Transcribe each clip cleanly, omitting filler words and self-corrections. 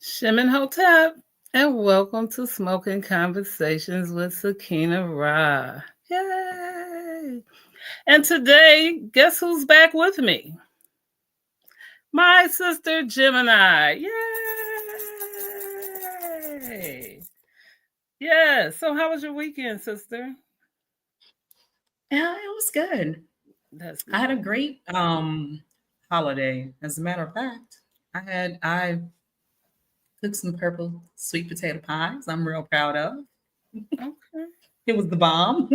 Shemin Hotep, and welcome to Smoking Conversations with Sakina-Ra. Yay! And today, guess who's back with me? My sister Gemini. Yay! Yeah, so how was your weekend, sister? Yeah, it was good. That's I had a good. great holiday. As a matter of fact, I cooked some purple sweet potato pies. I'm real proud of. Okay. It was the bomb.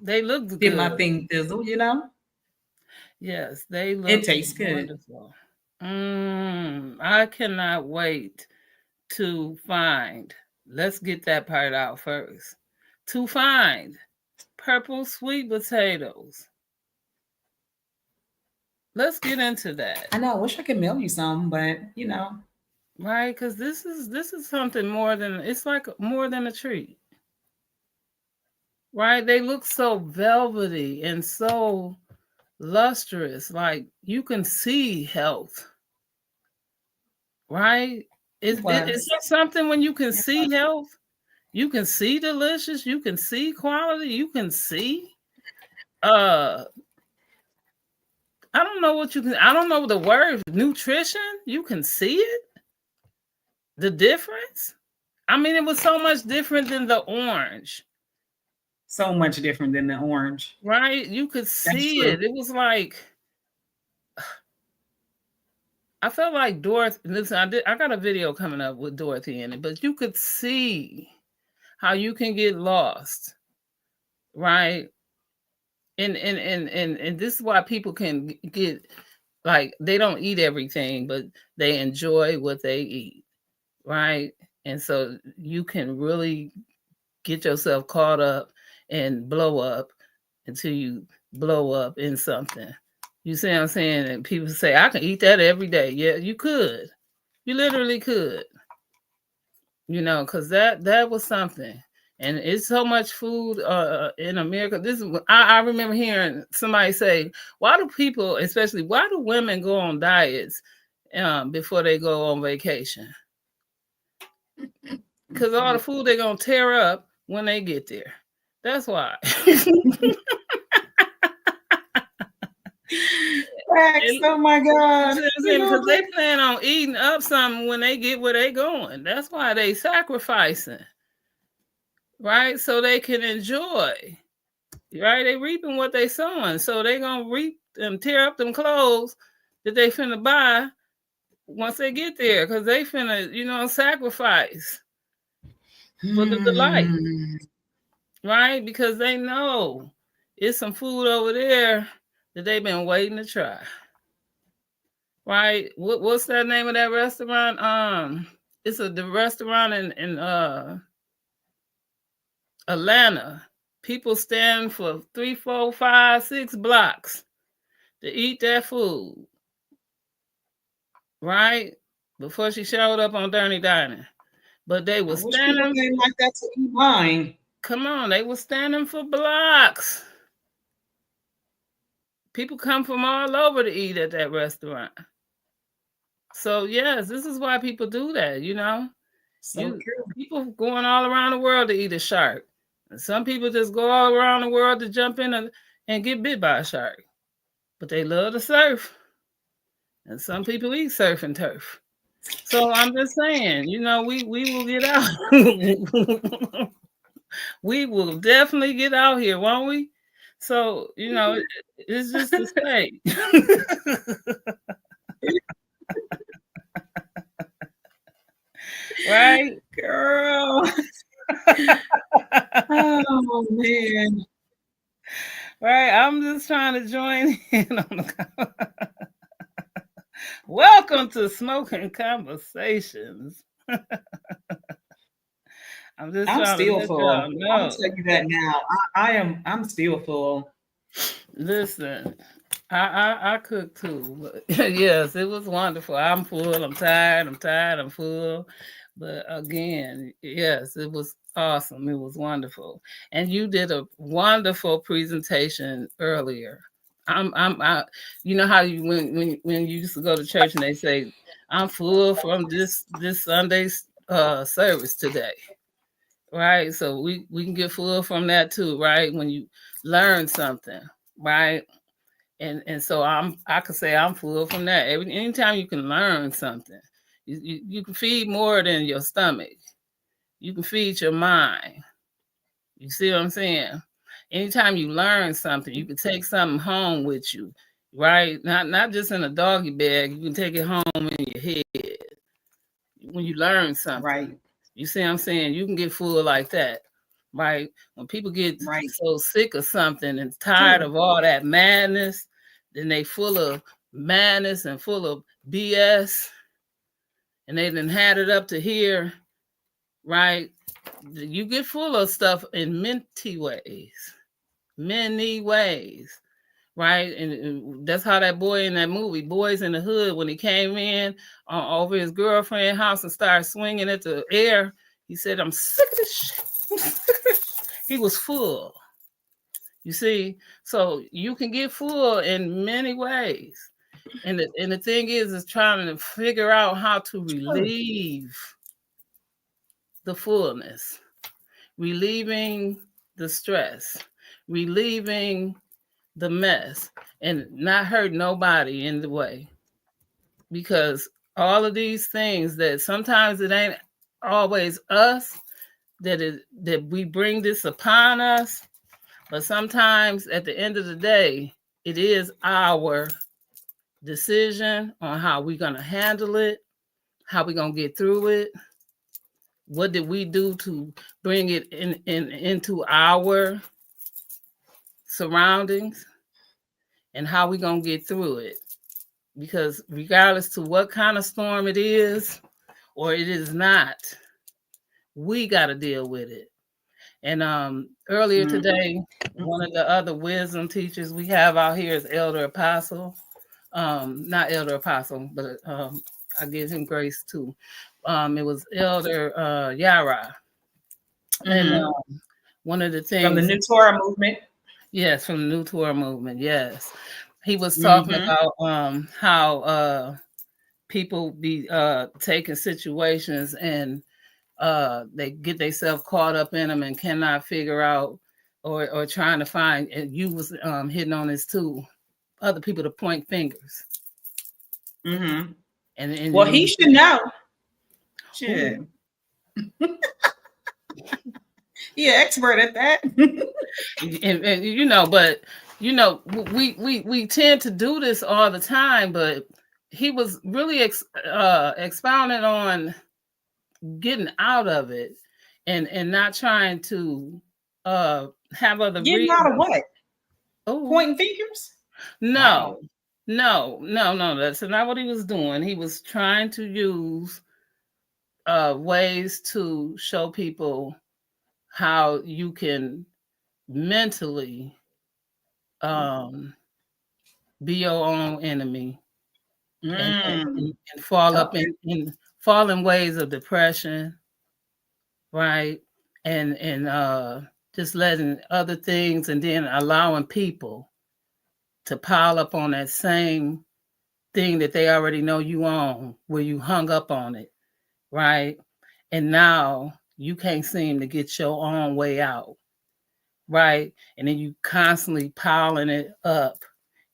They looked Did my good. thing thizzle. Yes, they It looked tastes good. wonderful. I cannot wait to find, let's get that part out first. To find purple sweet potatoes. Let's get into that, I know. I wish I could mail you some, but right? Because this is something more than, it's like more than a treat, right? They look so velvety and so lustrous, like you can see health, right? it It's was. just something when you can It see was. health, you can see delicious, you can see quality, you can see uh I don't know the word nutrition. You can see it, the difference. I mean, it was so much different than the orange, So much different than the orange. right? You could That's see true. it. It was like I felt like Dorothy. Listen, I got a video coming up with Dorothy in it, but you could see how you can get lost, right? And this is why people can get, like, they don't eat everything, but they enjoy what they eat, right? And so you can really get yourself caught up and blow up until you blow up in something. You see what I'm saying? And people say, I can eat that every day. Yeah, you could. You literally could, because that was something. And it's so much food in America. I remember hearing somebody say, why do people, especially why do women go on diets before they go on vacation? Because all the food they're gonna tear up when they get there. That's why. Facts. And Oh my you God. see what I'm You saying? know Because they plan on eating up something when they get where they going. That's why they sacrificing, right? So they can enjoy. Right? They reaping what they sowing. So they gonna reap and tear up them clothes that they finna buy once they get there. Cause they finna, sacrifice for the delight. Hmm. Right? Because they know it's some food over there that they've been waiting to try. Right? What's that name of that restaurant? It's the restaurant in Atlanta. People stand for 3, 4, 5, 6 blocks to eat that food, right? Before she showed up on Dirty Dining. But they I was wish people standing, came like that to eat mine. come on, they was standing for blocks. People come from all over to eat at that restaurant. So yes, this is why people do that. So You true. people going all around the world to eat a shark. And some people just go all around the world to jump in and get bit by a shark. But they love to surf. And some people eat surf and turf. So I'm just saying, we will get out. We will definitely get out here, won't we? So, it's just to say. Right? Girl. Oh man. Right? I'm just trying to join in on the welcome to Smoking Conversations. I'm just I'm trying to still let y'all full. I'm gonna know. tell you that now. I'm still full. Listen, I cook too, but yes, it was wonderful. I'm full. I'm tired. I'm tired. I'm full. But again, yes, it was awesome. It was wonderful, and you did a wonderful presentation earlier. I, you know how you when you used to go to church and they say, I'm full from this Sunday's service today. Right. So we can get full from that too, right? When you learn something, right? And so I could say I'm full from that. Anytime you can learn something, you can feed more than your stomach. You can feed your mind. You see what I'm saying? Anytime you learn something, you can take something home with you, right? Not just in a doggy bag. You can take it home in your head when you learn something. Right. You see what I'm saying? You can get full like that, right? When people get Right. so sick of something and tired True. of all that madness, then they full of madness and full of BS, and they done had it up to here, right? You get full of stuff in many ways, right? And that's how that boy in that movie, Boys in the Hood, when he came in over his girlfriend's house and started swinging at the air, he said, "I'm sick of this shit." He was full. You see, so you can get full in many ways. And the thing is trying to figure out how to True. relieve the fullness, relieving the stress, relieving the mess, and not hurt nobody in the way. Because all of these things that sometimes it ain't always us that we bring this upon us, but sometimes at the end of the day, it is our decision on how we're gonna handle it, how we're gonna get through it. What did we do to bring it into our surroundings, and how we gonna get through it? Because regardless to what kind of storm it is or it is not, we got to deal with it. And earlier Mm-hmm. today, one of the other wisdom teachers we have out here is Elder Apostle. Not Elder Apostle, but I give him grace too. It was Elder Yara. And Mm-hmm. one of the From the things, New Torah movement. yes, from the New Tour movement, yes. He was talking Mm-hmm. about how people be taking situations and they get themselves caught up in them and cannot figure out or trying to find, and you was hitting on this too, other people to point fingers. Mm-hmm. And Well, he should know. who Shit. He an expert at that. and you know, but you know, we tend to do this all the time, but he was really expounding on getting out of it and not trying to have other Getting out of reasons. what? Oh Pointing fingers? no, Wow. no, that's not what he was doing. He was trying to use ways to show people how you can mentally um be your own enemy and Mm. and fall up Okay. in fall in ways of depression, right? And just letting other things and then allowing people to pile up on that same thing that they already know you own, where you hung up on it, right? And now you can't seem to get your own way out, right? And then you constantly piling it up,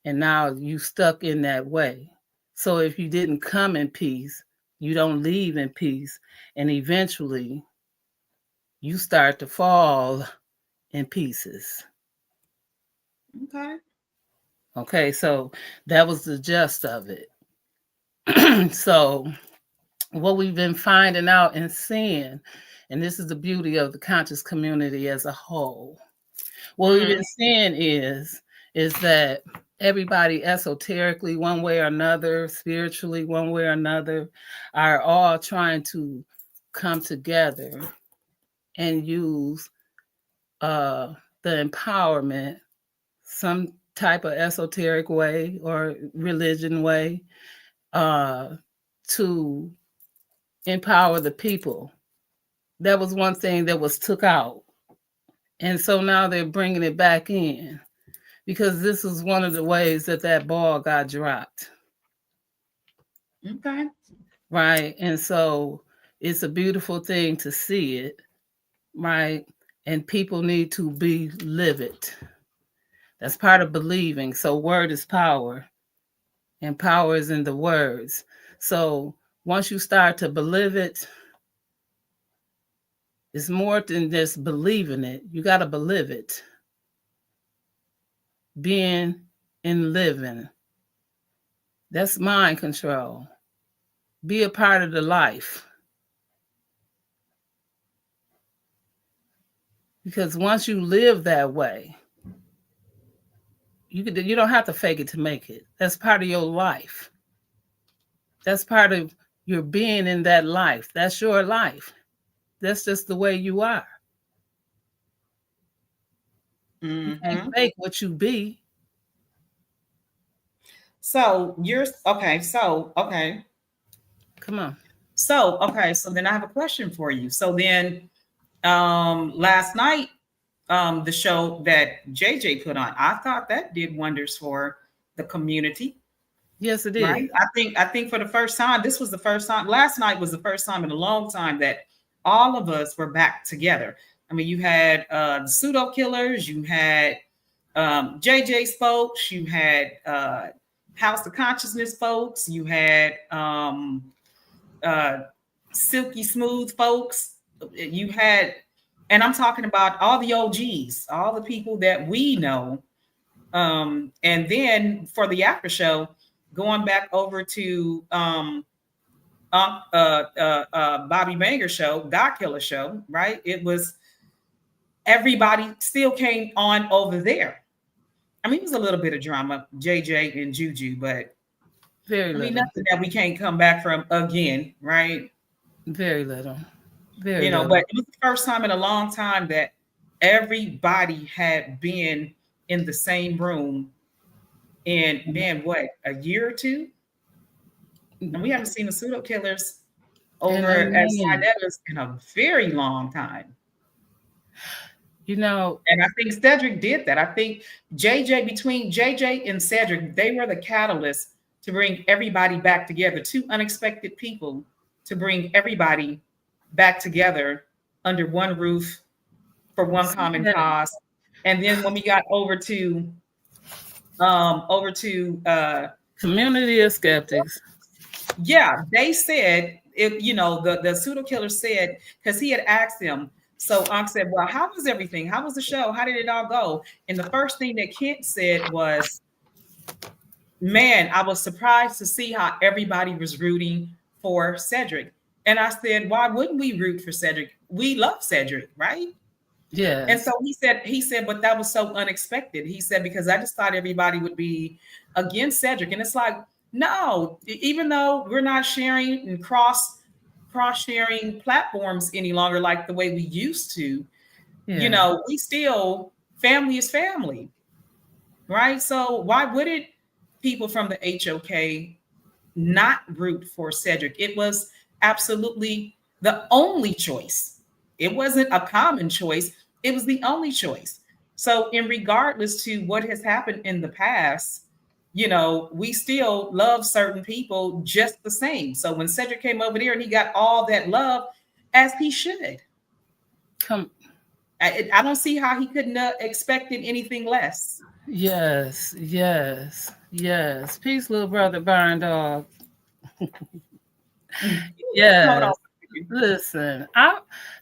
and now you stuck in that way. So if you didn't come in peace, you don't leave in peace, and eventually you start to fall in pieces. Okay. Okay, so that was the gist of it. So what we've been finding out and seeing, and this is the beauty of the conscious community as a whole. What we've been Mm. seeing is that everybody esoterically, one way or another, spiritually, one way or another, are all trying to come together and use uh, the empowerment, some type of esoteric way or religion way, uh, to empower the people. That was one thing that was took out. And so now they're bringing it back in because this is one of the ways that that ball got dropped. Okay. right? And so it's a beautiful thing to see it, right? And people need to believe it. That's part of believing. So word is power, and power is in the words. So once you start to believe it, it's more than just believing it. You got to believe it. Being and living. That's mind control. Be a part of the life. Because once you live that way, you don't have to fake it to make it. That's part of your life. That's part of your being in that life. That's your life. That's just the way you are. You can't Mm-hmm. fake what you be. So you're okay. Come on. So then I have a question for you. So then, last night, the show that JJ put on, I thought that did wonders for the community. Yes, it Right. is. I think for the first time, this was the first time. Last night was the first time in a long time that all of us were back together. I mean, you had the pseudo killers, you had JJ's folks, you had House of Consciousness folks, you had uh, Silky Smooth folks, you had, and I'm talking about all the OGs, all the people that we know. And then for the after show, going back over to Bobby Banger show, God Killer show, right? It was everybody still came on over there. I mean, it was a little bit of drama, JJ and Juju, but Very I mean, little. nothing that we can't come back from again, right? Very little. Very But little. it was the first time in a long time that everybody had been in the same room in, man, what, a year or two? And we haven't seen the pseudo killers And over I at mean, Sinetta's in a very long time. you know, And I think Cedric did that. I think JJ, between JJ and Cedric, they were the catalyst to bring everybody back together. Two unexpected people to bring everybody back together under one roof for one see common that cause. And then when we got over to community of skeptics. yeah, they said it, the pseudo killer said, because he had asked him. So Unc said, well, how was everything? How was the show? How did it all go? And the first thing that Kent said was, man, I was surprised to see how everybody was rooting for Cedric. And I said, why wouldn't we root for Cedric? We love Cedric, right? And Yes. so he said, but that was so unexpected. He said, because I just thought everybody would be against Cedric. And it's like, no, even though we're not sharing and cross sharing platforms any longer like the way we used to, Yeah. we still, family is family, right? So why wouldn't people from the HOK not root for Cedric? It was absolutely the only choice. It wasn't a common choice. It was the only choice. So, in regardless to what has happened in the past, we still love certain people just the same. So when Cedric came over there and he got all that love, as he should, Come. I don't see how he couldn't have expected anything less. Yes. Yes. Yes. Peace, little brother Barn Dog. Hold on. Yes. Listen,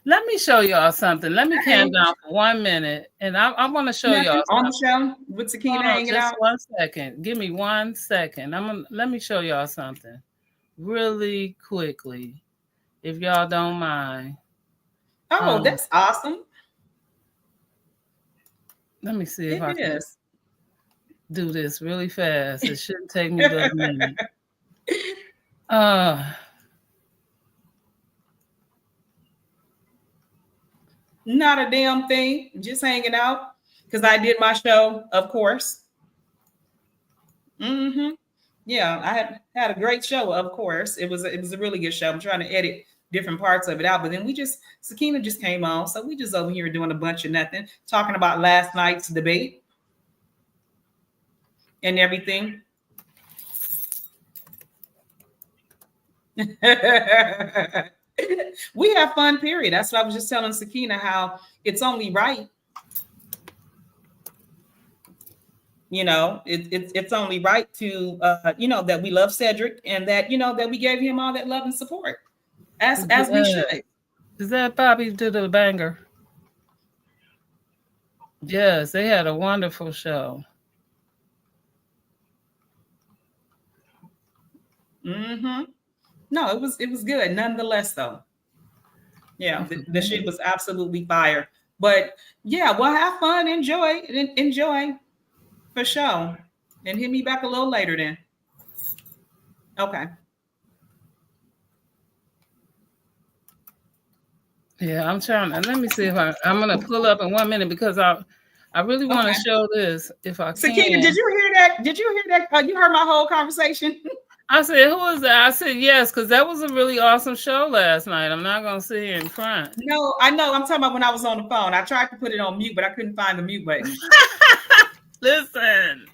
let me show y'all something. Let me calm Hey, down for 1 minute, and I want to show y'all nothing on the something. show with Sakina Hold on, hanging just out. 1 second. Give me 1 second. Let me show y'all something really quickly, if y'all don't mind. Oh, Um, that's awesome. let me see if It I can is. do this really fast. It shouldn't take me but a minute. Uh, Not a damn thing. Just hanging out because I did my show, of course. Hmm. Yeah, I had a great show, of course. It was a really good show. I'm trying to edit different parts of it out, but then Sakina just came on, so we just over here doing a bunch of nothing, talking about last night's debate and everything. We have fun, period. That's what I was just telling Sakina, how it's only right. It's only right to that we love Cedric, and that that we gave him all that love and support, as we Yeah. should. Is that Bobby to the banger? Yes, they had a wonderful show. Mm-hmm. No, it was good nonetheless, though. Yeah, the shit was absolutely fire. But yeah, well, have fun, enjoy for sure, and hit me back a little later then. Okay. Yeah, I'm trying to let me see if I'm gonna pull up in 1 minute because I really want to Okay. show this if I Sakina, did can. you hear that? Did you hear that? You heard my whole conversation? I said, who is that? I said yes, because that was a really awesome show last night. I'm not gonna sit here in front. No, I know. I'm talking about when I was on the phone. I tried to put it on mute, but I couldn't find the mute button. Listen.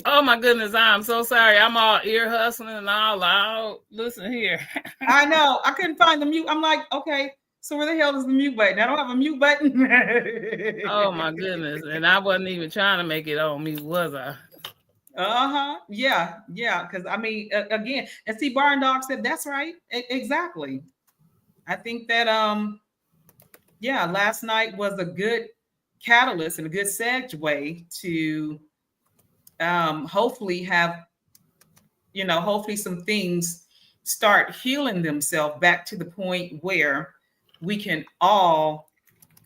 Oh my goodness, I'm so sorry. I'm all ear hustling and all loud. Listen here. I know. I couldn't find the mute. I'm like, okay, so where the hell is the mute button? I don't have a mute button. Oh my goodness. And I wasn't even trying to make it on me, was I? Uh-huh. Yeah. Yeah. Because I mean, again, and see, Barn Dog said that's right. Exactly. I think that yeah, last night was a good catalyst and a good segue to hopefully have, hopefully some things start healing themselves back to the point where we can all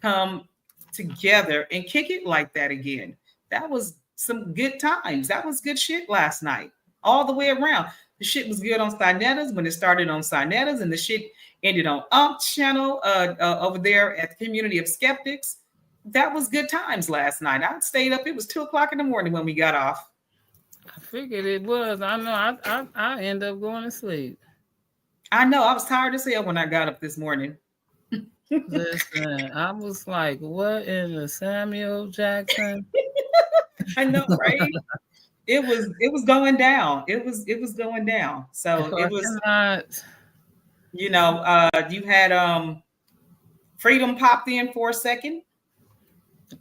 come together and kick it like that again. That was some good times. That was good shit last night, all the way around. The shit was good on Sinetta's when it started on Sinetta's, and the shit ended on channel over there at the Community of Skeptics. That was good times last night. I stayed up. It was 2 o'clock in the morning when we got off. I figured it was. I know I end up going to sleep. I know. I was tired as hell when I got up this morning. Listen, I was like, what in the Samuel Jackson? I know, right? It was going down. It was going down. If So I it was, cannot, you had Freedom popped in for a second.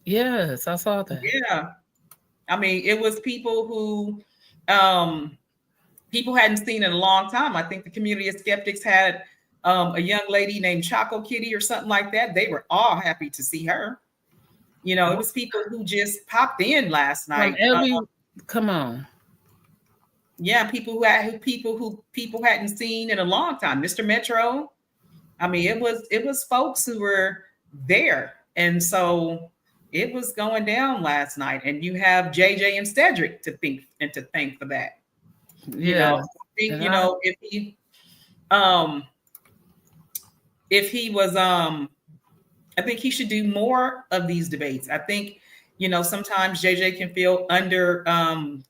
yes, I saw that. Yeah. I mean, it was people who um people hadn't seen in a long time. I think the Community of Skeptics had a young lady named Choco Kitty or something like that. They were all happy to see her. It was people who just popped in last From night. every, come on. Yeah, people hadn't seen in a long time. Mr. Metro. I mean, it was folks who were there, and so it was going down last night. And you have JJ and Cedric to thank for that. Yeah. I think And I, um if he was I think he should do more of these debates. I think sometimes JJ can feel under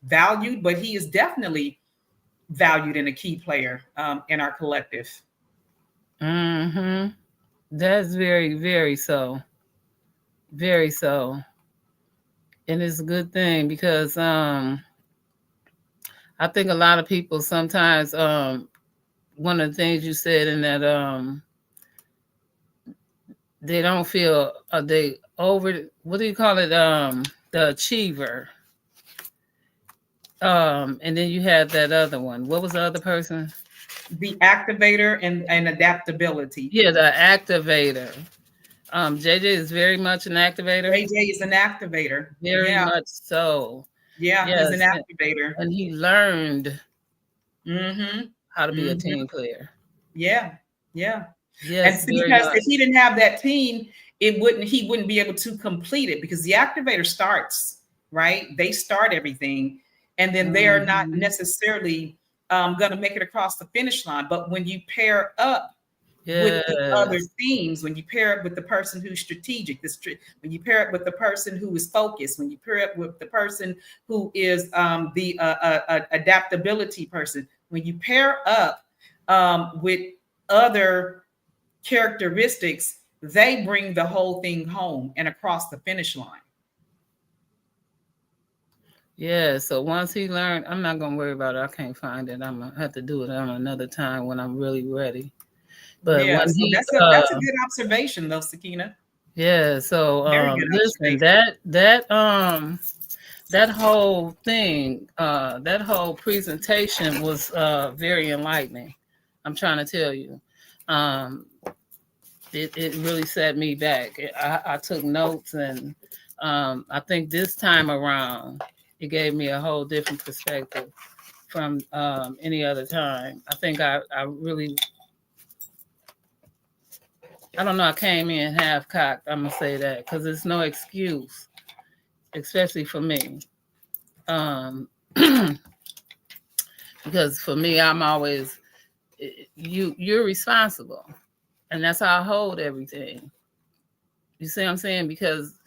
valued, but he is definitely valued and a key player in our collective. mm-hmm. That's very, very so. Very so. And it's a good thing because I think a lot of people sometimes one of the things you said in that they don't feel they over, what do you call it, the achiever, and then you had that other one. What was the other person? The activator and adaptability. Yeah, the activator. JJ is very much an activator. AJ is an activator. Very Yeah, much so. yeah, he's an Yes, activator. and he learned Mm-hmm. how to be a Mm-hmm. team player. Yeah, yeah. And Yes, see, very because much. if he didn't have that team, he wouldn't be able to complete it, because the activator starts, right? They start everything, and then they are not Mhm. necessarily going to make it across the finish line. But when you pair up with the other Yes. themes, when you pair it with the person who's strategic, when you pair it with the person who is focused, when you pair it with the person who is the adaptability person, when you pair up with other characteristics, they bring the whole thing home and across the finish line. Yeah, so once he learned, I'm not gonna worry about it. I can't find it. I'm gonna have to do it on another time when I'm really ready. But Yeah, when so he that's a good observation though, Sakina. yeah, so Very good listen, observation. that whole thing, that whole presentation was very enlightening. I'm trying to tell you. Um it really set me back. I took notes, and I think this time around it gave me a whole different perspective from any other time. I think I really, I don't know, I came in half cocked. I'm gonna say that because there's no excuse, especially for me. Um, because for me, I'm always you're responsible, and that's how I hold everything. You see what I'm saying? Because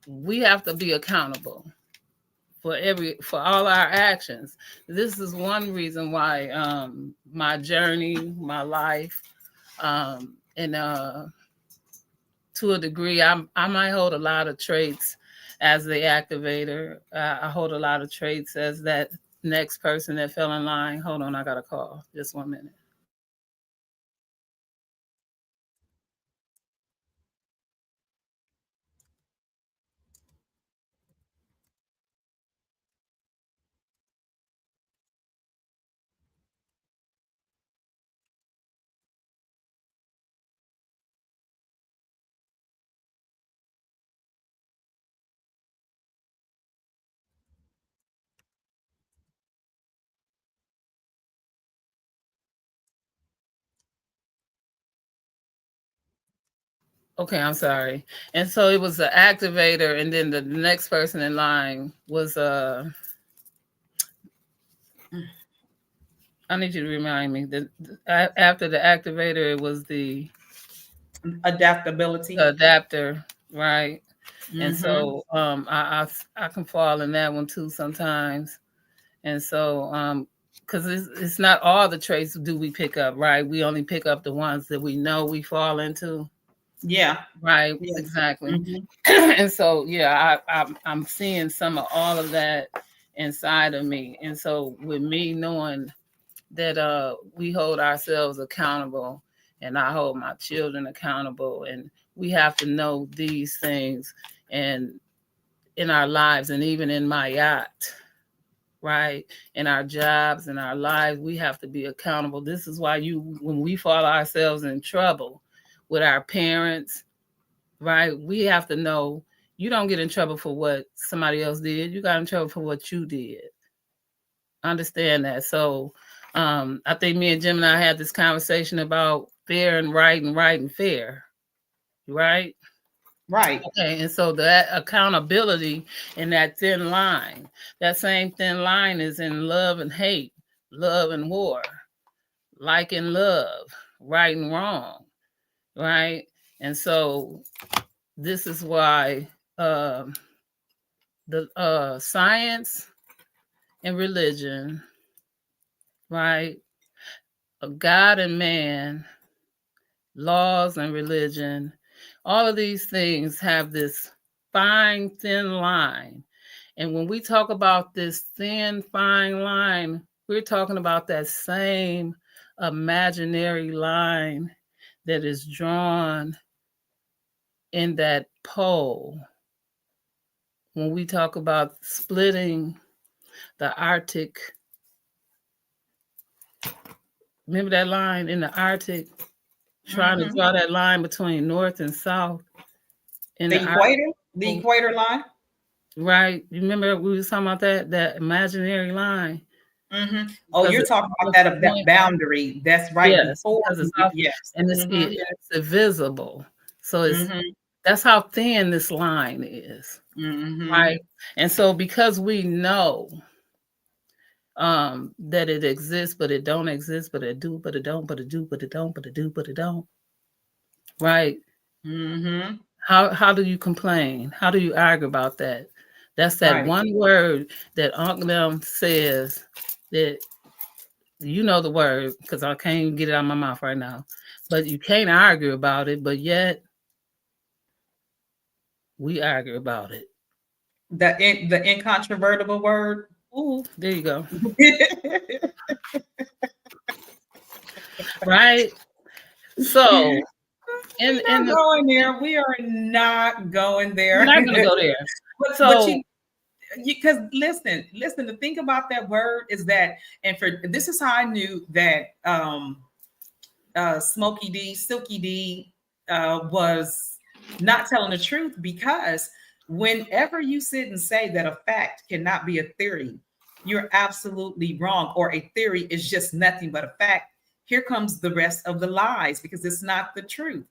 we have to be accountable for all our actions. This is one reason why my journey, my life, and to a degree, I might hold a lot of traits as the activator. I hold a lot of traits as that next person that fell in line. Hold on, I got a call. Just 1 minute. Okay, I'm sorry. And so it was the activator, and then the next person in line was I need you to remind me that after the activator, it was the Adaptability. adapter, right? And Mm-hmm. so I can fall in that one too sometimes. And so because it's not all the traits do we pick up, right? We only pick up the ones that we know we fall into, Yeah. right? Yes. Exactly. Mm-hmm. And so yeah, I'm seeing some of all of that inside of me. And so with me knowing that we hold ourselves accountable, and I hold my children accountable, and we have to know these things, and in our lives, and even in my yacht, right, in our jobs, in our lives, we have to be accountable. This is why when we fall ourselves in trouble with our parents, right, we have to know you don't get in trouble for what somebody else did. You got in trouble for what you did. Understand that. So I think me and Jim and I had this conversation about fair and right and fair, right? Right. Okay, and so that accountability in that thin line, that same thin line is in love and hate, love and war, like and love, right and wrong, right? And so this is why the science and religion, right? God and man, laws and religion, all of these things have this fine, thin line. And when we talk about this thin, fine line, we're talking about that same imaginary line that is drawn in that pole. When we talk about splitting the Arctic, remember that line in the Arctic, trying to Mm-hmm. draw that line between north and south in the The Arctic. equator, the equator line. Right. You remember we was talking about that imaginary line Mm-hmm. Oh, because you're it's talking about off the that point. boundary. That's right Yes, before. because it's off Yes. and Mm-hmm. it's invisible. So Mm-hmm. that's how thin this line is. Mm-hmm. Right. And so because we know that it exists, but it don't exist, but it do, but it don't, but it do, but it don't, but it do, but it don't. Right. Mm-hmm. How do you complain? How do you argue about that? That's that Right. one word that Uncle them says that you know the word because I can't even get it out of my mouth right now. But you can't argue about it, but yet we argue about it. the incontrovertible word. Ooh, there you go. Right. So, We're not going there. We are not going there. we're not going to go there. But So, because listen, the thing about that word is that, and for this is how I knew that Silky D was not telling the truth, because whenever you sit and say that a fact cannot be a theory, you're absolutely wrong, or a theory is just nothing but a fact. Here comes the rest of the lies, because it's not the truth.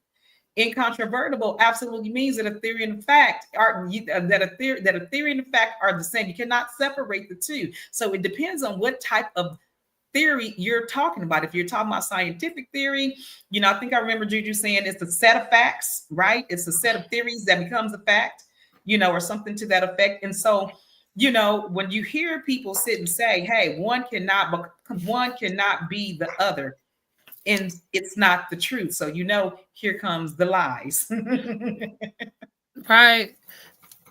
Incontrovertible absolutely means that a theory and a fact are that a theory and a fact are the same. You cannot separate the two. So it depends on what type of theory you're talking about. If you're talking about scientific theory, I think I remember Juju saying it's a set of facts, right? It's a set of theories that becomes a fact, or something to that effect. And so, when you hear people sit and say, "Hey, one cannot be the other," and it's not the truth. So, here comes the lies. right.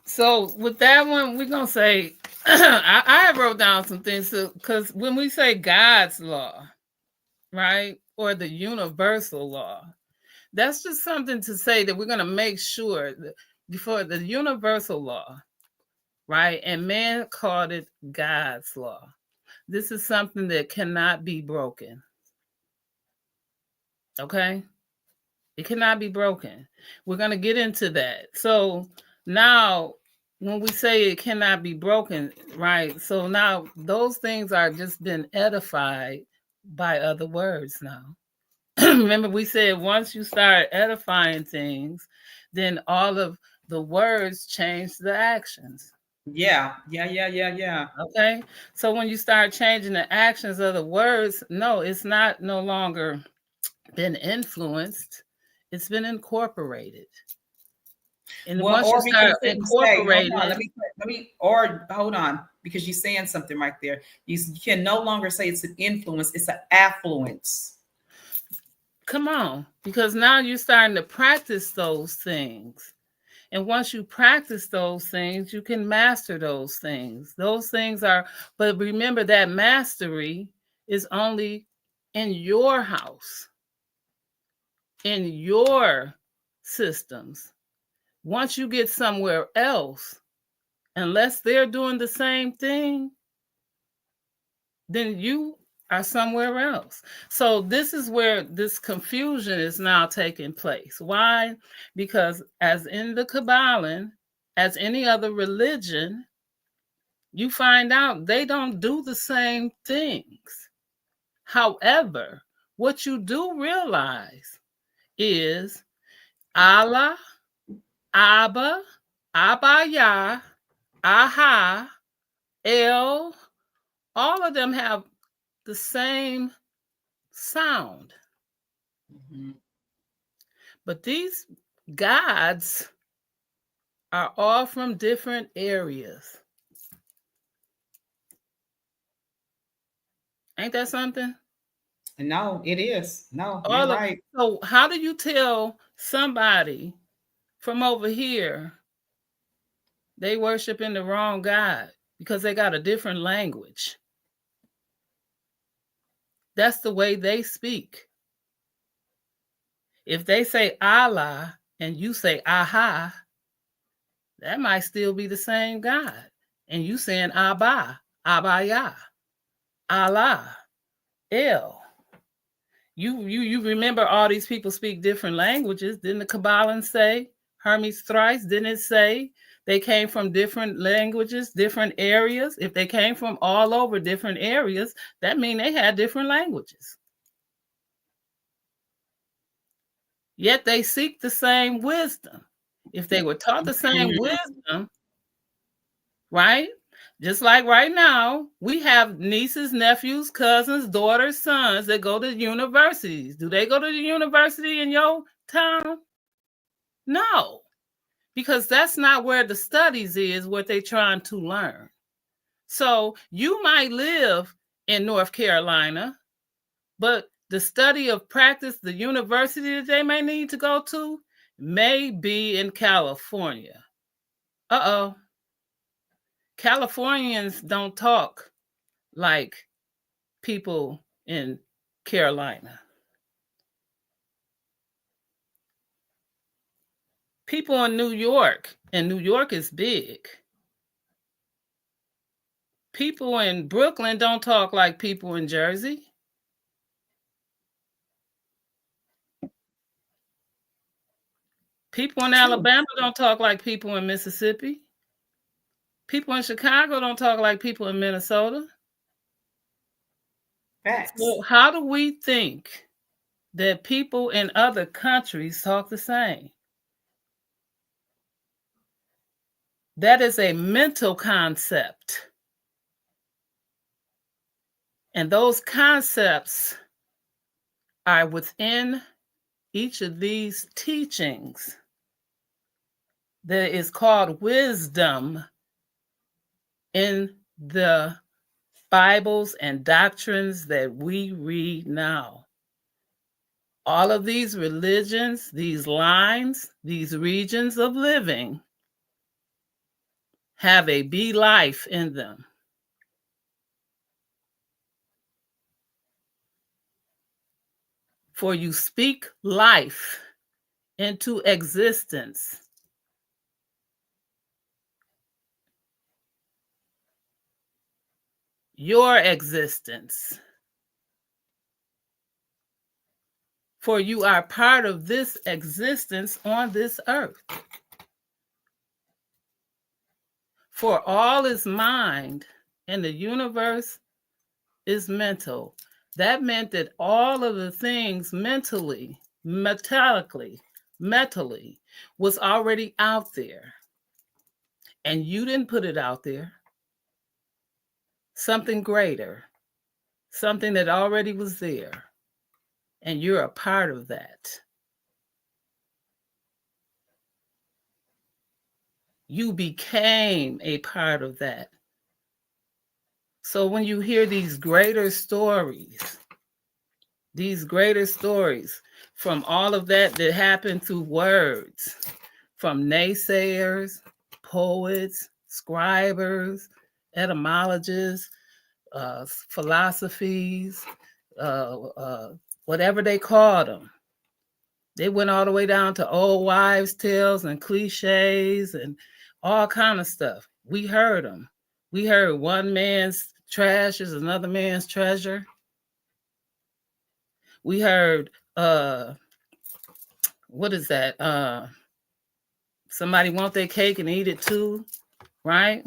So with that one, we're going to say, I wrote down some things, because when we say God's law, right, or the universal law, that's just something to say that we're going to make sure that before the universal law, right, and man called it God's law. This is something that cannot be broken. Okay? It cannot be broken. We're going to get into that. So now, when we say it cannot be broken, right? So now those things are just been edified by other words now. Remember, we said once you start edifying things, then all of the words change the actions. Yeah. Okay. So when you start changing the actions of the words, no, it's not no longer been influenced, it's been incorporated. And once you Or we can start sit and say, hold incorporating on, it, or hold on, because you're saying something right there. You can no longer say it's an influence, it's an affluence. come on, because now you're starting to practice those things. And once you practice those things, you can master those things. Those things are, but remember that mastery is only in your house, in your systems. Once you get somewhere else, unless they're doing the same thing, then you are somewhere else. So this is where this confusion is now taking place. Why? Because as in the Kybalion, as any other religion, you find out they don't do the same things. However, what you do realize is Allah, Abba, Abaya, Aha, El, all of them have the same sound. Mm-hmm. But these gods are all from different areas. Ain't that something? No, it is. No, you're All of right. so how do you tell somebody from over here they worship in the wrong God because they got a different language? That's the way they speak. If they say Allah and you say Aha, that might still be the same God. And you saying Abba, Abaya, Allah, El. You remember all these people speak different languages. Didn't the Kybalion say? Hermes thrice, didn't it say they came from different languages, different areas? If they came from all over different areas, that means they had different languages. Yet they seek the same wisdom. If they were taught the same wisdom, right? Just like right now, we have nieces, nephews, cousins, daughters, sons that go to universities. Do they go to the university in your town? No, because that's not where the studies is, what they're trying to learn. So you might live in North Carolina, but the study of practice, the university that they may need to go to, may be in California. Uh-oh. Californians don't talk like people in Carolina. People in New York, and New York is big. People in Brooklyn don't talk like people in Jersey. People in Alabama don't talk like people in Mississippi. People in Chicago don't talk like people in Minnesota. Facts. So how do we think that people in other countries talk the same? That is a mental concept. And those concepts are within each of these teachings that is called wisdom in the Bibles and doctrines that we read now. All of these religions, these lines, these regions of living have a be life in them. For you speak life into existence. Your existence. For you are part of this existence on this earth. For all is mind, and the universe is mental. That meant that all of the things mentally, metally, was already out there. And you didn't put it out there. Something greater, something that already was there. And you're a part of that. You became a part of that. So when you hear these greater stories from all of that happened through words, from naysayers, poets, scribers, etymologists, philosophies, whatever they called them. They went all the way down to old wives' tales and cliches and all kind of stuff. We heard them. We heard one man's trash is another man's treasure. We heard, what is that? Somebody want their cake and eat it too, right?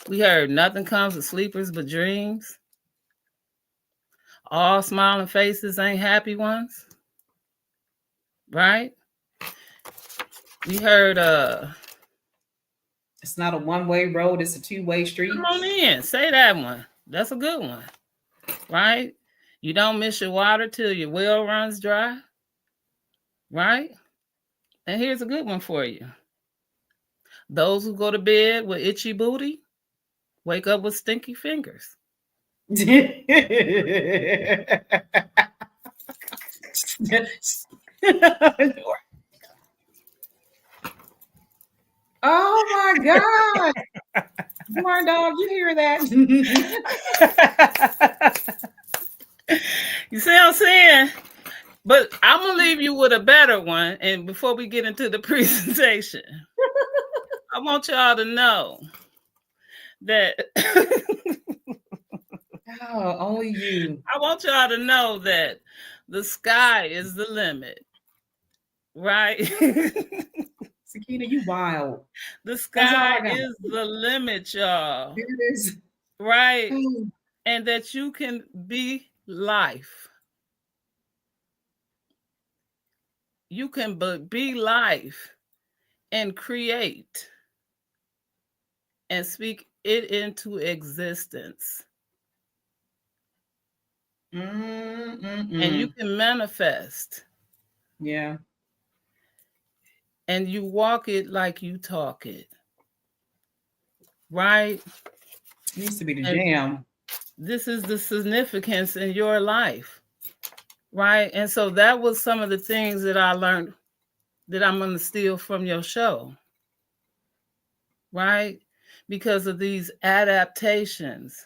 We heard nothing comes with sleepers but dreams. All smiling faces ain't happy ones, right? We heard, it's not a one-way road, it's a two-way street. Come on in, say that one. That's a good one, right? You don't miss your water till your well runs dry, right? And here's a good one for you. Those who go to bed with itchy booty wake up with stinky fingers. Oh my God. Barn dog, you hear that? You see what I'm saying? But I'm going to leave you with a better one. And before we get into the presentation, I want y'all to know that oh, only you. I want y'all to know that the sky is the limit, right? Sakina, you wild. The sky is the limit, y'all. It is. Right? And that you can be life. You can be life and create and speak it into existence. And you can manifest. Yeah. And you walk it like you talk it. Right? Needs to be the jam. This is the significance in your life. Right? And so that was some of the things that I learned that I'm going to steal from your show. Right? because of these adaptations.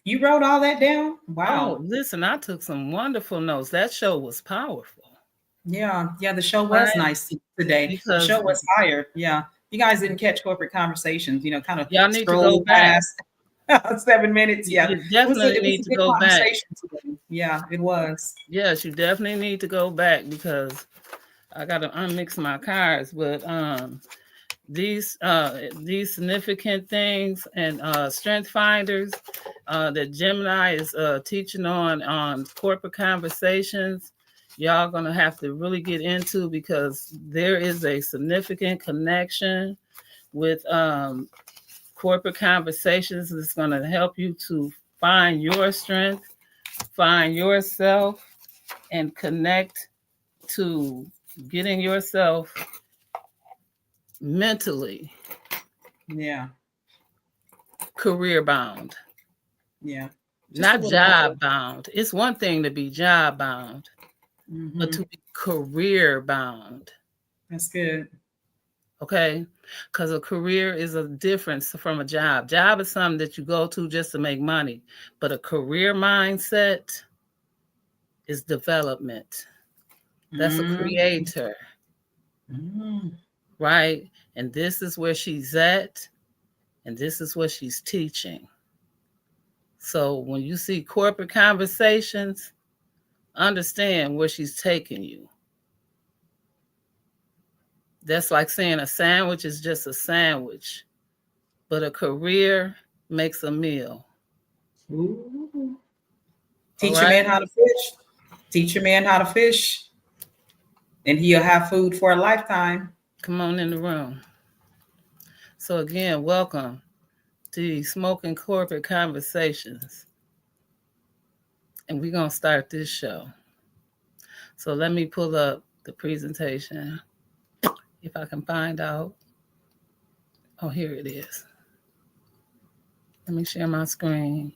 You wrote all that down? Oh, Wow. listen, I took some wonderful notes. That show was powerful, Yeah. Yeah. The show was right? nice today. The Because show was fire. Yeah. You guys didn't catch corporate conversations, kind of y'all need to go scroll back. past 7 minutes. Yeah. You definitely It was need a to good go back. conversation today. Yeah, it was. Yes, you definitely need to go back because I got to unmix my cards. But these significant things and strength finders that Gemini is teaching on corporate conversations, y'all gonna have to really get into, because there is a significant connection with corporate conversations. It's going to help you to find your strength, find yourself, and connect to getting yourself mentally Yeah. career bound, Yeah. Just a not little bit. job bound. It's one thing to be job bound, but Mm-hmm. to be career bound. That's good. Okay, because a career is a difference from a job. Job is something that you go to just to make money, but a career mindset is development. That's a Mm-hmm. creator, Mm-hmm. right? And this is where she's at, and this is what she's teaching. So when you see corporate conversations, understand where she's taking you. That's like saying a sandwich is just a sandwich, but a career makes a meal. Ooh. All Teach a right? man how to fish. Teach a man how to fish, and he'll have food for a lifetime. Come on in the room. So again, welcome to the Smoking Corporate Conversations. And we're going to start this show. So let me pull up the presentation if I can find out. Oh, here it is. Let me share my screen.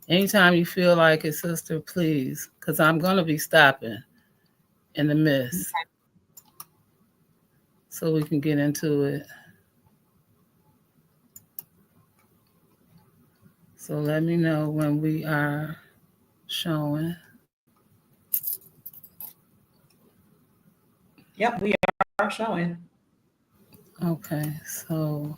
Anytime you feel like it, sister, please, because I'm going to be stopping in the midst so we can get into it. So let me know when we are showing. Yep, we are showing. Okay, so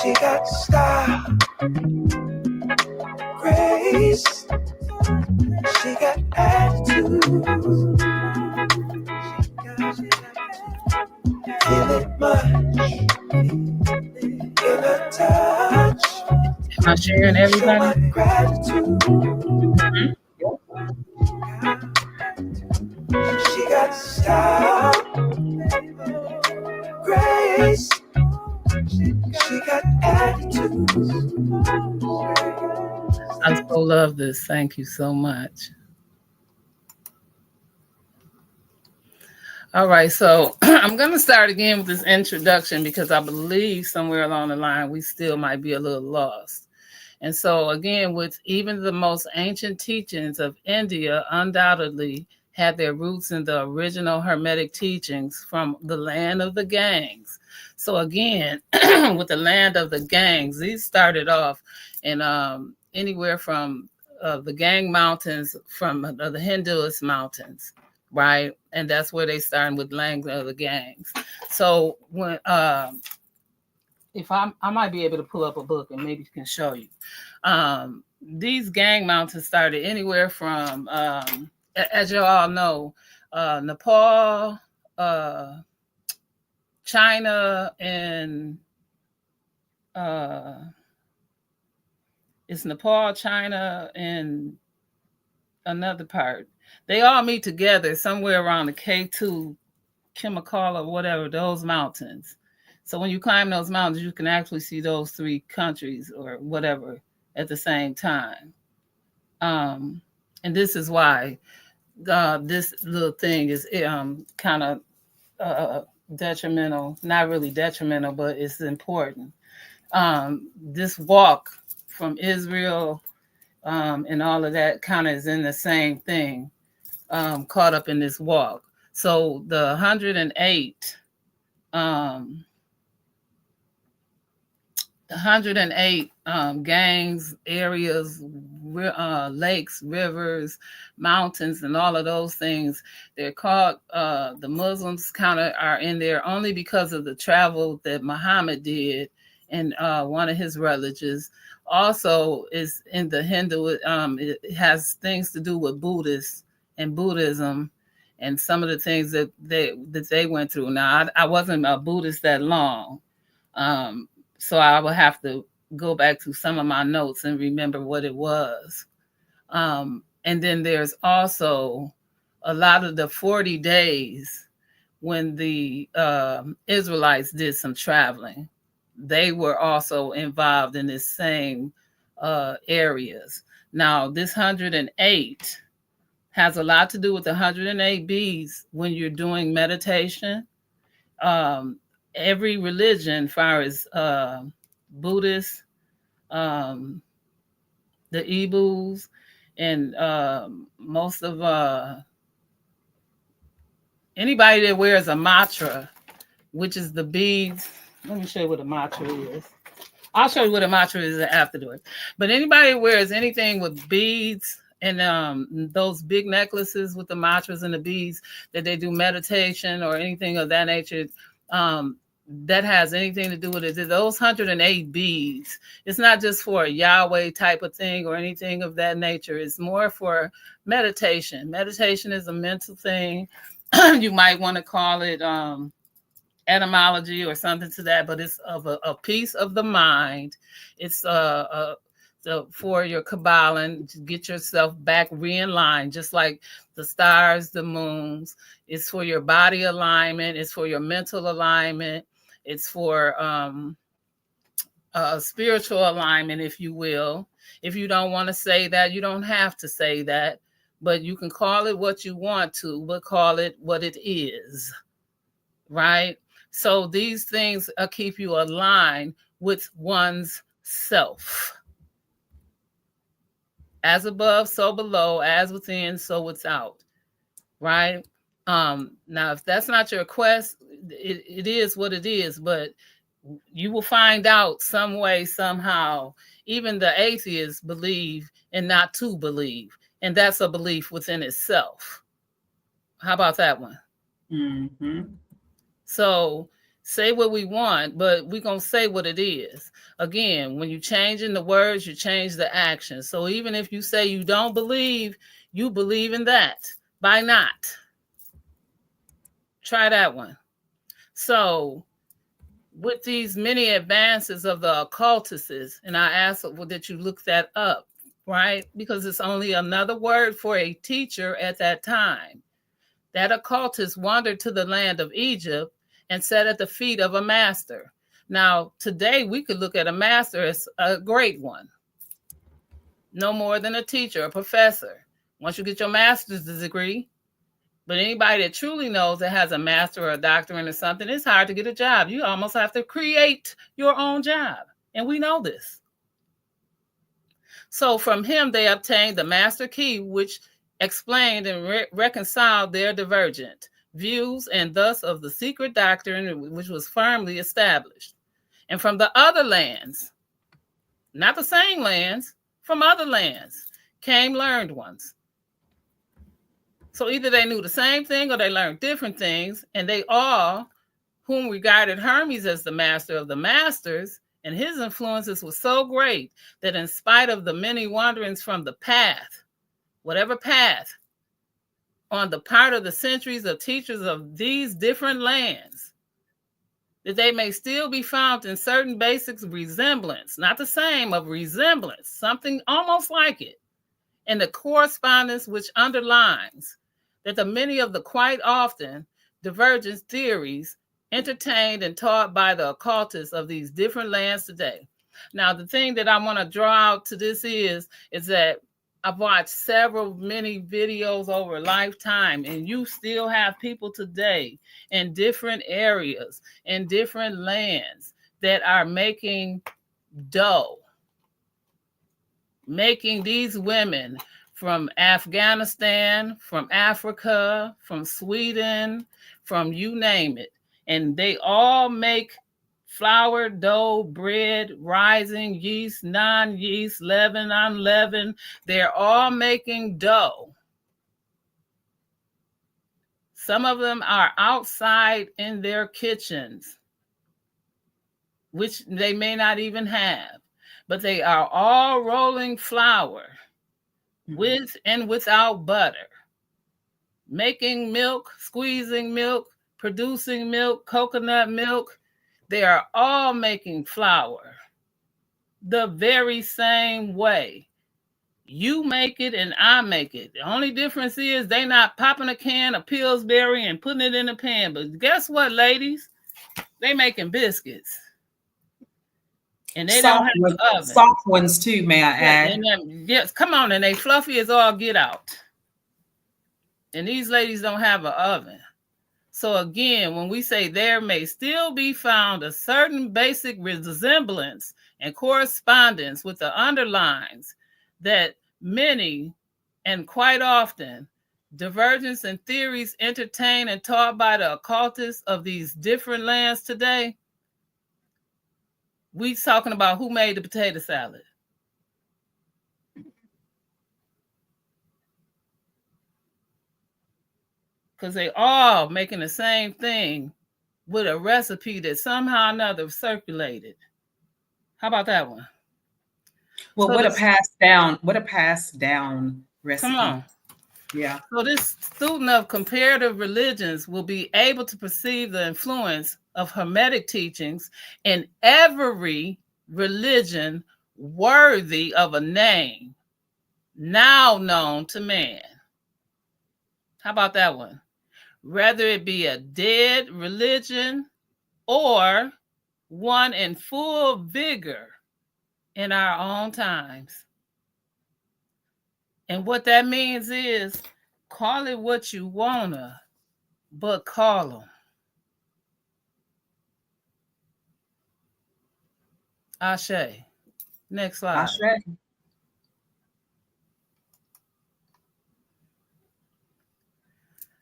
she got style, grace, she got attitude, feel it much in her touch. am I sharing everybody? Show my gratitude. She got style, grace, she got attitude. I so love this. Thank you so much. All right, so I'm going to start again with this introduction because I believe somewhere along the line we still might be a little lost. And so, again, with even the most ancient teachings of India, undoubtedly had their roots in the original Hermetic teachings from the land of the gangs. So, again, with the land of the gangs, these started off in anywhere from the Gang Mountains, from the Hinduist mountains, right? And that's where they started with land of the gangs. So, when if I might be able to pull up a book and maybe can show you. These gang mountains started anywhere from, as you all know, Nepal, China, and it's Nepal, China, and another part. They all meet together somewhere around the K2 Chemical or whatever, those mountains. So when you climb those mountains, you can actually see those three countries or whatever at the same time. And this is why this little thing is kind of detrimental, not really detrimental, but it's important. This walk from Israel and all of that kind of is in the same thing. caught up in this walk. So the 108 gangs, areas, lakes, rivers, mountains, and all of those things, they're called, the Muslims are in there only because of the travel that Muhammad did in one of his religions. Also is in the Hindu, it has things to do with Buddhists and Buddhism and some of the things that they went through. Now, I wasn't a Buddhist that long. So I will have to go back to some of my notes and remember what it was. And then there's also a lot of the 40 days when the Israelites did some traveling. They were also involved in this same areas. Now, this 108 has a lot to do with the 108 bees when you're doing meditation. Every religion, as far as Buddhists, the Ebus, and most of anybody that wears a mantra, which is the beads. Let me show you what a mantra is. I'll show you what a mantra is afterwards. But anybody that wears anything with beads and those big necklaces with the mantras and the beads, that they do meditation or anything of that nature, that has anything to do with it. Those 108 beads, it's not just for a Yahweh type of thing or anything of that nature. It's more for meditation. Meditation is a mental thing. You might want to call it etymology or something to that, but it's of a piece of the mind. It's for your Kybalion, to get yourself back re-in-line, just like the stars, the moons. It's for your body alignment. It's for your mental alignment. It's for spiritual alignment, if you will. If you don't want to say that, you don't have to say that, but you can call it what you want to, but call it what it is, right? So these things keep you aligned with one's self. As above, so below, as within, so without, right? Now, if that's not your quest, it is what it is, but you will find out some way, somehow. Even the atheists believe and not to believe, and that's a belief within itself. How about that one? Mm-hmm. So say what we want, but we're going to say what it is. Again, when you change in the words, you change the action. So even if you say you don't believe, you believe in that by not. Try that one. So with these many advances of the occultists, and I ask that you look that up, right? Because it's only another word for a teacher at that time. That occultist wandered to the land of Egypt and sat at the feet of a master. Now, today we could look at a master as a great one. No more than a teacher, a professor. Once you get your master's degree, but anybody that truly knows that has a master or a doctorate or something, it's hard to get a job. You almost have to create your own job. And we know this. So from him, they obtained the master key, which explained and reconciled their divergent views, and thus of the secret doctrine, which was firmly established. And from the other lands, not the same lands, from other lands, came learned ones. So either they knew the same thing or they learned different things, and they all, whom regarded Hermes as the master of the masters, and his influences were so great that in spite of the many wanderings from the path, whatever path, on the part of the centuries of teachers of these different lands, that they may still be found in certain basics resemblance, not the same, of resemblance, something almost like it, and the correspondence which underlines that the many of the quite often divergent theories entertained and taught by the occultists of these different lands today. Now, the thing that I want to draw out to this is that I've watched many videos over a lifetime, and you still have people today in different areas, in different lands, that are making dough, making these women from Afghanistan, from Africa, from Sweden, from you name it. And they all make flour, dough, bread, rising, yeast, non-yeast, leaven, unleavened. They're all making dough. Some of them are outside in their kitchens, which they may not even have, but they are all rolling flour with and without butter, making milk, squeezing milk, producing milk, coconut milk. They are all making flour the very same way. You make it and I make it. The only difference is they not popping a can of Pillsbury and putting it in a pan. But guess what, ladies? They making biscuits. And they don't have an oven. Soft ones too, may I add? Yes, come on. And they fluffy as all get out. And these ladies don't have an oven. So again, when we say there may still be found a certain basic resemblance and correspondence with the underlines that many and quite often divergence in theories entertained and taught by the occultists of these different lands today, we talking about who made the potato salad. Because they all making the same thing with a recipe that somehow or another circulated. How about that one? Well, so what a passed down recipe. Come on. Yeah. So this student of comparative religions will be able to perceive the influence of Hermetic teachings in every religion worthy of a name now known to man. How about that one? Whether it be a dead religion or one in full vigor in our own times. And what that means is, call it what you wanna, but call them. Ashe. Next slide. Ashe.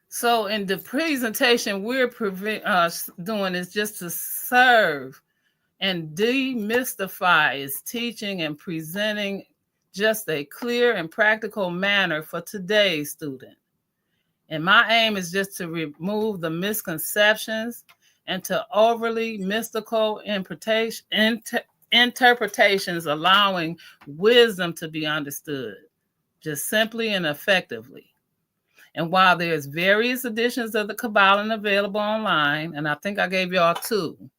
So in the presentation we're doing is just to serve and demystify is teaching and presenting just a clear and practical manner for today's student. And my aim is just to remove the misconceptions and to overly mystical interpretations, allowing wisdom to be understood, just simply and effectively. And while there's various editions of the Kybalion available online, and I think I gave y'all 2,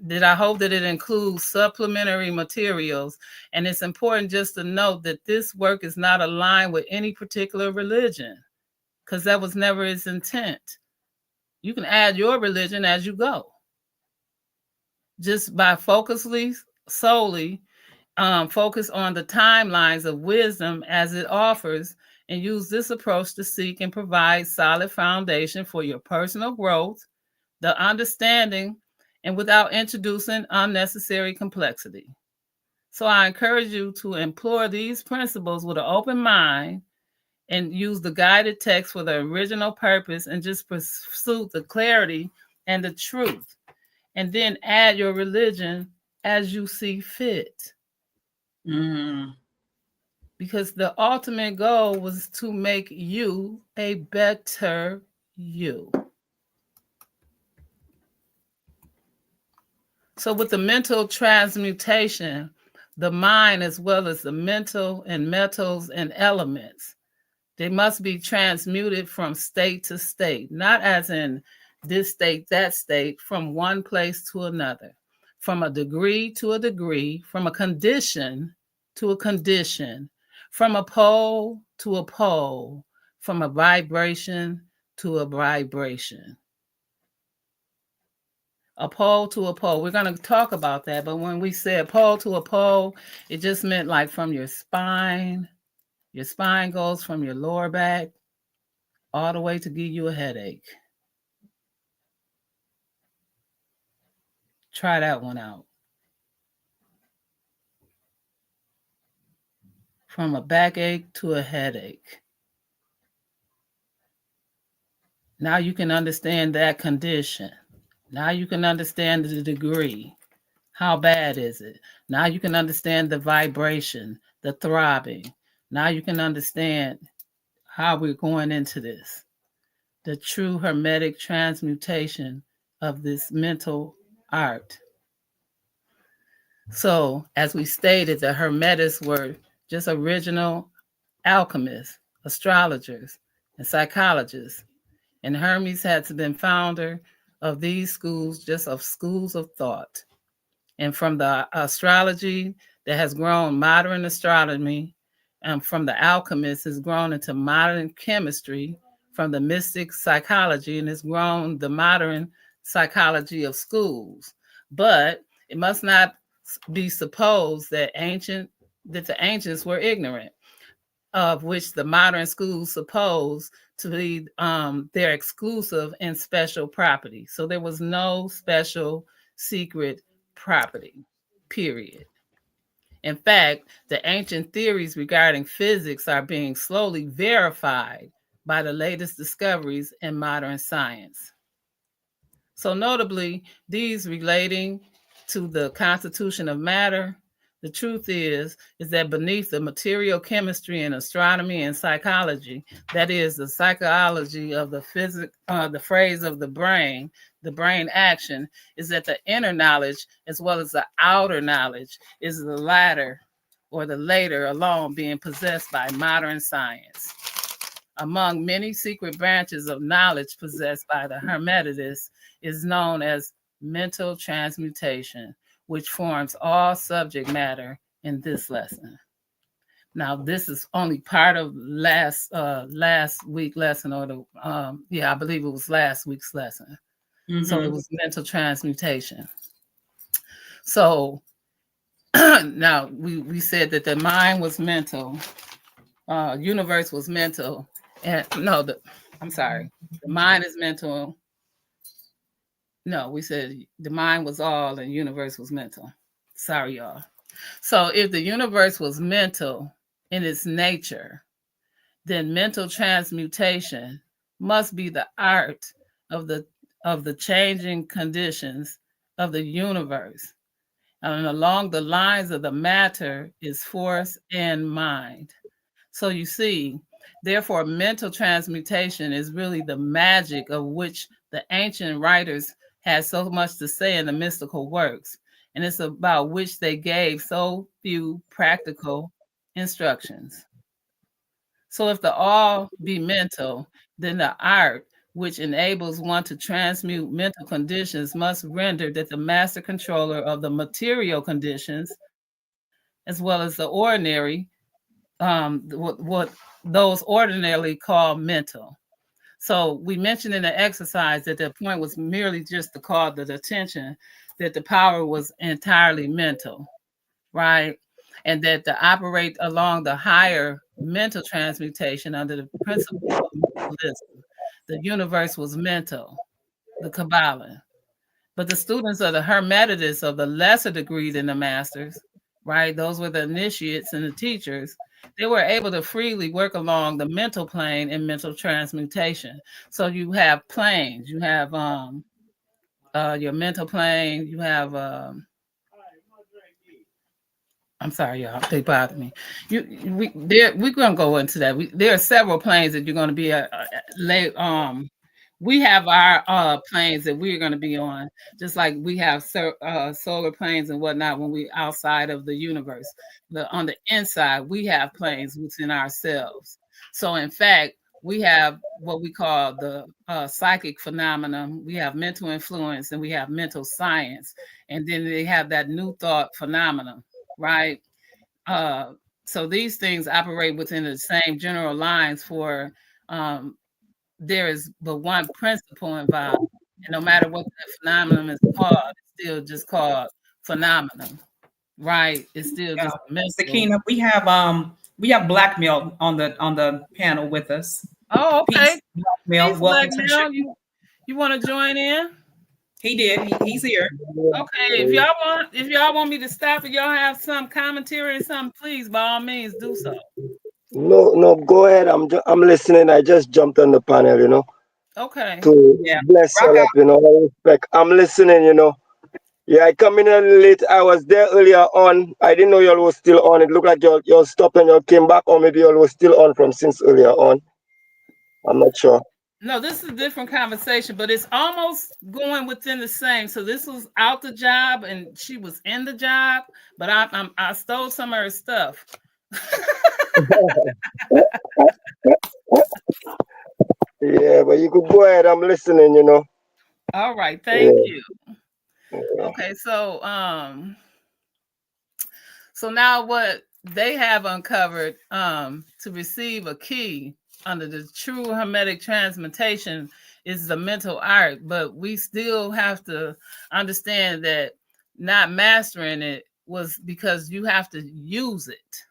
that I hope that it includes supplementary materials. And it's important just to note that this work is not aligned with any particular religion, because that was never its intent. You can add your religion as you go. Just by solely focus on the timelines of wisdom as it offers, and use this approach to seek and provide solid foundation for your personal growth, the understanding, and without introducing unnecessary complexity. So I encourage you to employ these principles with an open mind and use the guided text for the original purpose and just pursue the clarity and the truth. And then add your religion as you see fit. Because the ultimate goal was to make you a better you. So with the mental transmutation, the mind as well as the mental and metals and elements, they must be transmuted from state to state, not as in this state, that state, from one place to another, from a degree to a degree, from a condition to a condition, from a pole to a pole, from a vibration to a vibration. A pole to a pole. We're going to talk about that, but when we said pole to a pole, it just meant like from your spine. Your spine goes from your lower back all the way to give you a headache. Try that one out. from a backache to a headache. Now you can understand that condition. Now you can understand the degree. How bad is it? Now you can understand the vibration, the throbbing. Now you can understand how we're going into this. The true hermetic transmutation of this mental art. So, as we stated, the Hermetists were just original alchemists, astrologers, and psychologists. And Hermes had been founder of these schools, just of schools of thought. And from the astrology that has grown modern astronomy, and from the alchemists has grown into modern chemistry, from the mystic psychology, and has grown the modern psychology of schools. But it must not be supposed that the ancients were ignorant, of which the modern schools suppose to be their exclusive and special property. So there was no special secret property, period. In fact, the ancient theories regarding physics are being slowly verified by the latest discoveries in modern science. So notably, these relating to the constitution of matter, the truth is that beneath the material chemistry and astronomy and psychology, that is the psychology of the the phrase of the brain action, is that the inner knowledge as well as the outer knowledge is the latter or the later alone being possessed by modern science. Among many secret branches of knowledge possessed by the Hermetists is known as mental transmutation, which forms all subject matter in this lesson. Now, this is only part of last week lesson, or the I believe it was last week's lesson. Mm-hmm. So it was mental transmutation. So now we said that the mind was mental, universe was mental, and I'm sorry, the mind is mental. No, we said the mind was all and universe was mental. Sorry, y'all. So if the universe was mental in its nature, then mental transmutation must be the art of the changing conditions of the universe. And along the lines of the matter is force and mind. So you see, therefore, mental transmutation is really the magic of which the ancient writers had so much to say in the mystical works, and it's about which they gave so few practical instructions. So if the all be mental, then the art which enables one to transmute mental conditions must render that the master controller of the material conditions, as well as the ordinary, what those ordinarily call mental. So we mentioned in the exercise that the point was merely just to call the attention that the power was entirely mental, right? And that to operate along the higher mental transmutation under the principle of mentalism, the universe was mental, the Kybalion. But the students of the Hermetists of the lesser degree than the masters, right? Those were the initiates and the teachers. They were able to freely work along the mental plane in mental transmutation. So you have planes, you have your mental plane, you have I'm sorry, y'all. They bother me. We're gonna go into that. There are several planes that you're gonna be we have our planes that we're going to be on, just like we have solar planes and whatnot when we're outside of the universe. On the inside, we have planes within ourselves. So in fact, we have what we call the psychic phenomenon. We have mental influence and we have mental science. And then they have that new thought phenomenon, right? So these things operate within the same general lines for there is but one principle involved. And no matter what that phenomenon is called, it's still just called phenomenon, right? It's still just Sakina, we have Blackmail on the panel with us. Oh, okay. Peace, Blackmail. Peace, welcome Blackmail. You want to join in? He did. He's here. Okay, if y'all want me to stop, if y'all have some commentary or something, please by all means do so. No, no, go ahead. I'm listening. I just jumped on the panel, Okay. to Yeah. bless Rock you out. up, all respect. I'm listening. Yeah, I come in a little late. I was there earlier on. I didn't know y'all was still on. It looked like y'all stopped and y'all came back, or maybe y'all was still on from since earlier on. I'm not sure. No, this is a different conversation, but it's almost going within the same. So this was out the job, and she was in the job, but I stole some of her stuff. Yeah, but you could go ahead. I'm listening. All right, Yeah. thank you. Okay, so now what they have uncovered to receive a key under the true hermetic transmutation is the mental art, but we still have to understand that not mastering it was because you have to use it.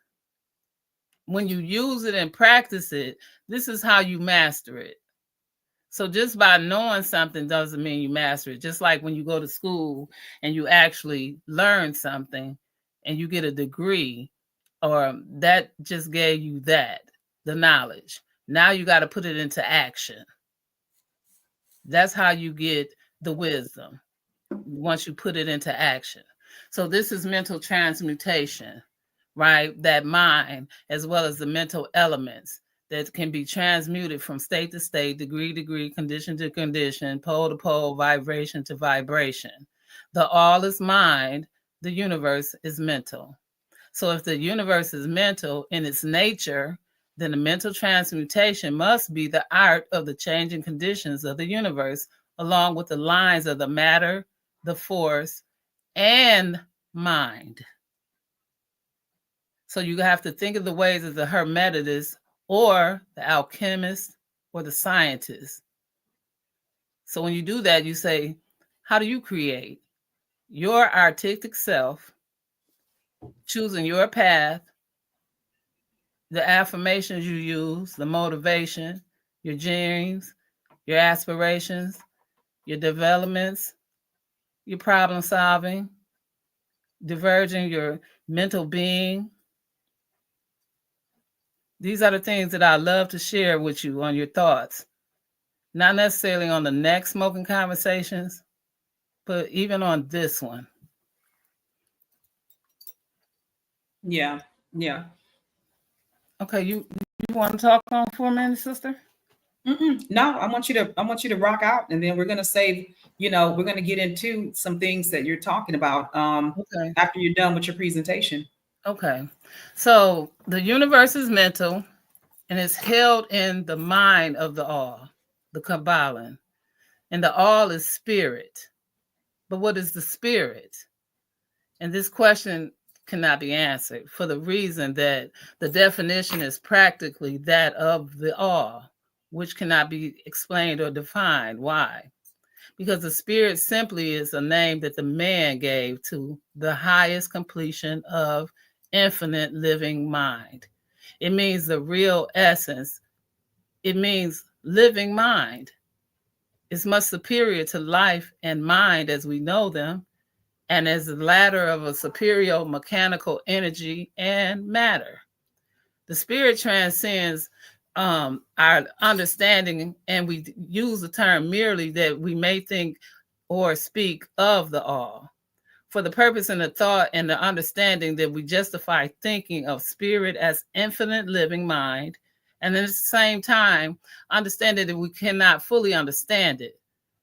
When you use it and practice it, this is how you master it. So just by knowing something doesn't mean you master it. Just like when you go to school and you actually learn something and you get a degree, or that just gave you the knowledge. Now you got to put it into action. That's how you get the wisdom, once you put it into action. So this is mental transmutation, right? That mind, as well as the mental elements that can be transmuted from state to state, degree to degree, condition to condition, pole to pole, vibration to vibration. The all is mind, the universe is mental. So if the universe is mental in its nature, then the mental transmutation must be the art of the changing conditions of the universe, along with the lines of the matter, the force, and mind. So you have to think of the ways of the hermetist or the alchemist or the scientist. So when you do that, you say, how do you create your artistic self, choosing your path, the affirmations you use, the motivation, your dreams, your aspirations, your developments, your problem solving, diverging your mental being. These are the things that I love to share with you on your thoughts. Not necessarily on the next Smoking Conversations, but even on this one. Yeah. Yeah. Okay, you want to talk on for a minute, sister? No, I want you to rock out, and then we're gonna save. We're gonna get into some things that you're talking about Okay. after you're done with your presentation. Okay. So the universe is mental and is held in the mind of the all, the Kybalion. And the all is spirit. But what is the spirit? And this question cannot be answered for the reason that the definition is practically that of the all, which cannot be explained or defined. Why? Because the spirit simply is a name that the man gave to the highest completion of infinite living mind. It means the real essence. It means living mind. It's much superior to life and mind as we know them, and as the ladder of a superior mechanical energy and matter. The spirit transcends our understanding, and we use the term merely that we may think or speak of the all. For the purpose and the thought and the understanding that we justify thinking of spirit as infinite living mind, and at the same time, understanding that we cannot fully understand it.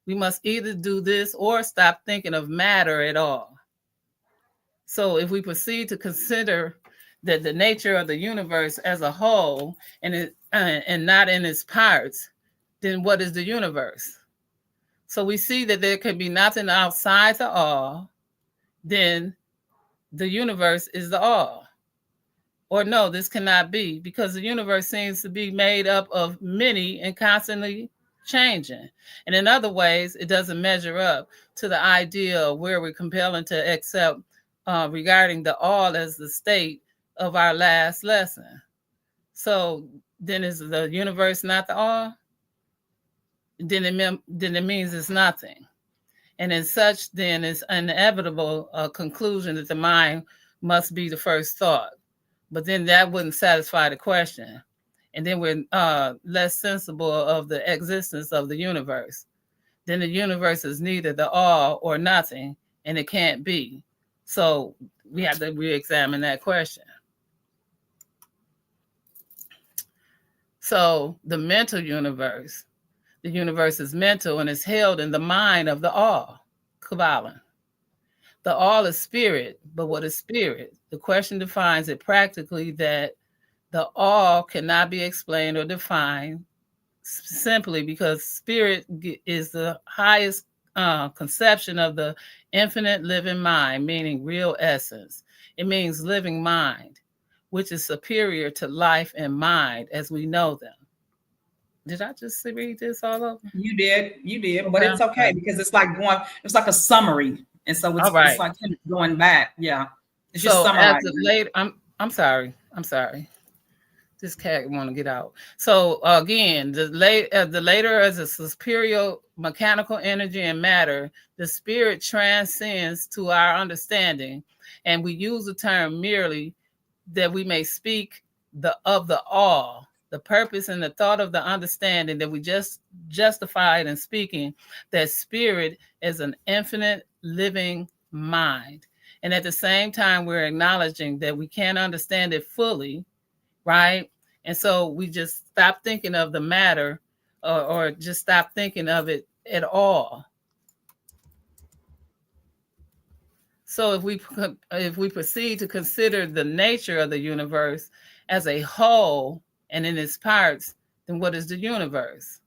We must either do this or stop thinking of matter at all. So if we proceed to consider that the nature of the universe as a whole and not in its parts, then what is the universe? So we see that there can be nothing outside the all, then the universe is the all. Or no, this cannot be, because the universe seems to be made up of many and constantly changing. And in other ways, it doesn't measure up to the idea where we're compelling to accept regarding the all as the state of our last lesson. So then is the universe not the all? Then it means it's nothing. And in such, then, it's inevitable conclusion that the mind must be the first thought. But then that wouldn't satisfy the question. And then we're less sensible of the existence of the universe. Then the universe is neither the all or nothing, and it can't be. So we have to re-examine that question. So the mental universe, the universe is mental and is held in the mind of the all, Kybalion. The all is spirit, but what is spirit? The question defines it practically that the all cannot be explained or defined simply because spirit is the highest conception of the infinite living mind, meaning real essence. It means living mind, which is superior to life and mind as we know them. Did I just read this all over? You did, but it's okay because it's like a summary, and so it's, all right. It's like him going back. Yeah, it's so just summarizing. As later, I'm sorry. This cat want to get out. So again, the later as a superior mechanical energy and matter, the spirit transcends to our understanding, and we use the term merely that we may speak of the all, the purpose and the thought of the understanding that we just justified in speaking, that spirit is an infinite living mind. And at the same time, we're acknowledging that we can't understand it fully, right? And so we just stop thinking of the matter or just stop thinking of it at all. So if we proceed to consider the nature of the universe as a whole and in its parts, then what is the universe?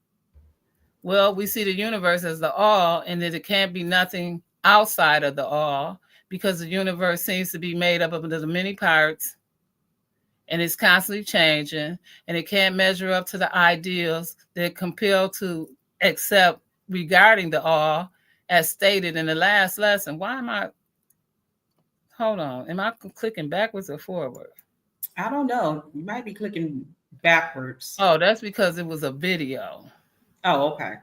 Well, we see the universe as the all, and that it can't be nothing outside of the all, because the universe seems to be made up of the many parts, and it's constantly changing, and it can't measure up to the ideals that compel to accept regarding the all, as stated in the last lesson. Hold on, am I clicking backwards or forward? I don't know. You might be clicking backwards. Oh, that's because it was a video. Oh, okay.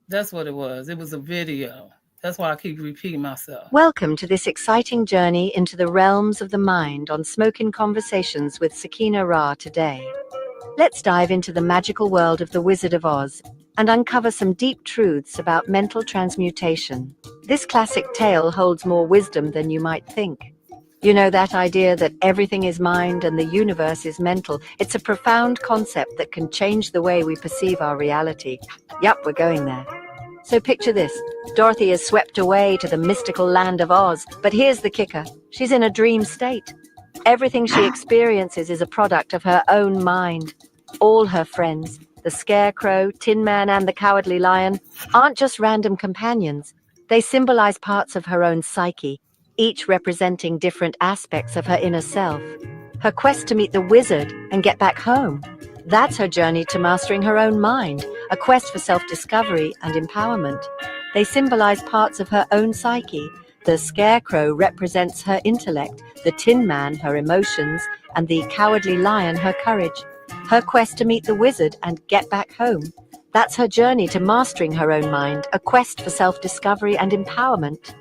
That's what it was. It was a video. That's why I keep repeating myself. Welcome to this exciting journey into the realms of the mind on Smokin Conversations with Sakina-Ra today. Let's dive into the magical world of the Wizard of Oz and uncover some deep truths about mental transmutation. This classic tale holds more wisdom than you might think. You know, that idea that everything is mind and the universe is mental. It's a profound concept that can change the way we perceive our reality. Yup, we're going there. So picture this. Dorothy is swept away to the mystical land of Oz, but here's the kicker. She's in a dream state. Everything she experiences is a product of her own mind. All her friends, the Scarecrow, Tin Man, and the Cowardly Lion, aren't just random companions. They symbolize parts of her own psyche, each representing different aspects of her inner self. Her quest to meet the wizard and get back home. That's her journey to mastering her own mind, a quest for self-discovery and empowerment. They symbolize parts of her own psyche. The Scarecrow represents her intellect, the Tin Man her emotions, and the Cowardly Lion her courage. Her quest to meet the wizard and get back home. That's her journey to mastering her own mind, a quest for self-discovery and empowerment.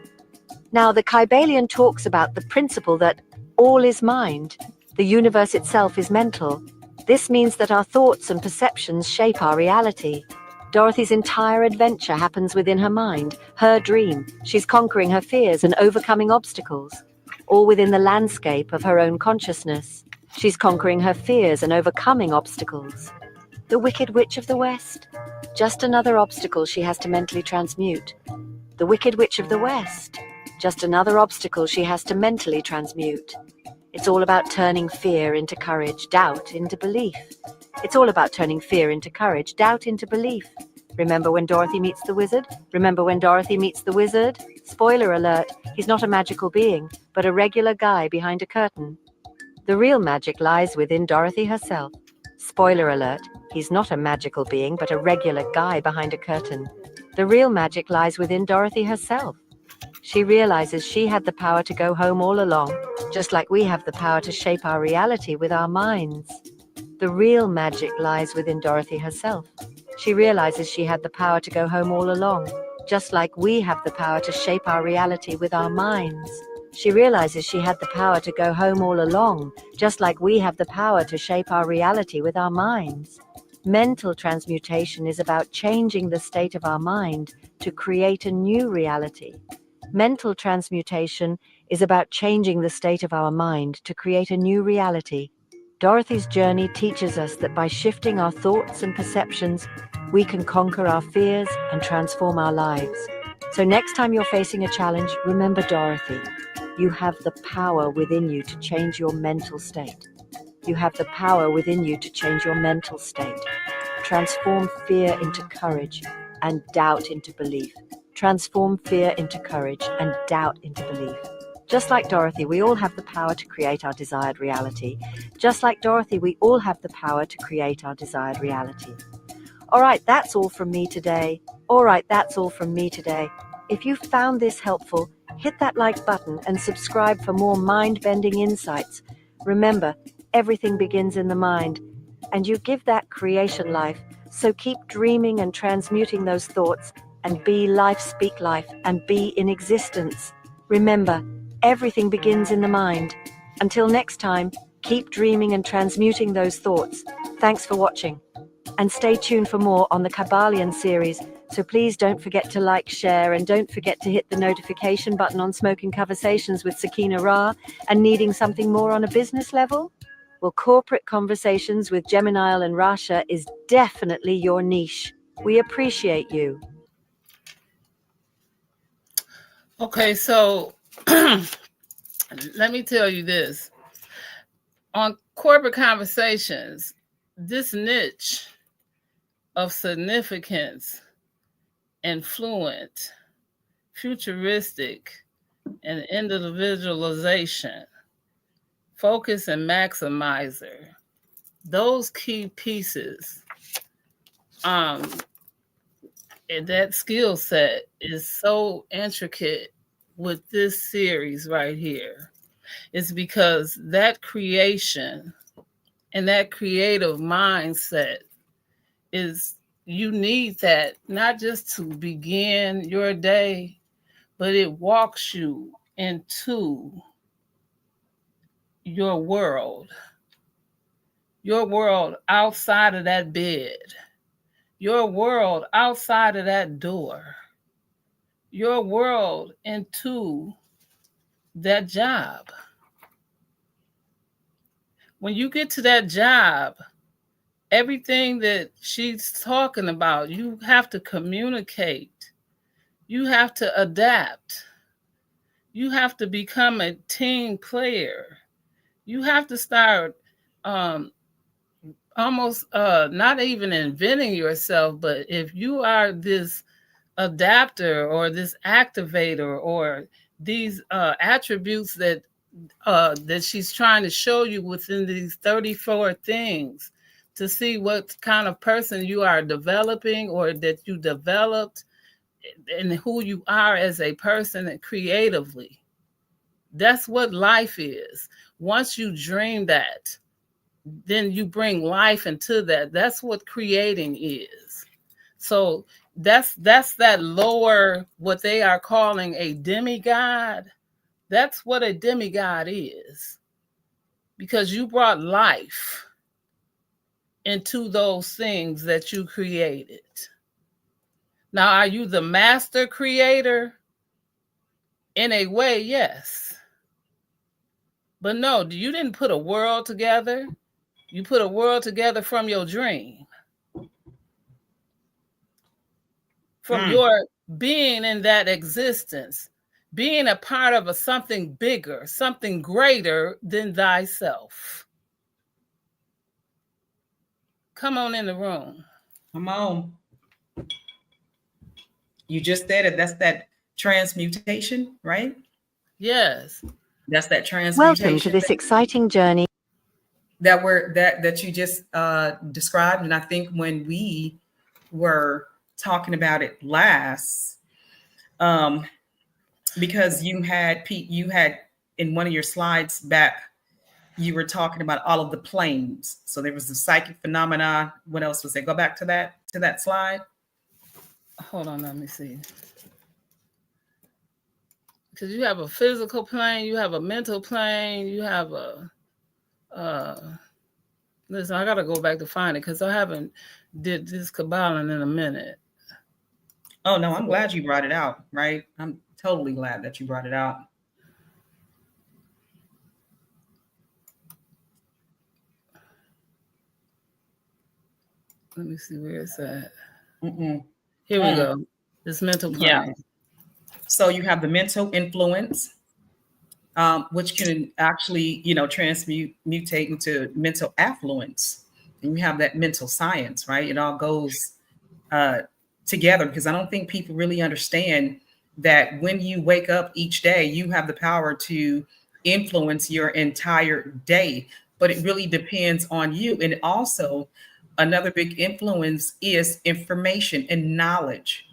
Now, the Kybalion talks about the principle that all is mind. The universe itself is mental. This means that our thoughts and perceptions shape our reality. Dorothy's entire adventure happens within her mind, her dream. She's conquering her fears and overcoming obstacles, all within the landscape of her own consciousness. She's conquering her fears and overcoming obstacles. The Wicked Witch of the West? Just another obstacle she has to mentally transmute. The Wicked Witch of the West? Just another obstacle she has to mentally transmute. It's all about turning fear into courage, doubt into belief. It's all about turning fear into courage, doubt into belief. Remember when Dorothy meets the wizard? Remember when Dorothy meets the wizard? Spoiler alert, he's not a magical being, but a regular guy behind a curtain. The real magic lies within Dorothy herself. Spoiler alert, he's not a magical being, but a regular guy behind a curtain. The real magic lies within Dorothy herself. She realizes she had the power to go home all along, just like we have the power to shape our reality with our minds. The real magic lies within Dorothy herself. She realizes she had the power to go home all along, just like we have the power to shape our reality with our minds. She realizes she had the power to go home all along, just like we have the power to shape our reality with our minds. Mental transmutation is about changing the state of our mind to create a new reality. Mental transmutation is about changing the state of our mind to create a new reality. Dorothy's journey teaches us that by shifting our thoughts and perceptions, we can conquer our fears and transform our lives. So next time you're facing a challenge, remember Dorothy. You have the power within you to change your mental state. You have the power within you to change your mental state. Transform fear into courage and doubt into belief. Transform fear into courage and doubt into belief. Just like Dorothy, we all have the power to create our desired reality. Just like Dorothy, we all have the power to create our desired reality. All right, that's all from me today. If you found this helpful, hit that like button and subscribe for more mind-bending insights. Remember, everything begins in the mind, and you give that creation life. So keep dreaming and transmuting those thoughts, and be life, speak life, and be in existence. Remember, everything begins in the mind. Until next time, keep dreaming and transmuting those thoughts. Thanks for watching. And stay tuned for more on the Kybalion series. So please don't forget to like, share, and don't forget to hit the notification button on Smokin Conversations with Sakina-Ra. And needing something more on a business level? Well, corporate conversations with Gemini and Rasha is definitely your niche. We appreciate you. Okay, so let me tell you this. On corporate conversations, this niche of significance, influent, futuristic, and individualization, focus and maximizer, those key pieces, and that skill set is so intricate with this series right here. It's because that creation and that creative mindset is, you need that not just to begin your day, but it walks you into your world outside of that bed, your world outside of that door, your world into that job. When you get to that job, everything that she's talking about, you have to communicate. You have to adapt. You have to become a team player. You have to start almost not even inventing yourself, but if you are this adapter or this activator or these attributes that she's trying to show you within these 34 things, to see what kind of person you are developing or that you developed, and who you are as a person and creatively. That's what life is. Once you dream that, then you bring life into that. That's what creating is. So that's that lower, what they are calling a demigod. That's what a demigod is. Because you brought life into those things that you created. Now, are you the master creator? In a way, yes. But no, you didn't put a world together. You put a world together from your dream. From your being in that existence. Being a part of something bigger, something greater than thyself. Come on in the room. Come on. You just said it. That's that transmutation, right? Yes. That's that transmutation. Welcome to this exciting journey that you just described. And I think when we were talking about it last, because you had in one of your slides back, you were talking about all of the planes. So there was the psychic phenomena. What else was there? Go back to that slide. Hold on, let me see. because you have a physical plane, you have a mental plane, you have a listen, I gotta go back to find it because I haven't did this Kybalion in a minute. Oh no, I'm glad you brought it out, right? I'm totally glad that you brought it out. Let me see where it's at. Mm-mm. Here we go. This mental Yeah. plane. So you have the mental influence, which can actually, mutate into mental affluence. And you have that mental science, right? It all goes together, because I don't think people really understand that when you wake up each day, you have the power to influence your entire day. But it really depends on you. And also, another big influence is information and knowledge.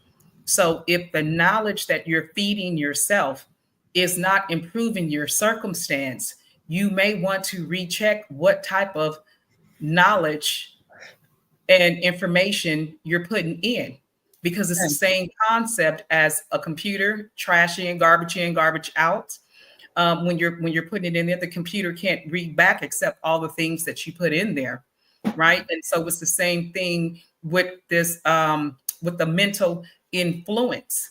So if the knowledge that you're feeding yourself is not improving your circumstance, you may want to recheck what type of knowledge and information you're putting in, because it's the same concept as a computer, trash in, garbage out. When you're putting it in there, the computer can't read back except all the things that you put in there, right? And so it's the same thing with this, with the mental influence,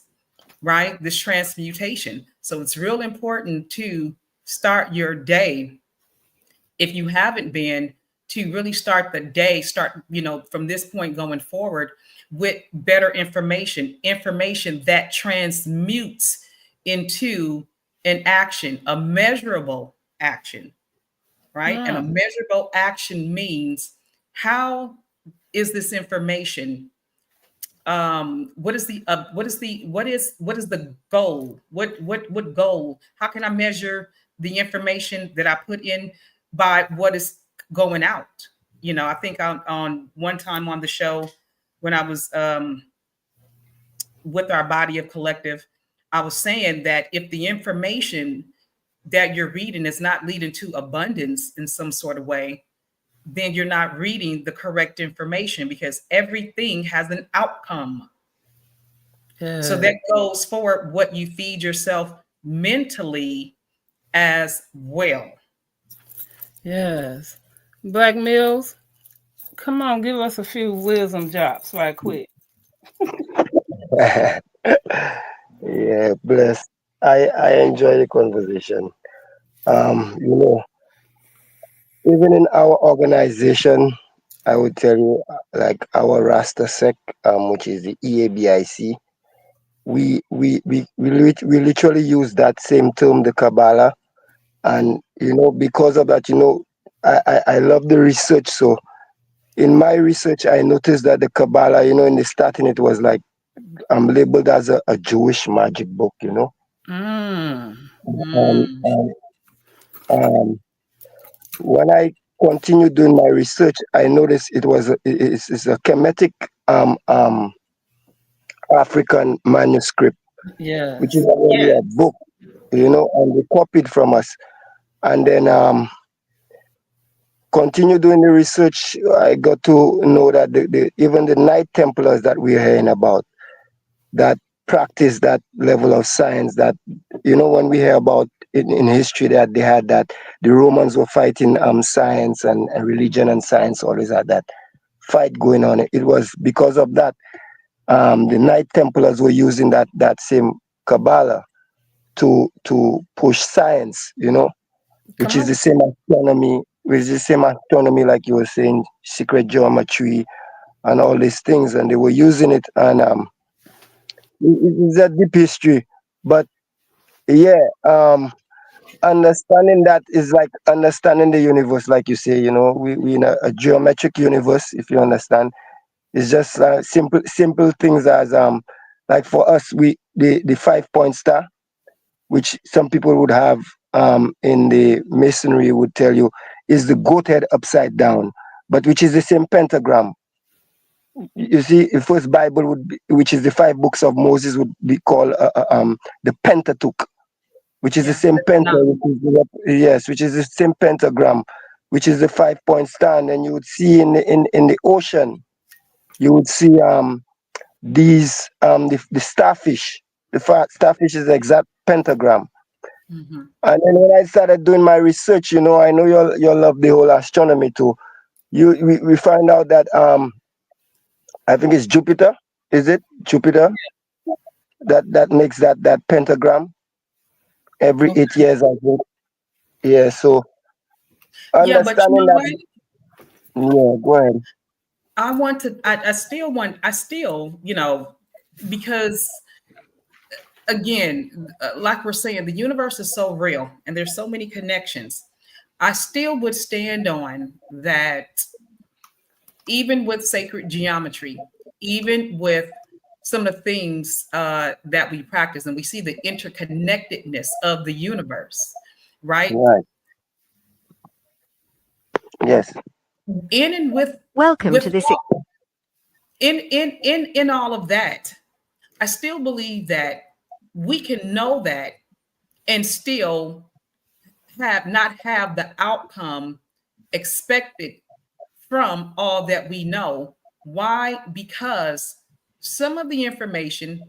right? This transmutation. So it's real important to start your day, if you haven't been, to really start the day, from this point going forward with better information that transmutes into an action, a measurable action, right? And a measurable action means, how is this information, what is the goal, what goal, how can I measure the information that I put in by what is going out? I think on one time on the show, when I was with our body of collective, I was saying that if the information that you're reading is not leading to abundance in some sort of way, then you're not reading the correct information, because everything has an outcome. So that goes for what you feed yourself mentally as well. Yes. Black Mills, come on, give us a few wisdom drops right quick. Yeah, bless. I enjoy the conversation. You know, even in our organization, I would tell you, like our Rasta sec, which is the EABIC, we literally use that same term, the Kabbalah, and because of that, I love the research. So in my research, I noticed that the Kabbalah, in the starting, it was like labeled as a Jewish magic book, Mm. And, um, when I continued doing my research, I noticed it's a Kemetic African manuscript, which is Yes. already a book, and they copied from us. And then continue doing the research, I got to know that even the Knight Templars that we're hearing about, that practice that level of science, that when we hear about in history that they had, that the Romans were fighting science and religion, and science always had that fight going on. It was because of that the Knight Templars were using that same Kabbalah to push science, which is the same astronomy, like you were saying, secret geometry and all these things, and they were using it, and it's a deep history. But yeah, understanding that is like understanding the universe, like you say. We in a geometric universe, if you understand. It's just simple things as like for us, the 5-point star, which some people would have in the masonry, would tell you is the goat head upside down, but which is the same pentagram. You see, the first Bible would be, which is the 5 books of Moses, would be called the Pentateuch, which is the same which is the same pentagram, which is the 5-point star. And then you would see in the ocean, you would see these the starfish. The starfish is the exact pentagram. Mhm. And then when I started doing my research, I know you'll love the whole astronomy too. We find out that I think it's Jupiter. Is it Jupiter that makes that pentagram every Okay. 8 years? I think. Yeah. So Yeah, but you understanding know that. what? Yeah. Go ahead. I still, because again, like we're saying, the universe is so real and there's so many connections. I still would stand on that, even with sacred geometry, even with some of the things that we practice, and we see the interconnectedness of the universe, right? Right. Yes. In and Welcome to with this. in all of that, I still believe that we can know that and still have not have the outcome expected from all that we know. Why? Because some of the information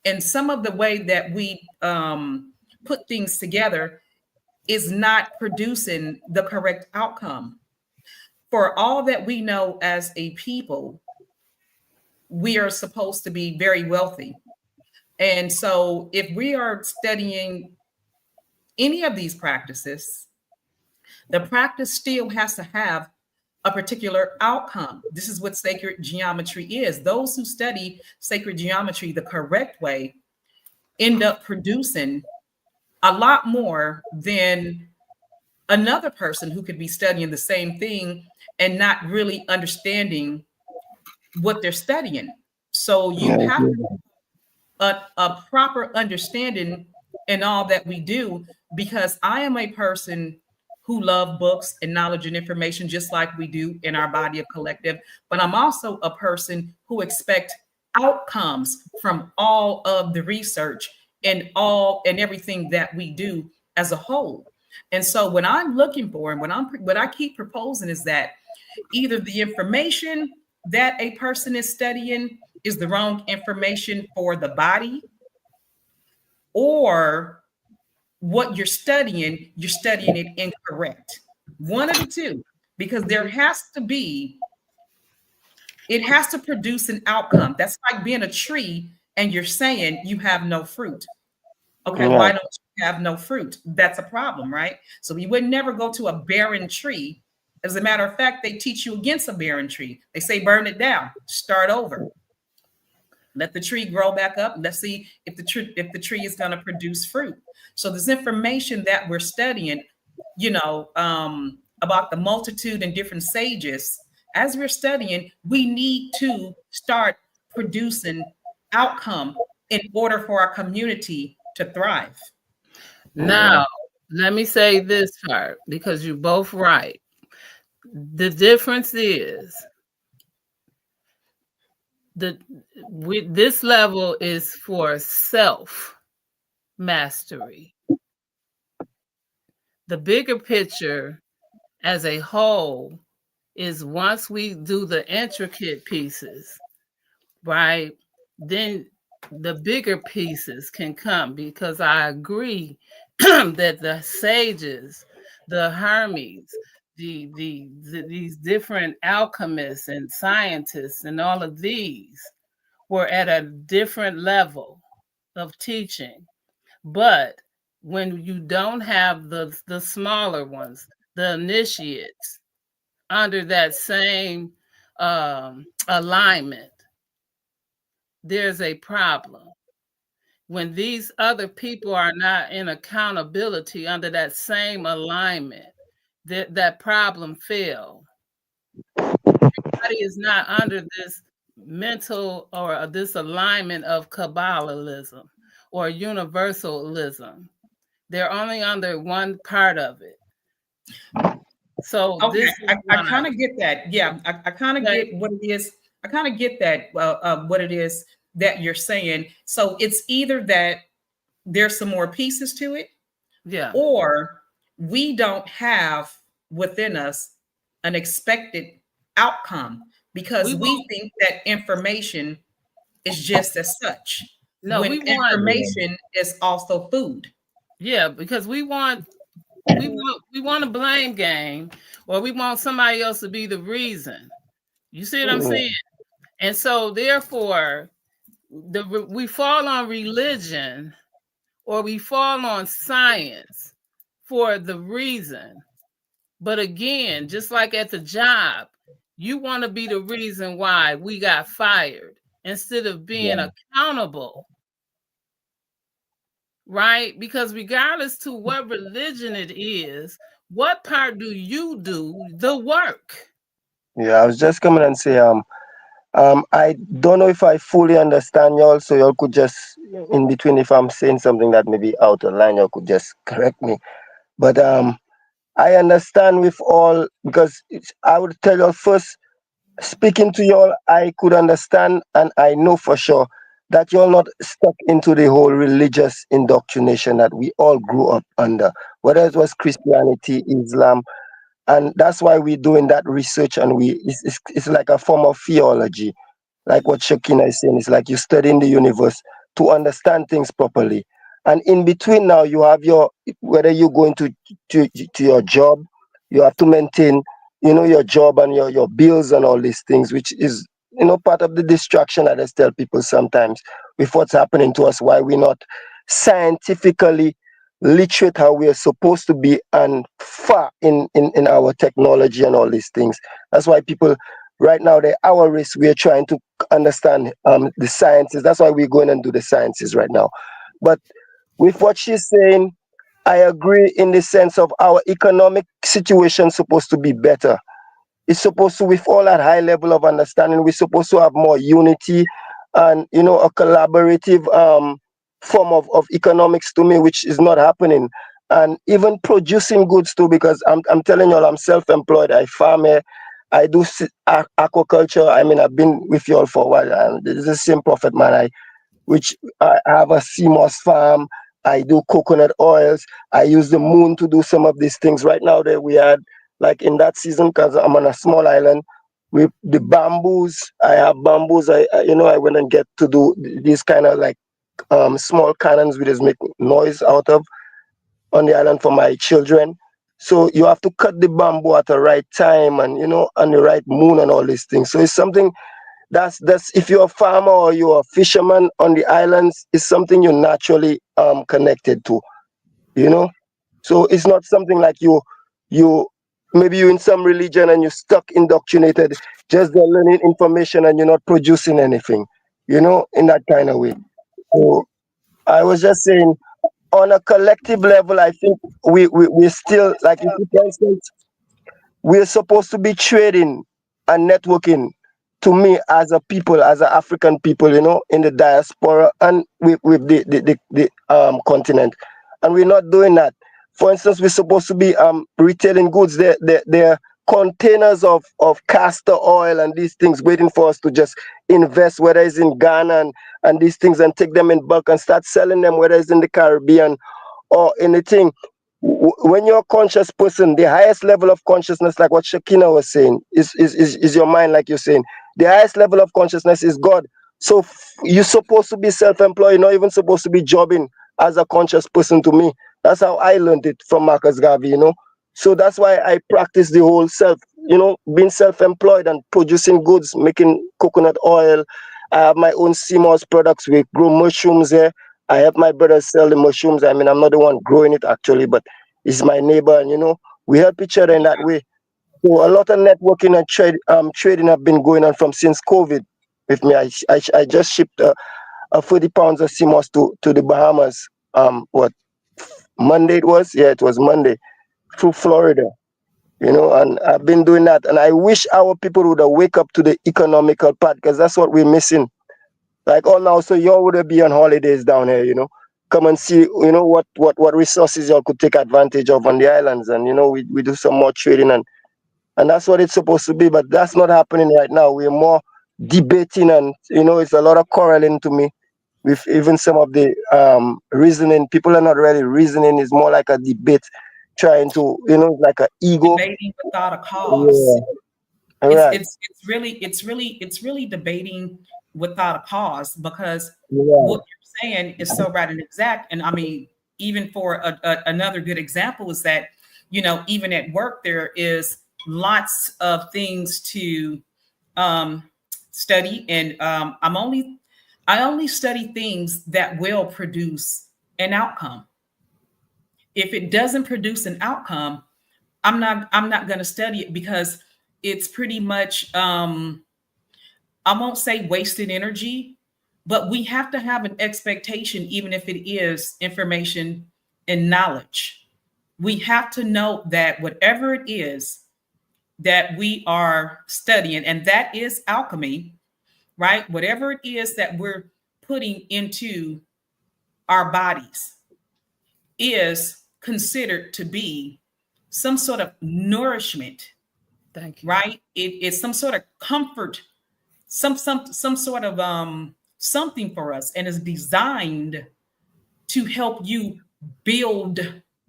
and some of the way that we put things together is not producing the correct outcome. For all that we know as a people, we are supposed to be very wealthy. And so if we are studying any of these practices, the practice still has to have a particular outcome. This is what sacred geometry is. Those who study sacred geometry the correct way end up producing a lot more than another person who could be studying the same thing and not really understanding what they're studying. So you Yeah. have a proper understanding in all that we do, because I am a person who love books and knowledge and information just like we do in our body of collective, but I'm also a person who expect outcomes from all of the research and all and everything that we do as a whole. And so what I'm looking for and what I keep proposing is that either the information that a person is studying is the wrong information for the body, or what you're studying it incorrect. One of the two, because it has to produce an outcome. That's like being a tree and you're saying you have no fruit. Okay, why Right. don't you have no fruit? That's a problem, right? So we would never go to a barren tree. As a matter of fact, they teach you against a barren tree. They say burn it down, start over. Let the tree grow back up. Let's see if the tree is going to produce fruit. So this information that we're studying, about the multitude and different sages, as we're studying, we need to start producing outcome in order for our community to thrive. Yeah. Now, let me say this part because you're both right. The difference is this level is for self mastery. The bigger picture as a whole is once we do the intricate pieces, right? Then the bigger pieces can come, because I agree that the sages, the Hermes, these different alchemists and scientists and all of these were at a different level of teaching. But when you don't have the smaller ones, the initiates, under that same alignment, there's a problem. When these other people are not in accountability under that same alignment, that problem fail. Everybody is not under this mental or this alignment of Kabbalism or universalism. They're only under one part of it. So Okay, this is I why. kind of get that. Yeah, I kind of Okay. get what it is. I kind of get that. What it is that you're saying. So it's either that there's some more pieces to it, Yeah. or we don't have within us an expected outcome because We we won't. think that information is just as such. No, when we want, information is also food. yeah, because we want a blame game, or we want somebody else to be the reason. You see what I'm Mm. saying? And so therefore, we fall on religion or we fall on science for the reason. But again, just like at the job, you want to be the reason why we got fired instead of being accountable, right? Because regardless to what religion it is, what part do you do the work? Yeah, I was just coming and say, I don't know if I fully understand y'all, so y'all could just in between if I'm saying something that may be out of line, y'all could just correct me. But I understand with all because I would tell y'all first, speaking to y'all, I could understand and I know for sure that you're not stuck into the whole religious indoctrination that we all grew up under, whether it was Christianity, Islam, and that's why we're doing that research and it's like a form of theology, like what Shakina is saying. It's like you studying the universe to understand things properly. And in between now, you have your whether you're going to your job, you have to maintain, your job and your bills and all these things, which is part of the distraction that I tell people sometimes with what's happening to us, why we're not scientifically literate how we're supposed to be and far in our technology and all these things. That's why people right now they're our risk. We're trying to understand the sciences. That's why we're going and do the sciences right now. But with what she's saying, I agree in the sense of our economic situation supposed to be better. It's supposed to, with all that high level of understanding, we're supposed to have more unity and a collaborative form of economics to me, which is not happening. And even producing goods too, because I'm telling you all, I'm self-employed. I farm here. I do aquaculture. I mean, I've been with you all for a while, and this is the same prophet man. Which I have a sea moss farm. I do coconut oils. I use the moon to do some of these things. Right now, that we had like in that season, because I'm on a small island, with the bamboos. I have bamboos. I went and get to do these kind of like small cannons we just make noise out of on the island for my children. So you have to cut the bamboo at the right time and on the right moon and all these things. So it's something that's if you're a farmer or you're a fisherman on the islands, it's something you're naturally connected to, you know. So it's not something like you maybe you're in some religion and you're stuck indoctrinated, just there learning information and you're not producing anything, in that kind of way. So I was just saying on a collective level, I think we're still like if you for instance we're supposed to be trading and networking to me as a people, as an African people, in the diaspora and with the continent. And we're not doing that. For instance, we're supposed to be retailing goods. They're containers of castor oil and these things waiting for us to just invest, whether it's in Ghana and these things, and take them in bulk and start selling them, whether it's in the Caribbean or anything. When you're a conscious person, the highest level of consciousness, like what Shakina was saying, is your mind, like you're saying. The highest level of consciousness is God. So you're supposed to be self-employed, not even supposed to be jobbing as a conscious person to me. That's how I learned it from Marcus Garvey. So that's why I practice the whole being self-employed and producing goods, making coconut oil. I have my own CMOS products. We grow mushrooms here. I help my brothers sell the mushrooms. I mean, I'm not the one growing it actually, but it's my neighbor, and we help each other in that way. So a lot of networking and trading have been going on from since COVID. With me, I just shipped a 40 pounds of CMOS to the Bahamas. What Monday it was? Yeah, it was Monday through Florida. And I've been doing that, and I wish our people would wake up to the economical part because that's what we're missing. Like all now, so y'all would be on holidays down here, come and see, what resources y'all could take advantage of on the islands, and we do some more trading, and that's what it's supposed to be. But that's not happening right now. We're more debating, and it's a lot of quarreling to me with even some of the reasoning. People are not really reasoning. It's more like a debate, trying to like an ego. Debating without a cause. Yeah, all It's right. it's it's really debating without a pause, because Yeah. what you're saying is so right and exact. And I mean, even for another good example is that, even at work, there is lots of things to um, study. And I only study things that will produce an outcome. If it doesn't produce an outcome, I'm not going to study it, because it's pretty much I won't say wasted energy, but we have to have an expectation, even if it is information and knowledge. We have to know that whatever it is that we are studying, and that is alchemy, right? Whatever it is that we're putting into our bodies is considered to be some sort of nourishment, Thank you. right? It's some sort of comfort, some sort of something for us, and is designed to help you build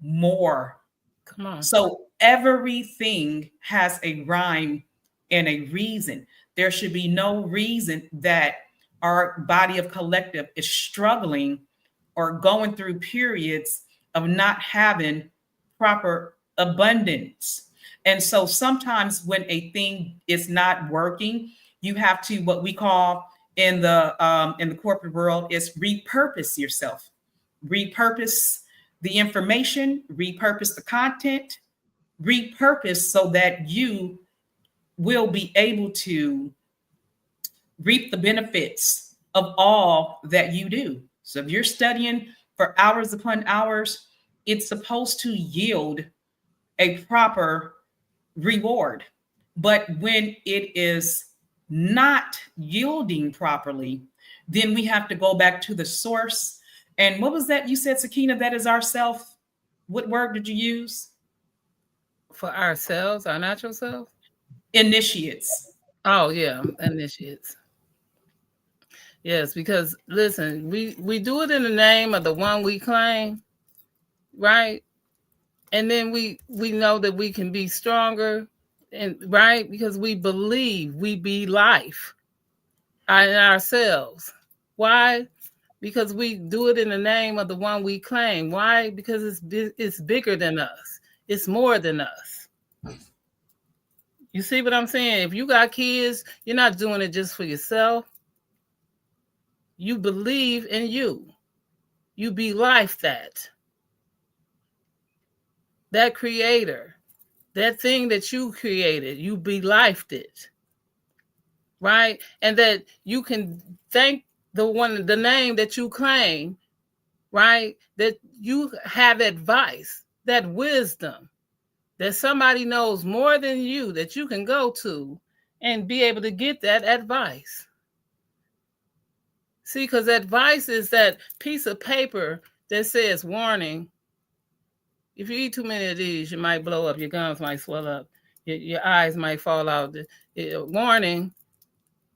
more. Come on. So everything has a rhyme and a reason. There should be no reason that our body of collective is struggling or going through periods of not having proper abundance. And so sometimes when a thing is not working, you have to, what we call in the corporate world, is repurpose yourself. Repurpose the information, repurpose the content, repurpose so that you will be able to reap the benefits of all that you do. So if you're studying for hours upon hours, it's supposed to yield a proper reward. But when it is not yielding properly, then we have to go back to the source. And what was that you said, Sakina? That is ourself. What word did you use? For ourselves, our natural self. Initiates. Oh yeah, initiates. Yes, because listen, we do it in the name of the one we claim, right? And then we know that we can be stronger, and right, because we believe we be life in ourselves. Why? Because we do it in the name of the one we claim. Why? Because it's bigger than us. It's more than us. You see what I'm saying? If you got kids, you're not doing it just for yourself. You believe in you. You be life that creator, that thing that you created, you be lifed it, right? And that you can thank the name that you claim, right? That you have advice, that wisdom, that somebody knows more than you, that you can go to and be able to get that advice. See, because advice is that piece of paper that says, warning, if you eat too many of these, you might blow up, your gums might swell up, your eyes might fall out. Warning,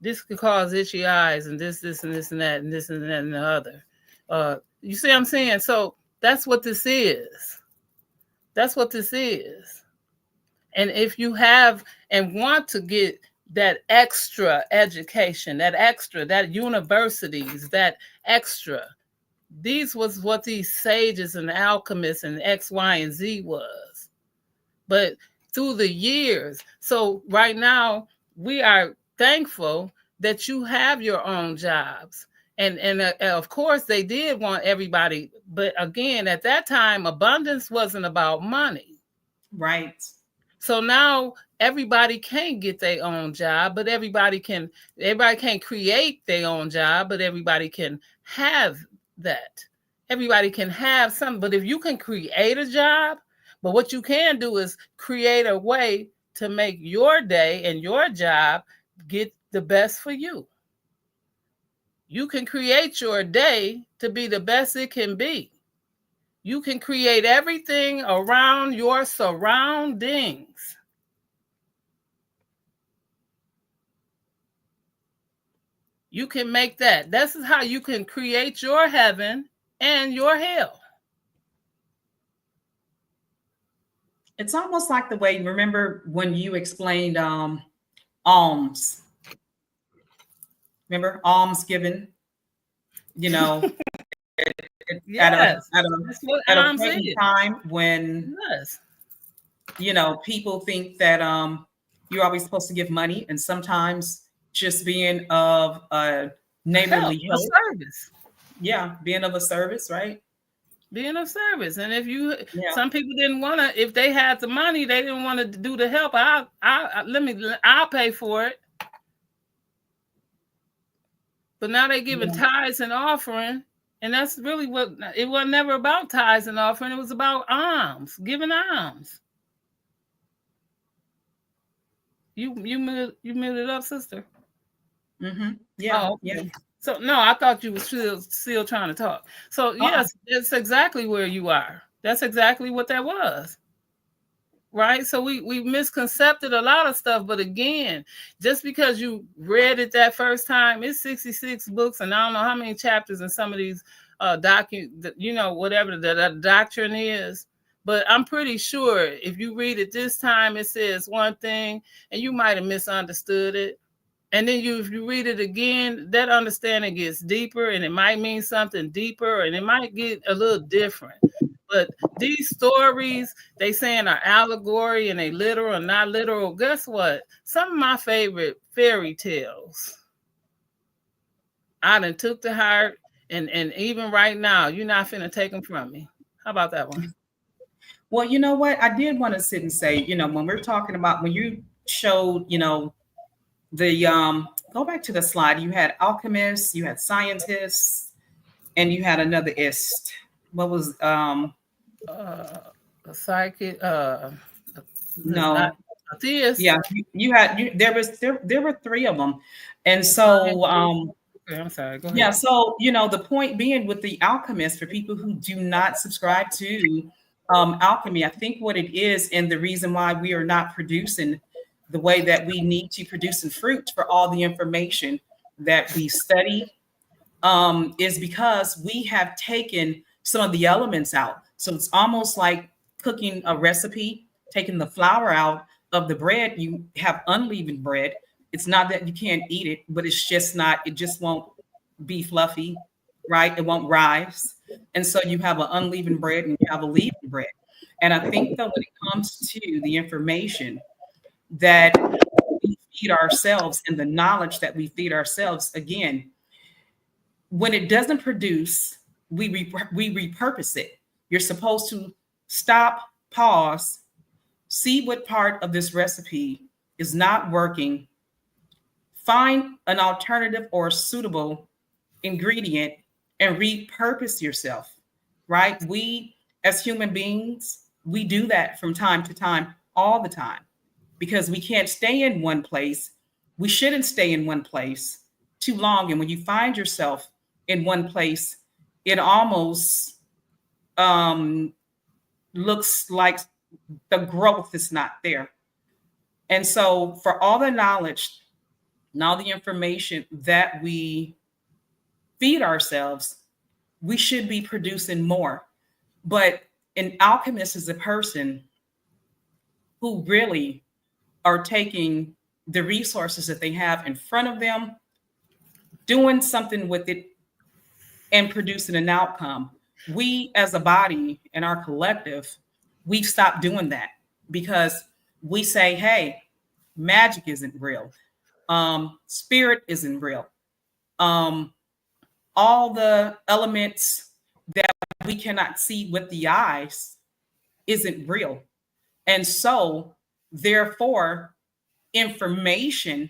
this could cause itchy eyes, and this, and this, and that, and this, and that, and the other. You see what I'm saying? So that's what this is. That's what this is. And if you have and want to get that extra education, that universities, that extra, these was what these sages and alchemists and X, Y, and Z was. But through the years, so right now we are thankful that you have your own jobs. And of course they did want everybody, but again, at that time, abundance wasn't about money. Right. So now everybody can't get their own job, but everybody can't create their own job, but everybody can have that. Everybody can have something. But if you can create a job, but what you can do is create a way to make your day and your job get the best for you. You can create your day to be the best it can be. You can create everything around your surroundings. You can make that. This is how you can create your heaven and your hell. It's almost like the way, remember when you explained alms, Remember, almsgiving, you know, Yes, at that's what at a I'm point in saying. time when, Yes. you know, people think that you're always supposed to give money, and sometimes just being of a Help, neighborly a help, service. yeah, being of a service, right? Being of service. And if you, Yeah. some people didn't want to, if they had the money, they didn't want to do the help. I'll pay for it. But now they giving tithes and offering, and that's really what it was. Never about tithes and offering. It was about alms, giving alms. You muted up, sister. Mm-hmm. Yeah. Oh, Yeah. okay. So no, I thought you were still trying to talk. So yes, that's exactly where you are. That's exactly what that was. Right? So we misconcepted a lot of stuff, but again, just because you read it that first time, it's 66 books, and I don't know how many chapters in some of these whatever the doctrine is. But I'm pretty sure if you read it this time, it says one thing, and you might have misunderstood it. And then if you read it again, that understanding gets deeper, and it might mean something deeper, and it might get a little different. But these stories, they saying are allegory and they literal and not literal. Guess what? Some of my favorite fairy tales, I done took to heart, and even right now, you're not finna take them from me. How about that one? Well, you know what? I did want to sit and say, you know, when we're talking about, when you showed, you know, the go back to the slide, you had alchemists, you had scientists, and you had another ist. What was A psychic, no, a theist. yeah, there were three of them. And so Okay, I'm sorry. Go ahead. yeah, so you know, the point being with the alchemist, for people who do not subscribe to alchemy, I think what it is, and the reason why we are not producing the way that we need to produce in fruit for all the information that we study, is because we have taken some of the elements out. So it's almost like cooking a recipe, taking the flour out of the bread. You have unleavened bread. It's not that you can't eat it, but it's just not, it just won't be fluffy, right? It won't rise. And so you have an unleavened bread and you have a leavened bread. And I think that when it comes to the information that we feed ourselves and the knowledge that we feed ourselves, again, when it doesn't produce, we repurpose it. You're supposed to stop, pause, see what part of this recipe is not working, find an alternative or suitable ingredient, and repurpose yourself, right? We, as human beings, we do that from time to time, all the time, because we can't stay in one place. We shouldn't stay in one place too long. And when you find yourself in one place, it almost looks like the growth is not there. And so, for all the knowledge and all the information that we feed ourselves, we should be producing more. But an alchemist is a person who really are taking the resources that they have in front of them, doing something with it, and producing an outcome. We, as a body and our collective, we've stopped doing that because we say, hey, magic isn't real. Spirit isn't real. All the elements that we cannot see with the eyes isn't real. And so, therefore, information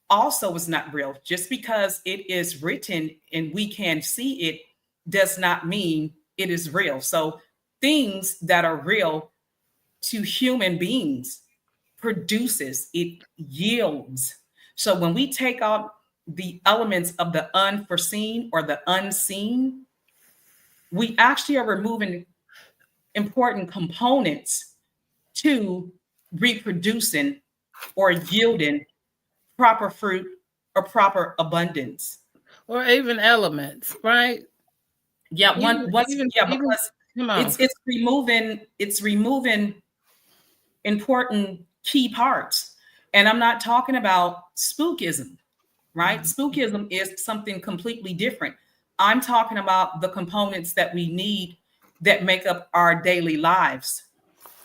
also is not real. Just because it is written and we can see it does not mean it is real. So, things that are real to human beings produces, it yields. So, when we take out the elements of the unforeseen or the unseen, we actually are removing important components to reproducing or yielding proper fruit or proper abundance. Or even elements, right? Yeah, because come on. it's removing important key parts. And I'm not talking about spookism. right? Spookism is something completely different. I'm talking about the components that we need that make up our daily lives.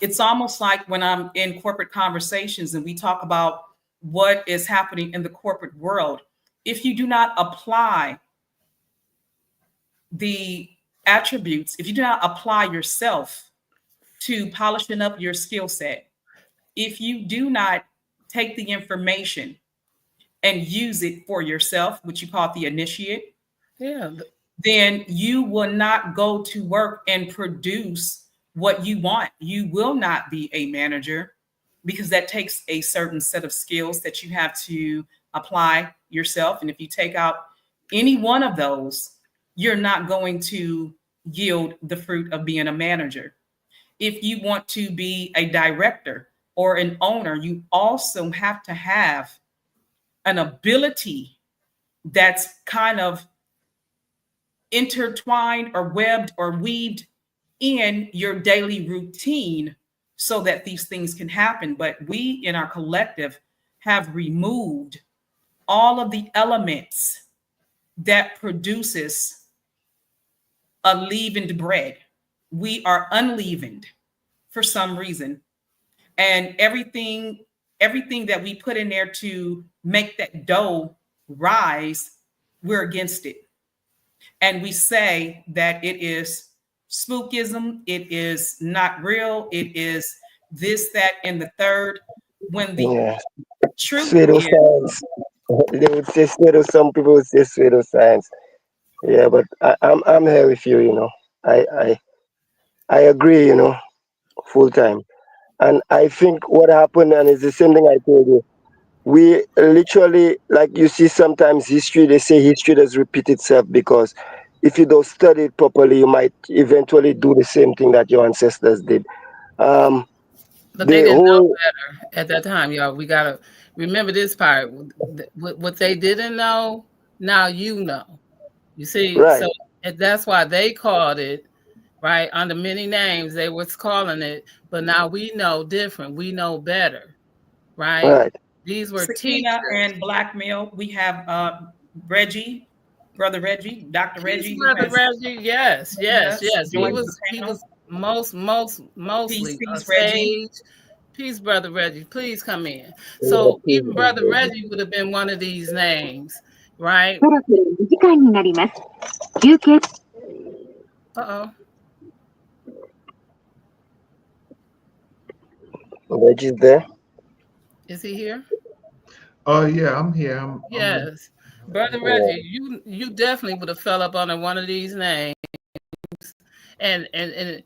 It's almost like when I'm in corporate conversations and we talk about what is happening in the corporate world. If you do not apply the attributes, if you do not apply yourself to polishing up your skill set, if you do not take the information and use it for yourself, which you call the initiate, Yeah. then you will not go to work and produce what you want. You will not be a manager because that takes a certain set of skills that you have to apply yourself. And if you take out any one of those, you're not going to yield the fruit of being a manager. If you want to be a director or an owner, you also have to have an ability that's kind of intertwined or webbed or weaved in your daily routine so that these things can happen. But we in our collective have removed all of the elements that produces a leavened bread. We are unleavened for some reason. And everything that we put in there to make that dough rise, we're against it. And we say that it is spookism, it is not real, it is this, that, and the third. When the Yeah, truth is, pseudoscience. They would say pseudo. Some people would say pseudoscience. Yeah, but I'm here with you. I agree. Full time. And I think what happened, and it's the same thing I told you. We literally, like you see, sometimes history. They say history does repeat itself because if you don't study it properly, you might eventually do the same thing that your ancestors did. Um, But they the didn't know whole better at that time, y'all. We gotta remember this part. What they didn't know, now you know. You see, right, so and that's why they called it right under many names. They was calling it, but now we know different. We know better, right? right. These were Sakina teachers. and blackmail, we have Reggie, brother Reggie, Dr. Peace, Reggie, who brother has Reggie. Yes, joined yes, us, yes. He joined the was he panel. was mostly Peace, a peace, Reggie. sage. Peace, brother Reggie. Please come in. Yeah, So even brother Reggie would have been one of these names, right? そろそろお時間になります。休憩 Uh-oh. Reggie's there. Is he here? Oh yeah, I'm here. I'm Yes. Brother Yeah, Reggie, you definitely would have fell up under one of these names. And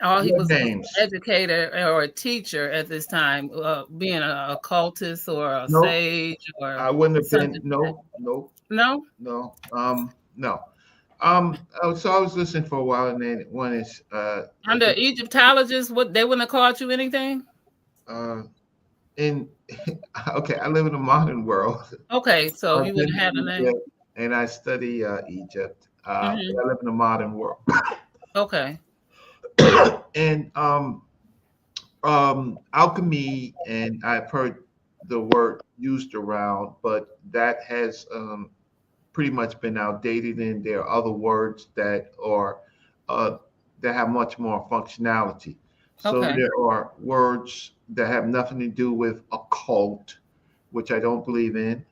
all he what was an names? educator or a teacher at this time, being a occultist or a Nope. sage or I wouldn't have been. something. No, no, No? no. No. So I was listening for a while, and then one is Under Egyptologists, what they wouldn't have called you anything? uh in okay. I live in a modern world. Okay, so I've you would been have had a to name. Egypt, and I study Egypt. But Hmm. I live in a modern world, Okay. and alchemy, and I've heard the word used around, but that has pretty much been outdated, and there are other words that are uh, that have much more functionality. So Okay. there are words that have nothing to do with occult, which I don't believe in,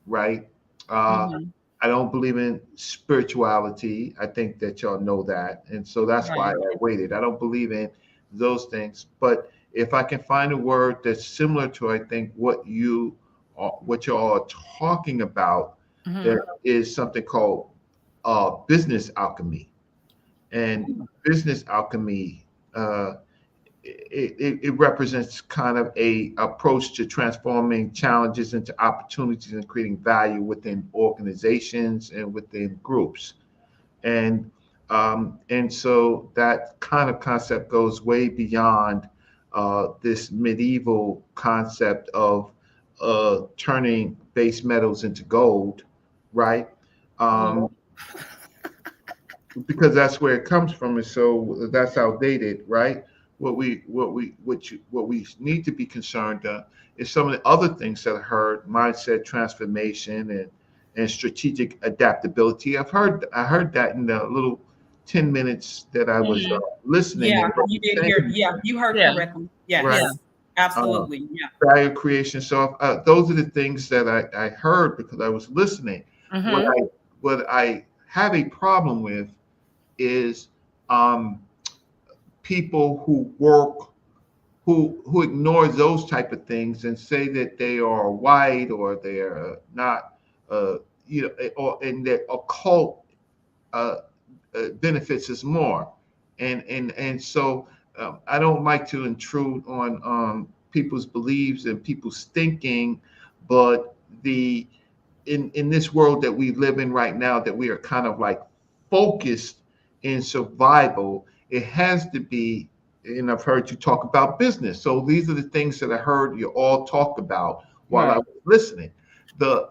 right? Uh, Hmm. I don't believe in spirituality. I think that y'all know that, and so that's why Right. I waited. I don't believe in those things, but if I can find a word that's similar to, I think what you all are talking about, Hmm. there is something called business alchemy, and business alchemy. It represents kind of a approach to transforming challenges into opportunities and creating value within organizations and within groups. And so that kind of concept goes way beyond this medieval concept of turning base metals into gold, right? Well, Um, because that's where it comes from, and so that's outdated, right? What we need to be concerned is some of the other things that I heard, mindset transformation, and strategic adaptability. I heard that in the little 10 minutes that I was listening. Yeah, And what you you're did hear. saying, Yeah, you heard Yeah. correctly. right? Yeah. Yes, absolutely. Yeah. Value creation. So those are the things that I heard because I was listening. What Mm-hmm. I have a problem with is people who work who ignore those type of things and say that they are white or they're not, or and that occult uh, benefits is more, and so I don't like to intrude on people's beliefs and people's thinking, but the in this world that we live in right now, that we are kind of like focused in survival, it has to be. And I've heard you talk about business, so these are the things that I heard you all talk about while I Right. was listening.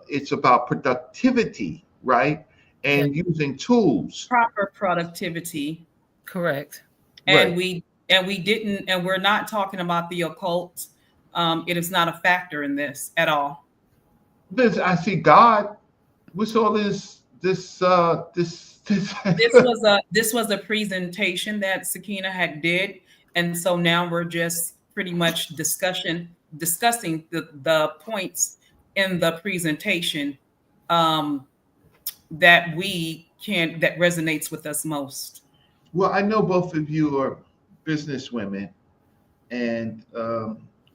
It's about productivity, right? Yeah. And using tools. Proper productivity, Correct. Right. and we're not talking about the occult. It is not a factor in this at all. But I see God. What's all this This was a presentation that Sakina had did, and so now we're just pretty much discussing the points in the presentation, um, that resonates with us most. Well, I know both of you are business women, and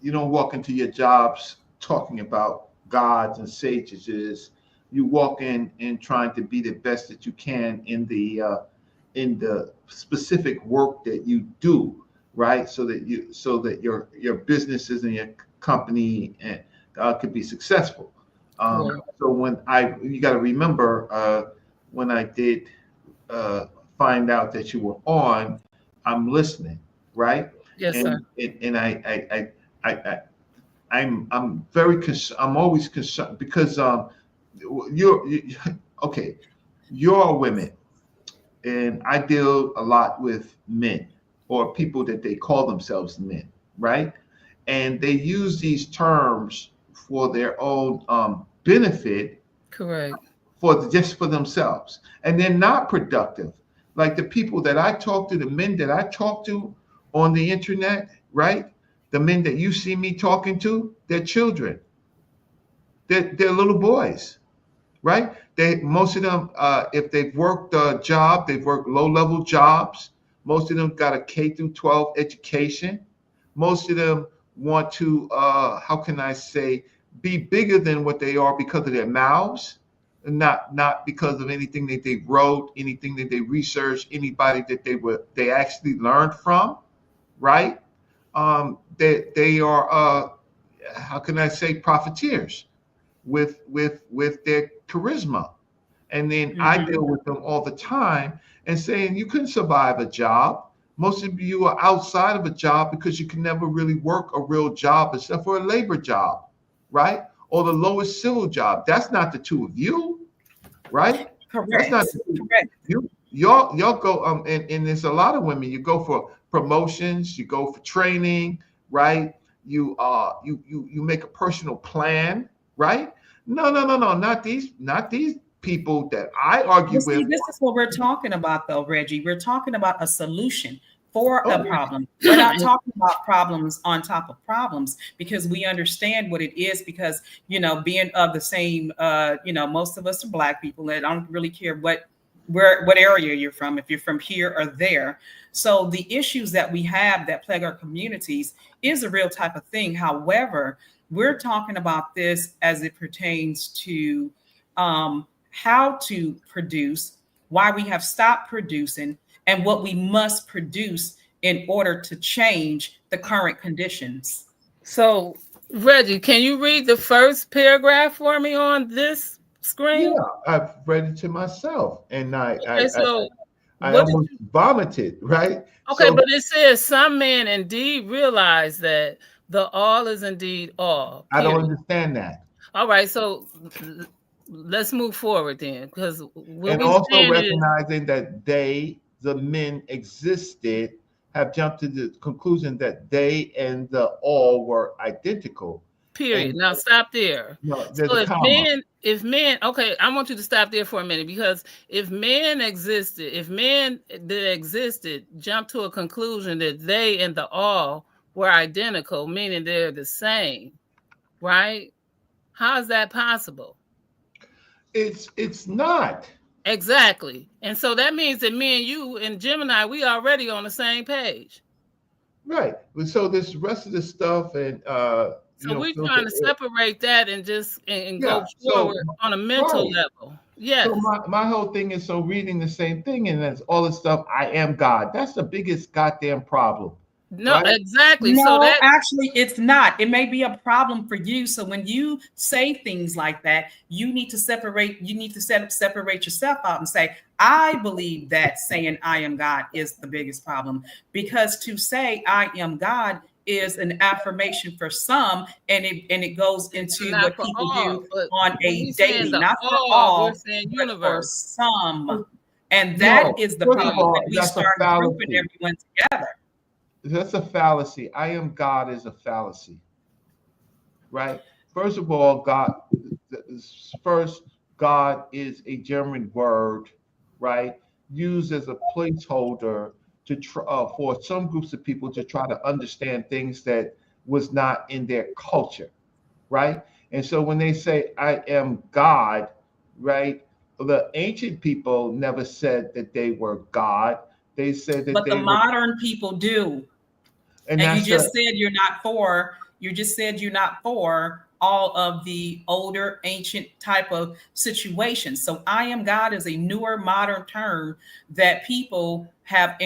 you don't walk into your jobs talking about gods and sages. You walk in trying to be the best that you can in the specific work that you do, right? So that your businesses and your company and could be successful. Correct. So you got to remember when I did find out that you were on, I'm listening, right? Yes, sir. And I'm very I'm always concerned because you okay, you're women, and I deal a lot with men or people that they call themselves men, right? And they use these terms for their own benefit, Correct. just for themselves, and they're not productive. Like the people that I talk to, the men that I talk to on the internet, right? The men that you see me talking to, they're children. They're little boys, right? Most of them, if they've worked a job, they've worked low-level jobs. Most of them got a K through 12 education. Most of them want to, how can I say, be bigger than what they are because of their mouths, and not because of anything that they wrote, anything that they researched, anybody that they actually learned from, right? They are, how can I say, profiteers with their charisma. And then I Mhm. deal with them all the time and saying you couldn't survive a job. Most of you are outside of a job because you can never really work a real job except for a labor job, right? Or the lowest civil job. That's not the two of you, right? That's not Correct. the two. Correct. Y'all go and there's a lot of women. You go for promotions, you go for training, right? You make a personal plan, right? No, not these people that I argue Well, see, with. this is what we're talking about, though, Reggie. We're talking about a solution for a Oh, problem. We're not talking about problems on top of problems because we understand what it is. Because being of the same, most of us are Black people. And I don't really care what area you're from, if you're from here or there. So the issues that we have that plague our communities is a real type of thing. However, we're talking about this as it pertains to how to produce, why we have stopped producing, and what we must produce in order to change the current conditions. So, Reggie, can you read the first paragraph for me on this yeah, screen? I've read it to myself, and Okay, so I what did almost vomited, right? okay, So but it says some men indeed realize that the all is indeed all. I don't Period. understand that. All right, so let's move forward then, because what And we're also saying is recognizing that the men existed, have jumped to the conclusion that they and the all were identical. Period. And Now stop there. no, there's So a comma. if men, okay, I want you to stop there for a minute, because if men that existed jump to a conclusion that they and the all were identical, meaning they're the same, right? How is that possible? It's not. Exactly. And so that means that me and you and Gemini, we already on the same page. Right. So this rest of the stuff and So we're filter. trying to separate that and just and Yeah. go So forward on a mental right. level. So Yes. my whole thing is, so reading the same thing and that's all this stuff. I am God. That's the biggest goddamn problem, No, right? exactly. So No, that actually, it's not. It may be a problem for you. So when you say things like that, you need to separate. You need to separate yourself out and say, "I believe that saying I am God is the biggest problem." Because to say I am God is an affirmation for some, and it goes into not what for people all, do but on when a we saying daily, the not for all, we're all, saying but for universe. some. And that No. is the First of problem all, when we that's a start grouping fallacy. everyone together. That's a fallacy. I am God is a fallacy, right? First of all, first, God is a German word, right? Used as a placeholder for some groups of people to try to understand things that was not in their culture, right? And so when they say, I am God, right? The ancient people never said that they were God. They said that But the they were, modern people do. and And you that's the, just said you're not for all of the older ancient type of situations. So I am God is a newer modern term that people have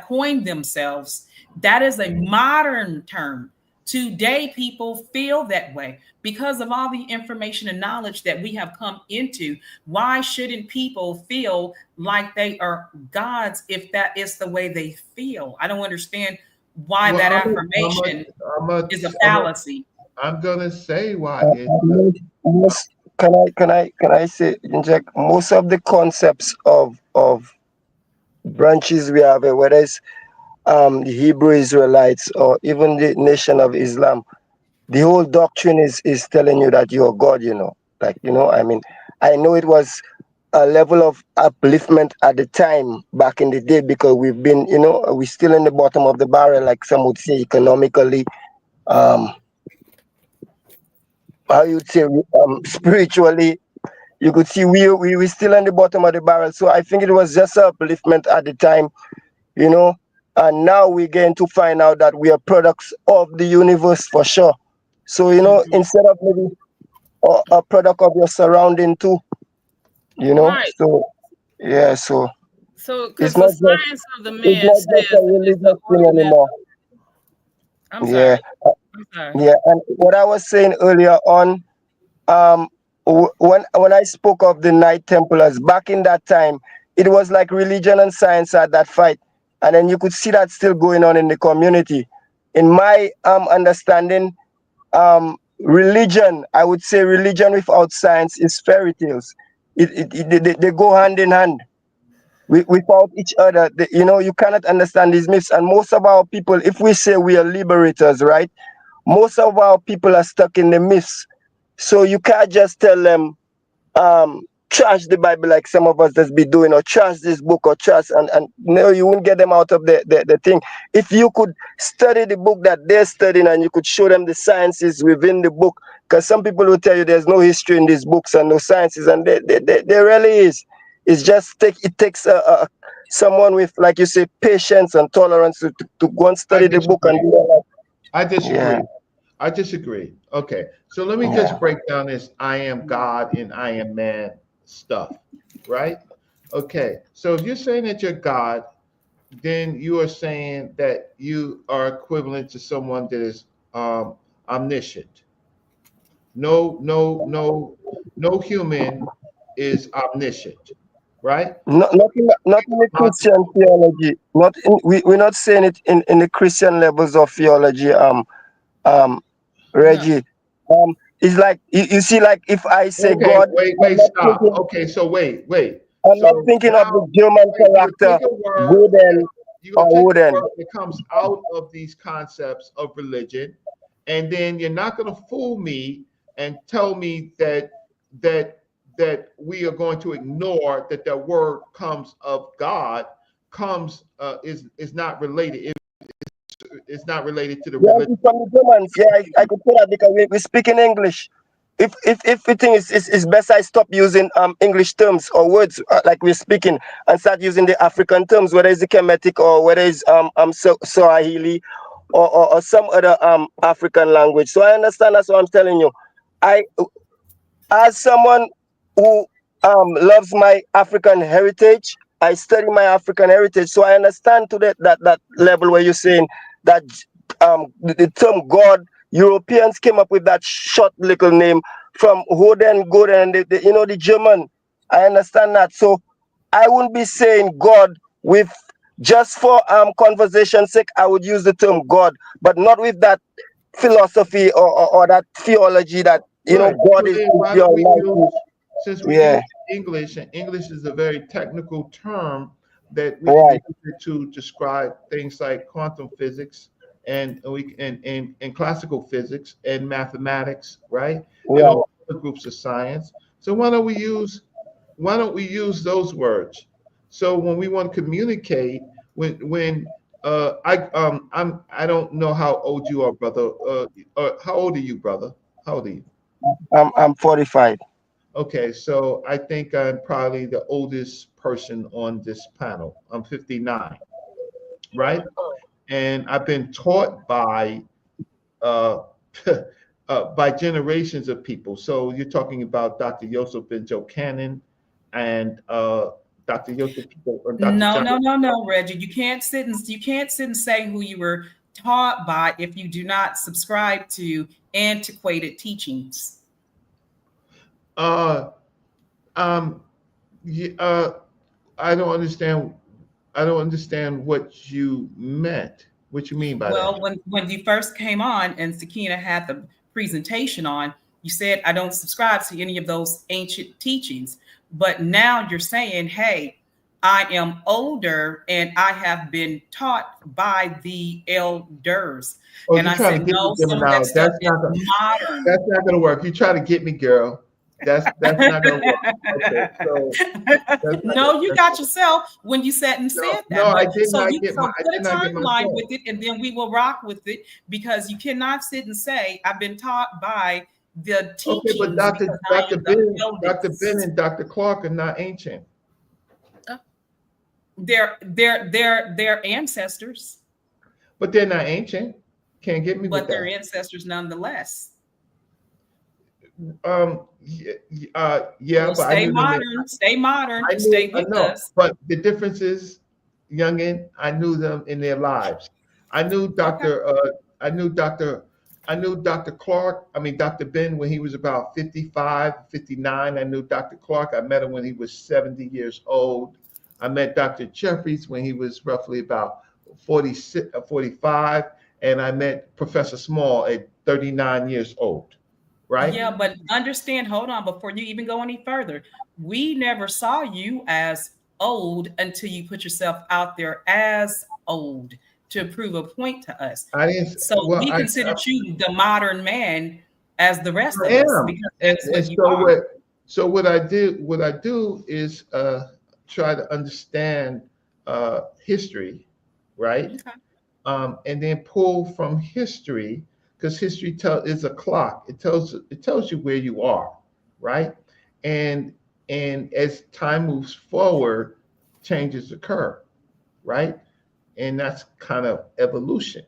coined themselves. That is a modern term. Today people feel that way because of all the information and knowledge that we have come into. Why shouldn't people feel like they are gods if that is the way they feel? I don't understand why well, that affirmation I'm a, is a I'm a, fallacy. I'm gonna say why Uh, it. most, can I say, inject most of the concepts of branches we have, whether it's the Hebrew Israelites or even the nation of Islam, the whole doctrine is telling you that you're God, like, I mean, I know it was a level of upliftment at the time back in the day, because we've been, we're still in the bottom of the barrel, like some would say, economically, um how you'd say, spiritually. You could see we still in the bottom of the barrel. So I think it was just a upliftment at the time, you know and now we're going to find out that we are products of the universe for sure. So, Mhm. instead of maybe a product of your surrounding too, Right. so yeah. So So it's because the not just science of the it's man not just says a that it's the religious thing organism. anymore. I'm Yeah. sorry. I'm sorry. Yeah, and what I was saying earlier on, um when I spoke of the Knight Templars back in that time, it was like religion and science had that fight, and then you could see that still going on in the community. In my understanding, religion, I would say religion without science is fairy tales. They go hand in hand without each other. You cannot understand these myths, and most of our people, if we say we are liberators, right, most of our people are stuck in the myths. So you can't just tell them, trash the Bible like some of us just be doing, or trash this book, or trash, and no, you won't get them out of the thing. If you could study the book that they're studying, and you could show them the sciences within the book, because some people will tell you there's no history in these books and no sciences, and there really is. It's just it takes someone with, like you say, patience and tolerance to go and I study the book and disagree. do all I that. Yeah, disagree. I disagree. Okay, so let me yeah. just break down this I am God and I am man stuff, right? Okay, so if you're saying that you're God, then you are saying that you are equivalent to someone that is omniscient. No human is omniscient, right? Not in the Christian theology. We're not saying it in the Christian levels of theology. Um, No. Reggie. It's like you see, like if I say Okay, God, I'm wait, not stop. thinking. Okay, so wait. I'm not So thinking of now, the German wait, you're gonna character, take a word that Wooden you're or gonna take a Wooden. word that comes out of these concepts of religion, and then you're not going to fool me and tell me that we are going to ignore that the word comes of God, comes is not related. It's not related to the Yeah, religion. it's from the Germans. Yeah, I could say that because we speak in English. If we think it's best I stop using English terms or words like we're speaking and start using the African terms, whether it's the Kemetic or whether it's Swahili or some other African language. So I understand. That's what I'm telling you. I, as someone who loves my African heritage, I study my African heritage, so I understand to that level where you're saying that the term God, Europeans came up with that short little name from Hoden, Goden, and the German. I understand that, so I wouldn't be saying God with just for conversation's sake. I would use the term God, but not with that philosophy or that theology that Right. God So is then why the don't we use, Almighty. since we use Yeah, English, and English is a very technical term that we can use right. it to describe things like quantum physics and classical physics and mathematics, right? And Right. all other groups of science. So why don't we use those words? So when we want to communicate, I don't know how old you are, brother. How old are you, brother? How old are you? I'm 45. Okay, so I think I'm probably the oldest person on this panel. I'm 59, right? And I've been taught uh, by generations of people. So you're talking about Dr. Yosef Ben Cannon and Dr. Yosef or Dr. No, John. no, no, no, Reggie. You can't sit and say who you were taught by if you do not subscribe to antiquated teachings. Uh, um, y- uh, I don't understand. I don't understand what you meant. What you mean by that? Well, when you first came on and Sakina had the presentation on, you said I don't subscribe to any of those ancient teachings. But now you're saying, hey, I am older and I have been taught by the elders. Oh, And you're I trying to said, get me, no, some of Gemini. that stuff is modern. That's not gonna work. You try to get me, girl. That's not gonna work. Okay, so that's not gonna, No, you that's got not, yourself when you said and no, said no, that. I But did not get my, so I put did a not get my timeline point. with it, and then we will rock with it because you cannot sit and say I've been taught by the Okay, but teachings because I am the Dr. Ben eldest. and Dr. Clark are not ancient, They're ancestors, but they're not ancient. Can't get me with but they're that. ancestors nonetheless. Yeah, So but I stay knew them. modern, stay modern, I stay knew, I with know, us. but the difference is, youngin, I knew them in their lives. I knew Okay. Dr. I knew Dr. I knew Dr. Clark, I mean Dr. Ben when he was about 55, 59. I knew Dr. Clark. I met him when he was 70 years old. I met Dr. Jeffries when he was roughly about 46, 45, and I met Professor Small at 39 years old, right? Yeah, but understand, hold on, before you even go any further, we never saw you as old until you put yourself out there as old to prove a point to us. I didn't, So well, we considered you the modern man as the rest I of us am. because that And, is and what you so are. what I do is try to understand history, right? Okay. And then pull from history because history is a clock. It tells you where you are, right? And and as time moves forward, changes occur, right? And that's kind of evolution.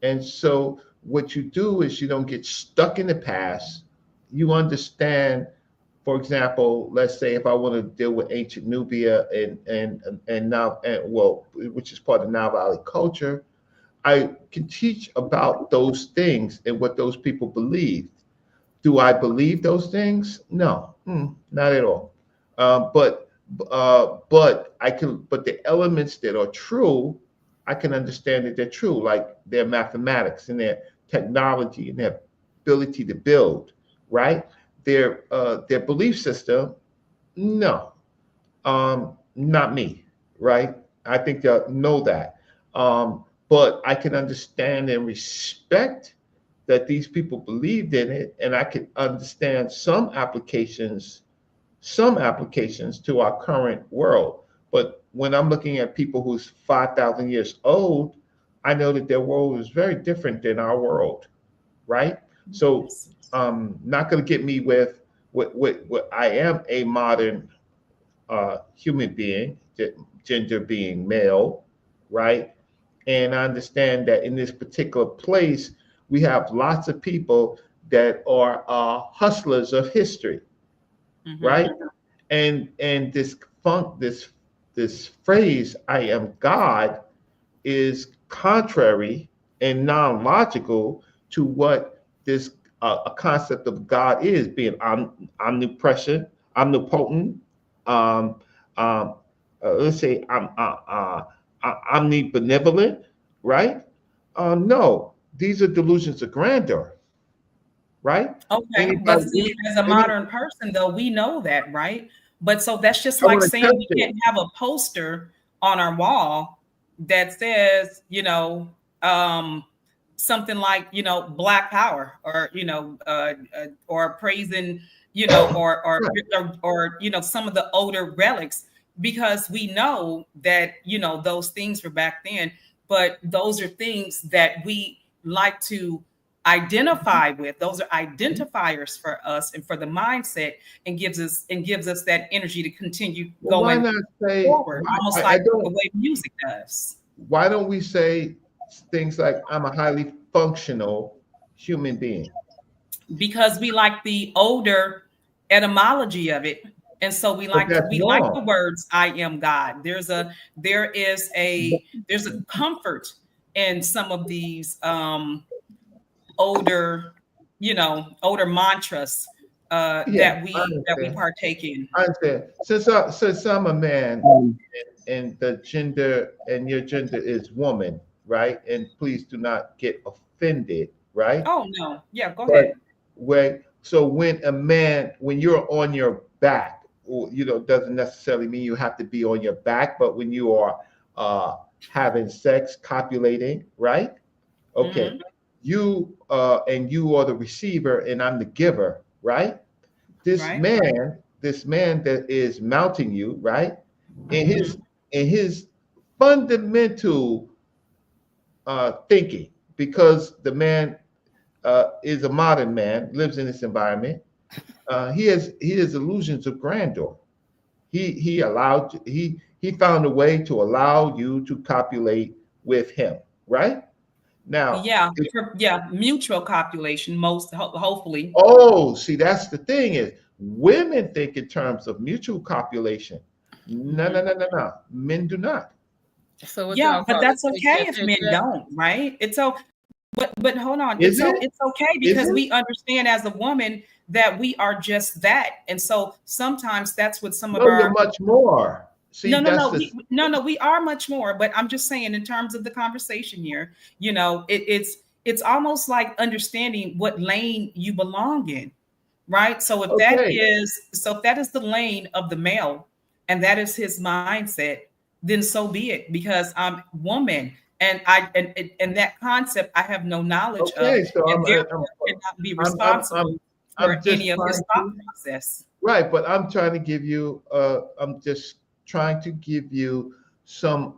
And so what you do is you don't get stuck in the past. You understand, for example, let's say if I want to deal with ancient Nubia and now and well, which is part of Nile Valley culture, I can teach about those things and what those people believed. Do I believe those things? No, not at all. But I can. But the elements that are true, I can understand that they're true, like their mathematics and their technology and their ability to build, right? Their belief system, no, not me, right? I think they'll know that. But I can understand and respect that these people believed in it, and I could understand some applications to our current world. But when I'm looking at people who's 5,000 years old, I know that their world is very different than our world, right? So, Yes. not going to get me with what I am a modern human being, gender being male, right? And I understand that in this particular place, we have lots of people that are hustlers of history, right? Mm-hmm. And this phrase, "I am God," is contrary and non-logical to what this a concept of God is, being omnipresent, omnipotent, um, um, let's say omnibenevolent, right? No, these are delusions of grandeur, right? Okay, but Anybody, see, as a any, modern person, though, we know that, right? But so that's just I like want to saying test we it. can't have a poster on our wall that says, something like, Black Power, or or praising, Right. some of the older relics, because we know that those things were back then, but those are things that we like to identify with. Those are identifiers for us and for the mindset, and gives us that energy to continue Well, why going not say? forward, almost I like the don't. way music does. Why don't we say things like, "I'm a highly functional human being"? Because we like the older etymology of it, and so we But like that's we like the wrong. words "I am God." There's a comfort in some of these older older mantras Yeah, I that we understand. partake in. I understand. Since I'm a man, and the gender and your gender is woman, right? And please do not get offended, right? Oh no, yeah, go But ahead. when you're on your back, or, doesn't necessarily mean you have to be on your back, but when you are uh, having sex, copulating, right? Okay, Hmm. you are the receiver, and I'm the giver, right? This Right. man, this man that is mounting you, right? In his Hmm. in his fundamental thinking, because the man is a modern man, lives in this environment. He has illusions of grandeur. He found a way to allow you to copulate with him, right? Now, Yeah, yeah, mutual copulation, hopefully. oh, see, that's the thing is, women think in terms of mutual copulation. No, no, Hmm. no, no, no. Men do not. So what Yeah, y'all but call it? that's okay if men HFHF? don't, right? It's so, but hold on, Is it? it's okay, Is because it? we understand as a woman that we are just that, and so sometimes that's what some of No, you're our much more. See, no, no, that's no, the no, we are much more. But I'm just saying, in terms of the conversation here, it's almost like understanding what lane you belong in, right? okay. So if that is the lane of the male, and that is his mindset, then so be it. Because I'm woman, and and that concept I have no knowledge of, Okay, so and therefore cannot be responsible I'm for just any of his trying thought to process. right, but I'm trying to give you. I'm just trying to give you some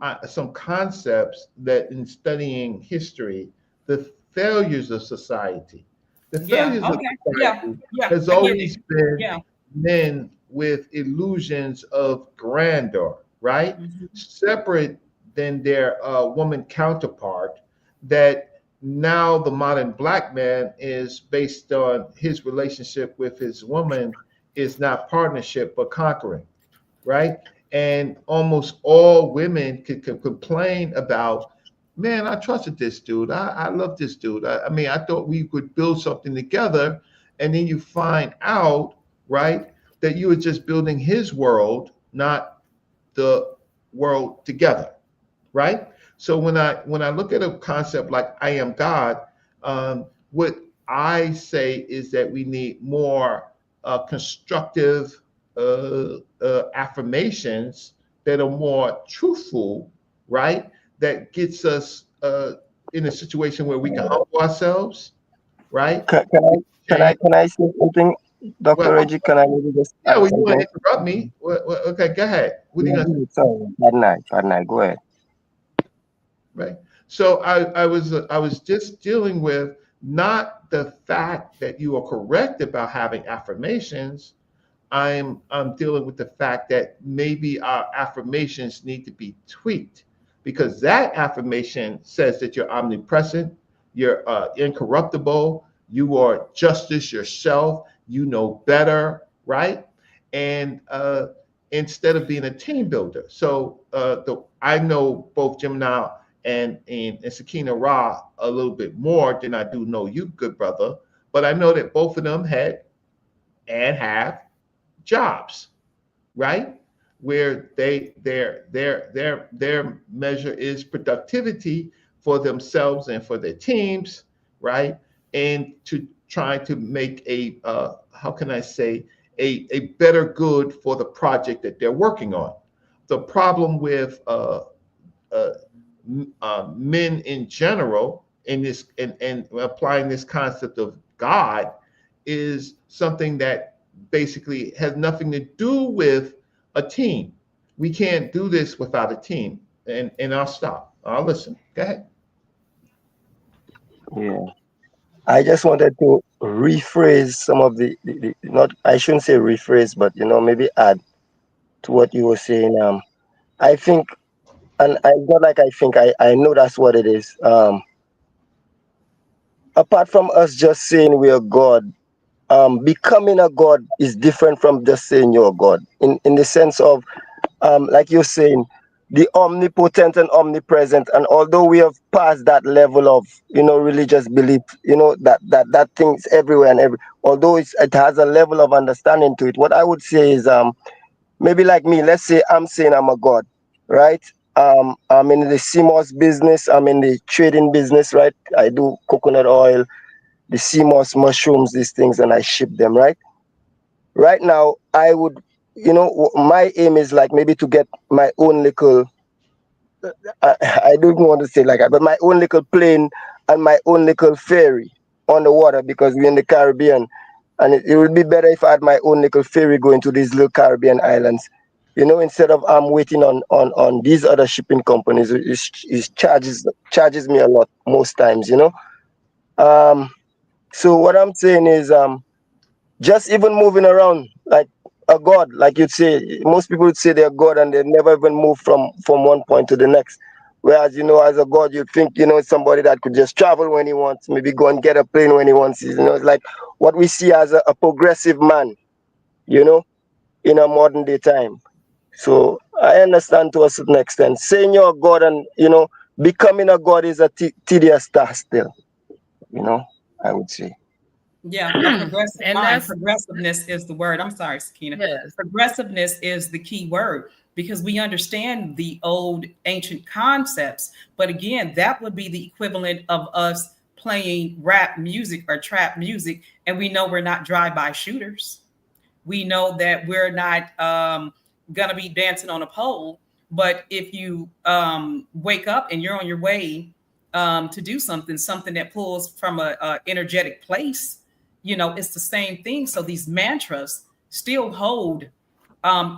concepts that in studying history, the failures of society, the Yeah. failures of Okay. Yeah. society Yeah. has I get it. always been Yeah. men with illusions of grandeur, right? Mhm. Separate than their woman counterpart, that now the modern black man is based on his relationship with his woman is not partnership but conquering, right? And almost all women could complain about, man, I trusted this dude. I love this dude. I mean, I thought we could build something together. And then you find out, right, that you were just building his world, not the world together, right? So when I look at a concept like "I am God," what I say is that we need more constructive affirmations that are more truthful, right? That gets us in a situation where we can humble ourselves, right? Can I say something, Well, Dr. Reggie? Can I maybe just yeah, add well, you want something? to interrupt me? Okay, go ahead. What are you Yeah, gonna go ahead, sorry. Bad night. Go ahead. right? So I was just dealing with not the fact that you are correct about having affirmations. I'm dealing with the fact that maybe our affirmations need to be tweaked because that affirmation says that you're omnipresent, you're incorruptible, you are justice yourself, you know better, right? And instead of being a team builder, so I know both Gemini and Sakina-Ra a little bit more than I do know you, good brother. But I know that both of them had and have jobs, right? Where their measure is productivity for themselves and for their teams, right? And to try to make a how can I say a better good for the project that they're working on. The problem with uh, men in general in this and applying this concept of God is something that basically has nothing to do with a team. We can't do this without a team. And I'll stop. I'll listen. Go ahead. Yeah. I just wanted to rephrase some of the not I shouldn't say rephrase, but maybe add to what you were saying. I think, and I not like I think I know that's what it is. Apart from us just saying we are God, becoming a God is different from just saying you're God. In the sense of, like you're saying, the omnipotent and omnipresent. And although we have passed that level of, religious belief, that thing's everywhere and every, although it has a level of understanding to it, what I would say is, maybe like me, let's say I'm saying I'm a god, right? I'm in the CMOS business, I'm in the trading business, right? I do coconut oil, the CMOS mushrooms, these things, and I ship them, right? Right now, I would, my aim is like maybe to get my own little, I don't want to say like that, but my own little plane and my own little ferry on the water because we're in the Caribbean. And it would be better if I had my own little ferry going to these little Caribbean islands. Instead of I'm waiting on these other shipping companies, it charges me a lot most times. Um, so what I'm saying is, just even moving around like a god, like you'd say, most people would say they're god and they never even move from one point to the next. Whereas, as a god, you'd think, it's somebody that could just travel when he wants, maybe go and get a plane when he wants. It's like what we see as a progressive man, you know, in a modern day time. So I understand to a certain extent. Saying you're a god and, becoming a god is a tedious task still, you know, I would say. Yeah, a progressive And mind. that's Progressiveness is the word. I'm sorry, Sakina. yes. Progressiveness is the key word because we understand the old ancient concepts. But again, that would be the equivalent of us playing rap music or trap music, and we know we're not drive-by shooters. We know that we're not gonna be dancing on a pole. But if you wake up and you're on your way to do something that pulls from a energetic place, it's the same thing. So these mantras still hold,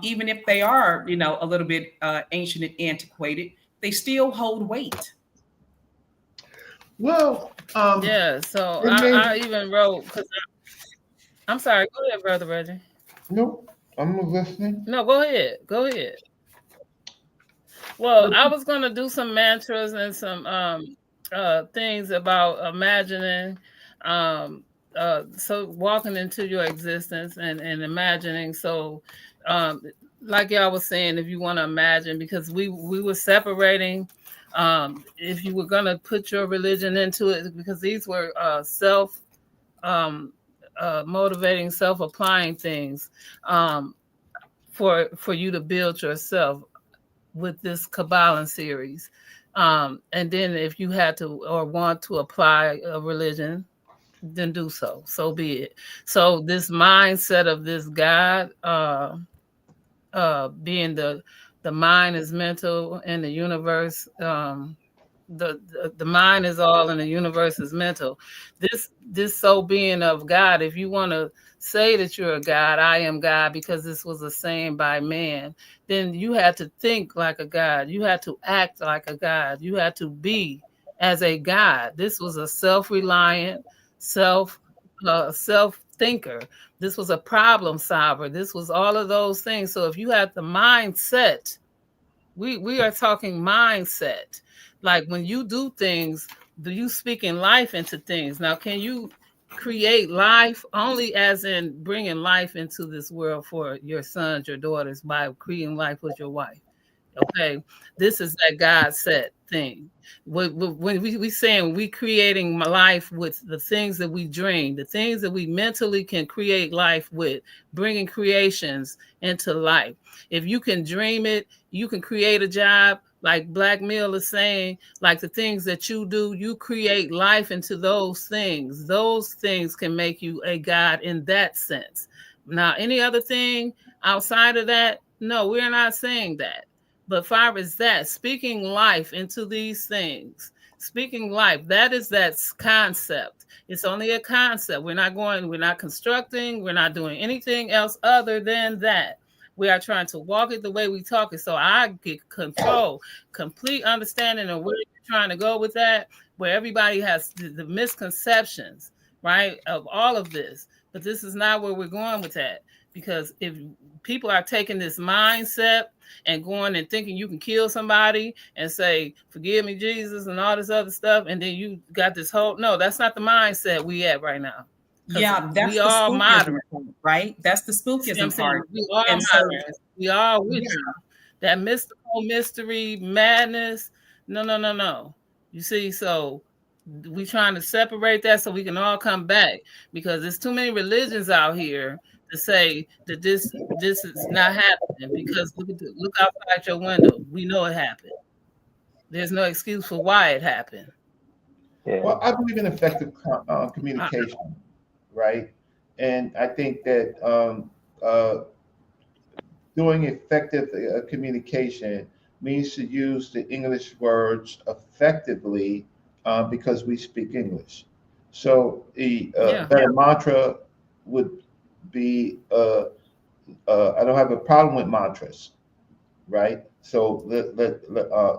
even if they are, a little bit ancient and antiquated. They still hold weight. Well, Yeah. So it may I even wrote because I'm sorry. Go ahead, Brother Reggie. no, I'm listening. No, go ahead. Go ahead. Well, I was gonna do some mantras and some things about imagining, so walking into your existence and imagining. So, um, like y'all was saying, if you want to imagine, because we were separating, if you were gonna put your religion into it, because these were self um, motivating, self applying things, um, for you to build yourself with this Kybalion series. And then if you had to or want to apply a religion, then do so. So be it. So this mindset of this God, being the mind is mental in the universe, the mind is all and the universe is mental. This so being of God, if you want to say that you're a God, I am God, because this was a saying by man, then you had to think like a God. You had to act like a God. You had to be as a God. This was a self-reliant, self thinker. This was a problem solver. This was all of those things. So if you had the mindset, we are talking mindset. Like when you do things, do you speaking life into things? Now, can you create life only as in bringing life into this world for your sons, your daughters, by creating life with your wife? Okay, this is that God said thing. When we saying we creating life with the things that we dream, the things that we mentally can create life with, bringing creations into life. If you can dream it, you can create a job. Like Black Mill is saying, like the things that you do, you create life into those things. Those things can make you a God in that sense. Now, any other thing outside of that, no, we're not saying that. But far as that, speaking life into these things, speaking life, that is that concept. It's only a concept. We're not constructing, we're not doing anything else other than that. We are trying to walk it the way we talk it. So I get control, complete understanding of where you're trying to go with that, where everybody has the misconceptions, right, of all of this. But this is not where we're going with that. Because if people are taking this mindset and going and thinking you can kill somebody and say, forgive me, Jesus, and all this other stuff, and then you got this whole, no, that's not the mindset we at right now. Yeah, We that's the all spookism modern. part, right? That's the See what I'm spookism saying? part. We all And so, modern. We all with yeah, you. That mystical mystery madness. No, no, no, no. You see, so we trying to separate that so we can all come back, because there's too many religions out here to say that this is not happening, because look outside your window. We know it happened. There's no excuse for why it happened. Yeah. Well, I believe in effective Uh, communication, right? And I think that doing effective communication means to use the English words effectively because we speak English. So the yeah. better mantra would be I don't have a problem with mantras, right? So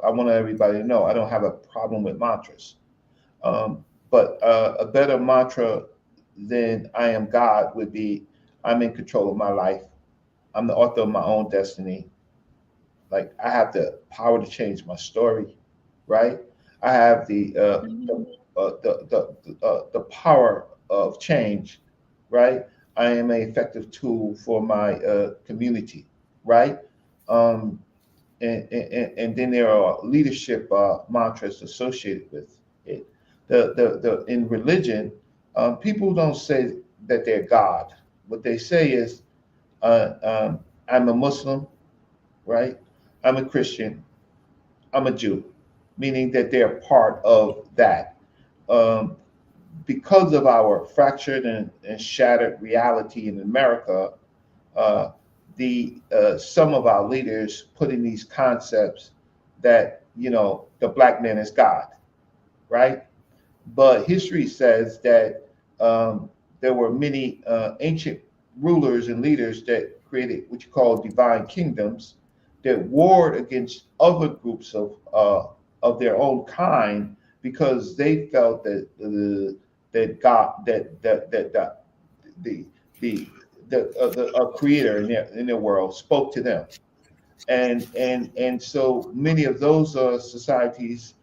I want everybody to know I don't have a problem with mantras. But a better mantra than I am God would be I'm in control of my life. I'm the author of my own destiny. Like I have the power to change my story, right? I have the power of change, right? I am an effective tool for my community, right? Um, and then there are leadership mantras associated with it. The in religion, people don't say that they're God. What they say is, I'm a Muslim, right? I'm a Christian. I'm a Jew, meaning that they're part of that. Um, because of our fractured and shattered reality in America, uh, the some of our leaders put in these concepts that the black man is God, right? But history says that there were many ancient rulers and leaders that created what you call divine kingdoms that warred against other groups of their own kind because they felt that that God that the the the creator in their world spoke to them, and so many of those societies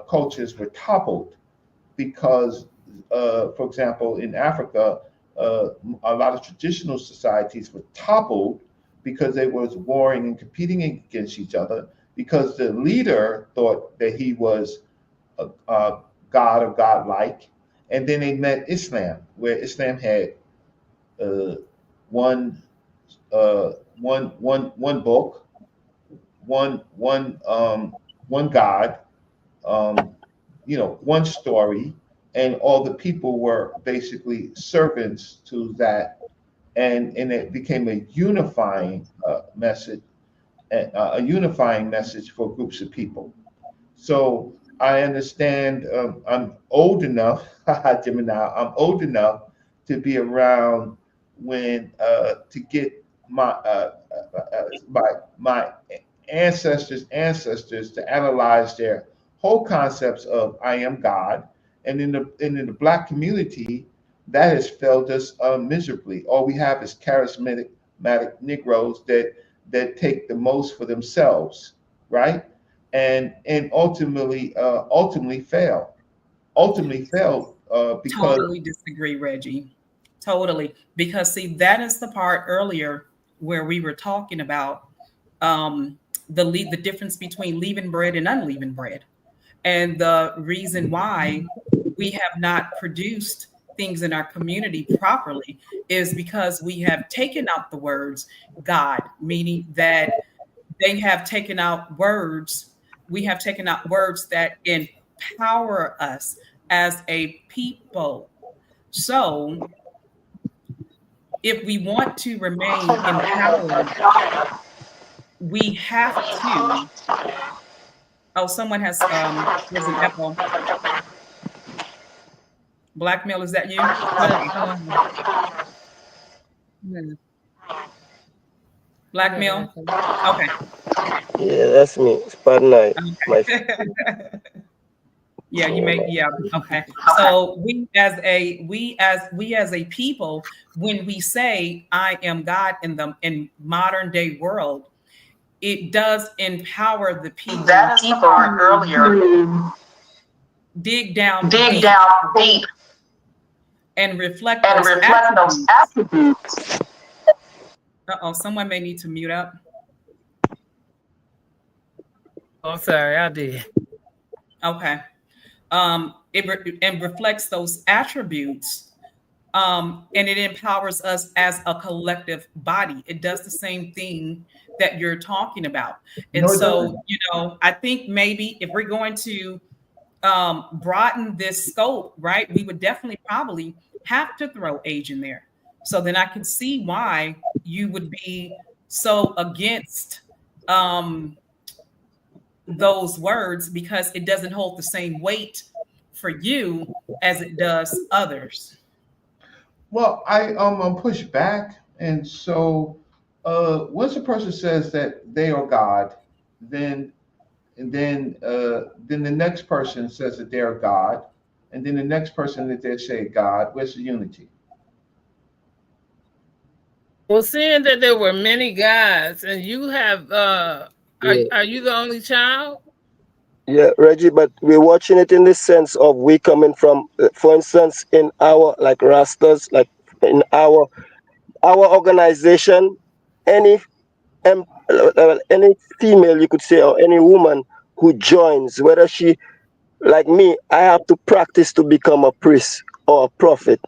cultures were toppled because, for example, in Africa, a lot of traditional societies were toppled because they was warring and competing against each other because the leader thought that he was a god or godlike, and then they met Islam, where Islam had uh, one, one book, one God, um, one story, and all the people were basically servants to that, and it became a unifying message, a unifying message for groups of people. So I understand. I'm old enough, Gemini. I'm old enough to be around when to get my ancestors to analyze their whole concepts of I am God, and in the black community, that has failed us miserably. All we have is charismatic Negroes that take the most for themselves, right? And ultimately fail because Totally disagree, Reggie. Totally. Because, see, that is the part earlier where we were talking about the difference between leavened bread and unleavened bread. And the reason why we have not produced things in our community properly is because we have taken out the words God, meaning that they have taken out words, we have taken out words that empower us as a people. So if we want to remain empowered, we have to. Oh, someone has there's an echo. Blackmail, is that you, Reggie? Yeah, you got Blackmail? echo. Okay. Yeah, that's me. It's pardon my Okay. Yeah, you phone. may, yeah, okay. So we as a people, when we say I am God in the in modern day world, it does empower the people That is the part to earlier. dig down Dig deep down deep and reflect and those reflect those attributes. attributes. Uh-oh, someone may need to mute up. Oh, sorry, I did. Okay. And reflects those attributes, and it empowers us as a collective body. It does the same thing that you're talking about. And no, it so, doesn't. I think maybe if we're going to broaden this scope, right, we would definitely probably have to throw age in there. So then I can see why you would be so against um, those words, because it doesn't hold the same weight for you as it does others. Well, I'm pushed back, and so once a person says that they are God, then then the next person says that they are God, and then the next person that they say God. Where's the unity? Well, seeing that there were many guys, and you have, Yeah, are you the only child? yeah, Reggie. But we're watching it in the sense of we coming from, for instance, in our like Rastas, like in our organization, any any female you could say or any woman who joins, whether she like me, I have to practice to become a priest or a prophet.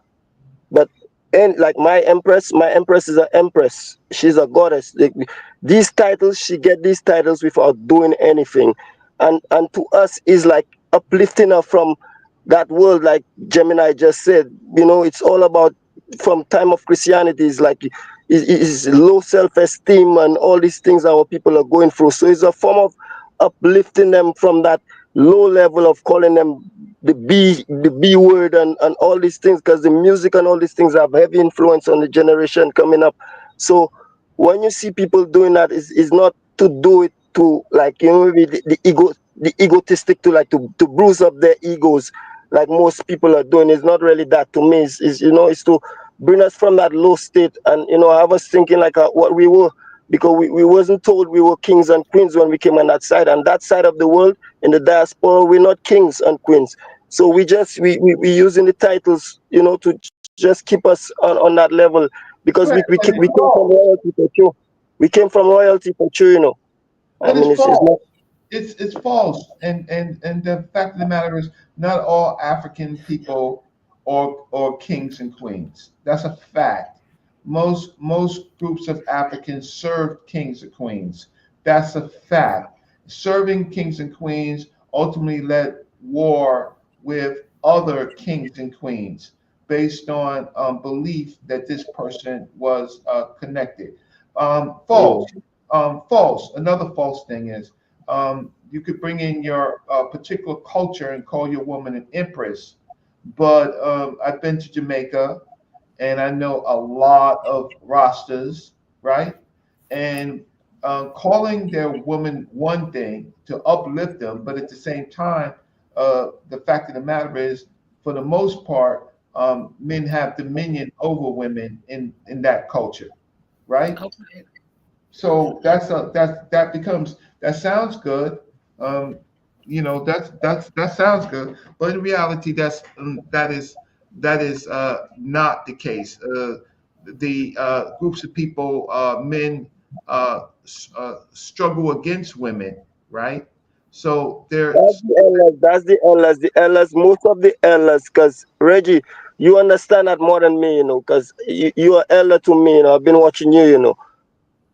But and like my empress is an empress. She's a goddess. These titles, she get these titles without doing anything, and to us is like uplifting her from that world. Like Gemini just said, it's all about from time of Christianity. Is like is low self-esteem and all these things our people are going through. So it's a form of uplifting them from that low level of calling them the B word and all these things, because the music and all these things have heavy influence on the generation coming up. So when you see people doing that, is not to do it to like maybe the egotistic to like to bruise up their egos like most people are doing. It's not really that. To me is to bring us from that low state and have us thinking like what we were, because we wasn't told we were kings and queens when we came on that side of the world. In the diaspora, we're not kings and queens. So we using the titles, to just keep us on that level, because Right, but we it's came from false. royalty for sure. We came from royalty for sure. I But mean, it's it's not. false. It's false, and the fact of the matter is, not all African people or kings and queens. That's a fact. Most groups of Africans served kings and queens. That's a fact. Serving kings and queens ultimately led war with other kings and queens based on belief that this person was connected. Yeah. False. False. Another false thing is you could bring in your particular culture and call your woman an empress. But I've been to Jamaica, and I know a lot of Rastas, right? And calling their woman one thing to uplift them, but at the same time, the fact of the matter is, for the most part, men have dominion over women in that culture, right? Okay. So that becomes, that sounds good. Um, that sounds good, but in reality, that is not the case. The groups of people, men, struggle against women, right? So That's there's the elders. That's the elders. The elders. Most of the elders, because Reggie, you understand that more than me, because you are elder to me. I've been watching you.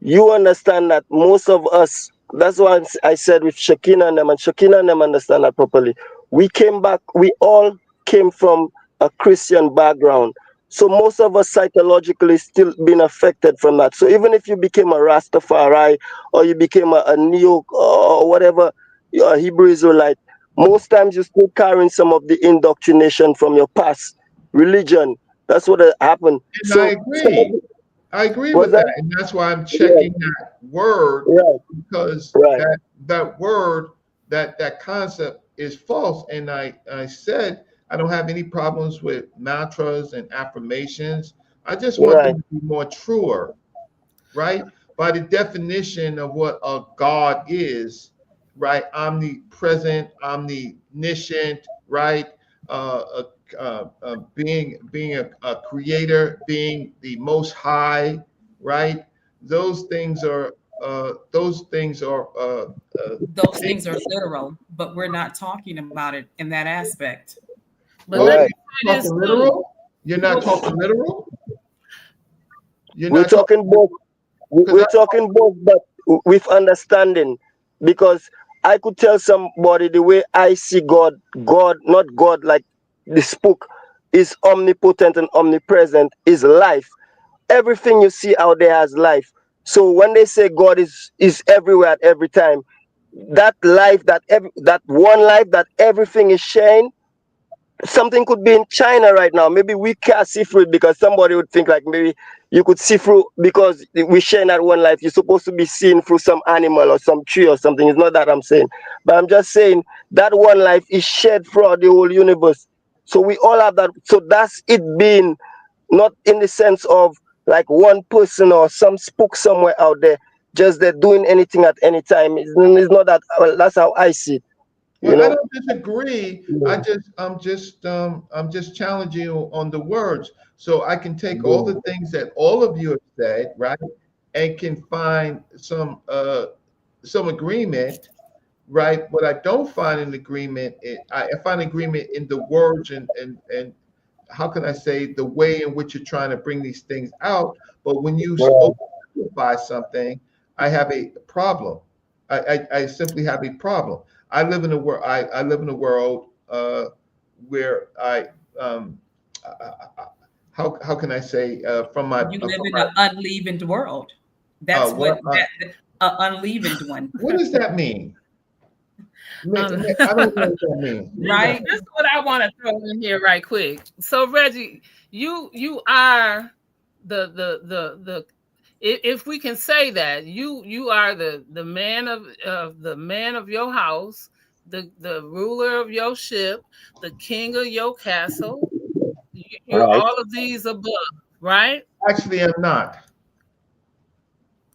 You understand that most of us, that's why I said with Shakina and Shakina and them understand that properly. We came back, we all came from a Christian background. So most of us psychologically still been affected from that. So even if you became a Rastafari or you became a Neo or whatever, you're a Hebrew Israelite, most times you're still carrying some of the indoctrination from your past religion. That's what happened. and I So agree. I agree was with that, that? and that's why I'm Right, checking that word, right, because right. that word, that concept is false. And I said I don't have any problems with mantras and affirmations. I just want them Right. to be more truer, right? By the definition of what a God is, right? Omnipresent, omniscient, right? Being a creator, being the most high, right? Those things are Those things. things are literal, but we're not talking about it in that aspect. But Oh, let me Right. say you're this talking too. literal? You're not talking literal? You're We're not talking, talking both. because We're talking both, but with understanding. Because I could tell somebody the way I see God, God, not God like the spook, is omnipotent and omnipresent, is life. Everything you see out there has life. So when they say God is everywhere at every time, that life, that one life that everything is sharing, something could be in China right now. Maybe we can't see through it because somebody would think like maybe you could see through because we share that one life. You're supposed to be seen through some animal or some tree or something. It's not that I'm saying, but I'm just saying that one life is shared throughout the whole universe. So we all have that. So that's it being not in the sense of like one person or some spook somewhere out there just they're doing anything at any time. It's not that. Well, that's how I see it. You well, I know. don't disagree. I'm just challenging you on the words, so I can take all the things that all of you have said, right, and can find some agreement, right? What I don't find an agreement, I find agreement in the words and how can I say, the way in which you're trying to bring these things out. But when you Right. oversimplify something, I have a problem. I simply have a problem. I live in a world where how can I say, You live in an unleavened world. That's what that unleavened one, what does that mean? Um, I don't know what that means. What does that right? mean? this is what I want to throw in here right quick. So Reggie, you are the if we can say that you are the man of your house, the ruler of your ship, the king of your castle. You're Right. all of these above, right? Actually, I'm not.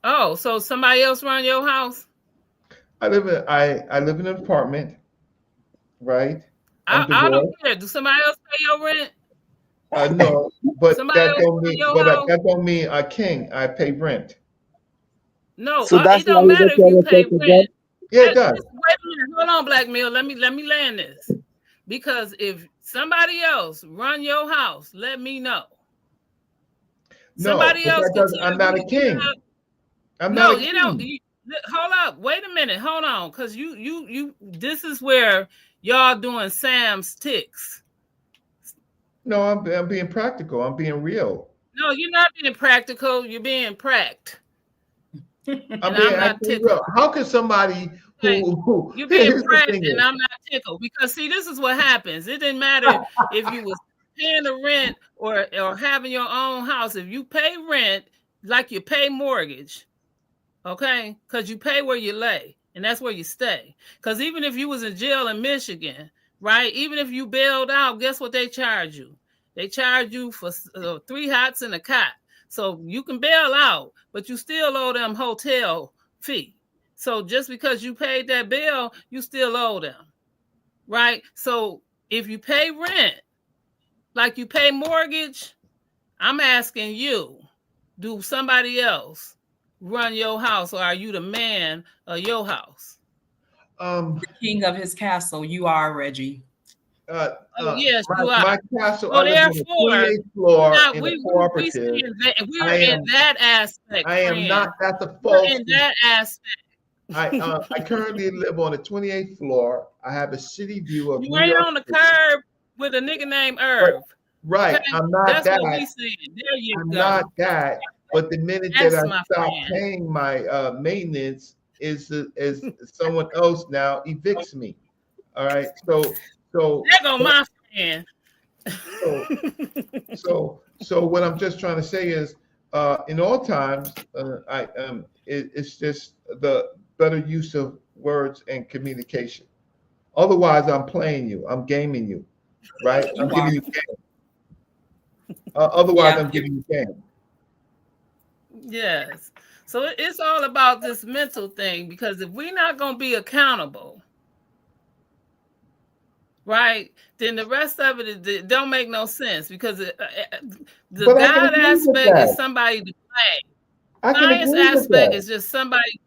Oh, so somebody else run your house? I live in an apartment, right? I'm I don't divorced. care. Do somebody else pay your rent? No, but Somebody else run your house? that don't mean a king. I pay rent. No, So that's it why don't you matter get if you trying to pay talk to God. rent. Yeah, it does. Just wait a minute. Hold on, Black Mill. Let me land this. Because if somebody else run your house, let me know. No, Somebody but else that can doesn't. tell I'm not a you. king. I'm not No, a you know. king. Hold up. Wait a minute. Hold on, because you. This is where y'all doing Sam's ticks. No, I'm being practical. I'm being real. No, you're not being practical. You're being pracked. I'm and being I'm not actually real. tickled. How can somebody Okay? who You're being here's the pressed thing and is, I'm not tickled because see, this is what happens. It didn't matter if you was paying the rent or having your own house. If you pay rent like you pay mortgage, okay, because you pay where you lay and that's where you stay. Because even if you was in jail in Michigan, right, even if you bailed out, guess what they charge you? They charge you for 3 hots and a cot. So you can bail out, but you still owe them hotel fee. So just because you paid that bill, you still owe them, right? So if you pay rent like you pay mortgage, I'm asking you, do somebody else run your house or are you the man of your house? um The king of his castle, you are, Reggie. Oh, yes, my you are. castle, I So live on the therefore, 28th floor now in a we cooperative. see in that, I we're in am that aspect, I am friend. not, that's a We're false. in that aspect. I currently live on the 28th floor. I have a city view of You New ain't York on the City. curb with a nigga named But Irv. right, Okay, I'm not that's that. what we saying. There you I'm go. not that. But the minute that That's I my stop friend. paying my maintenance, is someone else now evicts me. All right. So There go my friend. so so what I'm just trying to say is, in all times, it's just the better use of words and communication. Otherwise, I'm playing you. I'm gaming you, right? I'm You giving are. you game. Otherwise, Yeah. I'm giving you game. Yes. So it's all about this mental thing because if we're not going to be accountable, right, then the rest of it don't make no sense because the But I can God agree with aspect is that. somebody to blame. I can Science agree with aspect that. is just somebody.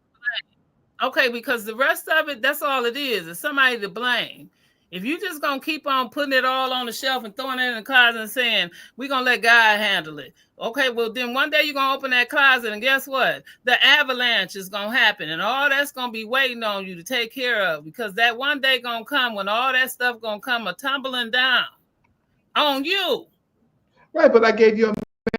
Okay, because the rest of it, that's all it is somebody to blame. If you just gonna keep on putting it all on the shelf and throwing it in the closet and saying, we're gonna let God handle it. Okay, well then one day you're gonna open that closet and guess what? The avalanche is gonna happen and all that's gonna be waiting on you to take care of because that one day gonna come when all that stuff gonna come a tumbling down on you. Right, but I gave you a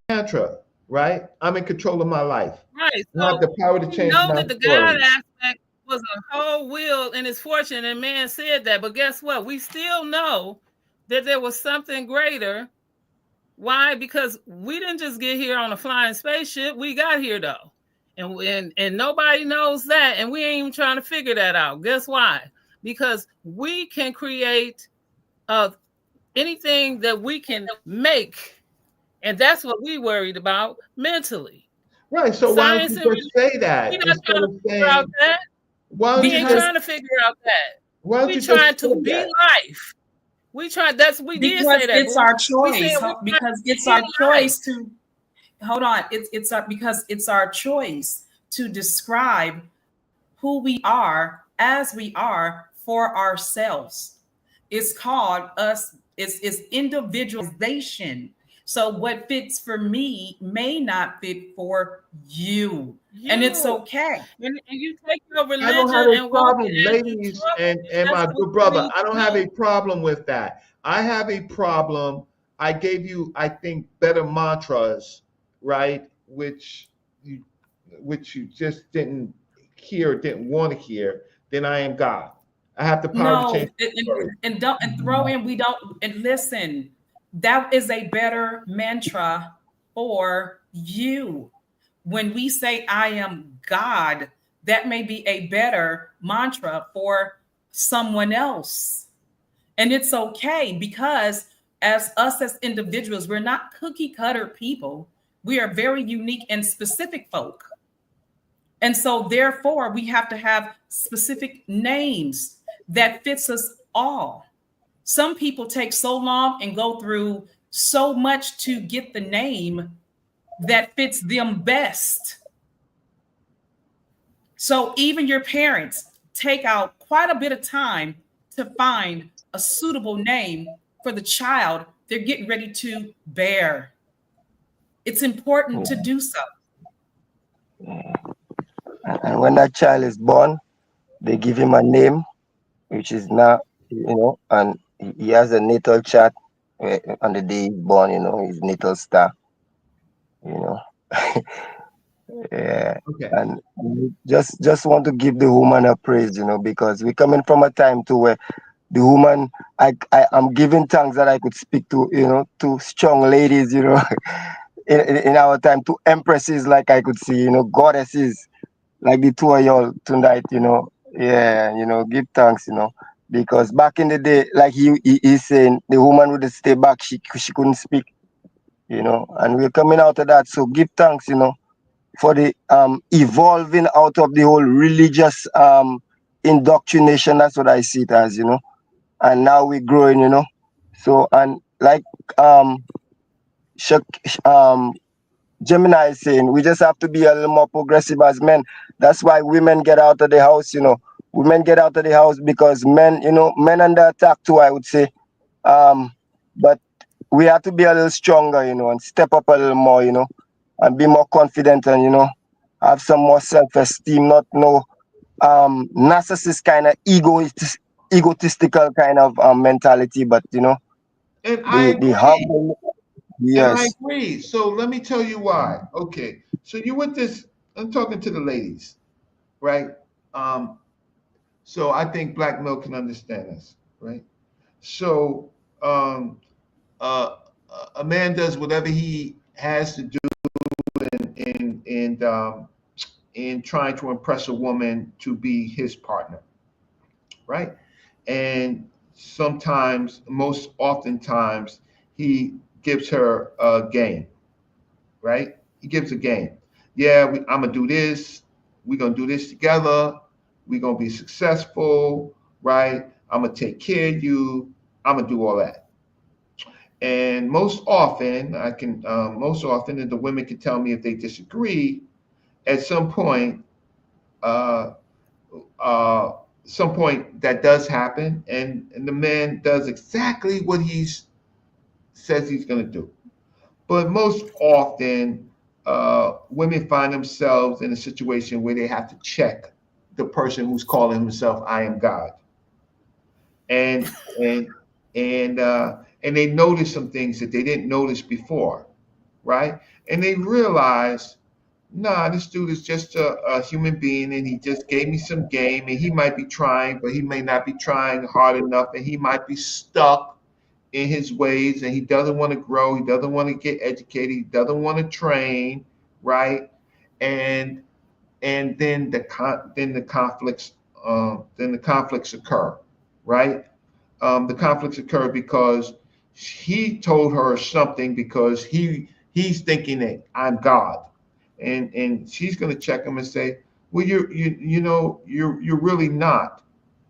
mantra, right? I'm in control of my life. Right. I have So the power to we change know my that the God story. aspect was a whole will in his fortune, and man said that. But guess what? We still know that there was something greater. Why? Because we didn't just get here on a flying spaceship. We got here though. And nobody knows that, and we ain't even trying to figure that out. Guess why? Because we can create anything that we can make, and that's what we worried about mentally. Right. So why don't Science you and just say we're that not instead trying to of figure out saying, that. why don't We you ain't just trying to figure out that. why don't We you just trying say to be that? life. We trying. That's we did Because say that, it's boo. our We said choice. we trying Because to it's be our life. choice to hold on. Because it's our choice to describe who we are as we are for ourselves. It's called us, it's individualization. So what fits for me may not fit for you. And it's You okay. and you take your I don't religion have a and walk it problem, as you ladies trust. and That's my what good you brother. need I don't to have a do. problem with that. I have a problem. I gave you, I think, better mantras, right? You which you just didn't hear, didn't want to hear. Then I am God. I have the power to No, change the story. and don't and throw in we don't and listen. That is a better mantra for you. When we say I am God, that may be a better mantra for someone else. And it's okay because as us as individuals, we're not cookie cutter people. We are very unique and specific folk. And so therefore we have to have specific names that fits us all. Some people take so long and go through so much to get the name that fits them best. So even your parents take out quite a bit of time to find a suitable name for the child they're getting ready to bear. It's important to do so. And when that child is born, they give him a name, which is not, and he has a natal chart on the day he's born, his natal star, you know. Yeah. Okay. And just want to give the woman a praise, because we're coming from a time to where the woman, I am giving thanks that I could speak to, to strong ladies, in our time, to empresses, like I could see, goddesses like the two of y'all tonight, Yeah, give thanks, because back in the day, like he's saying, the woman would stay back, she couldn't speak, and we're coming out of that. So give thanks, for the evolving out of the whole religious indoctrination. That's what I see it as, and now we're growing, So, and like um um Gemini is saying, we just have to be a little more progressive as men. That's why women get out of the house, Women get out of the house because men, men under attack too, I would say. But we have to be a little stronger, and step up a little more, and be more confident, and have some more self-esteem, not no narcissist kind of egotistical kind of mentality, but And I the agree. humble. And I Yes. agree. So let me tell you why. Okay. So you with this, I'm talking to the ladies, right? Um, so I think black male can understand this, right? So um, uh, a man does whatever he has to do in trying to impress a woman to be his partner, right? And sometimes, most oftentimes, he gives her a game, right? He gives a game. Yeah, I'm gonna do this. We're gonna do this together. We're gonna be successful, right? I'm gonna take care of you. I'm gonna do all that. And most often, and the women can tell me if they disagree. At uh, some point that does happen, and the man does exactly what he says he's gonna do. But most often, women find themselves in a situation where they have to check the person who's calling himself "I am God," and and and they notice some things that they didn't notice before, right? And they realize, nah, this dude is just a human being, and he just gave me some game, and he might be trying, but he may not be trying hard enough, and he might be stuck in his ways, and he doesn't want to grow, he doesn't want to get educated, he doesn't want to train, right? And then the conflicts occur, right? The conflicts occur because he told her something because he's thinking that I'm God, and she's going to check him and say, well, you're really not.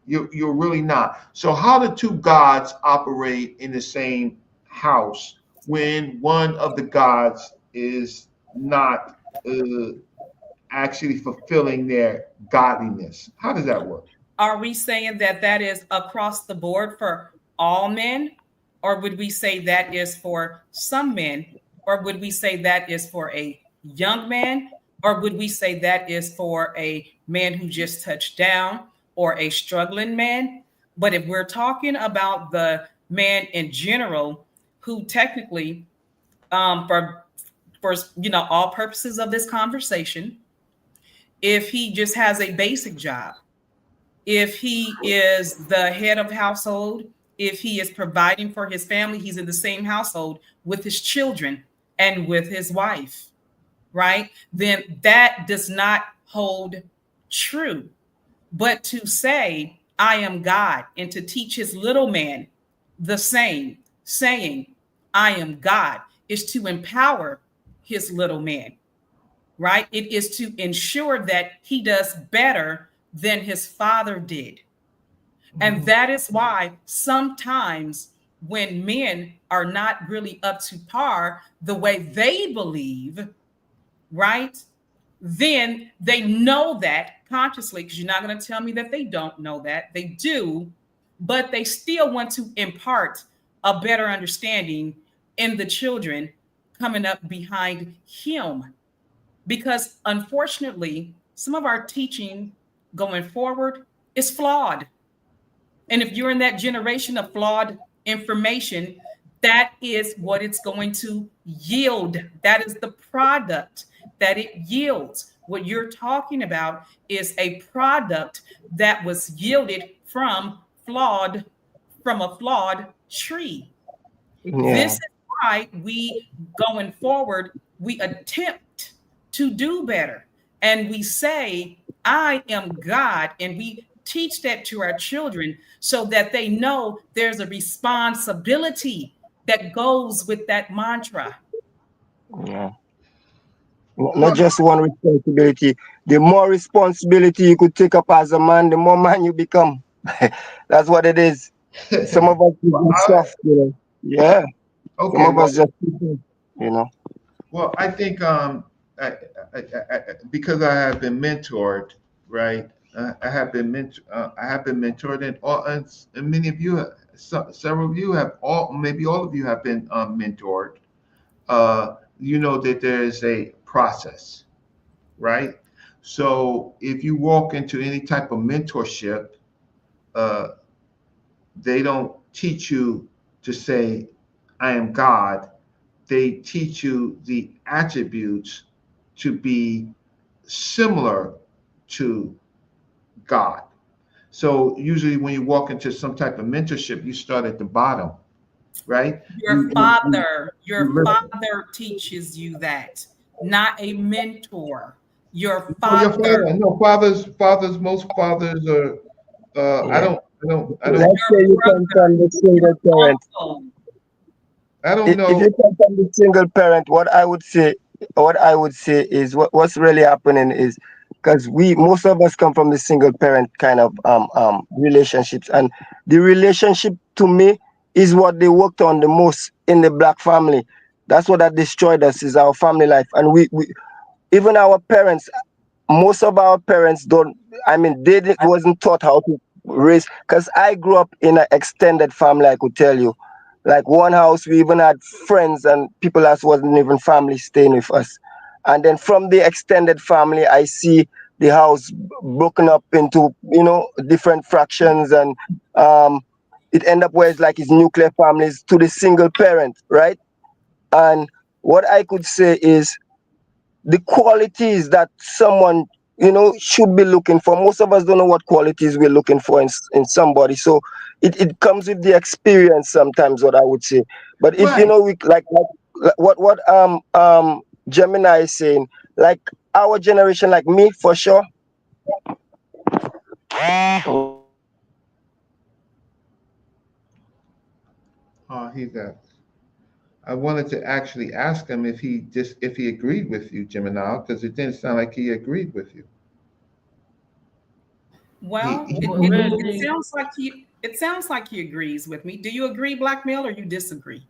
You're really not. So how do two gods operate in the same house when one of the gods is not actually fulfilling their godliness? How does that work? Are we saying that that is across the board for all men? Or would we say that is for some men? Or would we say that is for a young man? Or would we say that is for a man who just touched down or a struggling man? But if we're talking about the man in general, who technically, for all purposes of this conversation, if he just has a basic job, if he is the head of household, if he is providing for his family, he's in the same household with his children and with his wife, right? Then that does not hold true. But to say, I am God, and to teach his little man the same, saying, I am God, is to empower his little man, right? It is to ensure that he does better than his father did. And that is why sometimes when men are not really up to par the way they believe, right? Then they know that consciously, because you're not going to tell me that they don't know that. They do, but they still want to impart a better understanding in the children coming up behind him. Because unfortunately, some of our teaching going forward is flawed. And if you're in that generation of flawed information, that is what it's going to yield. That is the product that it yields. What you're talking about is a product that was yielded from a flawed tree. This Yeah. is why we, going forward, we attempt to do better. And we say, I am God. And we teach that to our children so that they know there's a responsibility that goes with that mantra. Yeah. Not Well, just one responsibility. The more responsibility you could take up as a man, the more man you become. That's what it is. Some of us well, is soft, you know. Yeah. Some okay. of Well, us just, you know. well, I think I, because I have been mentored, right? I have been mentored, and many of you, several of you have all, maybe all of you have been mentored. You know that there is a process, right? So if you walk into any type of mentorship, uh, they don't teach you to say, I am God. They teach you the attributes to be similar to God. So usually when you walk into some type of mentorship, you start at the bottom, right? Your You listen. father teaches you that, not a mentor. Your No, your father, father, no, fathers, most fathers are, Yeah. I don't, Let's say your you come brother, from the your single parent. uncle. I don't If know. you come from the single parent, what I would say is what's really happening is because we most of us come from the single parent kind of relationships, and the relationship to me is what they worked on the most in the black family. That's what that destroyed us is our family life, and we even our parents, most of our parents don't, I mean, wasn't taught how to raise, because I grew up in an extended family. I could tell you, like one house we even had friends and people that wasn't even family staying with us, and then from the extended family I see the house broken up into, different fractions, and um it end up where it's nuclear families to the single parent, right? And what I could say is the qualities that someone should be looking for. Most of us don't know what qualities we're looking for in somebody, so it comes with the experience sometimes, what I would say. But if Right. we like what Gemini is saying, like our generation, like me for sure. He's got. I wanted to actually ask him if he agreed with you, Gemini, because it didn't sound like he agreed with you. He, Well, he Well, Reggie, it sounds like he agrees with me. Do you agree, Blackmail, or you disagree?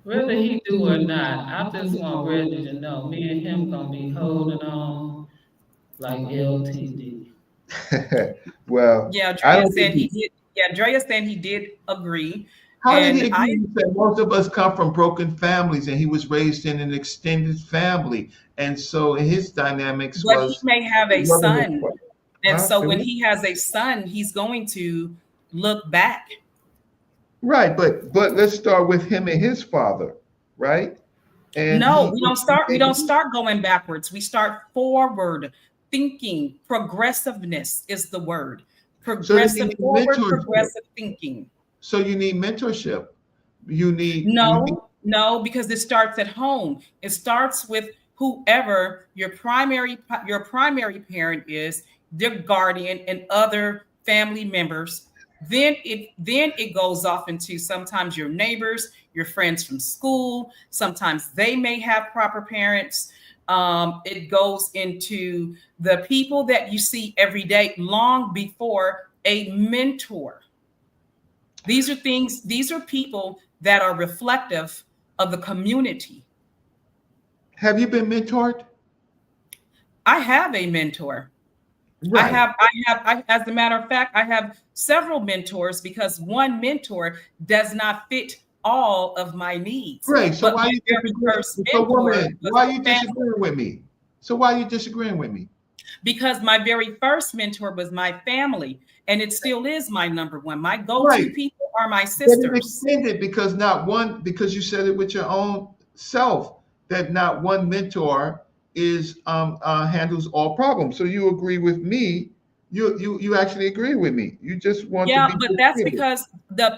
whether he do or not, I just want Reggie to know me and him gonna be holding on like LTD. well, Yeah, I Drea don't think said he he. did. Yeah, Drea said he did agree. How did he And agree? He said most of us come from broken families, and he was raised in an extended family, and so his dynamics but he was may have it a wasn't son. his. And Huh? so when he has a son, he's going to look back. Right, but let's start with him and his father, right? And No, he, we don't start going backwards. We start forward thinking. Progressiveness is the word. so then you need mentorship. Progressive thinking. So you need mentorship. You need. No, because it starts at home. It starts with whoever your primary parent is, their guardian and other family members. Then it goes off into sometimes your neighbors, your friends from school. Sometimes they may have proper parents. It goes into the people that you see every day, long before a mentor. These are people that are reflective of the community. Have you been mentored? I have a mentor. Right. As a matter of fact, I have several mentors because one mentor does not fit all of my needs. Great. So But why my you very disagreeing? first So mentor woman, was why a you family, disagreeing with me? So why you disagreeing with me? because my very first mentor was my family, and it still is my number one. My go-to Right. people are my But it sisters. extended because not one, because you said it with your own self that not one mentor is handles all problems. So you agree with me? You actually agree with me. You just want to Yeah, be but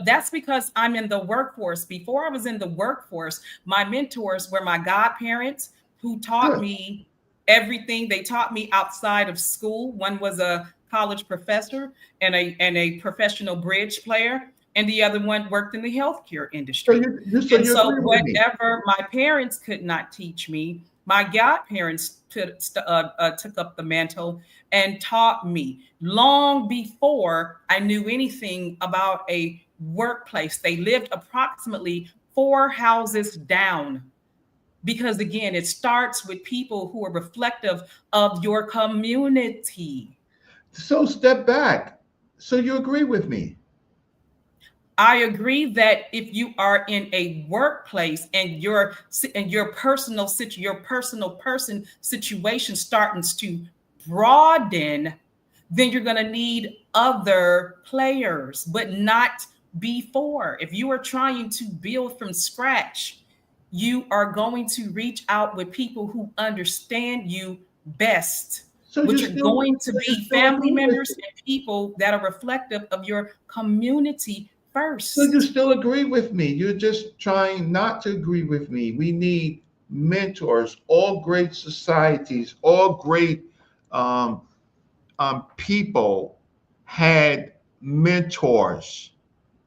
that's because I'm in the workforce. Before I was in the workforce, my mentors were my godparents who taught good. me everything. They taught me outside of school. One was a college professor and a professional bridge player, and the other one worked in the healthcare So industry. so And you so agree with me. whatever my parents could not teach me, my godparents took up the mantle and taught me long before I knew anything about a workplace. They lived approximately 4 houses down. Because again, it starts with people who are reflective of your community. So step back. So you agree with me. I agree that if you are in a workplace and your personal person situation starts to broaden, then you're going to need other players, but not before. If you are trying to build from scratch, you are going to reach out with people who understand you best, So which are going to you be still family agree with members me. and people that are reflective of your community So you first. still agree with me. You're just trying not to agree with me. We need mentors. All great societies, all great um, people had mentors,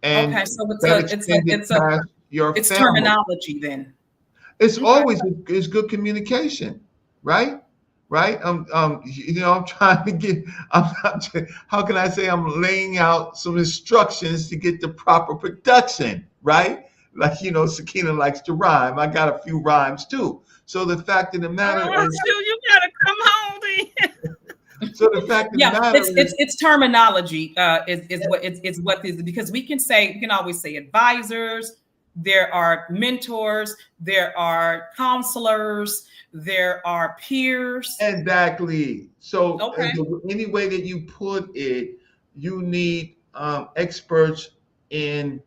Okay, and so that extended past your it's family. terminology then. It's Okay. always is good communication, right? Right? I'm trying to get. I'm not. How can I say? I'm laying out some instructions to get the proper production, right? Like Sakina likes to rhyme. I got a few rhymes too. So the fact of the matter Oh, is, Stu, you gotta come home then. so the fact of the Yeah, matter it's is, it's terminology. Is what is because we can always say advisors. There are mentors. There are counselors. There are peers. exactly. So Okay. any way that you put it, you need experts in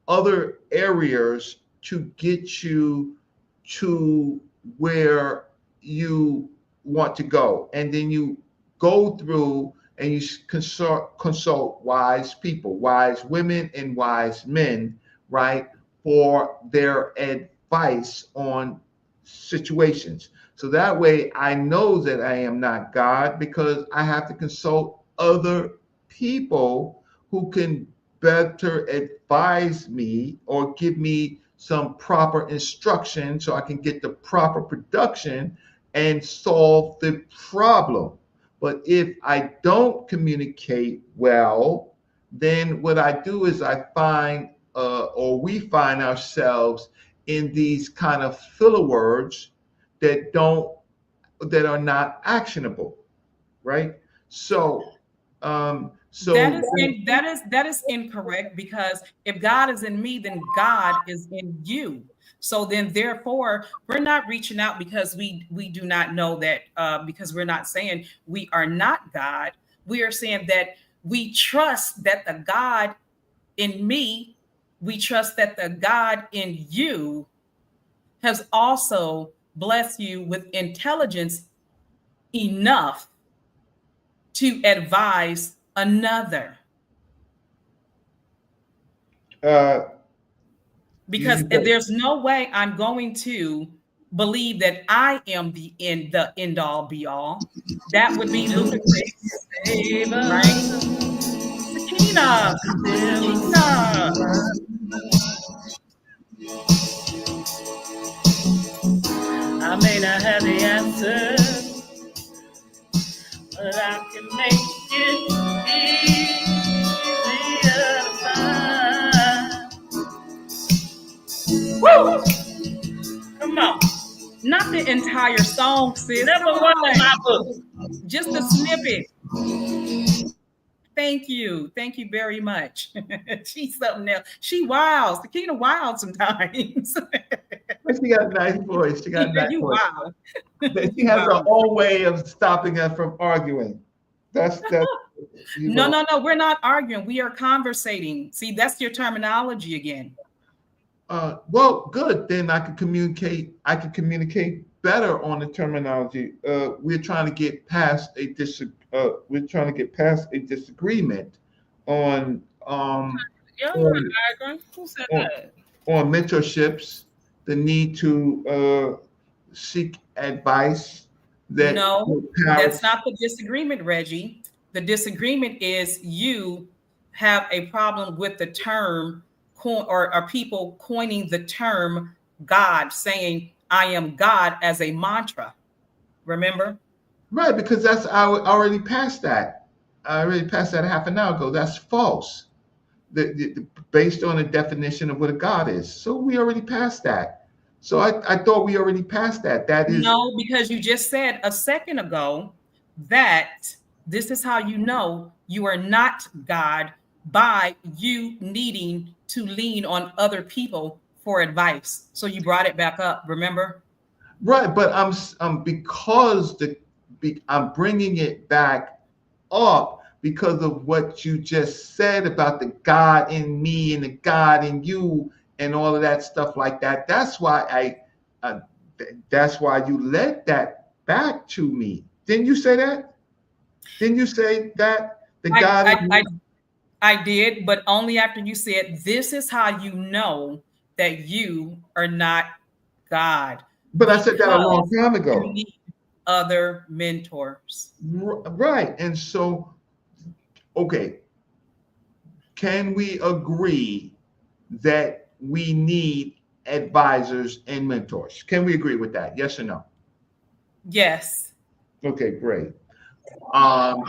other areas to get you to where you want to go, and then you go through and you consult wise people, wise women and wise men, right, for their advice on situations. So that way I know that I am not God, because I have to consult other people who can better advise me or give me some proper instruction so I can get the proper production and solve the problem. But if I don't communicate well, then what I do is I find, or we find ourselves in these kind of filler words that don't that are not actionable, right? So, That is that is incorrect, because if God is in me, then God is in you. So then, therefore, we're not reaching out because we do not know that, because we're not saying we are not God. We are saying that we trust that the God in me, we trust that the God in you has also blessed you with intelligence enough to advise another. uh, Because there's no way I'm going to believe that I am the end all be all. That would be ludicrous, Save right? us, Sakina, there was Sakina. I may not have the answer, but I can make it easier to find. Woo! Come on. Not the entire song, sis. Number Come one in on. my book. Just a snippet. Thank you. Thank you very much. She's something else. She wild. Sakina wild sometimes. but she got a nice voice. She got a nice You voice. wild. But she You has her wild. own way of stopping us from arguing. That's No, we're not arguing. We are conversating. See, that's your terminology again. Well, good. Then I can communicate. I can communicate better on the terminology. We're trying to get past we're trying to get past a disagreement on Yeah, on, I agree. Who said on, that? on mentorships, the need to seek advice that No, that's parents. not the disagreement, Reggie. The disagreement is you have a problem with the term or people coining the term God, saying, I am God as a mantra. Remember? Right, because that's I already passed that. I already passed that half an hour ago. That's false. Based on the definition of what a God is. So we already passed that. So I thought we already passed that. That is No, because you just said a second ago that this is how you know you are not God by you needing to lean on other people for advice. So you brought it back up, remember? right, but because I'm bringing it back up because of what you just said about the God in me and the God in you and all of that stuff like that. That's why that's why you led that back to me. Didn't you say that? Didn't you say that the I, God in I, me? I, I did, but only after you said, this is how you know that you are not God, But I said that a long because time you ago. need other mentors. Right. And so, okay, can we agree that we need advisors and mentors? Can we agree with that? Yes or no? Yes. Okay, great. Um,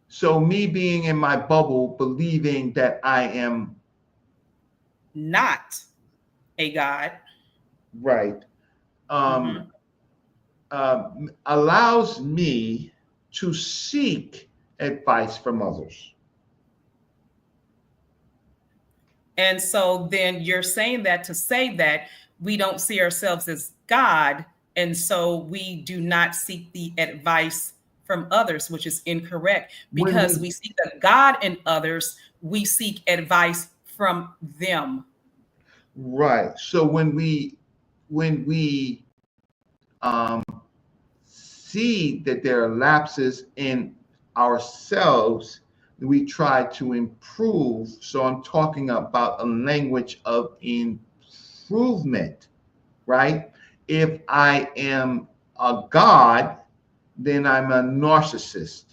so me being in my bubble, believing that I am Not a God. right, um, Mhm. allows me to seek advice from others. And so then you're saying that to say that we don't see ourselves as God. And so we do not seek the advice from others, which is incorrect, When because we we see the God in others, we seek advice from them. right, so when we um, see that there are lapses in ourselves, we try to improve. So I'm talking about a language of improvement, right? If I am a God, then I'm a narcissist.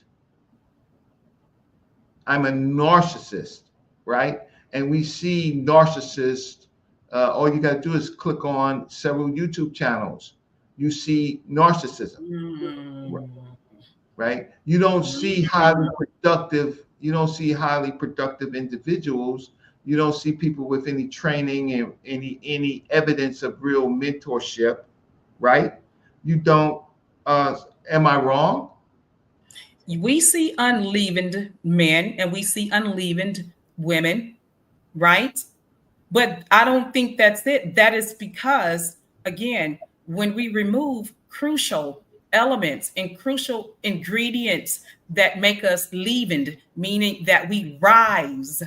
I'm a narcissist, right? And we see narcissists. All you got to do is click on several YouTube channels. You see narcissism, Mm. right? You don't see highly Mm. productive. You don't see highly productive individuals. You don't see people with any training and any evidence of real mentorship, right? You don't. Am I wrong? We see unleavened men and we see unleavened women, right? But I don't think that's it. That is because, again, when we remove crucial elements and crucial ingredients that make us leavened, meaning that we rise,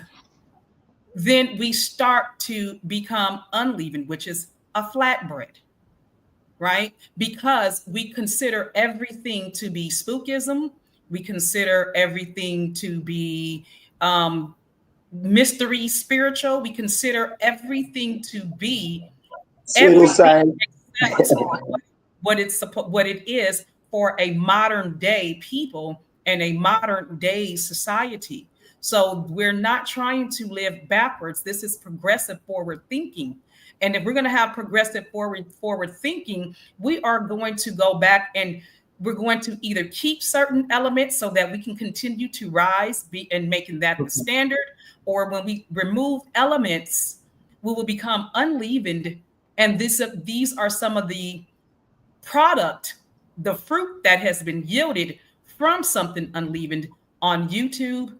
then we start to become unleavened, which is a flatbread, right? Because we consider everything to be spookism, we consider everything to be um, mystery spiritual, we consider everything to be everything Pseudoscience. except what it is for a modern day people and a modern day society. So we're not trying to live backwards. This is progressive forward thinking. And if we're going to have progressive forward thinking, we are going to go back and we're going to either keep certain elements so that we can continue to rise and making that the standard, or when we remove elements, we will become unleavened. And these are some of the the fruit that has been yielded from something unleavened on YouTube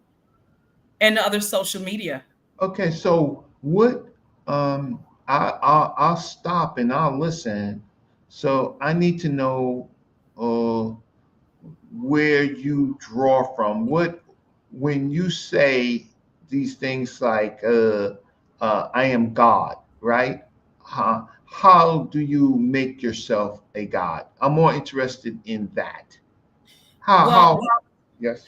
and other social media. Okay, so what? I'll stop and I'll listen. So I need to know uh, where you draw from. What when you say these things like "I am God." right? How do you make yourself a God? I'm more interested in that. Well, How yes.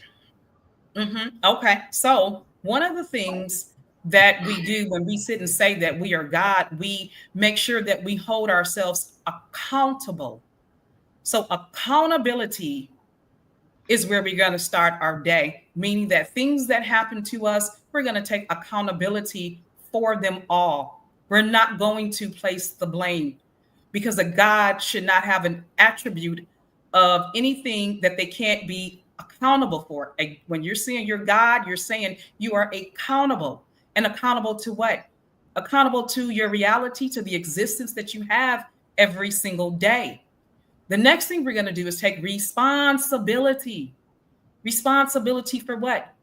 okay. So one of the things that we do when we sit and say that we are God, we make sure that we hold ourselves accountable. So accountability is where we're going to start our day, meaning that things that happen to us, we're going to take accountability for them all. We're not going to place the blame, because a God should not have an attribute of anything that they can't be accountable for. When you're saying you're God, you're saying you are accountable. And accountable to what? Accountable to your reality, to the existence that you have every single day. The next thing we're going to do is take responsibility. Responsibility for what?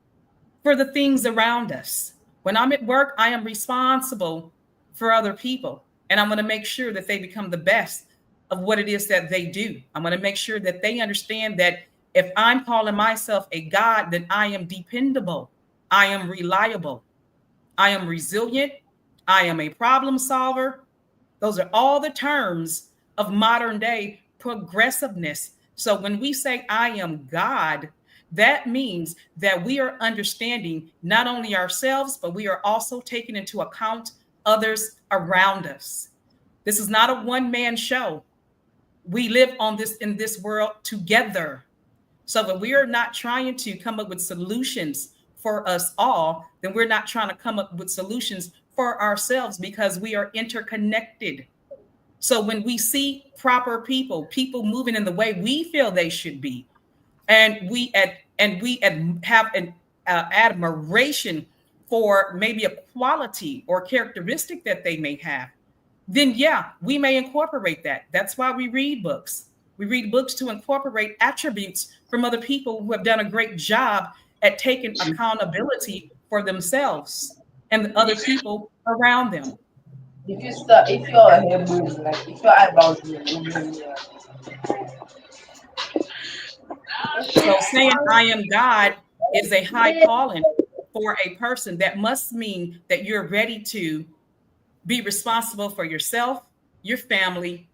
For the things around us. When I'm at work, I am responsible for other people. And I'm going to make sure that they become the best of what it is that they do. I'm going to make sure that they understand that if I'm calling myself a God, then I am dependable. I am reliable. I am resilient. I am a problem solver. Those are all the terms of modern day progressiveness. So when we say I am God, that means that we are understanding not only ourselves, but we are also taking into account others around us. This is not a one-man show. We live on this in this world together. So that we are not trying to come up with solutions for us all, then we're not trying to come up with solutions for ourselves, because we are interconnected. So when we see proper people moving in the way we feel they should be, and have an admiration for maybe a quality or characteristic that they may have, then yeah, we may incorporate that. That's why we read books. We read books to incorporate attributes from other people who have done a great job at taking accountability for themselves and the other people around them. If your hair moves, like if your eyebrows move, So saying I am God is a high calling for a person. That must mean that you're ready to be responsible for yourself, your family,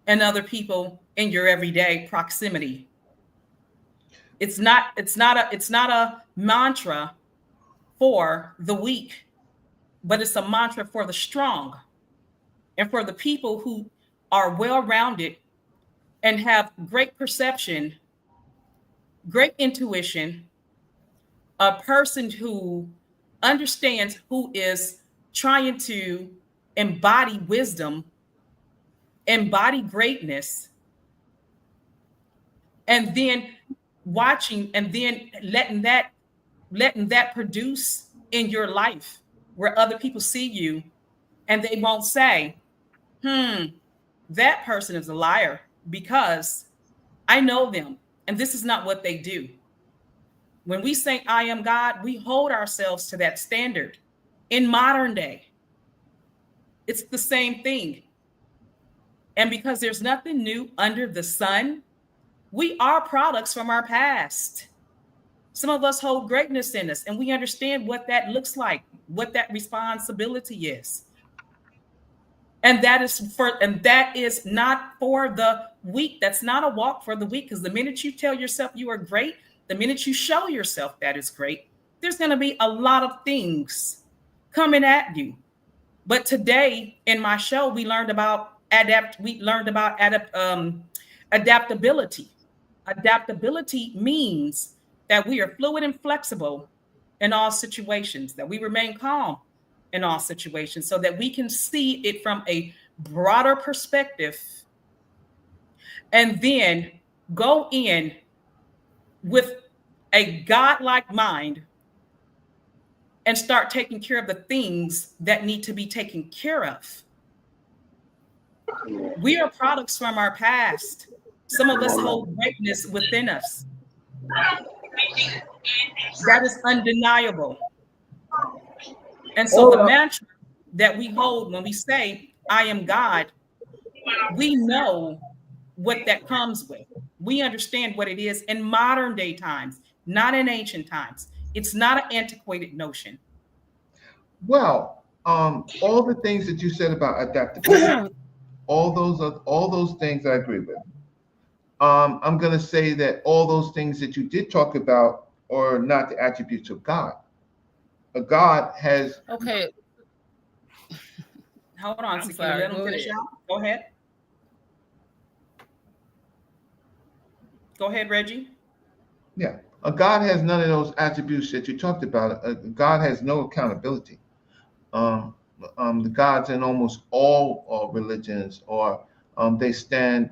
and other people in your everyday proximity. It's not a mantra for the weak, but it's a mantra for the strong and for the people who are well-rounded and have great perception, great intuition, a person who understands, who is trying to embody wisdom, embody greatness, and then watching and then letting that produce in your life, where other people see you and they won't say, that person is a liar, because I know them and this is not what they do. When we say I am God, we hold ourselves to that standard. In modern day, it's the same thing. And because there's nothing new under the sun, we are products from our past. Some of us hold greatness in us, and we understand what that looks like, what that responsibility is. And that is not for the weak. That's not a walk for the weak, because the minute you tell yourself you are great, the minute you show yourself that is great, there's going to be a lot of things coming at you. But today in my show, we learned about adaptability. Adaptability means that we are fluid and flexible in all situations, that we remain calm in all situations, so that we can see it from a broader perspective, and then go in with a godlike mind and start taking care of the things that need to be taken care of. We are products from our past. Some of us hold greatness within us. That is undeniable. And so the mantra that we hold when we say, I am God, we know what that comes with. We understand what it is in modern day times, not in ancient times. It's not an antiquated notion. Well, all the things that you said about adaptability, all those things I agree with. I'm going to say that all those things that you did talk about are not the attributes of God. God has. Okay, Hold on, I'm Sakina. sorry. Let him Go finish ahead. out. Go ahead. Go ahead, Reggie. Yeah, God has none of those attributes that you talked about. God has no accountability. Um, the gods in almost all religions, or they stand.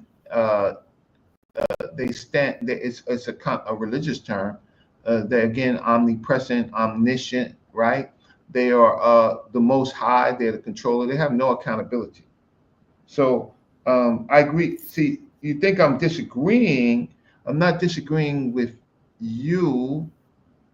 They stand. It's a religious term. They're again omnipresent, omniscient, right? They are the most high. They're the controller. They have no accountability. So I agree. See, you think I'm disagreeing? I'm not disagreeing with you.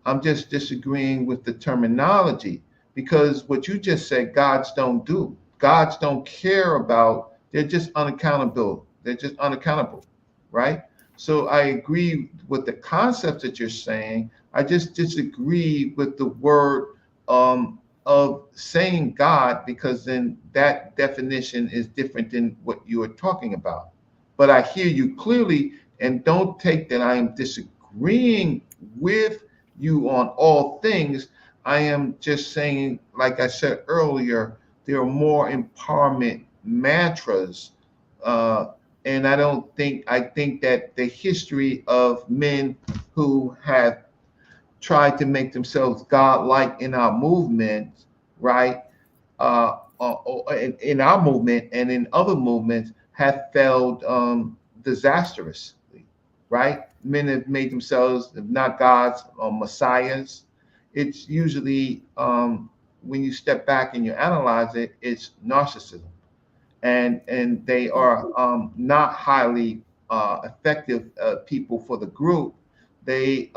I'm just disagreeing with the terminology, because what you just said, gods don't do. Gods don't care about, they're just unaccountable. They're just unaccountable, right? So I agree with the concepts that you're saying. I just disagree with the word of saying God, because then that definition is different than what you are talking about. But I hear you clearly, and don't take that I am disagreeing with you on all things. I am just saying, like I said earlier, there are more empowerment mantras. And I think that the history of men who have tried to make themselves godlike in our movement, right? In our movement and in other movements have failed disastrously, right? Men have made themselves, if not gods, or messiahs. It's usually, when you step back and you analyze it, it's narcissism, and they are not highly effective people for the group. They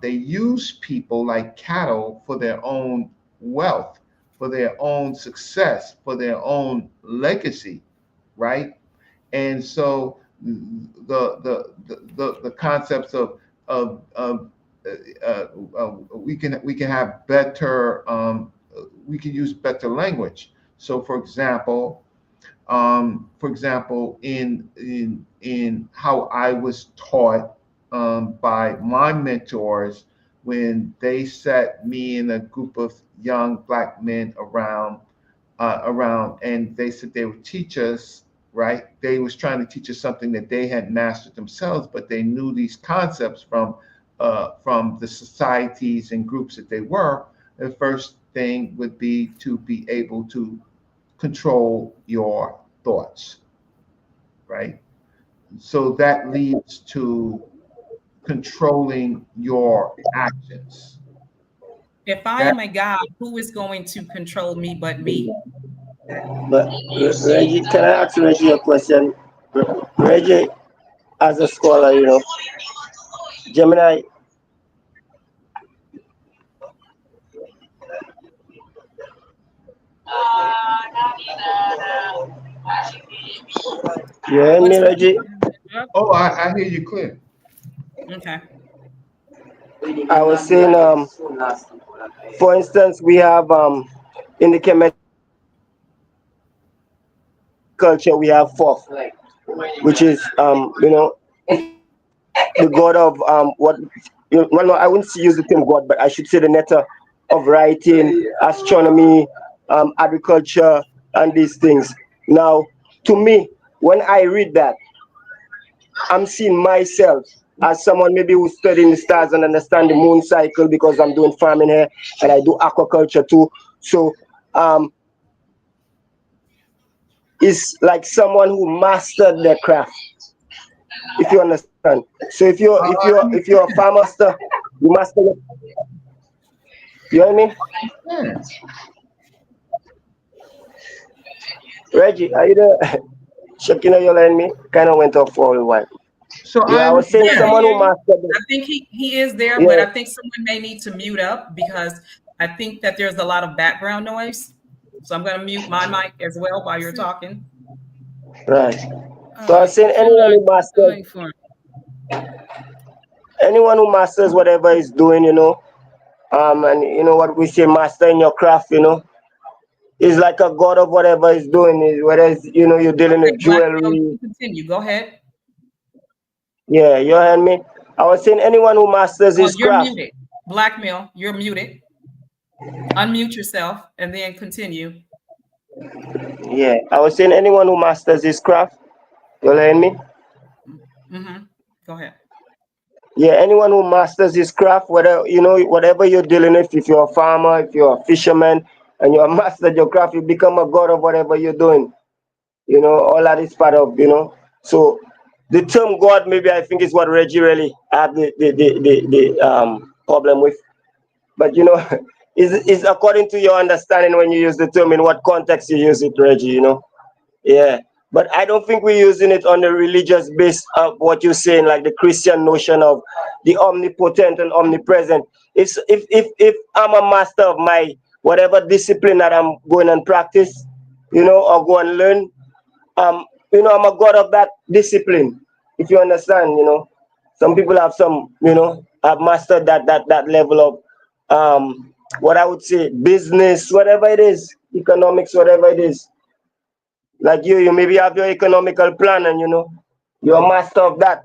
use people like cattle for their own wealth, for their own success, for their own legacy, right? And so the concepts of we can have better, we can use better language. So for example, in how I was taught by my mentors, when they set me and a group of young black men around, and they said they would teach us, right? They was trying to teach us something that they had mastered themselves, but they knew these concepts from the societies and groups that they were. The first thing would be to be able to control your thoughts, right? So that leads to controlling your actions. If I That am a God, who is going to control me but me? But Reggie, can I ask Reggie a question? Reggie, as a scholar, Gemini, you hear me, What's that? Reggie? Oh, I hear you clear. Okay. I was saying, for instance, we have in the Kemet culture we have Thoth, which is the god of what well, no, I wouldn't use the term god, but I should say the netter of writing, astronomy, agriculture, and these things. Now, to me, when I read that, I'm seeing myself as someone maybe who's studying the stars and understand the moon cycle, because I'm doing farming here and I do aquaculture too. So it's like someone who mastered their craft, if you understand. So if you're a farmer master, you master it. You know what I mean? Yeah. Reggie, are you there? Shakina, you line me? Kind of went off for a while. So Yeah, I I was saying Yeah, I understand. someone hear who you. mastered it. I think he is there, but Yeah, I think someone may need to mute up because I think that there's a lot of background noise. So I'm going to mute my mic as well while you're talking. right. All So I was right. saying Feel like going for anyone who masters whatever he's doing, and you know what we say, master in your craft, is like a god of whatever he's doing. Whether it's, you're dealing Okay, with Black Male, you jewelry. can continue. Go ahead. Yeah, you heard me. I was saying anyone who masters Oh, his you're craft. muted. Black Male, you're muted. Unmute yourself and then continue. Yeah, I was saying anyone who masters his craft. You hearing me? Mm-hmm. Go ahead. Yeah, anyone who masters his craft, whether whatever you're dealing with, if you're a farmer, if you're a fisherman, and you're mastered your craft, you become a god of whatever you're doing. All that is part of. So the term God, maybe I think is what Reggie really had the problem with. But is according to your understanding when you use the term, in what context you use it, Reggie. Yeah, but I don't think we're using it on the religious base of what you're saying, like the Christian notion of the omnipotent and omnipresent. If I'm a master of my whatever discipline that I'm going and practice, or go and learn, I'm a god of that discipline. If you understand, some people have have mastered that level of what I would say business, whatever it is, economics, whatever it is. Like you maybe have your economical plan, and you're a master of that.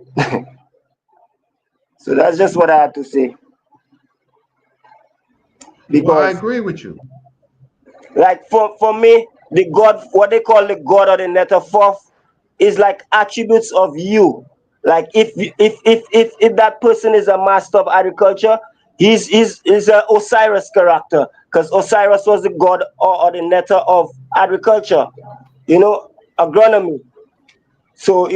So that's just what I had to say. Well, I Because agree with you. like for me, the God, what they call the God or the Netterforth, is like attributes of you. Like if that person is a master of agriculture, he's a Osiris character, because Osiris was the god or the netter of agriculture, agronomy. So,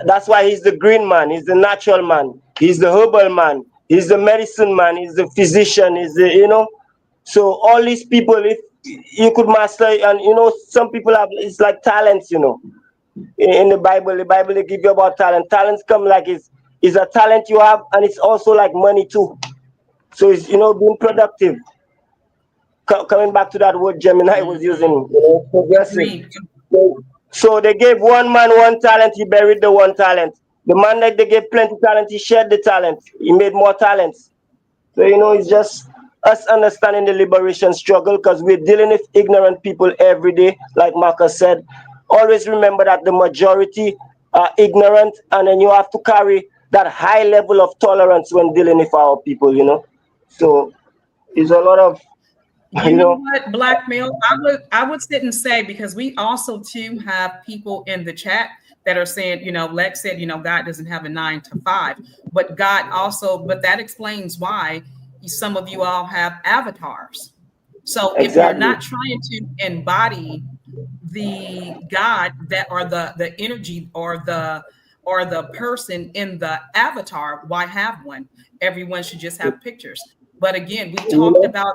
that's why he's the green man, he's the natural man, he's the herbal man, he's the medicine man, he's the physician, he's the. So all these people, if you could master, and some people have, it's like talents, in the Bible they give you about talent. Talents come like it's a talent you have, and it's also like money too. So it's being productive. Coming back to that word Gemini was using, Mm-hmm. progressive. Agreed. So they gave one man one talent, he buried the one talent. The man that they gave plenty talent, he shared the talent. He made more talents. So it's just us understanding the liberation struggle, because we're dealing with ignorant people every day, like Marcus said. Always remember that the majority are ignorant, and then you have to carry that high level of tolerance when dealing with our people. So it's a lot of You you know know what, Black Male? I would sit and say, because we also too have people in the chat that are saying, Lex said, God doesn't have a 9 to 5, but but that explains why some of you all have avatars. So if you're exactly. not trying to embody the God that, or the energy, or the person in the avatar, why have one? Everyone should just have pictures. But again, we You talked know? about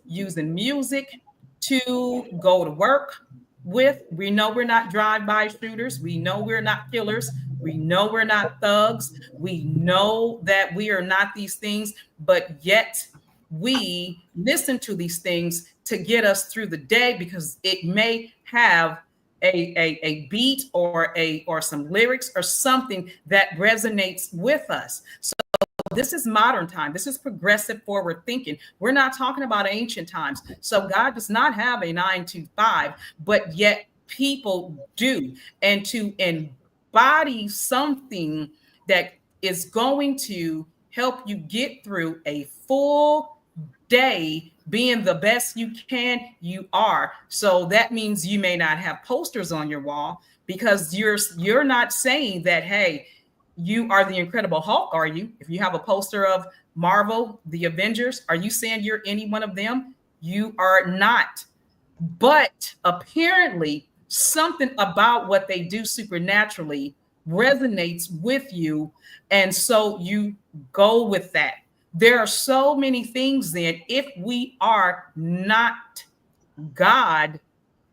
using music to go to work with. We know we're not drive-by shooters. We know we're not killers. We know we're not thugs. We know that we are not these things, but yet we listen to these things to get us through the day, because it may have a beat or some lyrics or something that resonates with us. So this is modern time. This is progressive forward thinking. We're not talking about ancient times. So God does not have a 9 to 5, but yet people do. And to embody something that is going to help you get through a full day being the best you can, you are. So that means you may not have posters on your wall, because you're not saying that, hey, you are the Incredible Hulk, are you? If you have a poster of Marvel, the Avengers, are you saying you're any one of them? You are not. But apparently, something about what they do supernaturally resonates with you. And so you go with that. There are so many things then, if we are not God,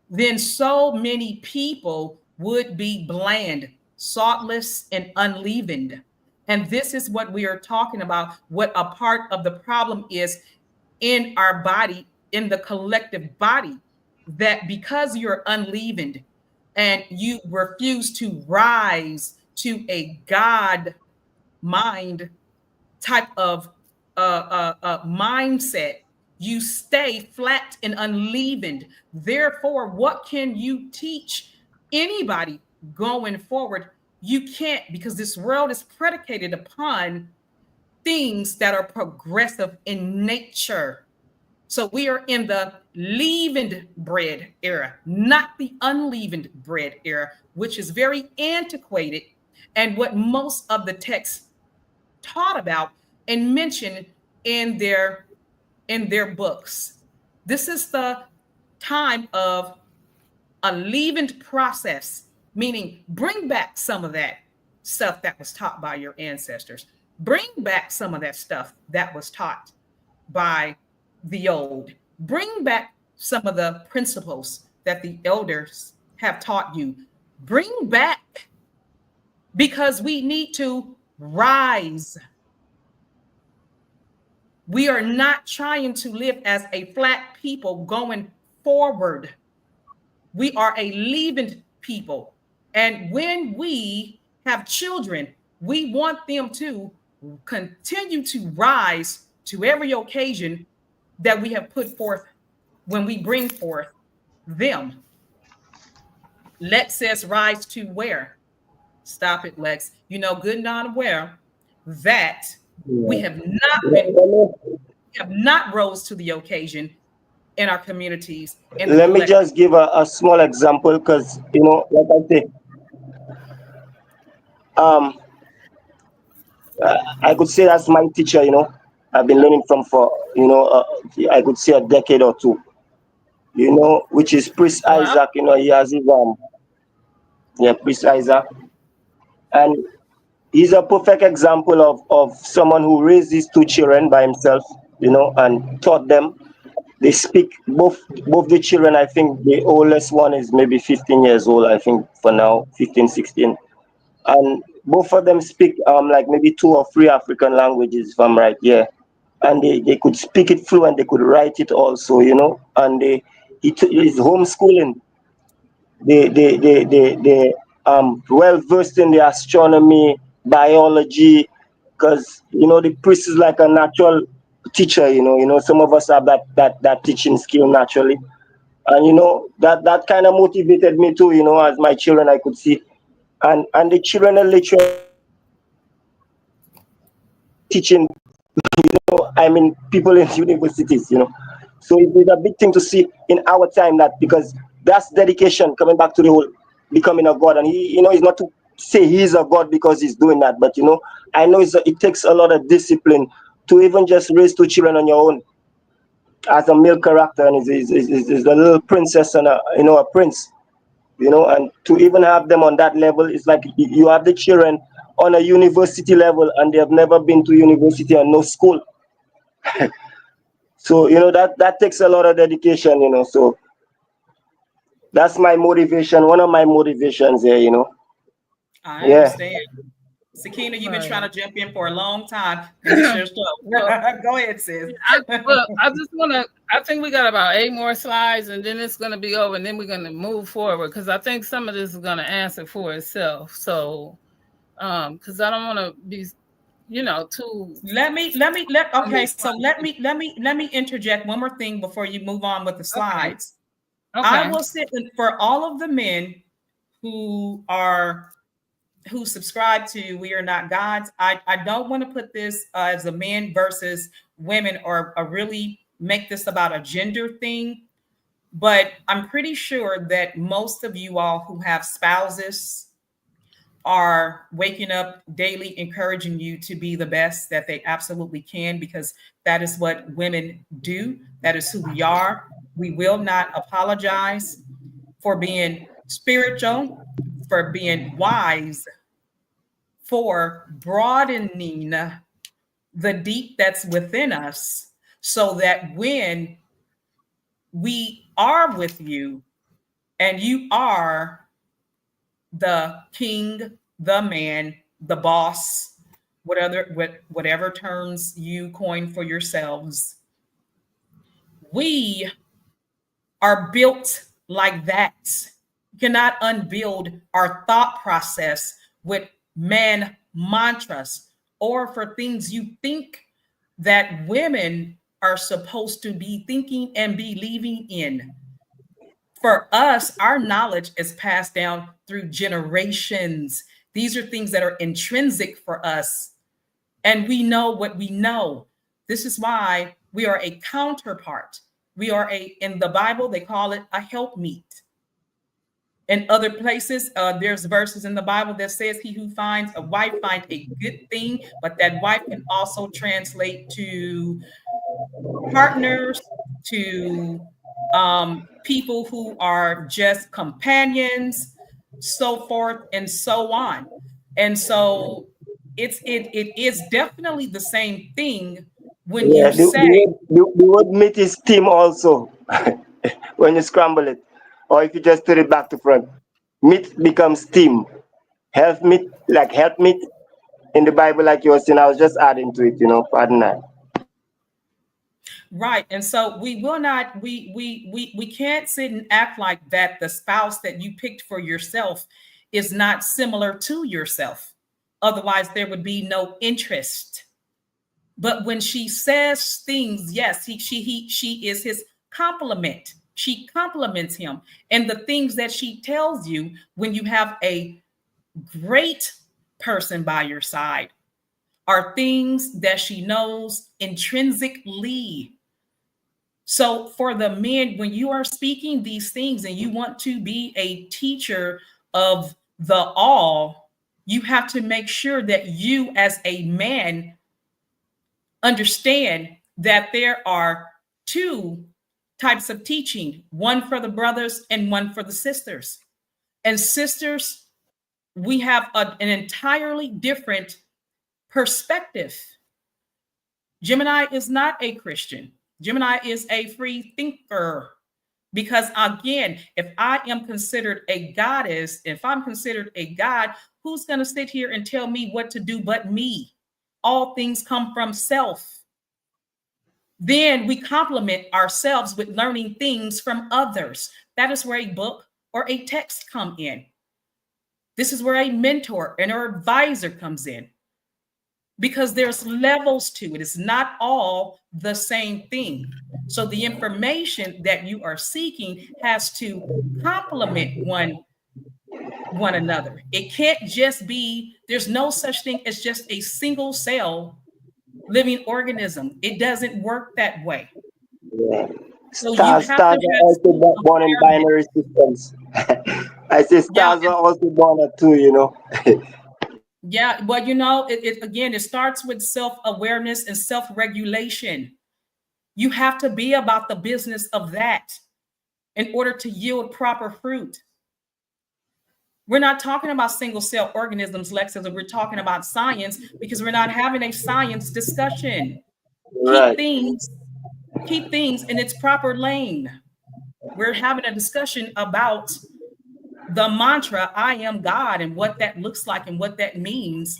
then so many people would be bland, saltless, and unleavened. And this is what we are talking about, what a part of the problem is in our body, in the collective body, that because you're unleavened and you refuse to rise to a God mind type of mindset, You stay flat and unleavened. Therefore, what can you teach anybody going forward? You can't, because this world is predicated upon things that are progressive in nature. So we are in the leavened bread era, not the unleavened bread era, which is very antiquated and what most of the texts taught about and mentioned in their books. This is the time of a leavened process, meaning bring back some of that stuff that was taught by your ancestors. Bring back some of that stuff that was taught by the old. Bring back some of the principles that the elders have taught you. Bring back, because we need to rise. We are not trying to live as a flat people going forward. We are a leavened people. And when we have children, we want them to continue to rise to every occasion that we have put forth when we bring forth them. Lex says rise to where? Stop it, Lex. You know, good and not aware that we have not rose to the occasion in our communities. Let me just give a small example, because like I say, I could say that's my teacher. I've been learning from for I could say a decade or two. Which is Priest Wow. Isaac. He has his Priest Isaac, and he's a perfect example of someone who raised his two children by himself. And taught them. They speak, both the children. I think the oldest one is maybe 15 years old, I think, for now, 15, 16. And both of them speak like maybe 2 or 3 African languages, if I'm right. Yeah. And they could speak it fluent, they could write it also. And he's homeschooling. They well versed in the astronomy, biology, because the priest is like a natural teacher. Some of us have that teaching skill naturally, and that kind of motivated me too. As my children, I could see, and the children are literally teaching. I mean, people in universities. So it's a big thing to see in our time, that because that's dedication, coming back to the whole becoming a god. And he's not to say he's a god because he's doing that, but I know it takes a lot of discipline to even just raise 2 children on your own as a male character, and is a little princess and a prince, and to even have them on that level, it's like you have the children on a university level and they have never been to university and no school. So that takes a lot of dedication. So that's my motivation, one of my motivations there. I Yeah. understand. Sakina, you've been trying to jump in for a long time. Go ahead, sis. I think we got about 8 more slides, and then it's going to be over, and then we're going to move forward, because I think some of this is going to answer for itself. So, because I don't want to be, too. Let me interject one more thing before you move on with the slides. Okay. I will say for all of the men who subscribe to We Are Not Gods, I don't want to put this as a men versus women or really make this about a gender thing, but I'm pretty sure that most of you all who have spouses are waking up daily encouraging you to be the best that they absolutely can, because that is what women do. That is who we are. We will not apologize for being spiritual, for being wise, for broadening the deep that's within us, so that when we are with you and you are the king, the man, the boss, whatever terms you coin for yourselves, we are built like that. You cannot unbuild our thought process with man mantras or for things you think that women are supposed to be thinking and believing in. For us, our knowledge is passed down through generations. These are things that are intrinsic for us, and we know what we know. This is why we are a counterpart. We are in the Bible, they call it a helpmeet. In other places, there's verses in the Bible that says, he who finds a wife finds a good thing, but that wife can also translate to partners, to people who are just companions, so forth and so on. And so it is definitely the same thing when Yeah, you say, the word meat is steam also when you scramble it, or if you just put it back to front. Meat becomes steam. Help meat, like help meat in the Bible, like you were saying. I was just adding to it, pardon that. right. And so we will not, we can't sit and act like that the spouse that you picked for yourself is not similar to yourself. Otherwise, there would be no interest. But when she says things, yes, she is his complement. She compliments him. And the things that she tells you when you have a great person by your side are things that she knows intrinsically. So for the men, when you are speaking these things and you want to be a teacher of the all, you have to make sure that you as a man understand that there are two types of teaching, one for the brothers and one for the sisters. And sisters, we have an entirely different perspective. Gemini is not a Christian. Gemini is a free thinker. Because again, if I am considered a goddess, if I'm considered a god, who's going to sit here and tell me what to do but me? All things come from self. Then we complement ourselves with learning things from others. That is where a book or a text come in. This is where a mentor and an advisor comes in, because there's levels to it. It's not all the same thing. So the information that you are seeking has to complement one another. It can't just be, there's no such thing as just a single cell living organism. It doesn't work that way. Yeah. So you have Stars to are have also born in awareness. binary systems. I say Yeah, stars are also born at two. yeah. But you know, it again, it starts with self-awareness and self-regulation. You have to be about the business of that in order to yield proper fruit. We're not talking about single cell organisms, Lexus. We're talking about science, because we're not having a science discussion. Keep Right. things, keep things in its proper lane. We're having a discussion about the mantra, I am God, and what that looks like and what that means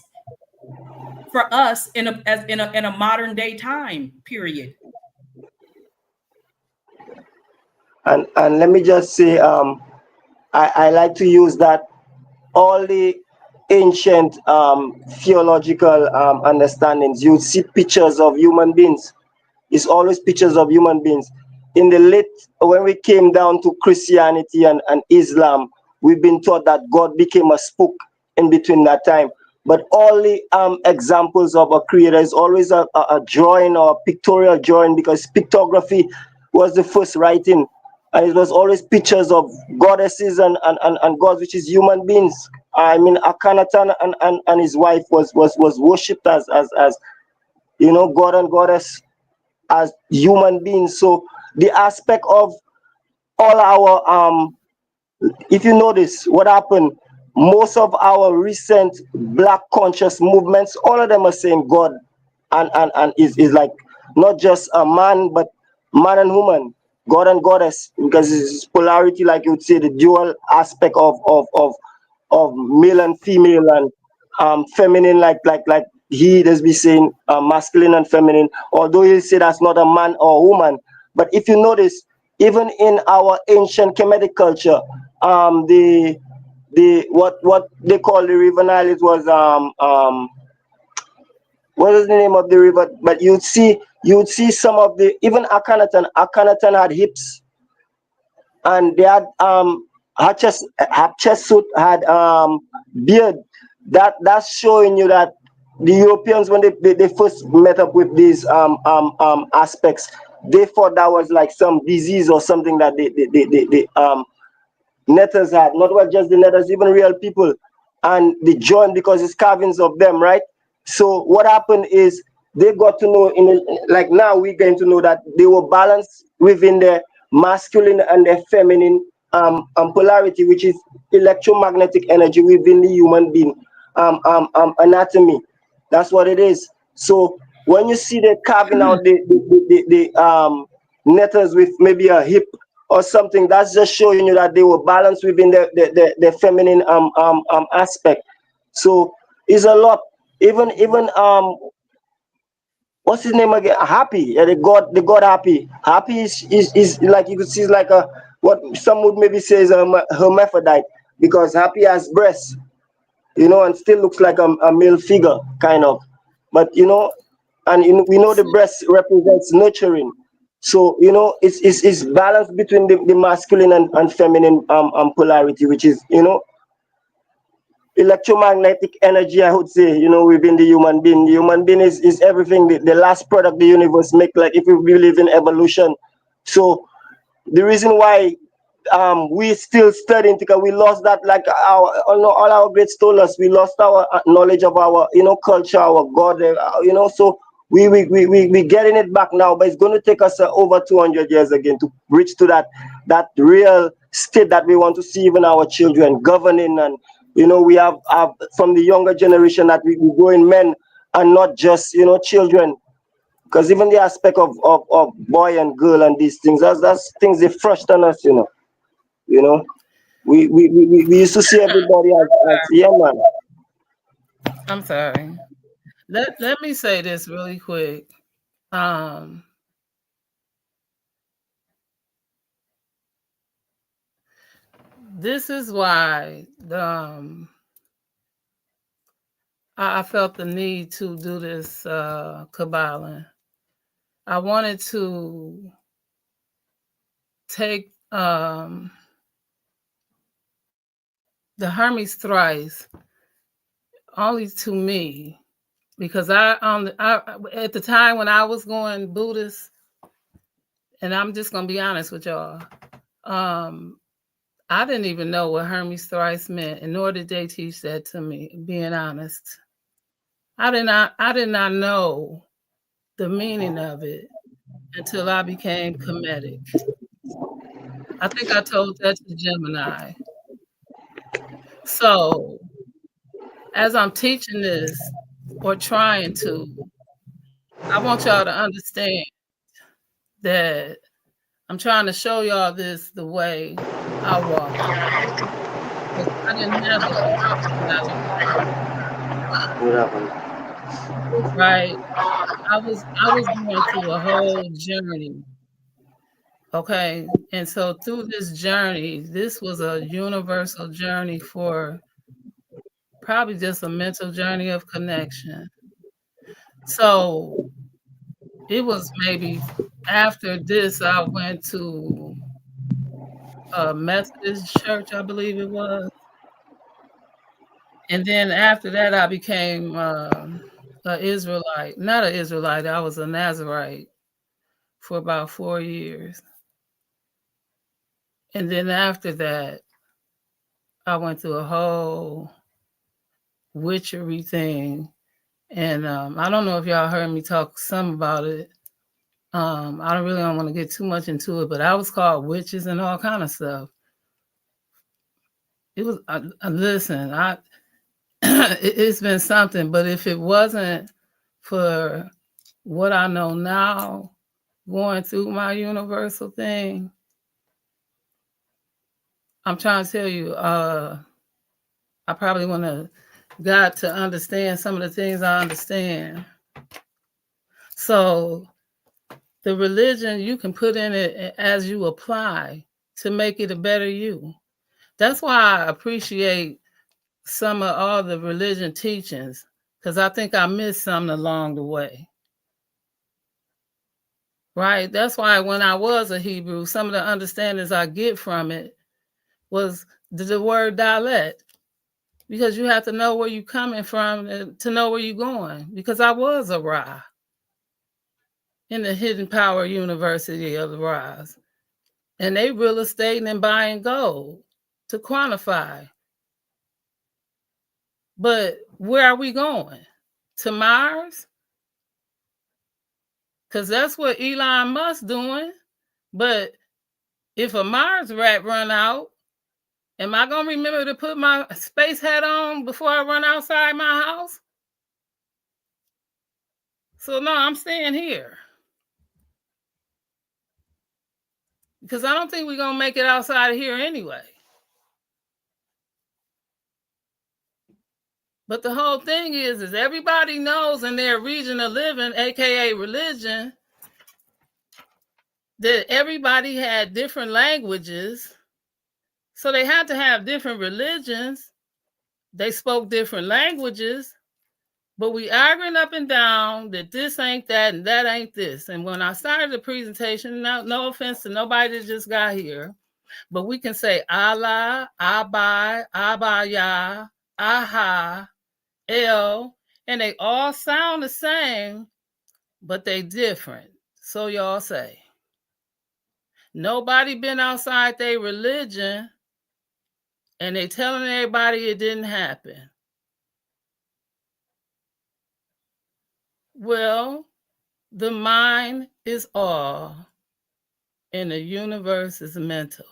for us in a modern day time period. And let me just say, I like to use that all the ancient theological understandings. You see pictures of human beings. It's always pictures of human beings. In the late, when we came down to Christianity and Islam, we've been taught that God became a spook in between that time. But all the examples of a creator is always a drawing or a pictorial drawing, because pictography was the first writing. And it was always pictures of goddesses and gods, which is human beings. I mean, Akhenaten and his wife was worshipped as God and goddess, as human beings. So the aspect of all our if you notice what happened, most of our recent black conscious movements, all of them are saying God and is like not just a man, but man and woman, God and goddess, because it's polarity, like you would say, the dual aspect of male and female, and feminine, like he does be saying masculine and feminine, although he'll say that's not a man or a woman. But if you notice, even in our ancient Kemetic culture, the what they call the river Nile, it was what is the name of the river? But you'd see you would see some of the, even Akhenaten had hips, and they had Hatshepsut had beard. That's showing you that the Europeans, when they first met up with these aspects, they thought that was like some disease or something that they netters had, not well just the netters, even real people, and they joined because it's carvings of them, right? So what happened is they got to know, like now we're going to know that they were balanced within their masculine and their feminine polarity, which is electromagnetic energy within the human being anatomy. That's what it is. So when you see they carving out the netters with maybe a hip or something, that's just showing you that they were balanced within the feminine aspect. So it's a lot. Even what's his name again? Happy. Yeah, the god Happy. Happy is like, you could see, is like a, what some would maybe say is a hermaphrodite, because Happy has breasts, and still looks like a male figure, kind of. But and we know the breast represents nurturing. So it's balance between the masculine and feminine polarity, which is electromagnetic energy, I would say, within the human being. The human being is everything, the last product the universe make, like if we believe in evolution. So the reason why we still studying, because we lost that, like all our greats told us, we lost our knowledge of our culture, our god, so we getting it back now, but it's going to take us over 200 years again to reach to that real state that we want to see even our children governing. And we have from the younger generation that we growing men and not just children, because even the aspect of boy and girl and these things, that's things they thrust on us. You know, we used to see everybody as yeah, man. I'm sorry. Let me say this really quick. Um, this is why I felt the need to do this Kybalion. I wanted to take the Hermes thrice only to me, because I at the time when I was going Buddhist, and I'm just gonna be honest with y'all, I didn't even know what Hermes thrice meant, and nor did they teach that to me, being honest. I did not know the meaning of it until I became Kemetic. I think I told that to Gemini. So as I'm teaching this, or trying to, I want y'all to understand that I'm trying to show y'all this the way I walked it. Because I didn't have the spirituality, What happened? right? I was going through a whole journey. Okay. And so through this journey, this was a universal journey for probably just a mental journey of connection. So it was maybe after this, I went to a Methodist church, I believe it was. And then after that, I became an Israelite. Not an Israelite, I was a Nazarite for about 4 years. And then after that, I went through a whole witchery thing. And I don't know if y'all heard me talk some about it. I don't want to get too much into it, but I was called witches and all kind of stuff. It was, listen, it's been something, but if it wasn't for what I know now, going through my universal thing, I'm trying to tell you, I probably want to God to understand some of the things I understand. So the religion, you can put in it as you apply to make it a better you. That's why I appreciate some of all the religion teachings, because I think I missed something along the way. right? That's why when I was a Hebrew, some of the understandings I get from it was the word dialect, because you have to know where you're coming from to know where you're going. Because I was a Ra in the Hidden Power University of the Ra's, and they real estate and buying gold to quantify. But where are we going? To Mars? Because that's what Elon Musk doing. But if a Mars rat run out, am I going to remember to put my space hat on before I run outside my house? So no, I'm staying here. Because I don't think we're going to make it outside of here anyway. But the whole thing is everybody knows in their region of living, aka religion, that everybody had different languages. So they had to have different religions. They spoke different languages. But we arguing up and down that this ain't that and that ain't this. And when I started the presentation, no offense to nobody that just got here, but we can say Allah, Abai, Abaya, Aha, El, and they all sound the same, but they different. So y'all say. Nobody been outside their religion, and they telling everybody it didn't happen. Well, the mind is all, and the universe is mental.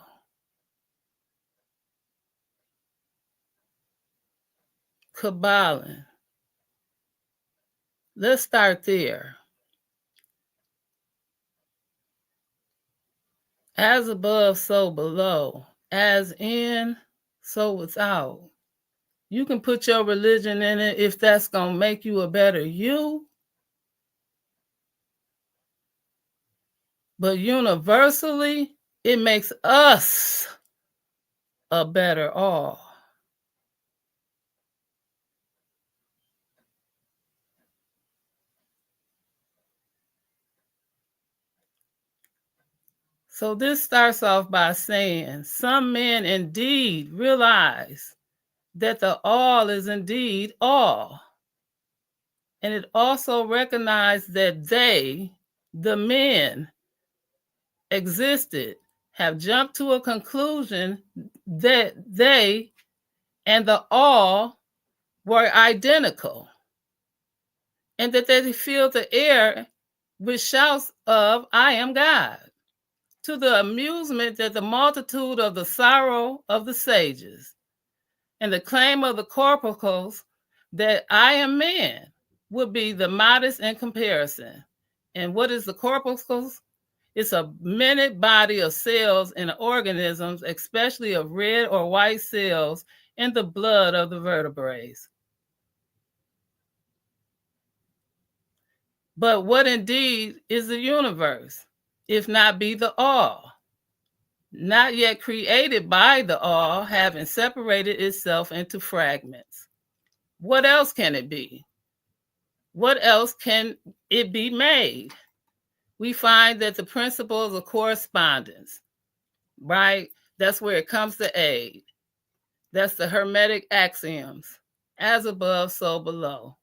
Kybalion. Let's start there. As above, so below. As in, so without. You can put your religion in it if that's going to make you a better you. But universally, it makes us a better all. So this starts off by saying, some men indeed realize that the all is indeed all. And it also recognized that they, the men, existed, have jumped to a conclusion that they and the all were identical, and that they filled the air with shouts of, I am God, to the amusement that the multitude of the sorrow of the sages, and the claim of the corporals that I am man would be the modest in comparison. And what is the corpuscles? It's a minute body of cells in organisms, especially of red or white cells in the blood of the vertebrates. But what indeed is the universe, if not be the all? Not yet created by the all, having separated itself into fragments. What else can it be? What else can it be made? We find that the principles of correspondence, right? That's where it comes to aid. That's the Hermetic axioms. As above, so below.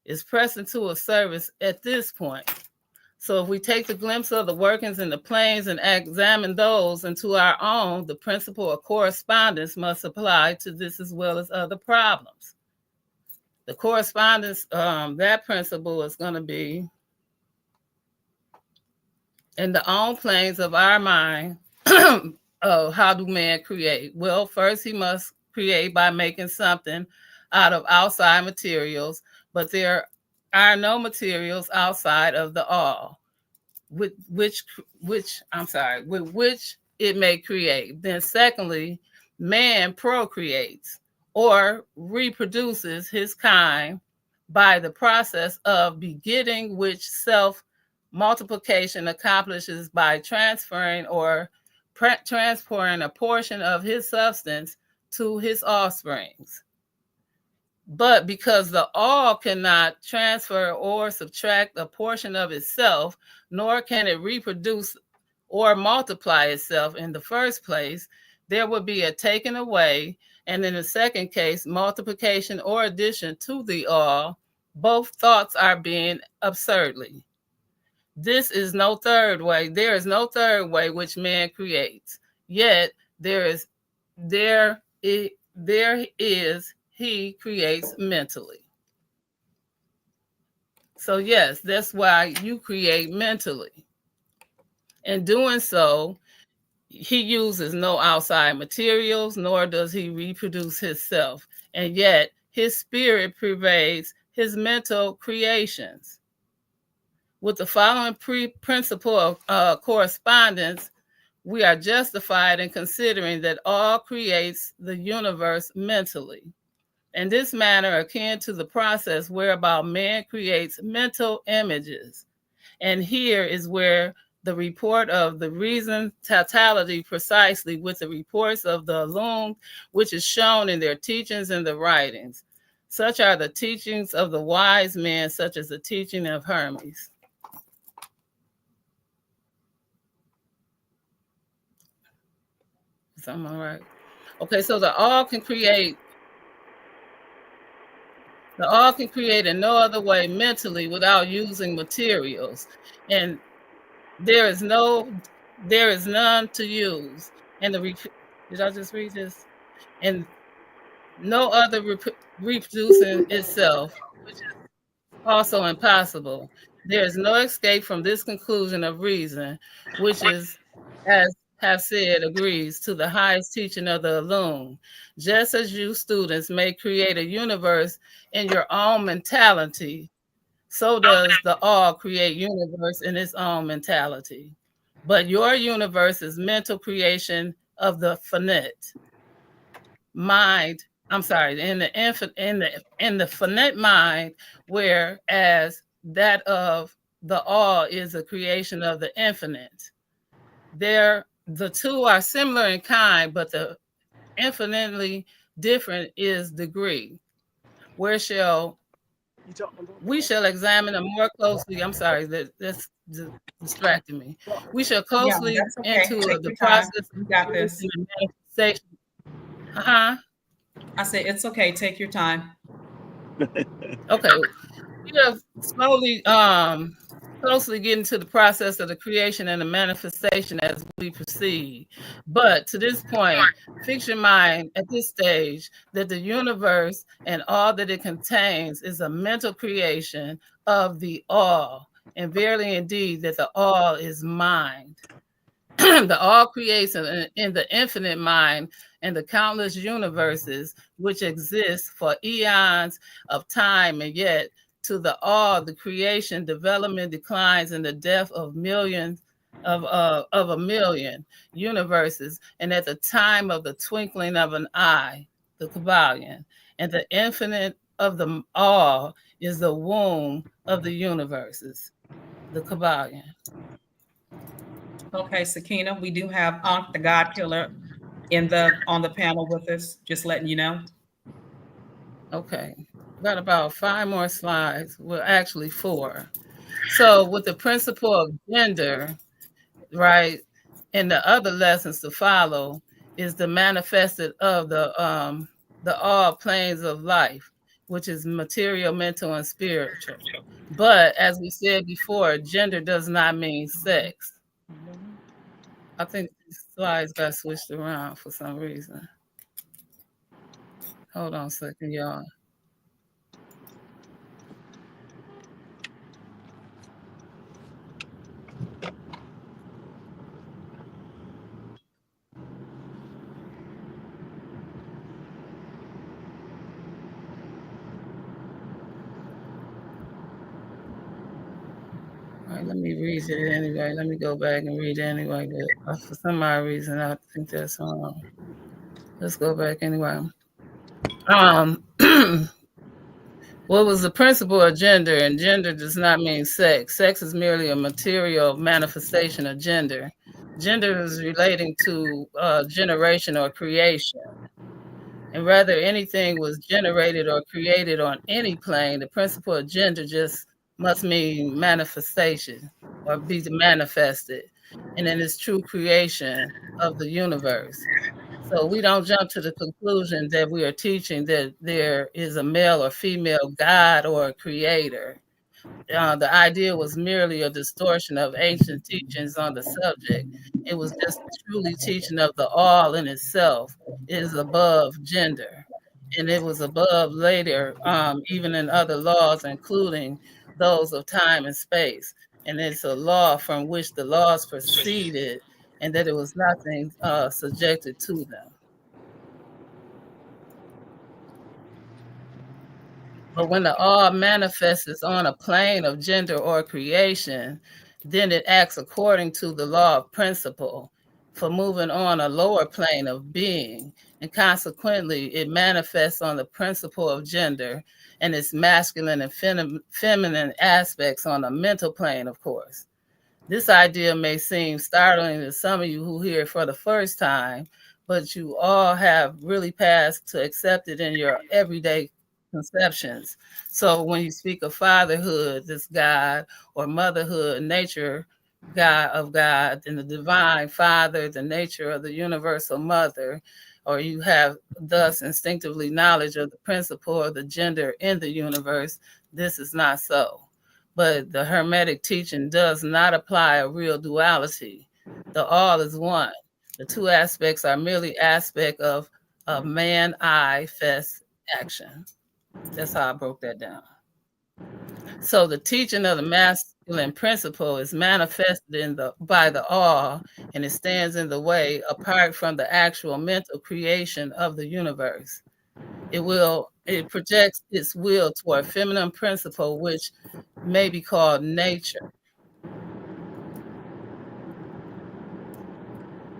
Is pressed into a service at this point. So if we take the glimpse of the workings in the planes and examine those into our own, the principle of correspondence must apply to this as well as other problems. The correspondence, that principle is going to be in the own planes of our mind. How do man create? Well, first he must create by making something out of outside materials, but there are no materials outside of the all, with which it may create. Then secondly, man procreates or reproduces his kind by the process of begetting, which self-multiplication accomplishes by transferring or transporting a portion of his substance to his offsprings. But because the all cannot transfer or subtract a portion of itself, nor can it reproduce or multiply itself in the first place, there would be a taken away, and in the second case, multiplication or addition to the all. Both thoughts are being absurdly. This is no third way. There is no third way which man creates. Yet there is he creates mentally. So yes, that's why you create mentally. In doing so, he uses no outside materials, nor does he reproduce himself. And yet his spirit pervades his mental creations. With the following principle of correspondence, we are justified in considering that all creates the universe mentally. In this manner, akin to the process whereby man creates mental images. And here is where the report of the reason totality precisely with the reports of the illumined, which is shown in their teachings and the writings. Such are the teachings of the wise men, such as the teaching of Hermes. Is that all right? Okay, so the all can create in no other way mentally without using materials. And there is none to use. And did I just read this? And no other reproducing itself, which is also impossible. There is no escape from this conclusion of reason, which is, as have said, agrees to the highest teaching of the illumined. Just as you students may create a universe in your own mentality, so does the all create universe in its own mentality. But your universe is mental creation of the finite mind. I'm sorry, in the finite mind, whereas that of the all is a creation of the infinite. The two are similar in kind, but the infinitely different is degree. We shall examine them more closely. I'm sorry, that's distracting me. We shall closely that's okay. into Take the your time. process You got this. of manifestation. I said, it's okay. Take your time. Okay. We have slowly closely get into the process of the creation and the manifestation as we proceed. But to this point, fix your mind at this stage that the universe and all that it contains is a mental creation of the all. And verily indeed that the all is mind. The all creates in the infinite mind and the countless universes which exist for eons of time, and yet to the all, the creation, development, declines, and the death of millions of a million universes, and at the time of the twinkling of an eye, the Kybalion, and the infinite of them all is the womb of the universes, the Kybalion. Okay, Sakina, we do have Ankh the God Killer on the panel with us. Just letting you know. Okay, got about 5 more slides. Well, actually 4. So with the principle of gender, right, and the other lessons to follow is the manifested of the all planes of life, which is material, mental, and spiritual. But as we said before, gender does not mean sex. I think these slides got switched around for some reason. Hold on a second, y'all. All right, let me read it anyway. Let me go back and read it anyway. But for some odd reason, I think that's wrong. Let's go back anyway. What was the principle of gender? And gender does not mean sex. Sex is merely a material manifestation of gender. Gender is relating to generation or creation. And whether anything was generated or created on any plane, the principle of gender just must mean manifestation or be manifested. And in its true creation of the universe. So we don't jump to the conclusion that we are teaching that there is a male or female God or a creator. The idea was merely a distortion of ancient teachings on the subject. It was just truly teaching of the all in itself. It is above gender. And it was above later, even in other laws, including those of time and space. And it's a law from which the laws proceeded, and that it was nothing subjected to them. But when the all manifests on a plane of gender or creation, then it acts according to the law of principle for moving on a lower plane of being. And consequently, it manifests on the principle of gender and its masculine and feminine aspects on a mental plane, of course. This idea may seem startling to some of you who hear it for the first time, but you all have really passed to accept it in your everyday conceptions. So when you speak of fatherhood, this God, or motherhood, nature, God of God, and the divine father, the nature of the universal mother, or you have thus instinctively knowledge of the principle of the gender in the universe, this is not so. But the Hermetic teaching does not apply a real duality. The all is one. The two aspects are merely aspect of man, I, fest, action. That's how I broke that down. So the teaching of the masculine principle is manifested by the all, and it stands in the way apart from the actual mental creation of the universe. It projects its will toward feminine principle, which may be called nature,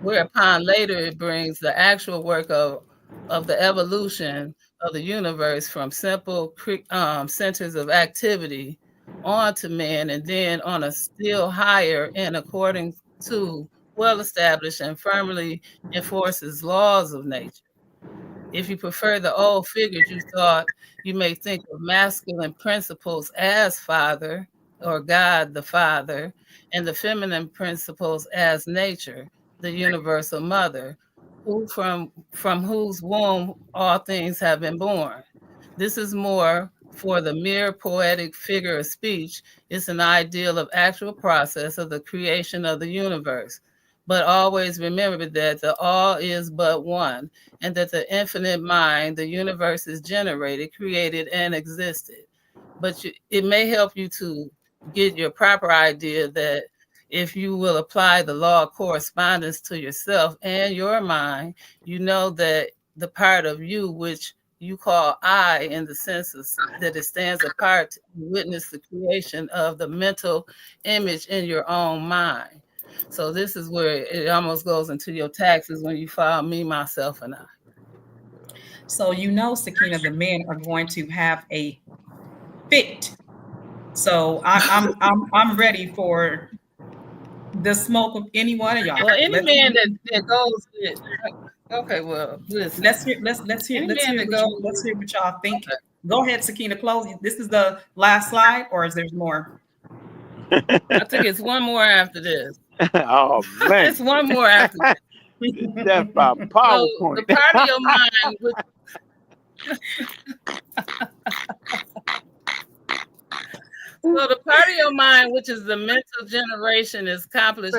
whereupon later it brings the actual work of the evolution of the universe from simple centers of activity onto man, and then on a still higher and according to well-established and firmly enforces laws of nature. If you prefer the old figures you thought, you may think of masculine principles as father or God the Father, and the feminine principles as nature, the universal mother, who from whose womb all things have been born. This is more for the mere poetic figure of speech. It's an ideal of actual process of the creation of the universe. But always remember that the all is but one, and that the infinite mind, the universe is generated, created, and existed. But it may help you to get your proper idea that if you will apply the law of correspondence to yourself and your mind, you know that the part of you which you call I, in the senses that it stands apart to witness the creation of the mental image in your own mind. So this is where it almost goes into your taxes when you file me, myself, and I. So you know, Sakina, the men are going to have a fit. So I'm ready for the smoke of any one of y'all. Well, any man that goes with okay, well, listen. Let's hear what y'all think. Okay. Go ahead, Sakina, close. This is the last slide, or is there more? I think it's one more after this. Oh man. It's one more after this. That's my PowerPoint. So the part of your mind which so the part of your mind, which is the mental generation, is accomplished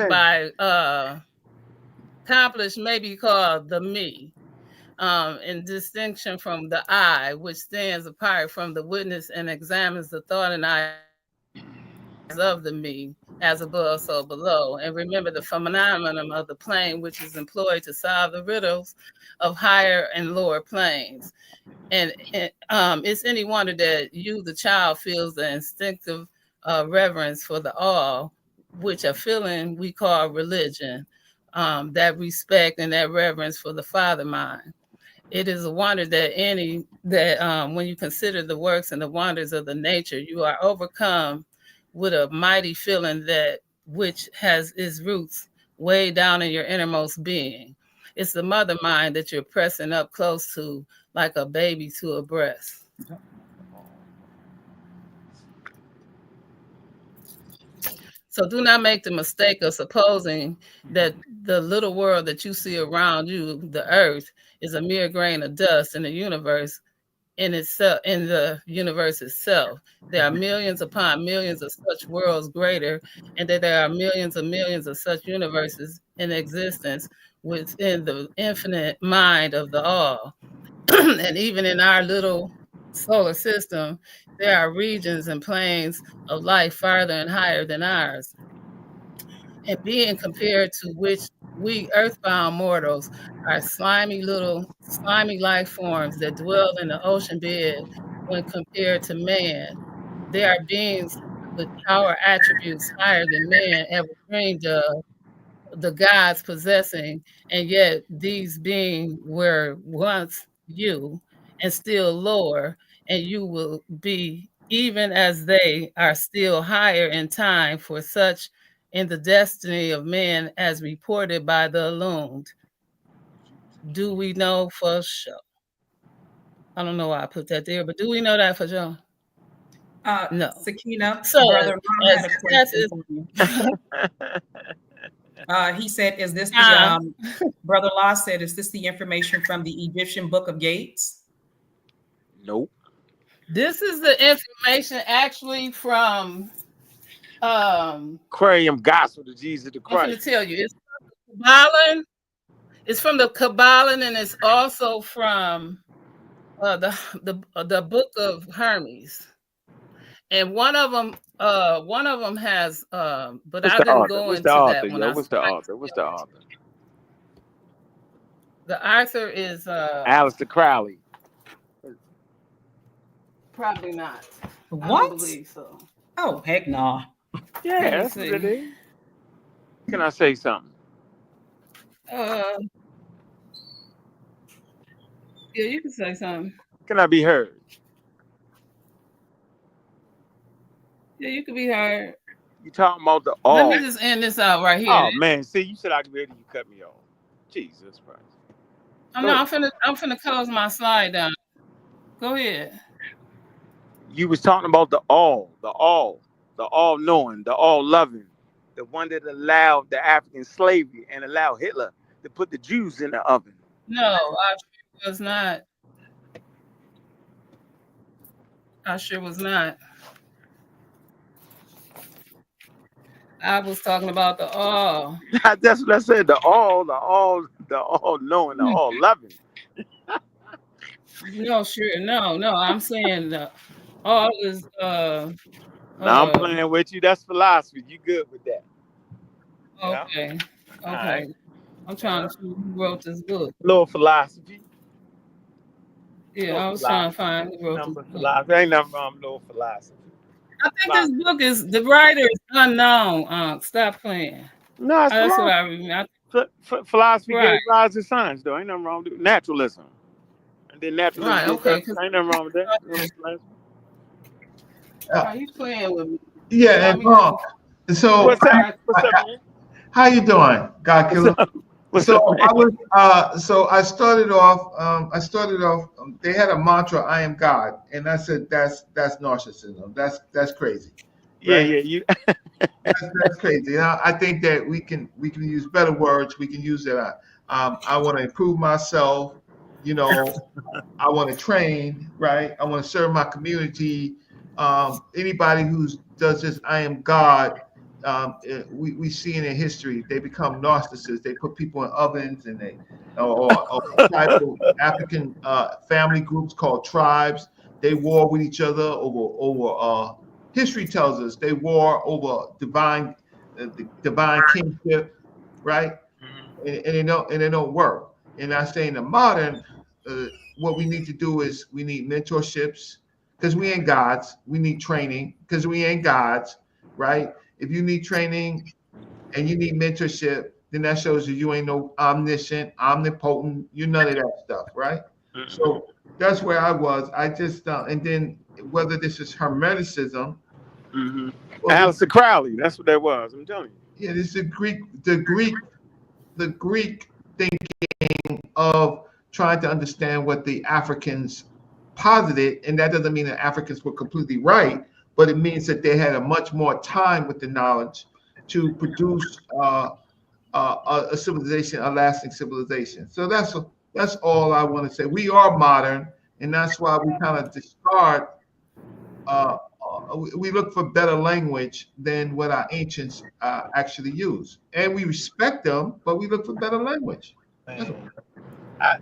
maybe called the me, in distinction from the I, which stands apart from the witness and examines the thought and ideas of the me, as above, so below. And remember the phenomenon of the plane, which is employed to solve the riddles of higher and lower planes. And it's any wonder that you, the child, feels the instinctive reverence for the all, which a feeling we call religion, that respect and that reverence for the father mind. It is a wonder that when you consider the works and the wonders of the nature, you are overcome with a mighty feeling that which has its roots way down in your innermost being. It's the mother mind that you're pressing up close to, like a baby to a breast. So do not make the mistake of supposing that the little world that you see around you, the earth, is a mere grain of dust in the universe in itself, in the universe itself. There are millions upon millions of such worlds greater, and that there are millions of such universes in existence within the infinite mind of the all. And even in our little solar system, there are regions and planes of life farther and higher than ours, and being compared to which we earthbound mortals are slimy life forms that dwell in the ocean bed. When compared to man, they are beings with power attributes higher than man ever dreamed of, the gods possessing, and yet these beings were once you and still lower, and you will be even as they are still higher in time for such in the destiny of men as reported by the illumined. Do we know for sure? I don't know why I put that there, but do we know that for sure? No. Sakina, So Brother Ron as had a that question is for you. He said, is this the, Brother Law said, is this the information from the Egyptian Book of Gates? Nope. This is the information actually from Aquarium Gospel to Jesus the I'm going to Christ. tell you, it's from the Kybalion. It's from the Kybalion, and it's also from the Book of Hermes. And one of them has but What's I the didn't author? go What's the into author, that when yo? I What's the author? What's the author? the author is Aleister Crowley. probably not. What? I don't believe so. Oh, heck no. Yeah, that's what it is. Can I say something? Yeah, you can say something. Can I be heard? Yeah, you can be heard. You talking about the Let all? me just end this out right here. Oh man, see, you said I could be heard, you cut me off. Jesus Christ. I'm finna close my slide down. Go ahead. You was talking about the all-knowing, the all-loving, the one that allowed the African slavery and allowed Hitler to put the Jews in the oven. No, I sure was not. I sure was not. I was talking about the all. That's what I said. The all-knowing, the all-loving. No, sure. No. I'm saying the all is Now I'm playing with you. That's philosophy. You good with that? okay. All Okay. right. I'm trying to see who wrote this book. Little philosophy. Yeah, Little I was trying to philosophy. find who wrote this book. Philosophy. Ain't nothing wrong with little philosophy. I think this book is the writer is unknown. Stop playing. No, it's That's what I philosophy. remember. Philosophy Right. gave rise to science, though. Ain't nothing wrong with it. Naturalism. And then naturalism. Right, okay. Ain't nothing wrong with that. Are you playing with me? Yeah, and so What's up? What's up, man? how you doing, God Killer? What's So up, man? I was I started off they had a mantra, I am God, and I said that's narcissism. That's crazy. Yeah, Right? you That's crazy. You know, I think that we can use better words. We can use that. I want to improve myself. You know, I want to train. Right. I want to serve my community. Anybody who does this, I am God. We see it in history. They become narcissists. They put people in ovens, and they or tribal African family groups called tribes. They war with each other over. History tells us they war over divine kingship, right? And they don't work. And I say in the modern, what we need to do is we need mentorships because we ain't gods. We need training because we ain't gods, right? If you need training and you need mentorship, then that shows you ain't no omniscient, omnipotent. You're none of that stuff, right? So that's where I was. I just and then whether this is Hermeticism. Aleister Crowley, that's what that was. I'm telling you. Yeah, this is the Greek thinking of trying to understand what the Africans posited, and that doesn't mean that Africans were completely right, but it means that they had a much more time with the knowledge to produce a civilization, a lasting civilization. So that's all I want to say. We are modern, and that's why we kind of discard. We look for better language than what our ancients actually use, and we respect them, but we look for better language. That's all.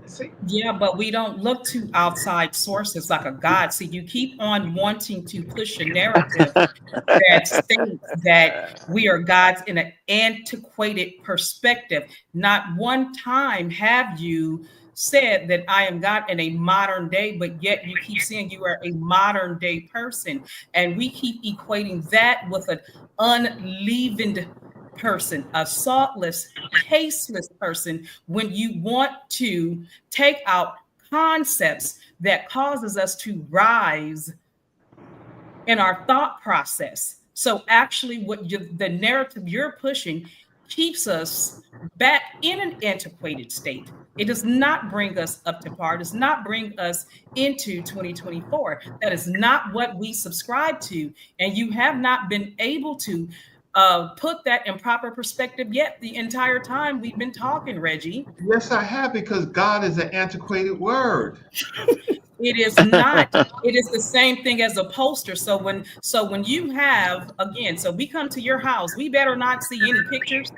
See, Yeah, but we don't look to outside sources like a God. See, you keep on wanting to push a narrative that states that we are gods in an antiquated perspective. Not one time have you said that I am God in a modern day, but yet you keep saying you are a modern day person. And we keep equating that with an unleavened person, a saltless, tasteless person, when you want to take out concepts that causes us to rise in our thought process. So actually the narrative you're pushing keeps us back in an antiquated state. It does not bring us up to par. It does not bring us into 2024. That is not what we subscribe to. And you have not been able to put that in proper perspective yet the entire time we've been talking, Reggie. Yes, I have, because God is an antiquated word. It is not. It is the same thing as a poster. So when you have, again, so we come to your house, we better not see any pictures.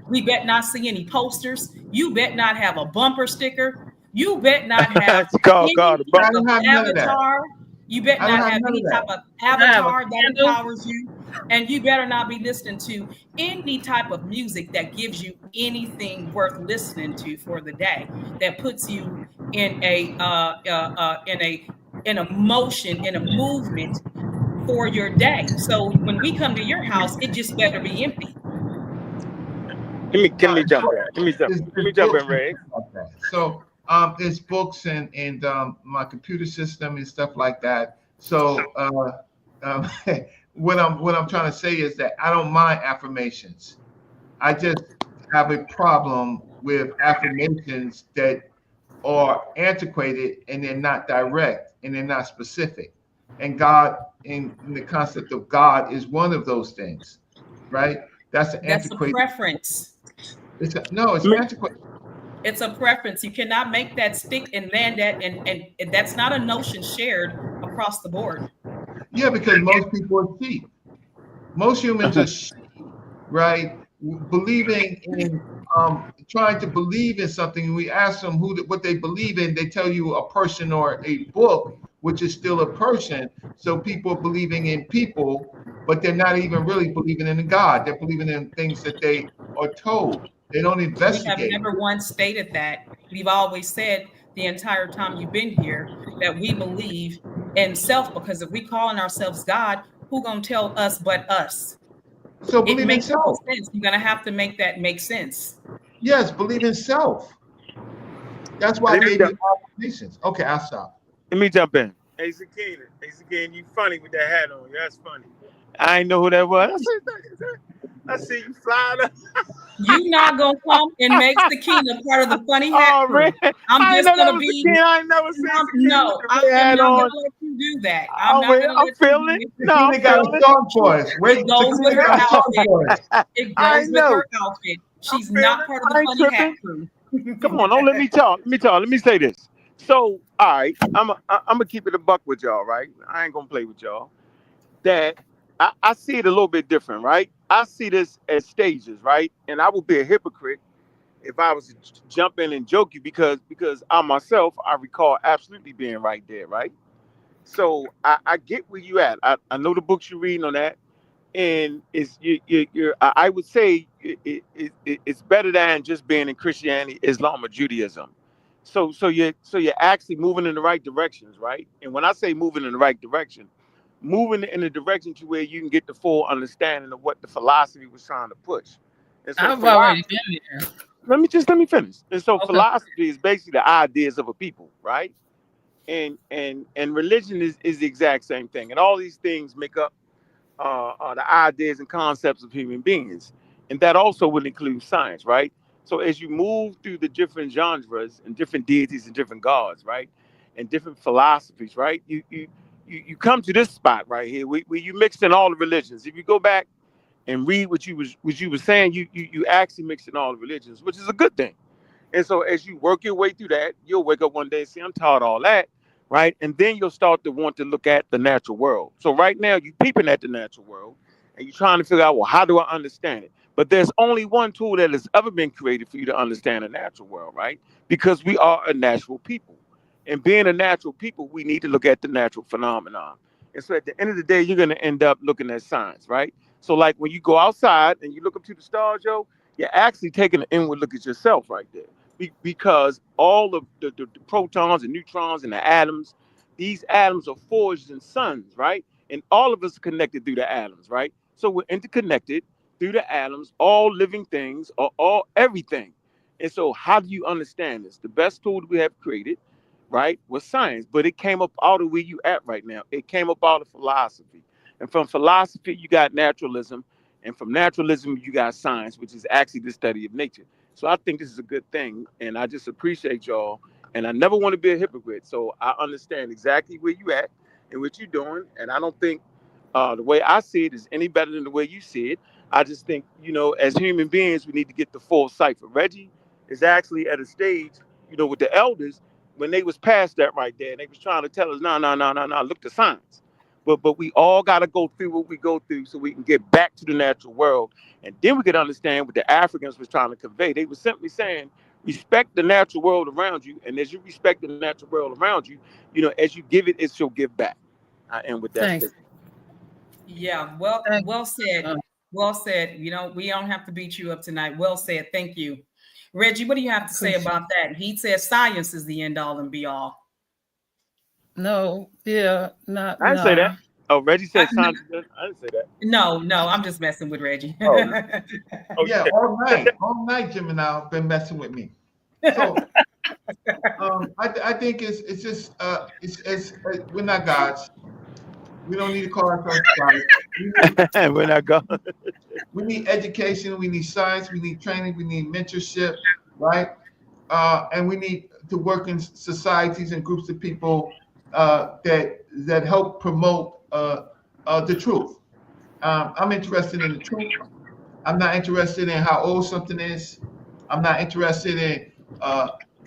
We bet not see any posters. You bet not have a bumper sticker. You bet not have it's called any a type I bump. don't of have none of that. avatar. You bet I don't not have have none of any type that. of I have a avatar that candle. empowers you. And you better not be listening to any type of music that gives you anything worth listening to for the day, that puts you in a motion, in a movement for your day. So when we come to your house, it just better be empty. Let me jump in. Let me It's jump books in, and Ray. stuff like that. So it's books and my computer system and stuff like that. So um, what I'm trying to say is that I don't mind affirmations. I just have a problem with affirmations that are antiquated and they're not direct and they're not specific. And God, in the concept of God, is one of those things, right? That's an That's a antiquated. preference. No, it's Let me, antiquated. It's a preference. You cannot make that stick and land that, and that's not a notion shared across the board. Yeah, because most people are sheep. Most humans are sheep, right? Believing in, trying to believe in something. We ask them what they believe in. They tell you a person or a book, which is still a person. So people are believing in people, but they're not even really believing in God. They're believing in things that they are told. They don't We have investigate. never once stated that. We've always said the entire time you've been here that we believe in self, because if we calling ourselves God, who gonna tell us but us? So It believe in makes no self. sense. You're gonna have to make that make sense. Yes, believe in self. That's why I let me gave jump. you affirmations. Okay, I'll stop. Let me jump in. Hey, Sakina, you funny with that hat on. That's funny. I ain't know who that was. I see you flying up. You not gonna come and make Sakina part of the funny hat Oh, crew. man. I'm I ain't just know that gonna was be Sakina. I ain't never seen Sakina with no, the I red am hat not gonna on. let you do that. I'm not Wait, gonna I'm let you feeling do it. it. No, I'm Sakina got a feeling song for us. It Wait, goes with Sakina her got a song outfit. for us. It I goes ain't with know. her outfit. I'm She's feeling not it. part of the I ain't funny hat tripping. crew. Come on, don't let me talk. Let me say this. So, all right, I'm gonna keep it a buck with y'all, right? I ain't gonna play with y'all. That I see it a little bit different, right? I see this as stages, right? And I would be a hypocrite if I was to jump in and joke you because I myself I recall absolutely being right there, right? So I get where you at. I know the books you're reading on that, and you're I would say it's better than just being in Christianity, Islam, or Judaism. So you're actually moving in the right directions, right? And when I say moving in the right direction, moving in a direction to where you can get the full understanding of what the philosophy was trying to push. And so I've already philosophy, been there. let me finish. And so Okay. philosophy is basically the ideas of a people, right? And religion is the exact same thing. And all these things make up the ideas and concepts of human beings, and that also would include science, right? So as you move through the different genres and different deities and different gods, right, and different philosophies, right, you come to this spot right here where you mixed in all the religions. If you go back and read what you were saying, you actually mixed in all the religions, which is a good thing. And so as you work your way through that, you'll wake up one day and say, I'm tired of all that, right? And then you'll start to want to look at the natural world. So right now you're peeping at the natural world and you're trying to figure out, well, how do I understand it? But there's only one tool that has ever been created for you to understand the natural world, right? Because we are a natural people. And being a natural people, we need to look at the natural phenomenon. And so at the end of the day, you're going to end up looking at science, right? So like when you go outside and you look up to the stars, Joe, you're actually taking an inward look at yourself right there. Because all of the protons and neutrons and the atoms, these atoms are forged in suns, right? And all of us are connected through the atoms, right? So we're interconnected through the atoms. All living things are all everything. And so how do you understand this? The best tool that we have created, right, was science. But it came up out of where you at right now. It came up out of philosophy. And from philosophy, you got naturalism. And from naturalism, you got science, which is actually the study of nature. So I think this is a good thing, and I just appreciate y'all. And I never want to be a hypocrite, so I understand exactly where you at and what you're doing. And I don't think the way I see it is any better than the way you see it. I just think, as human beings, we need to get the full cipher. Reggie is actually at a stage, with the elders when they was past that right there, and they was trying to tell us, no, no, no, no, no, look to science. But we all got to go through what we go through so we can get back to the natural world. And then we could understand what the Africans was trying to convey. They were simply saying, respect the natural world around you. And as you respect the natural world around you, as you give it, it shall give back. I end with that Thanks. statement. Yeah, Thanks. well said. Well said. We don't have to beat you up tonight. Well said. Thank you. Reggie, what do you have to say Appreciate about that? He says science is the end all and be all. No, yeah, not I didn't say no. that. Oh, Reggie I, said science. I didn't say that. no, I'm just messing with Reggie. Oh, oh Yeah, yeah. all night, Jim and I been messing with me. So I think it's just it's we're not gods. We don't need to call ourselves gods. We're not going. We need education. We need science. We need training. We need mentorship, right? And we need to work in societies and groups of people that help promote the truth. I'm interested in the truth. I'm not interested in how old something is. I'm not interested in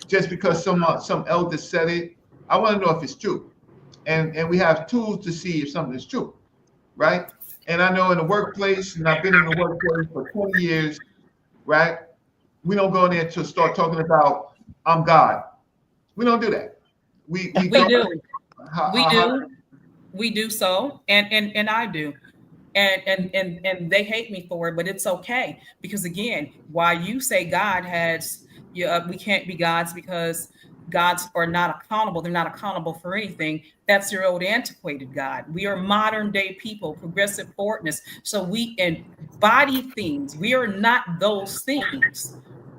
just because some elder said it. I want to know if it's true, and we have tools to see if something is true, right? And I know in the workplace, and I've been in the workplace for 20 years, right? We don't go in there to start talking about I'm God. We don't do that. We We go do. We how, do. We do so. And I do. And they hate me for it, but it's okay. Because again, why you say God has we can't be gods because gods are not accountable. They're not accountable for anything. That's your old antiquated God. We are modern day people, progressive forwardness. So we embody things. We are not those things.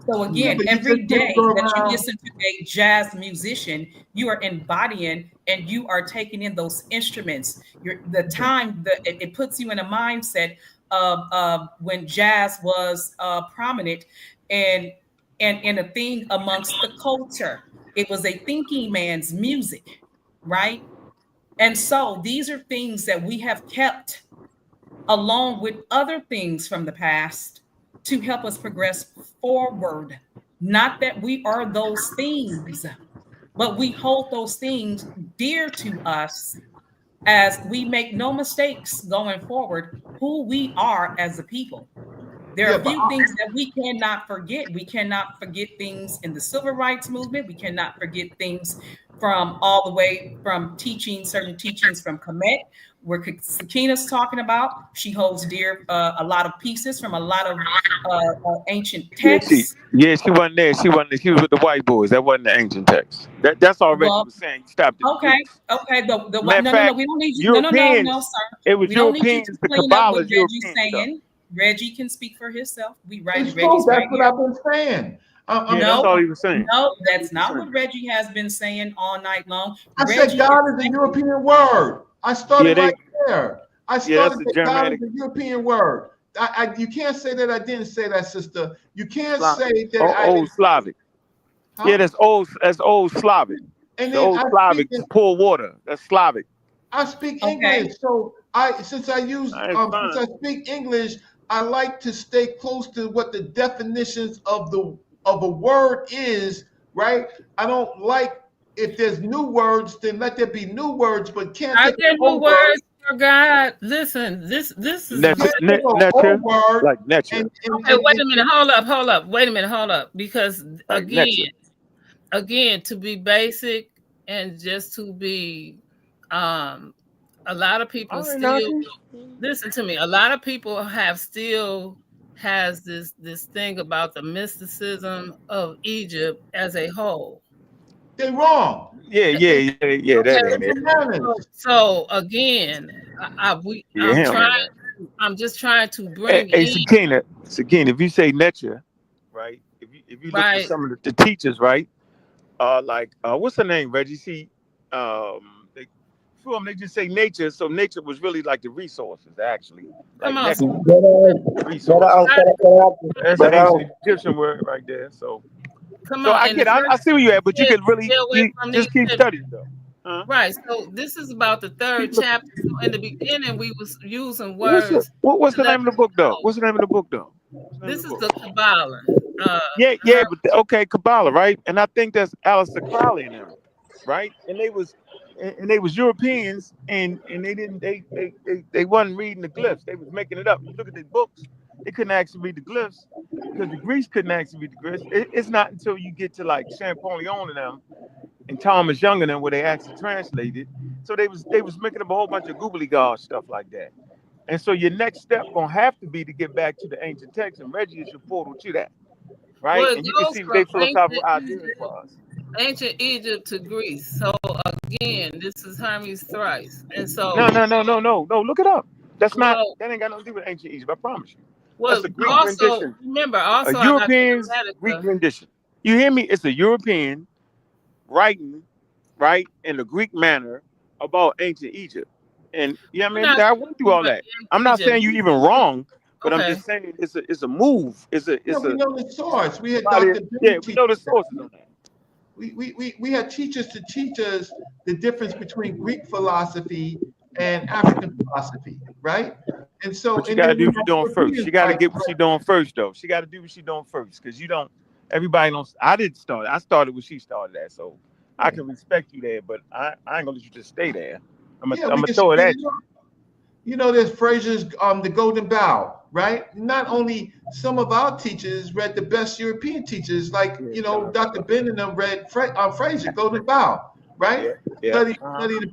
So yeah, again, but you just every can't day go that you around. listen to a jazz musician, you are embodying and you are taking in those instruments. The time that it puts you in a mindset of when jazz was prominent and a thing amongst the culture. It was a thinking man's music, right? And so these are things that we have kept along with other things from the past to help us progress forward. Not that we are those things, but we hold those things dear to us as we make no mistakes going forward who we are as a people. There Yeah, are a but few things that we cannot forget. We cannot forget things in the civil rights movement. We cannot forget things from all the way from certain teachings from Kemet, where Sakina's talking about. She holds dear a lot of pieces from a lot of ancient texts. She wasn't there. She wasn't there. She was with the white boys. That wasn't the ancient text. That's all Reggie Well, was saying. You stopped at the okay, Greeks. okay. Matter of No. fact, We don't need you. No, Europeans. sir. It was We don't need you to Europeans. The clean up what Kabbalah's Reggie's European stuff. saying. Reggie can speak for himself. it's true. Reggie's That's right what here. I've been saying. Yeah, that's No, all he was saying. no, That's all he that's was not what saying. Reggie has been saying all night long. I said Reggie God is is a saying, European word. I Yeah, started right there. I that's started the that God is Germanic. a European word. You can't say that I didn't say that, sister. You can't Slavic. say that I Old didn't. Slavic. Huh? Yeah, that's old Slavic. And The then old Slavic to pour water. That's Slavic. I speak Okay. English, so since I speak English, I like to stay close to what the definitions of a word is, right? I don't like if there's new words, then let there be new words, but can't Are take there an new old word. words for God? Listen, this is Can't Nature, take an old word like nature, okay. Wait a minute, hold up. Wait a minute, hold up. Because like nature. again, to be basic and just to be a lot of people All right, still Naki. listen to me. A lot of people has this thing about the mysticism of Egypt as a whole. They're wrong. Yeah, that ain't it. So again, Yeah, him. I'm just trying to Hey, bring hey, in Sakina, if you say nature, right? If you look at right. some of the teachers, right? Like what's her name, Reggie? They, for them, they just say nature. So nature was really like the resources, actually, Come like on, nature, Brother, resources. That's an brother, ancient Egyptian word right there. So, come so on. I And the get, I first see where you at, but you stay could really, away you from these just keep studying though. Huh? right. So this is about the third Keep looking. chapter. So in the beginning, we was using What's words what's to the let name of the book though? What's the name of the book though? What's the name of this the is book? the Kabbalah. Yeah, but okay, Kabbalah, right? And I think that's Aleister Crowley and them, right? And they was Europeans, and they didn't they wasn't reading the glyphs. They was making it up. You look at the books, they couldn't actually read the glyphs because the Greeks couldn't actually read the glyphs. It's not until you get to like Champollion and them and Thomas Young and them where they actually translated. So they was making up a whole bunch of googly gosh stuff like that. And so your next step gonna have to be to get back to the ancient text, and Reggie is your portal to that, Well, right? it And you can goes see what from they philosophical ideas was. ancient Egypt to Greece. So again, this is Hermes thrice. And so, No. Look it up. well, That ain't got nothing to do with ancient Egypt. I promise you. That's well, a Greek also rendition, remember, a I got European's Greek Helvetica. rendition. You hear me? It's a European writing, right, in the Greek manner about ancient Egypt. And yeah, I We're mean, not I went through talking all about that. I'm not Egypt. saying you even wrong, but I'm Okay. just saying it's a move. Yeah, we know the source. We had Somebody, Dr. yeah, Ben we teach know the us that. sources on that. We had teachers to teach us the difference between Greek philosophy and African philosophy, right? And so, But you and gotta then we do what had you're doing first. Europeans You gotta like, get what you're doing first, though. She gotta do what she's doing first, because you don't. Everybody don't. I didn't start. I started when she started at, so I can respect you there. But I ain't gonna let you just stay there. yeah, I'm we gonna can. throw it at you. There's Fraser's The Golden Bough, right? Not only some of our teachers read the best European teachers, like Yeah, Dr. Ben and them read Fraser, Golden Bough, right? yeah, yeah, Study the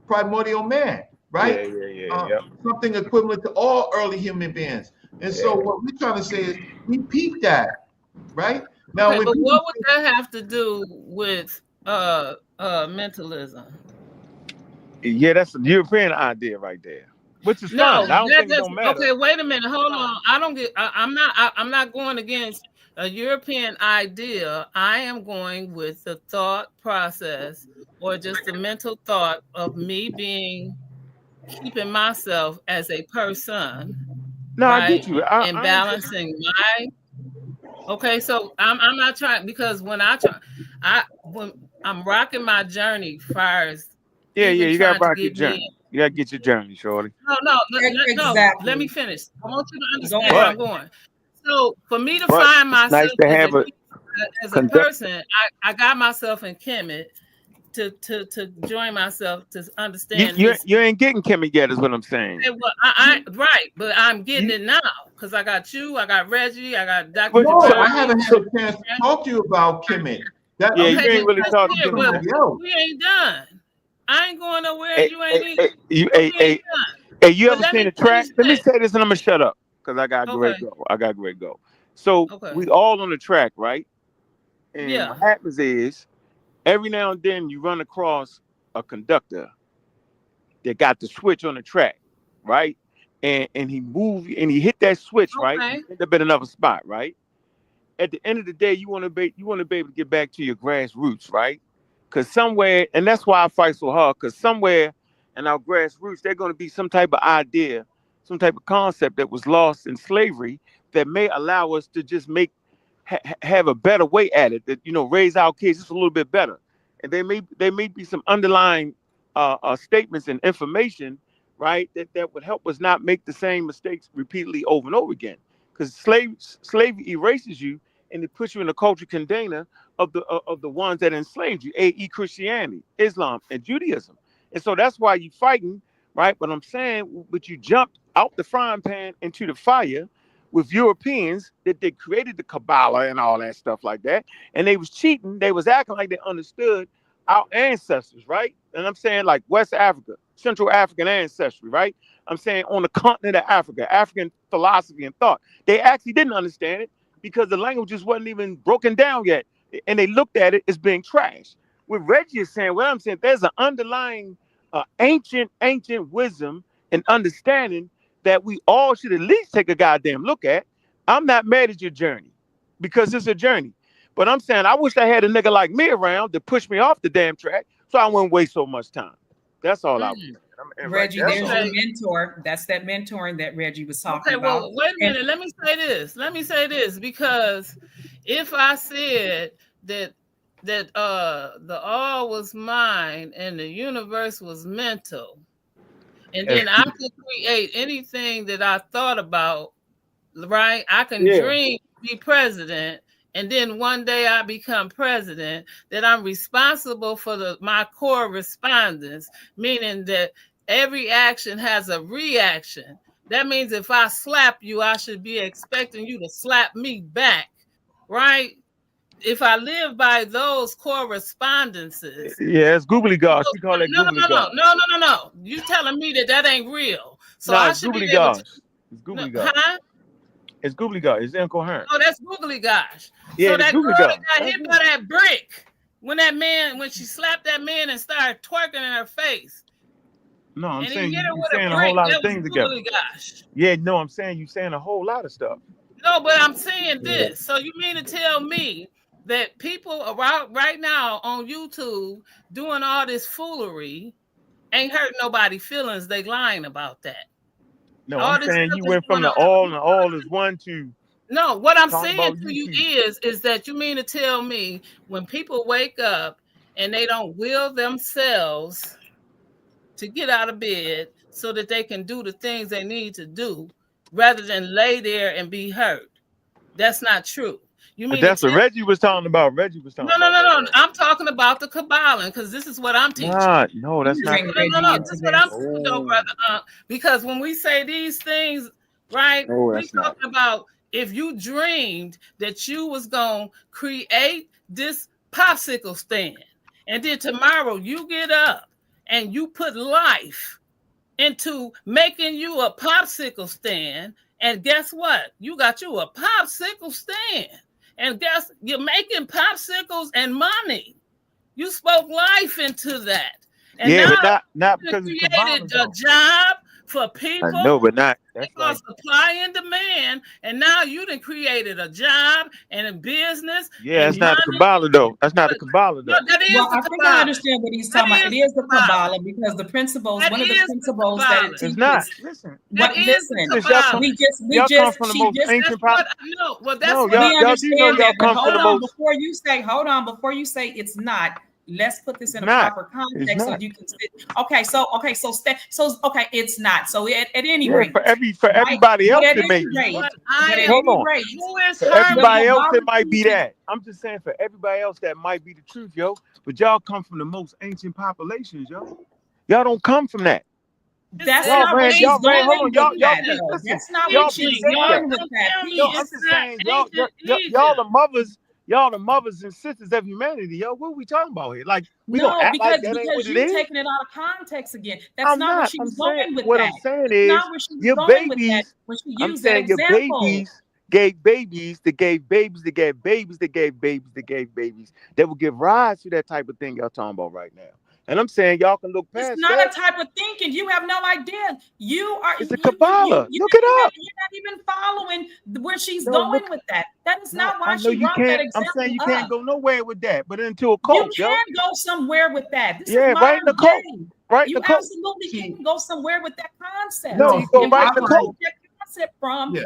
primordial man, yeah, right? yeah, yeah, yeah, Something equivalent to all early human beings. And yeah. so what we're trying to say is we peep that, right? Now Okay, when but people what would that have to do with mentalism? Yeah, that's a European idea right there, which is No, fine. I don't that think it don't doesn't. matter. Okay, wait a minute. Hold on. I don't get. I'm not going against a European idea. I am going with the thought process or just the mental thought of me keeping myself as a person, No, I right, get you. and I ain't. balancing my. Okay, so I'm not trying because when I'm rocking my journey, far as Yeah, even you gotta trying to rock your get me. journey. You gotta get your journey, shorty. No. Let me Exactly. finish. I want you to Go understand where ahead. I'm going. So, for me to But find it's nice myself to have a as a conductor. person, I got myself in Kemet to join myself to understand this. You ain't getting Kimmy yet, is what I'm saying. Okay, well, right, but I'm getting it now because I got you, I got Reggie, I got Dr. But no, so, I Jabari. haven't had so a chance to talk to you about Kemet. That yeah, we Okay, you just ain't really just talking here, to me, but man. somebody else. we ain't done. I ain't going nowhere. Hey, You ain't either. you, We ain't done. hey, you But ever let seen me a finish track? Let me this. say this, and I'm gonna shut up because I got Okay, great go. I got great go. So okay, we all on the track, right? And what yeah, happens is every now and then you run across a conductor that got the switch on the track, right? And he moved and he hit that switch, right? okay, You end up in another spot, right? At the end of the day, you want to be able to get back to your grassroots, right? Because somewhere, and that's why I fight so hard. Because somewhere in our grassroots, there's going to be some type of idea, some type of concept that was lost in slavery that may allow us to just have a better way at it, that, you know, raise our kids just a little bit better. And there may be some underlying statements and information, right, that would help us not make the same mistakes repeatedly over and over again. Because slavery erases you, and it puts you in a culture container of the ones that enslaved you, i.e. Christianity, Islam, and Judaism. And so that's why you're fighting, right? But I'm saying, but you jumped out the frying pan into the fire with Europeans that they created the Kabbalah and all that stuff like that. And they was cheating. They was acting like they understood our ancestors, right? And I'm saying like West Africa, Central African ancestry, right? I'm saying on the continent of Africa, African philosophy and thought. They actually didn't understand it because the language just wasn't even broken down yet. And they looked at it as being trash. What Reggie is saying, what I'm saying, there's an underlying ancient wisdom and understanding that we all should at least take a goddamn look at. I'm not mad at your journey because it's a journey. But I'm saying I wish I had a nigga like me around to push me off the damn track so I wouldn't waste so much time. That's all I was saying. Reggie, right, there's your mentor. That's that mentoring that Reggie was talking about. Well, wait a minute. Let me say this, because if I said that the all was mind and the universe was mental, and then I could create anything that I thought about, right? I can dream to be president, and then one day I become president, that I'm responsible for my core respondents, meaning that every action has a reaction. That means if I slap you, I should be expecting you to slap me back, right? If I live by those correspondences. Yeah, it's googly gosh. We call it googly gosh. No. You telling me that ain't real. So I should be able to. It's googly gosh. Huh? It's googly gosh. It's incoherent. Oh, that's googly gosh. Yeah, so that girl that got hit by that brick, when she slapped that man and started twerking in her face. No, I'm saying you're saying a whole lot of things together. Gosh. Yeah, no, I'm saying you're saying a whole lot of stuff. No, but I'm saying this. So you mean to tell me that people right now on YouTube doing all this foolery ain't hurting nobody's feelings? They lying about that. No, I'm saying you went from the all and all is one to. No, what I'm saying to you is that you mean to tell me when people wake up and they don't will themselves to get out of bed so that they can do the things they need to do rather than lay there and be hurt. That's not true. You mean that's what Reggie was talking about. No. I'm talking about the Kybalion because this is what I'm teaching. No, that's not. No. This is what I'm teaching, though, brother. Because when we say these things, right, we're talking about if you dreamed that you was gonna create this popsicle stand, and then tomorrow you get up and you put life into making you a popsicle stand, and guess what? You got you a popsicle stand. And guess you're making popsicles and money. You spoke life into that. And but not because you created a job for people. I know, but not. That's like supply and demand. And now you done created a job and a business. Yeah, that's not the Kabbalah though. That's not the Kabbalah though. No, that is I think I understand what he's talking about. It is the Kabbalah because the principles, one of the principles that it teaches. It's not. Listen. We just come from the most ancient population. No, well, that's what we understand. But before you say it's not. Let's put this in a proper context so you can sit. Okay, it's not. So at any rate, for everybody else, it may be. Hold on. For everybody else, it might be that. I'm just saying, for everybody else, that might be the truth, yo. But y'all come from the most ancient populations, yo. Y'all don't come from that. That's not what she's going with that. That's not what she's going with that. I'm just saying, y'all the mothers. Y'all the mothers and sisters of humanity, yo. What are we talking about here? Like we don't act like that ain't what it is. You're taking it out of context again. That's not what she was going with. What I'm saying is, your babies. I'm saying your babies gave babies that gave babies that gave babies that gave babies that gave babies that will give rise to that type of thing y'all talking about right now. And I'm saying y'all can look past. It's not a type of thinking. You have no idea. It's a Kabbalah. Look it up. You're not even following where she's going with that. That is not why she brought that example. I'm saying you can't go nowhere with that, but into a cult. You can go somewhere with that. This is right in the cult. Right, You Nicole? absolutely See, can go somewhere with that concept. No, you go And right, where you Nicole. get that concept from yeah.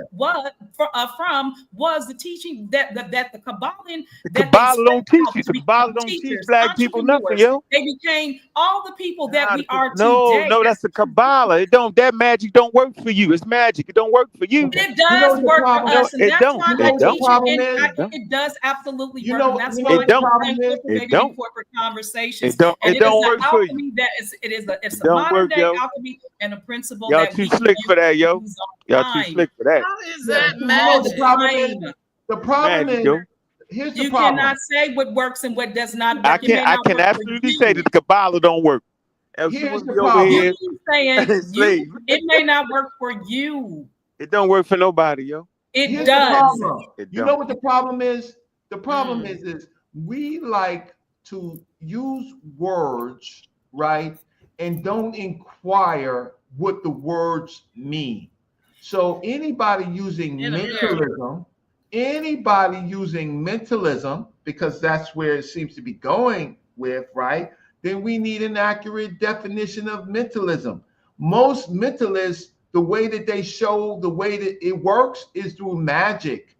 from was the teaching that the Kybalion The that they Kabbalah spread don't teach out you. to The Kabbalah become don't teach teachers, black people nothing, entrepreneurs. yo. They became all the people that Nah, we are no, today. no, that's the Kabbalah. It don't. That magic don't work for you. It's magic. It don't work for you. Okay. It You know does what the work for problem? No, us, and it that's don't. why You know I It what the don't. teach it. problem And is? It don't. it does absolutely You work, and know that's you why know It what the I don't. problem is? It incorporated in don't. corporate conversations. It don't. And It it is don't an work for you. alchemy that is it's a It don't modern work, day yo. alchemy and a principle Y'all that too we can slick for that, yo. use all the Y'all too time. slick for that. How is Yeah. that You know what the magic? problem is? Time. The It's problem magic, is, yo. here's the You problem. cannot say what works and what does not I work. It may I not can work for absolutely say that you. the Kabbalah don't work. Else you Here's wouldn't the be over problem. here You saying slave. it may not work for you. It don't work for nobody, yo. It Here's the does. problem. It You know don't. what the problem is? The problem Mm. is we like to use words, right? And don't inquire what the words mean. So In America. anybody using mentalism, because that's where it seems to be going with, right? Then we need an accurate definition of mentalism. Most mentalists, the way that they show the way that it works is through magic.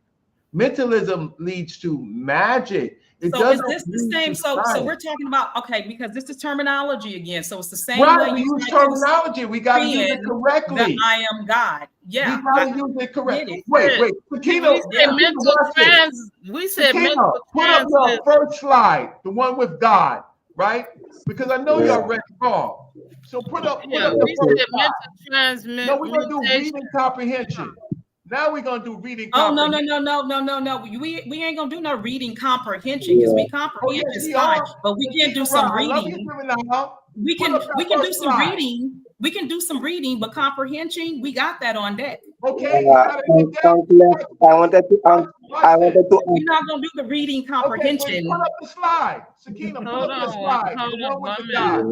Mentalism leads to magic. It So is doesn't this the lead same? to So we're science. talking about, okay, because this is terminology again. So it's the same way Right, we you use try to terminology. We got to use it spin the correctly. I am God. We Yeah, got I to use it get correct. it. Wait, See, Sakina, we Yeah. said Sakina, mental watch this. we said Sakina, mental put up your transit. first slide, the one with God, right? Because I know Yeah. y'all read wrong. So put up Yeah, the we first said slide. No, we're gonna do transmutation. reading comprehension. Now we're gonna do reading Oh no comprehension. no! We ain't gonna do no reading comprehension because we Oh comprehend yes, is we fine, are. but we can do Sakina-Ra, some I love you, reading. seminar. We Put can up that we can do first some slide. reading. We can do some reading, but comprehension, we got that on deck. Okay, you gotta get down. I wanted to Watch this. We're not gonna do the reading Okay, so put comprehension. up the slide. Sakina, put Hold up the on, slide. hold The one on with 1 the minute. God.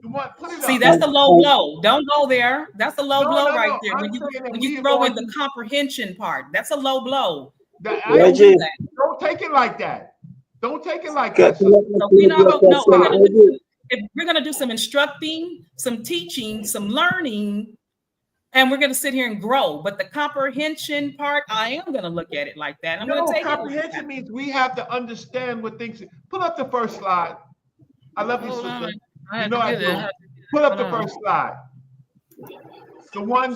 The one, put it See, up. that's the low blow. Don't go there. That's the low No, blow no, right no. there. I'm When saying that you we are throw going in the to. comprehension part, that's a low blow. I Don't do Reggie, that. don't take it like that. Don't take it like can that. you let me So we're finish not your gonna no, we're gonna question? do Reggie, we're gonna do some instructing, some teaching, some learning, and we're gonna sit here and grow. But the comprehension part, I am gonna look at it like that. I'm gonna No, take it like comprehension that. means we have to understand what things. Put up the first slide. I love you, Hold on. sister. I You had know to I get do. it. Put up Hold the on. first slide. The one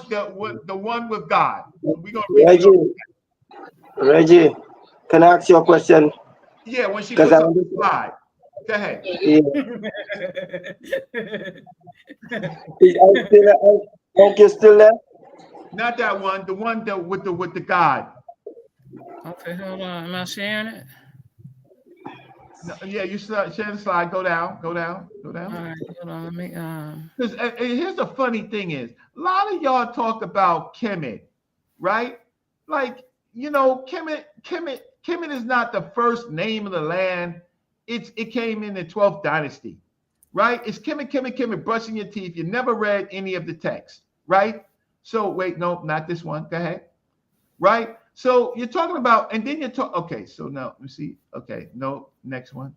with God. We're gonna read it. Reggie, can I ask you a question? Yeah, when she Because puts I up the understand. slide. Go ahead. Yeah. Thank you still there? Not that one. The one that with the God. Okay, hold on. Am I sharing it? No, yeah, you share the slide. Go down. Go down. Go All down. right, hold on. Let me Because here's the funny thing is, a lot of y'all talk about Kemet, right? Like, Kemet is not the first name of the land. It came in the 12th dynasty, right? It's Kemet, brushing your teeth. You never read any of the text, right? So wait, no, not this one. Go ahead. Right? So you're talking about, and then you're talking, okay, so now let me see. Okay, no, next one.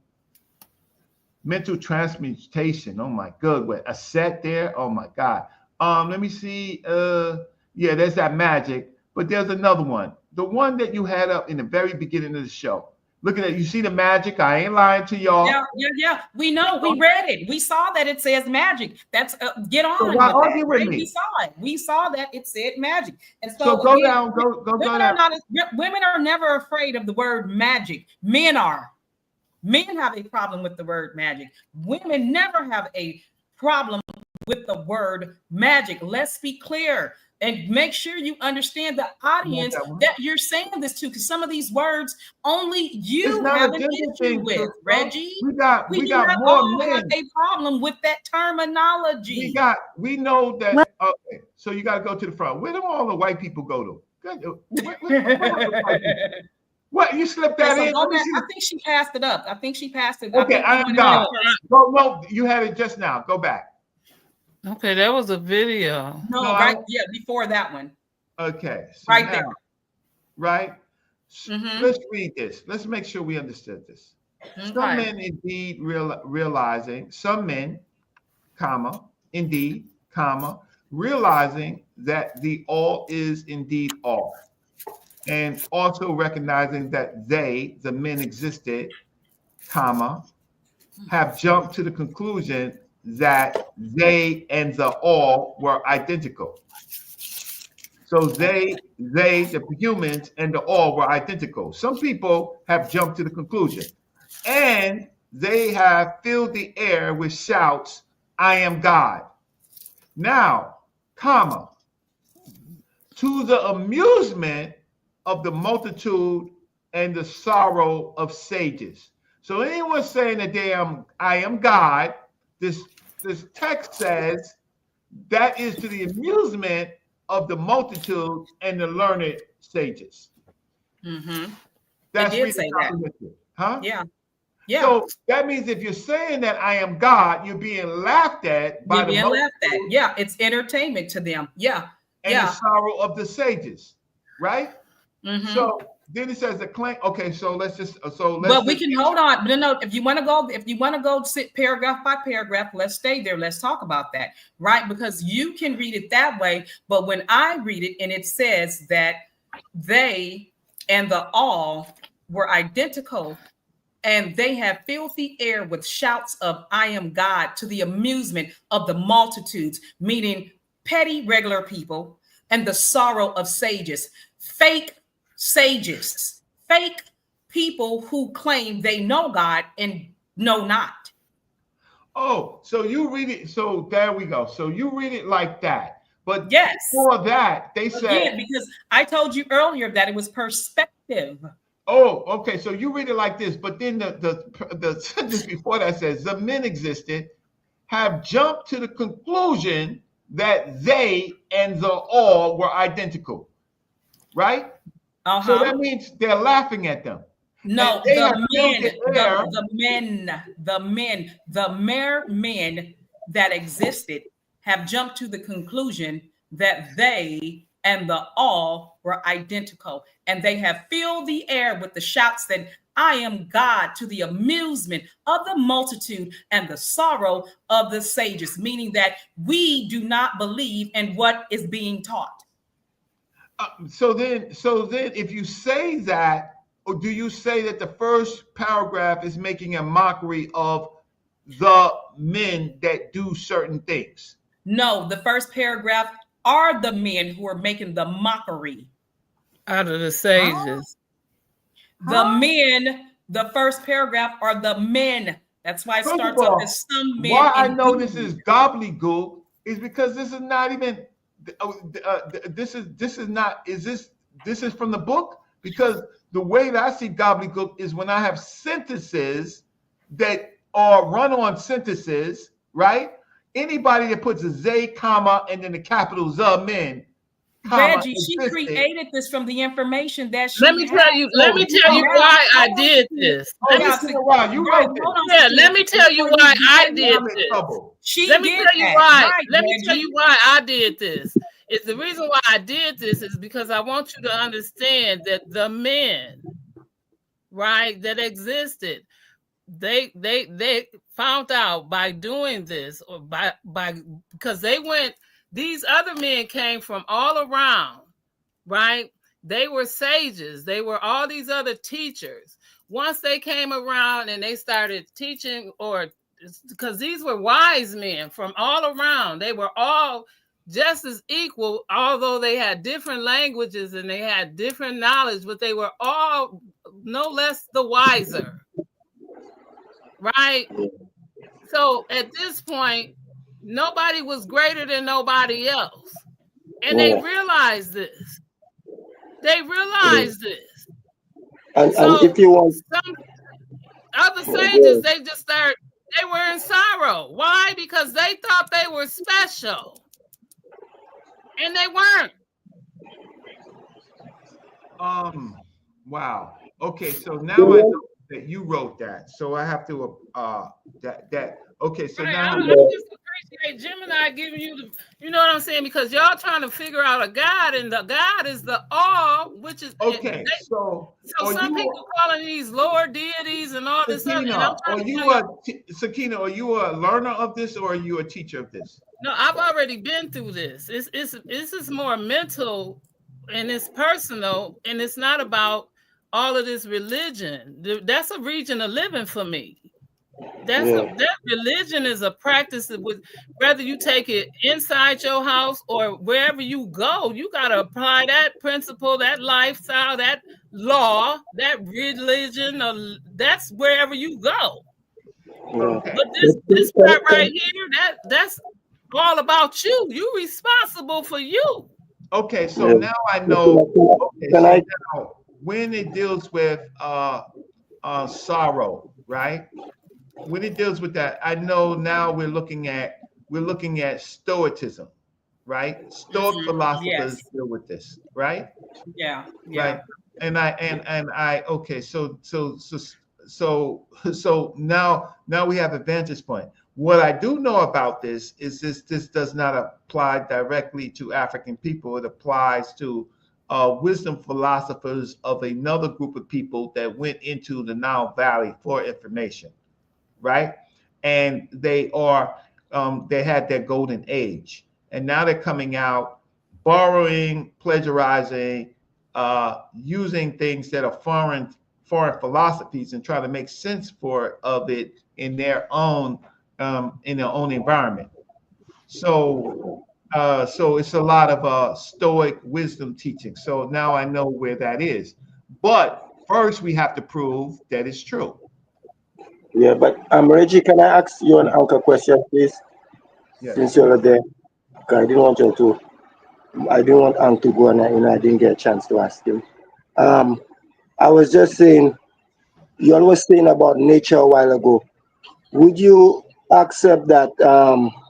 Mental transmutation. Oh my god, what a set there. Oh my god. Let me see. Yeah, there's that magic, but there's another one. The one that you had up in the very beginning of the show. Look at that. You see the magic? I ain't lying to y'all. Yeah. We know. We read it. We saw that it says magic. That's get on So with why that. argue with Right? me? We saw it. We saw that it said magic. And So so go again, down, go women down. women are never afraid of the word magic. Men are. Men have a problem with the word magic. Women never have a problem with the word magic. Let's be clear and make sure you understand the audience that you're saying this to, because some of these words only you have an issue with, Reggie. We got do more not all men. have a problem with that terminology. We know that. Okay, so you got to go to the front. Where do all the white people go to? What you slipped that in? Go back. I think she passed it up. Okay, I am God. No, you had it just now. Go back. Okay, that was a video. No, right? Yeah, before that one. Okay, so right now, there. Right. Mm-hmm. Let's read this. Let's make sure we understood this. Okay. Some men indeed realizing, some men, comma, indeed, comma, realizing that the all is indeed all, and also recognizing that they, the men existed, comma, have jumped to the conclusion that they and the all were identical. So they, the humans and the all were identical. Some people have jumped to the conclusion, and they have filled the air with shouts, "I am God." Now, comma, to the amusement of the multitude and the sorrow of sages. So anyone saying that I am God, this text says that is to the amusement of the multitude and the learned sages. Mm-hmm. That's It did say that. Huh? Yeah. Yeah. So that means if you're saying that I am God, you're being laughed at by You're the being multitude. laughed at. Yeah, it's entertainment to them. Yeah. And the sorrow of the sages, right? Mm-hmm. So then it says the claim. Okay, so let's But we can hold on. No, if you want to go sit paragraph by paragraph, let's stay there. Let's talk about that, right? Because you can read it that way, but when I read it and it says that they and the all were identical, and they have filled the air with shouts of "I am God" to the amusement of the multitudes, meaning petty regular people, and the sorrow of sages, fake sages, fake people who claim they know God and know not. Oh, so you read it. So there we go. So you read it like that. But yes, for that, they said, because I told you earlier that it was perspective. Oh, okay. So you read it like this, but then the sentence before that says the men existed, have jumped to the conclusion that they and the all were identical, right? So that means they're laughing at them. No, the mere men that existed have jumped to the conclusion that they and the all were identical, and they have filled the air with the shouts that "I am God" to the amusement of the multitude and the sorrow of the sages, meaning that we do not believe in what is being taught. So then, if you say that, or do you say that the first paragraph is making a mockery of the men that do certain things? No, the first paragraph are the men who are making the mockery out of the sages. The men, the first paragraph are the men. That's why it starts off as some men. Why I know this is gobbledygook is because this is not even. This is from the book, because the way that I see gobbledygook is when I have sentences that are run-on sentences, right? Anybody that puts a "they," comma, and then the capital "the men," comma, Reggie, she created this from the information that she Let me tell you why I did this. You wrote this. Yeah, let me tell you why I did this. Let me tell you why. Let me tell you why I did this. It's the reason why I did this is because I want you to understand that the men, right, that existed, they found out by doing this, or by because they went. These other men came from all around, right? They were sages. They were all these other teachers. Once they came around and they started teaching, or because these were wise men from all around, they were all just as equal, although they had different languages and they had different knowledge, but they were all no less the wiser, right? So at this point, nobody was greater than nobody else. And they realized this. They realized this. And if you want some other sages, they were in sorrow. Why? Because they thought they were special. And they weren't. Wow. Okay, so now I know that you wrote that. So I have to okay, so now I'm just a Hey, Gemini giving you the, you know what I'm saying? Because y'all trying to figure out a God, and the God is the all, which is Okay, so so are some you people calling these lower deities and all this stuff, and I'm Sakina? trying to tell you, Sakina? Are you a learner of this, or are you a teacher of this? no, I've already been through this. It's this is more mental and it's personal, and it's not about all of this religion. That's a region of living for me. That religion is a practice that with whether you take it inside your house or wherever you go, you gotta apply that principle, that lifestyle, that law, that religion, that's wherever you go. Okay. But this part right here, that's all about you. You responsible for you. Okay, so now I know. Okay, Can so I? now when it deals with sorrow, right? When it deals with that, I know now we're looking at Stoicism, right? Stoic philosophers Yes. deal with this, right? Yeah. Right. Yeah. And I okay, so now we have a vantage point. What I do know about this is this does not apply directly to African people. It applies to wisdom philosophers of another group of people that went into the Nile Valley for information, right? And they had their golden age, and now they're coming out borrowing, plagiarizing, using things that are foreign philosophies and try to make sense of it in their own environment. So so it's a lot of Stoic wisdom teaching. So now I know where that is. But first, we have to prove that it's true. Yeah, but Reggie, can I ask you an Yeah. anchor question, please? Yes. Since you're there, 'cause I didn't want Ank to go, and I didn't get a chance to ask him. Um, I was just saying, you always saying about nature a while ago. Would you accept that,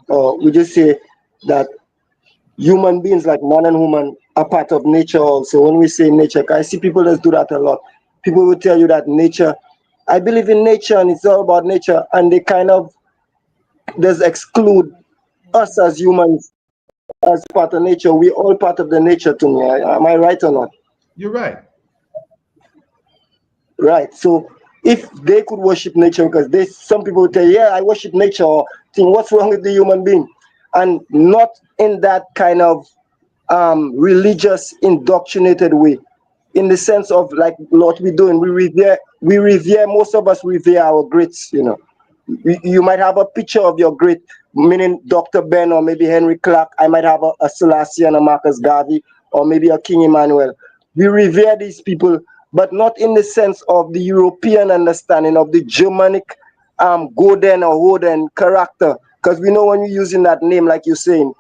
or would you say that human beings, like man and woman, are part of nature also? When we say nature, 'cause I see people that do that a lot. People will tell you that nature, I believe in nature and it's all about nature, and they kind of does exclude us as humans as part of nature. We all part of the nature to me. Am I right or not? You're right. Right. So if they could worship nature, because they some people will tell, yeah, I worship nature, or think, what's wrong with the human being? And not in that kind of religious indoctrinated way, in the sense of like what we're doing. We revere, most of us revere our greats, you might have a picture of your great, meaning Dr. Ben or maybe Henry Clark. I might have a Selassie and a Marcus Garvey or maybe a King Emmanuel. We revere these people, but not in the sense of the European understanding of the Germanic Goden or Hoden character. Because we know when you're using that name, like you're saying,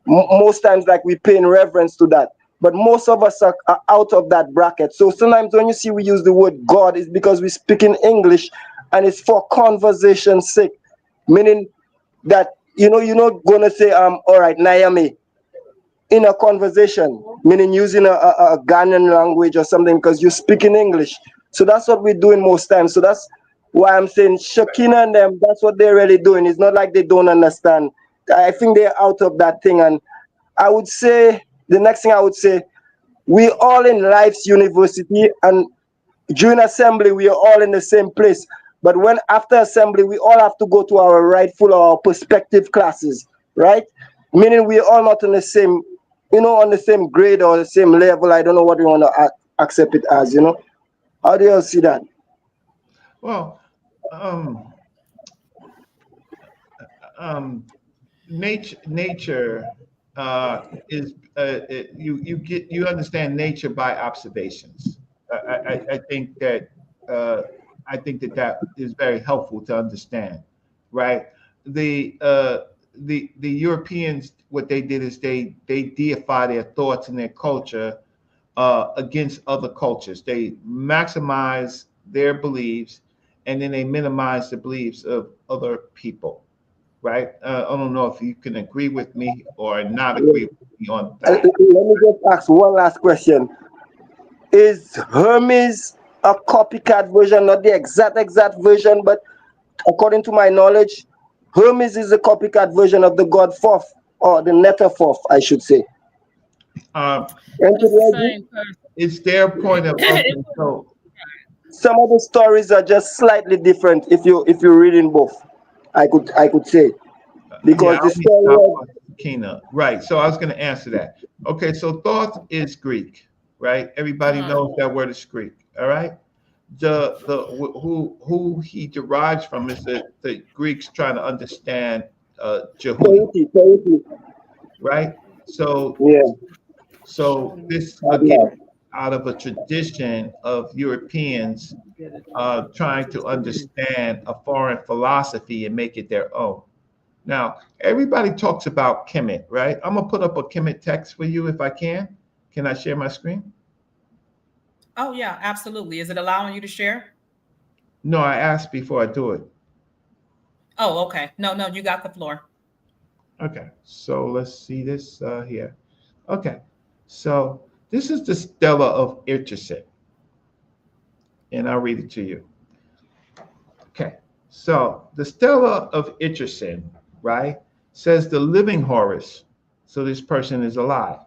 most times like we pay in reverence to that. But most of us are out of that bracket. So sometimes when you see we use the word God, it's because we speak in English and it's for conversation's sake, meaning that you're not gonna say all right, Naomi, in a conversation, meaning using a Ghanaian language or something because you speak in English. So that's what we're doing most times. So that's why I'm saying Shakina and them, that's what they're really doing. It's not like they don't understand. I think they're out of that thing. And I would say the next thing I would say, we all in life's university, and during assembly we are all in the same place. But when after assembly we all have to go to our rightful or our perspective classes, right? Meaning we're all not on the same, on the same grade or the same level. I don't know what you want to accept it as. How do you all see that? Well, um, um, nature is you understand nature by observations. I think that uh, that is very helpful to understand, right? The uh, the Europeans, what they did is they deify their thoughts and their culture against other cultures. They maximize their beliefs, and then they minimize the beliefs of other people, right? I don't know if you can agree with me or not agree with me on Let that. me just ask one last question. Is Hermes a copycat version, not the exact version, but according to my knowledge, Hermes is a copycat version of the god Thoth, or the Netta Thoth, I should say. Uh, And It's the same person. it's their point of okay. It So some of the stories are just slightly different if you're reading both. I could say yeah, because I the only story stopped of on Sakina. Right. So I was going to answer that. Okay. So thought is Greek, right? Everybody uh-huh. knows that word is Greek. All right. Who he derives from is the Greeks trying to understand Jehuti, Tahiti. right? So Yeah, this again Adnan. out of a tradition of Europeans trying to understand a foreign philosophy and make it their own. Now, everybody talks about Kemet, right? I'm gonna put up a Kemet text for you if I can. Can I share my screen? Oh, yeah, absolutely. Is it allowing you to share? No, I asked before I do it. Oh, okay. No, no, you got the floor. Okay, so let's see this here. Okay, so this is the Stella of Irchison, and I'll read it to you. Okay, so the Stella of Itcherson, right, says the living Horus, so this person is alive,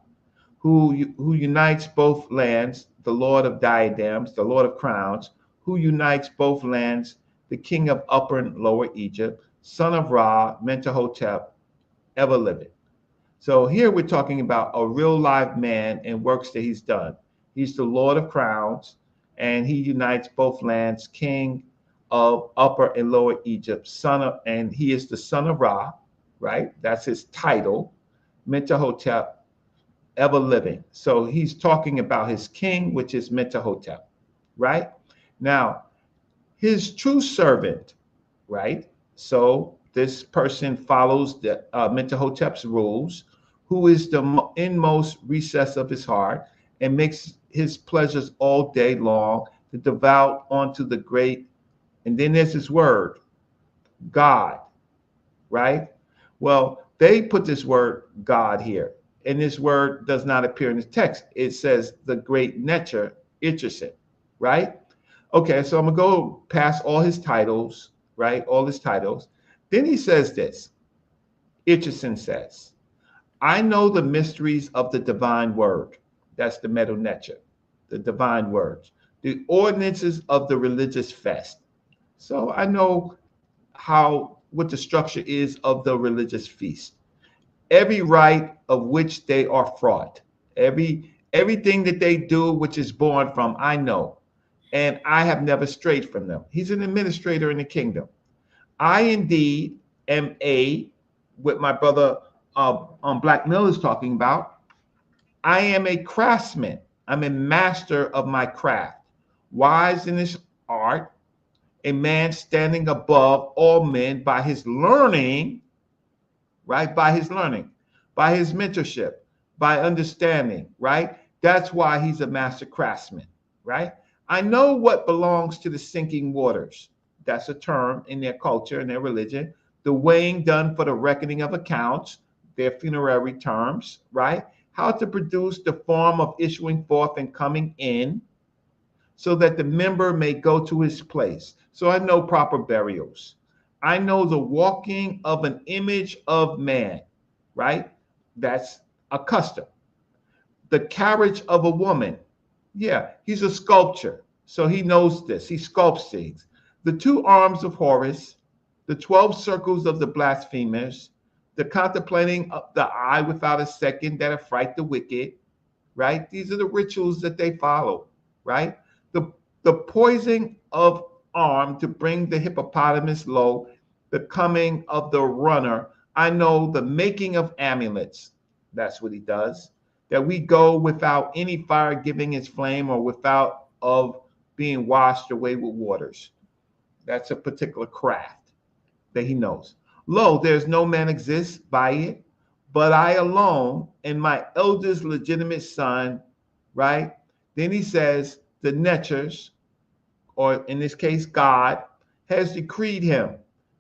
who unites both lands, the Lord of diadems, the Lord of crowns, who unites both lands, the King of Upper and Lower Egypt, son of Ra, Mentuhotep, ever living. So here we're talking about a real live man and works that he's done. He's the Lord of crowns, and he unites both lands, king of Upper and Lower Egypt, and he is the son of Ra, right? That's his title, Mentuhotep, ever living. So he's talking about his king, which is Mentuhotep, right? Now, his true servant, right? So this person follows the Mentuhotep's rules, who is the inmost recess of his heart and makes his pleasures all day long to devout onto the great. And then there's his word, God, right? Well, they put this word God here, and this word does not appear in the text. It says the great Necher, Itcherson, right? Okay, so I'm gonna go past all his titles, right? All his titles. Then he says this. Itcherson says, I know the mysteries of the divine word. That's the Medu Neter, the divine words, the ordinances of the religious fest. So I know how what the structure is of the religious feast. Every rite of which they are fraught. Everything that they do which is born from, I know. And I have never strayed from them. He's an administrator in the kingdom. I indeed am what my brother Black Mill is talking about. I am a craftsman. I'm a master of my craft, wise in his art, a man standing above all men by his learning, right? By his learning, by his mentorship, by understanding, right? That's why he's a master craftsman, right? I know what belongs to the sinking waters. That's a term in their culture and their religion. The weighing done for the reckoning of accounts, their funerary terms, right? How to produce the form of issuing forth and coming in so that the member may go to his place. So I know proper burials. I know the walking of an image of man, right? That's a custom. The carriage of a woman. Yeah, he's a sculptor. So he knows this. He sculpts things. The two arms of Horus, the 12 circles of the blasphemers, the contemplating of the eye without a second that affright the wicked, right? These are the rituals that they follow, right? The the poising of arm to bring the hippopotamus low, the coming of the runner. I know the making of amulets. That's what he does. That we go without any fire giving its flame or without of being washed away with waters. That's a particular craft that he knows. Lo, there's no man exists by it, but I alone and my eldest legitimate son, right? Then he says, the Netchers, or in this case, God, has decreed him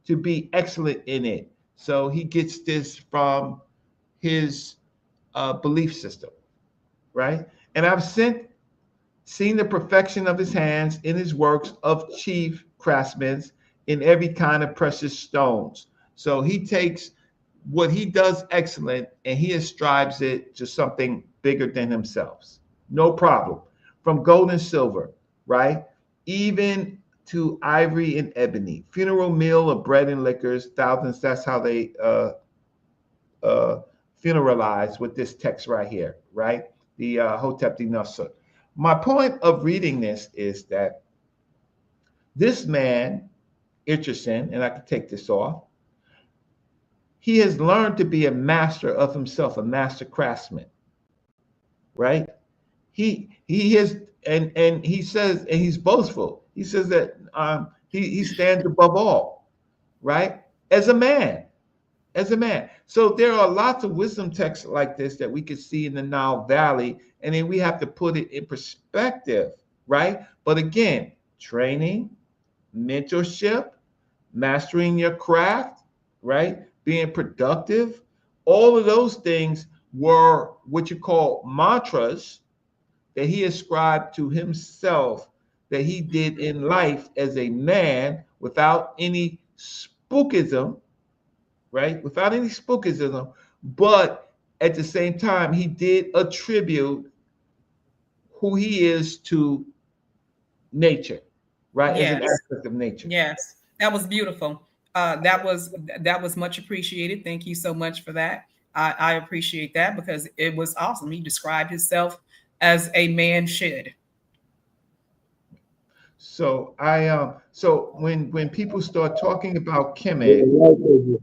to be excellent in it. So he gets this from his belief system, right? And I've seen the perfection of his hands in his works of chief craftsmen in every kind of precious stones. So he takes what he does excellent and he ascribes it to something bigger than himself. No problem. From gold and silver, right? Even to ivory and ebony. Funeral meal of bread and liquors, thousands. That's how they funeralize with this text right here, right? The Hotep di Nasr. My point of reading this is that this man, Itcherson, and I can take this off, he has learned to be a master of himself, a master craftsman, right? He has, and he says, and he's boastful. He says that he stands above all, right? As a man, as a man. So there are lots of wisdom texts like this that we could see in the Nile Valley, and then we have to put it in perspective, right? But again, training, mentorship, mastering your craft, right? Being productive, all of those things were what you call mantras that he ascribed to himself that he did in life as a man without any spookism, right? Without any spookism, but at the same time, he did attribute who he is to nature, right? As an Yes. aspect of nature. Yes. That was beautiful. That was much appreciated. Thank you so much for that. I appreciate that because it was awesome. He described himself as a man should. So so when people start talking about Kemet,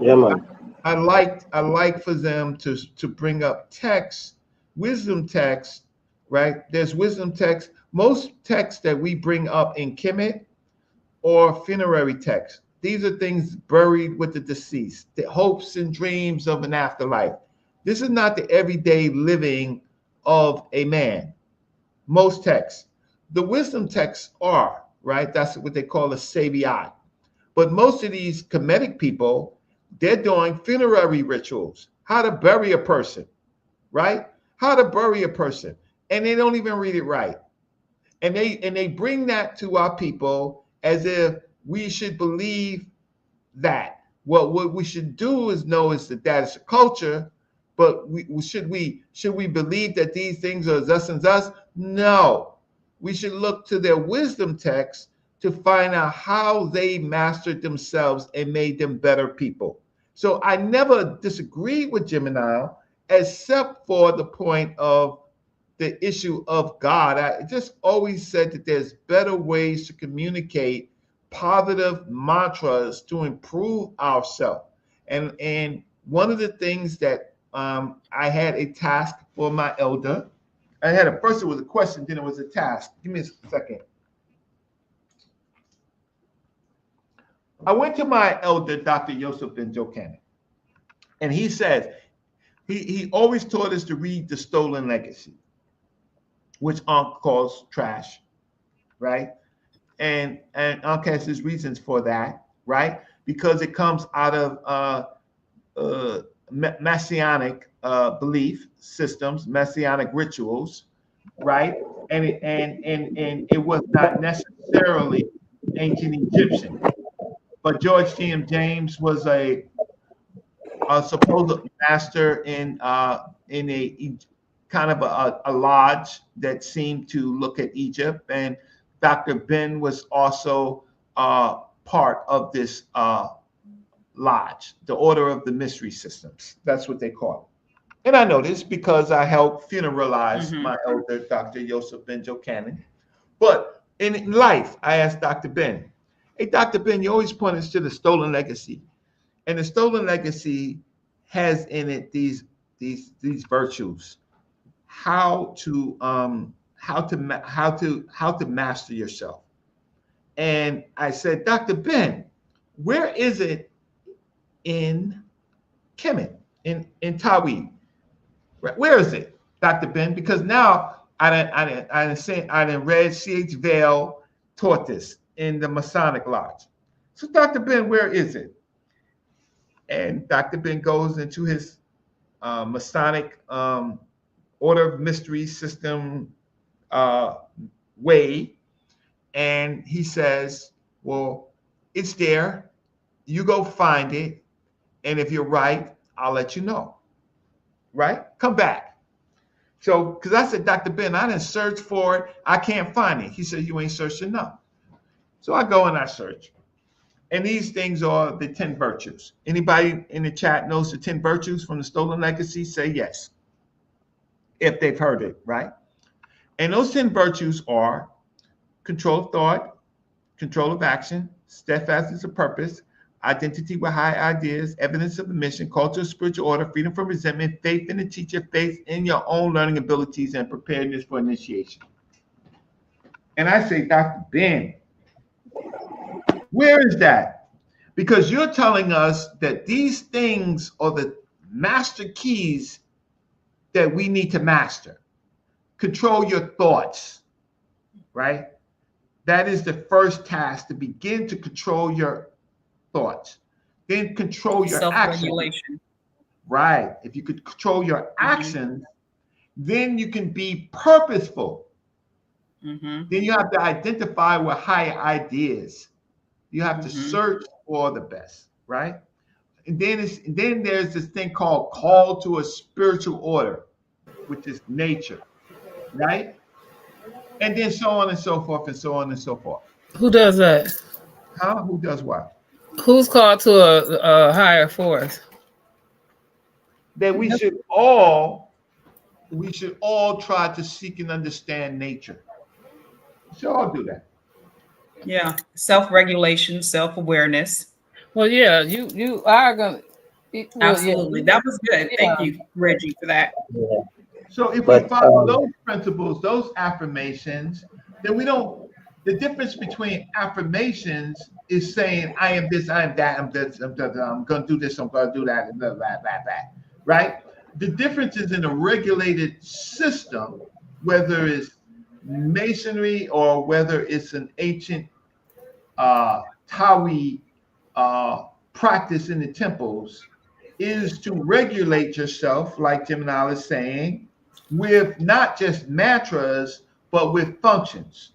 Yeah, man. I like for them to bring up text, wisdom text, right? There's wisdom text. Most texts that we bring up in Kemet or funerary text. These are things buried with the deceased, the hopes and dreams of an afterlife. This is not the everyday living of a man. Most texts. The wisdom texts are, right? That's what they call a sabiat. But most of these Kemetic people, they're doing funerary rituals, how to bury a person, right? How to bury a person. And they don't even read it right. And they bring that to our people as if we should believe that. Well, what we should do is know is that is a culture, but should we believe that these things are thus and thus? No. We should look to their wisdom texts to find out how they mastered themselves and made them better people. So I never disagreed with Gemini, except for the point of the issue of God. I just always said that there's better ways to communicate positive mantras to improve ourselves. And one of the things that I had a task for my elder. I had first it was a question, then it was a task. Give me a second. I went to my elder, Dr. Yosef Ben Jokanan, and he says he always taught us to read The Stolen Legacy, which Unc calls trash, right? And Unc has his reasons for that, right? Because it comes out of messianic belief systems, messianic rituals, right? And it was not necessarily ancient Egyptian. But George T.M. James was a supposed master in a kind of a lodge that seemed to look at Egypt, and Dr. Ben was also part of this lodge, the Order of the Mystery Systems. That's what they call it. And I know this because I helped funeralize my elder, Dr. Yosef Ben Jokanan. But in life, I asked Dr. Ben, hey, Dr. Ben, you always point us to the Stolen Legacy. And the Stolen Legacy has in it these virtues. How to master yourself. And I said, Dr. Ben, where is it in Kemet, in Tawhid? Where is it, Dr. Ben? Because now I read C.H. Vail taught this in the Masonic Lodge. So Dr. Ben, where is it? And Dr. Ben goes into his Masonic Order of Mystery System way, and he says, well, it's there you go find it, and if you're right, I'll let you know. Right? Come back. So, because I said, Dr. Ben, I didn't search for it. I can't find it. He said, you ain't searched enough. So I go and I search. And these things are the 10 virtues. Anybody in the chat knows the 10 virtues from the Stolen Legacy? Say yes, if they've heard it, right? And those 10 virtues are control of thought, control of action, steadfastness of purpose, identity with high ideas, evidence of a mission, culture of spiritual order, freedom from resentment, faith in the teacher, faith in your own learning abilities, and preparedness for initiation. And I say, Dr. Ben, where is that? Because you're telling us that these things are the master keys that we need to master. Control your thoughts, right? That is the first task, to begin to control your thoughts. Then control your actions. Self-regulation. Right. If you could control your actions, then you can be purposeful. Then you have to identify with higher ideas. You have to search for the best, right? And then there's this thing called call to a spiritual order, which is nature, right? And then so on and so forth, and so on and so forth. Who does that? Huh? Who does what? Who's called to a higher force? That we should all try to seek and understand nature. We should all do that. Yeah, self-regulation, self-awareness. Well, yeah, you are gonna. Well, Absolutely, yeah. That was good. Thank you, Reggie, for that. Yeah. So if we follow those principles, those affirmations, then we don't. The difference between affirmations is saying, I am this, I am that, I'm this, I'm going to do this, I'm going to do that, and blah, blah, blah, blah, right? The difference is in a regulated system, whether it's masonry or whether it's an ancient Tawi practice in the temples, is to regulate yourself, like Gemini is saying, with not just mantras, but with functions.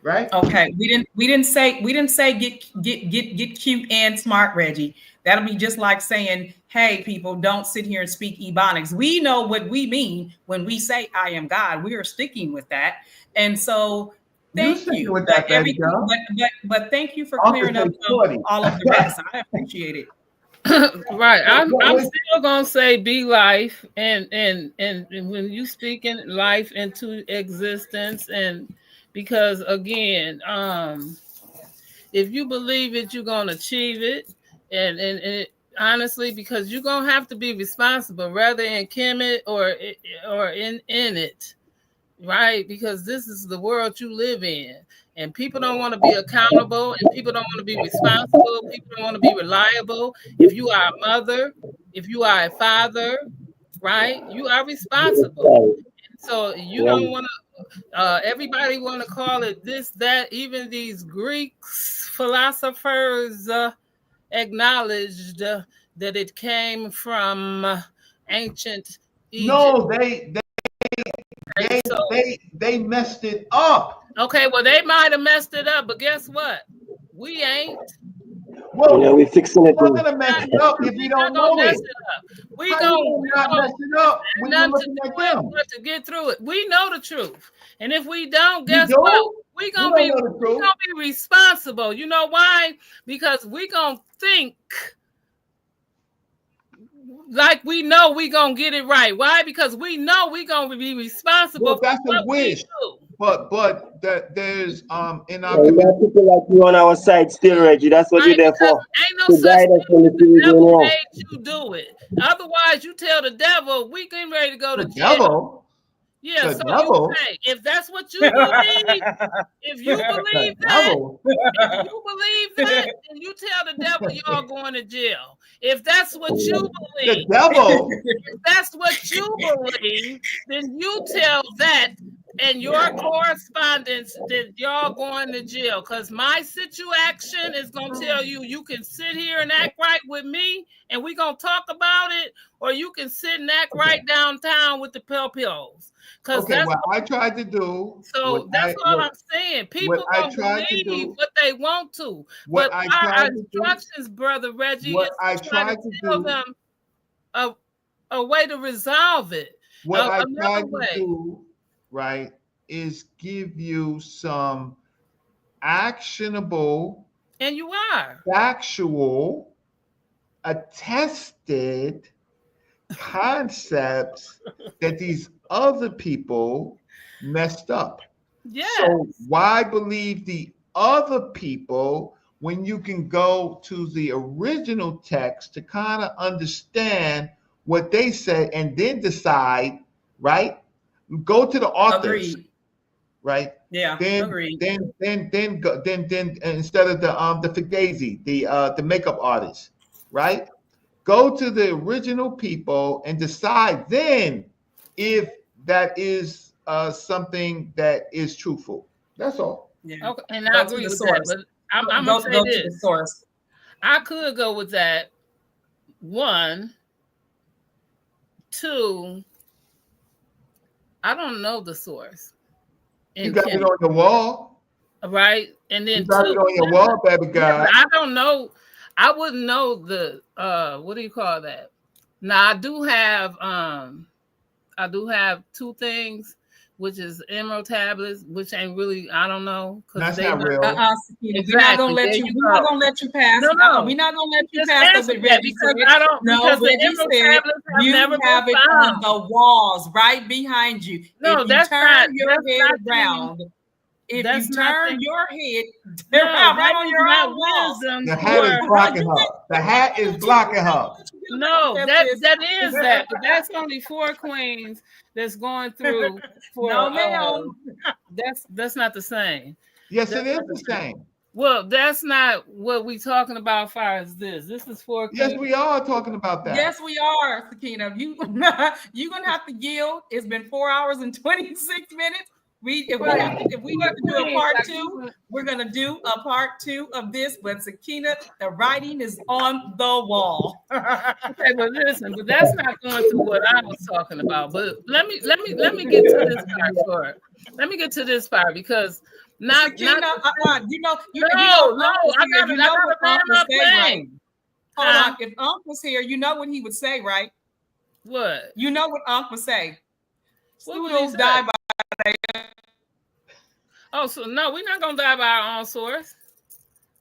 Right? Okay, we didn't say get cute and smart, Reggie. That'll be just like saying, hey, people, don't sit here and speak Ebonics. We know what we mean when we say I am God. We are sticking with that. And so thank you. With that, but thank you for clearing up all of the rest. I appreciate it. Right. I'm still gonna say be life, and when you speak in life into existence, and because again, if you believe it, you're gonna achieve it, and it, honestly, because you're gonna have to be responsible, rather in Kemet or in it, right? Because this is the world you live in. And people don't want to be accountable, and people don't want to be responsible. People don't want to be reliable. If you are a mother, if you are a father, right, you are responsible. And so you don't want to, everybody want to call it this, that. Even these Greeks philosophers acknowledged that it came from ancient Egypt. No, they messed it up. Okay, well, they might have messed it up, but guess what? We ain't. Well, yeah, we're fixing it. We're gonna mess it up if we don't know it. We gonna mess it up. We to get through it. We know the truth, and if we don't, guess what? We gonna be responsible. You know why? Because we gonna think like we know we gonna get it right. Why? Because we know we gonna be responsible. Well, that's a wish. But there's in our people like you on our side still, Reggie. That's what you're there for. Ain't no such thing. The devil made you do it. Otherwise, you tell the devil we getting ready to go to jail. Devil? Yeah, so you say, if that's what you believe, if you believe that, then you tell the devil y'all going to jail. If that's what you believe, the devil. If that's what you believe, then you tell that and your correspondence that y'all going to jail. Because my situation is going to tell you can sit here and act right with me and we going to talk about it, or you can sit and act right downtown with the pills. Because Okay, that's what I tried to do, so that's all I'm saying. People I gonna tried to believe do, what they want to, what but I our tried to do, instructions, brother Reggie, what is I to try to tried to tell do, them a, a way to resolve it. what I Another tried to way. do, right, is give you some actionable, And you are. factual, attested concepts that these other people messed up. Yes. So why believe the other people when you can go to the original text to kind of understand what they said and then decide, right? Go to the authors, Agreed. right? Yeah, Then agreed. then instead of the Fugazi, the makeup artist, right? Go to the original people and decide then if that is something that is truthful. That's all. Yeah. Okay, and I Go to agree the with that. source. But I'm gonna say Go to the this. source. I could go with that. 1, 2. I don't know the source. You got it on your wall. Right? And You then got 2, it on your wall, baby yeah, guy. but I don't know. I wouldn't know the what do you call that? Now I do have 2 things, which is emerald tablets, which ain't really, I don't know, because That's they not real. Sakina, exactly. we're not gonna let There you. you We're not go. gonna let you pass. No. We're not gonna let you Just pass answer over that, Reggie. because I don't, No, because the Reggie emerald said tablets have you never have been it on found. the walls right behind you. No, if you that's turn not. your That's head not around, the. if That's you not turn the. your head No, right that on is your not own walls. wisdom The hat is for. blocking her. The hat is blocking her. No, that is that, but that's only 4 queens that's going through for. No, ma'am. That's not the same. Yes, That's it is not the same. Well, that's not what we talking about. As far as this is 4 queens. Yes, we are talking about that. Yes, we are, Sakina. You're gonna have to yield. It's been 4 hours and 26 minutes. If we have to do a part 2, we're gonna do a part 2 of this. But Sakina, the writing is on the wall. Okay, but listen, but that's not going through what I was talking about. But let me get to this part for it. Let me get to this part because Sakina, no, I gotta land my plane. Hold on. If Unc was here, you know what he would say, right? What? You know what Unc would say? Students die by. Oh, so no, we're not gonna die by our own source.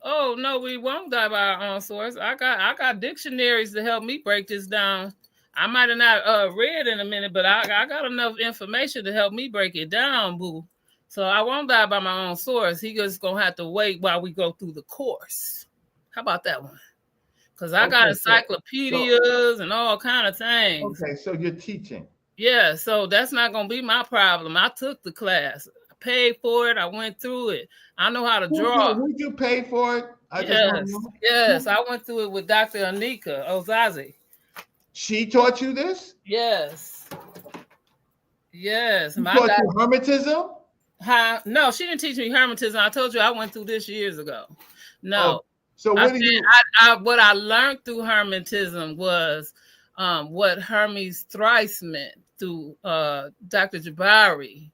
Oh no, we won't die by our own source. I got dictionaries to help me break this down. I might have not read in a minute, but I got enough information to help me break it down, boo. So I won't die by my own source. He just gonna have to wait while we go through the course. How about that one? Because I got encyclopedias and all kind of things. Okay, so you're teaching. Yeah, so that's not gonna be my problem. I took the class. I paid for it. I went through it. I know how to draw. Who'd you pay for it? Yes. I went through it with Dr. Anika Ozazi. She taught you this? Yes. Yes. She taught you Hermetism? No, she didn't teach me Hermetism. I told you I went through this years ago. No. Oh, so what I learned through Hermetism was what Hermes thrice meant through Dr. Jabari.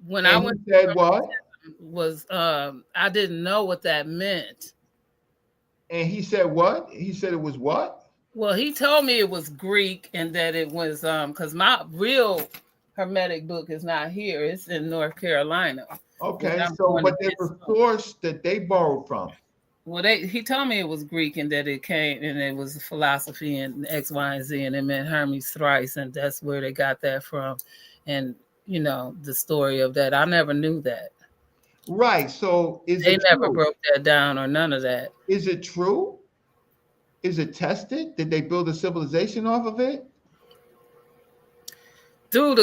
When I went said what? Was I didn't know what that meant. And he said what? He said it was what? Well, he told me it was Greek and that it was because my real Hermetic book is not here. It's in North Carolina. Okay, so but there's a source that they borrowed from. Well, he told me it was Greek and that it came and it was philosophy and X, Y, and Z, and it meant Hermes thrice, and that's where they got that from. And you know the story of that. I never knew that. Right. So they never broke that down or none of that. Is it true? Is it tested? Did they build a civilization off of it? Through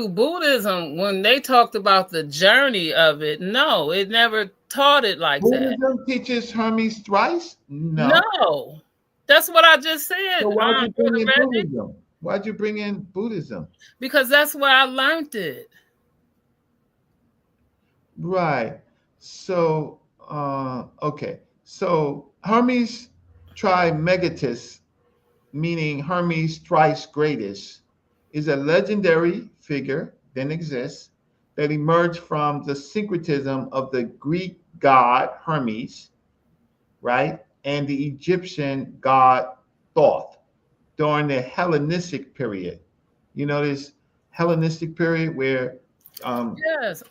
Buddhism, when they talked about the journey of it, no, it never taught it like that. Buddhism teaches Hermes thrice? No. That's what I just said. So why'd you bring in Buddhism? Why'd you bring in Buddhism? Because that's where I learned it. Right. So, okay. So Hermes Trimegatus, meaning Hermes thrice greatest, is a legendary figure, didn't exist, that emerged from the syncretism of the Greek god Hermes, right, and the Egyptian god Thoth during the Hellenistic period. You know this Hellenistic period where, Yes.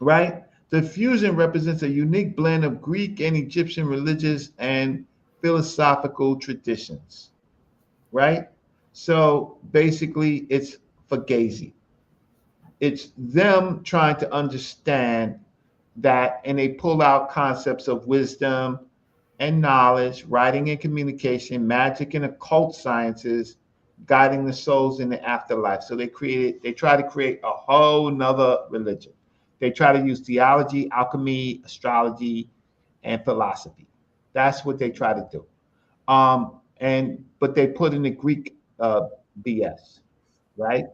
right? The fusion represents a unique blend of Greek and Egyptian religious and philosophical traditions, right? So basically, it's fugazi. It's them trying to understand that, and they pull out concepts of wisdom and knowledge, writing and communication, magic and occult sciences, guiding the souls in the afterlife. So they try to create a whole nother religion. They try to use theology, alchemy, astrology, and philosophy. That's what they try to do. But they put in the Greek BS, right?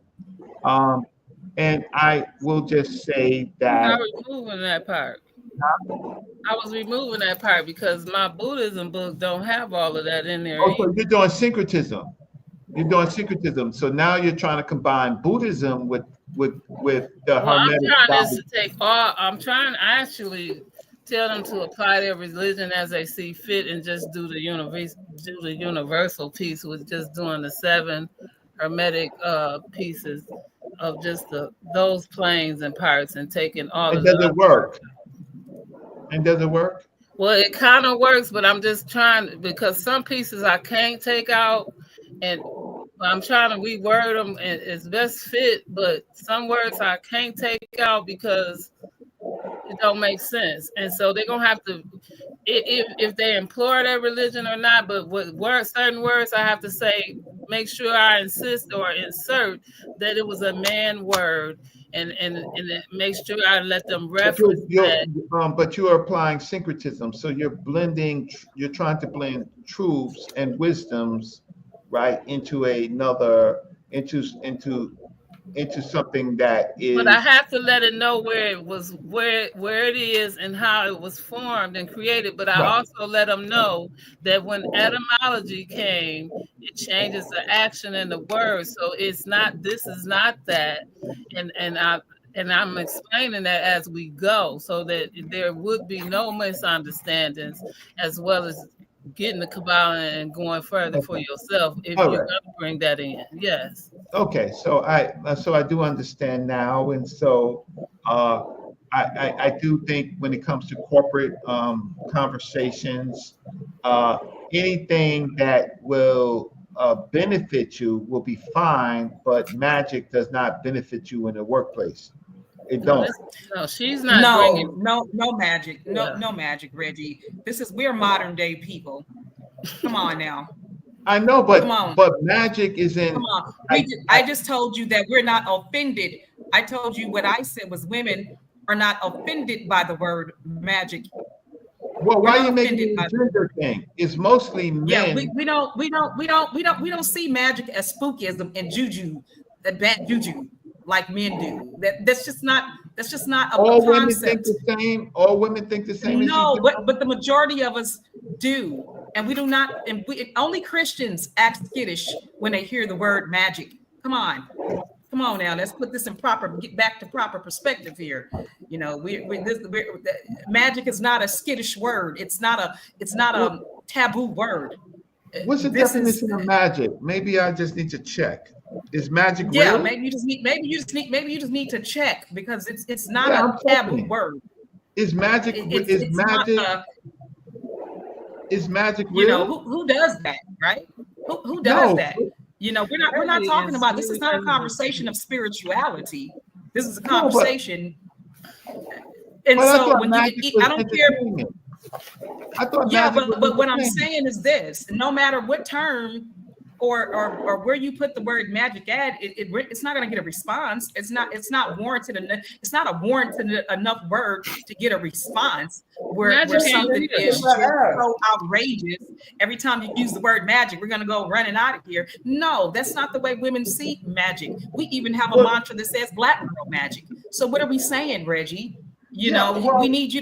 And I will just say I that. was removing that part. I was removing that part because my Buddhism book don't have all of that in there. Also, you're doing syncretism. You're doing syncretism. So now you're trying to combine Buddhism with the Well, I'm Hermetic trying body. to take all. I'm trying to actually tell them to apply their religion as they see fit, and just do the universal piece with just doing the 7 hermetic pieces of just those planes and parts, and taking all And of does the it other. work? And does it work? Well, it kind of works, but I'm just trying, because some pieces I can't take out, and I'm trying to reword them and it's best fit, but some words I can't take out because it don't make sense. And so they're gonna have to, if they employ their religion or not, but with certain words I have to say, make sure I insist or insert that it was a man word, and make sure I let them reference that. But you are applying syncretism. So you're blending. You're trying to blend truths and wisdoms, right, into something that is. But I have to let it know where it was, where it is, and how it was formed and created. But I Right. also let them know that when etymology came, it changes the action and the word. So it's not. This is not that, and I'm explaining that as we go, so that there would be no misunderstandings, as well as getting the Kybalion and going further for yourself if All you're right. going to bring that in. Yes. Okay, so I do understand now, and so I do think when it comes to corporate conversations, anything that will benefit you will be fine, but magic does not benefit you in the workplace. It don't. No, she's not bringing. No magic, no magic, Reggie. We're modern day people. Come on now. I know, but magic is in. Come on. I just told you that we're not offended. I told you what I said was women are not offended by the word magic. Well, why are you making it a gender thing? It's mostly men. Yeah, we don't see magic as spookism and juju, that bad juju like men do. That's just not a all women concept. think the same. All women think the same. No, as you do. but the majority of us do, and we do not. And only Christians act skittish when they hear the word magic. Come on now. Let's put this in get back to proper perspective here. You know, magic is not a skittish word. It's not a taboo word. What's the definition of magic? Maybe I just need to check. Is magic real? Maybe you just need to check, because it's not a taboo word. Is magic is magic real? You know, who does that, right? Who does that? You know, we're not talking about, this is not a conversation of spirituality. This is a conversation. And so when you eat, I don't care. I thought but what I'm saying is this: no matter what term or where you put the word magic at, it's not going to get a response. It's not warranted enough. It's not a warranted enough word to get a response where something is so outrageous. Every time you use the word magic, we're going to go running out of here. No, that's not the way women see magic. We even have a mantra that says Black girl magic. So what are we saying, Reggie? You Yeah, know, well, we need you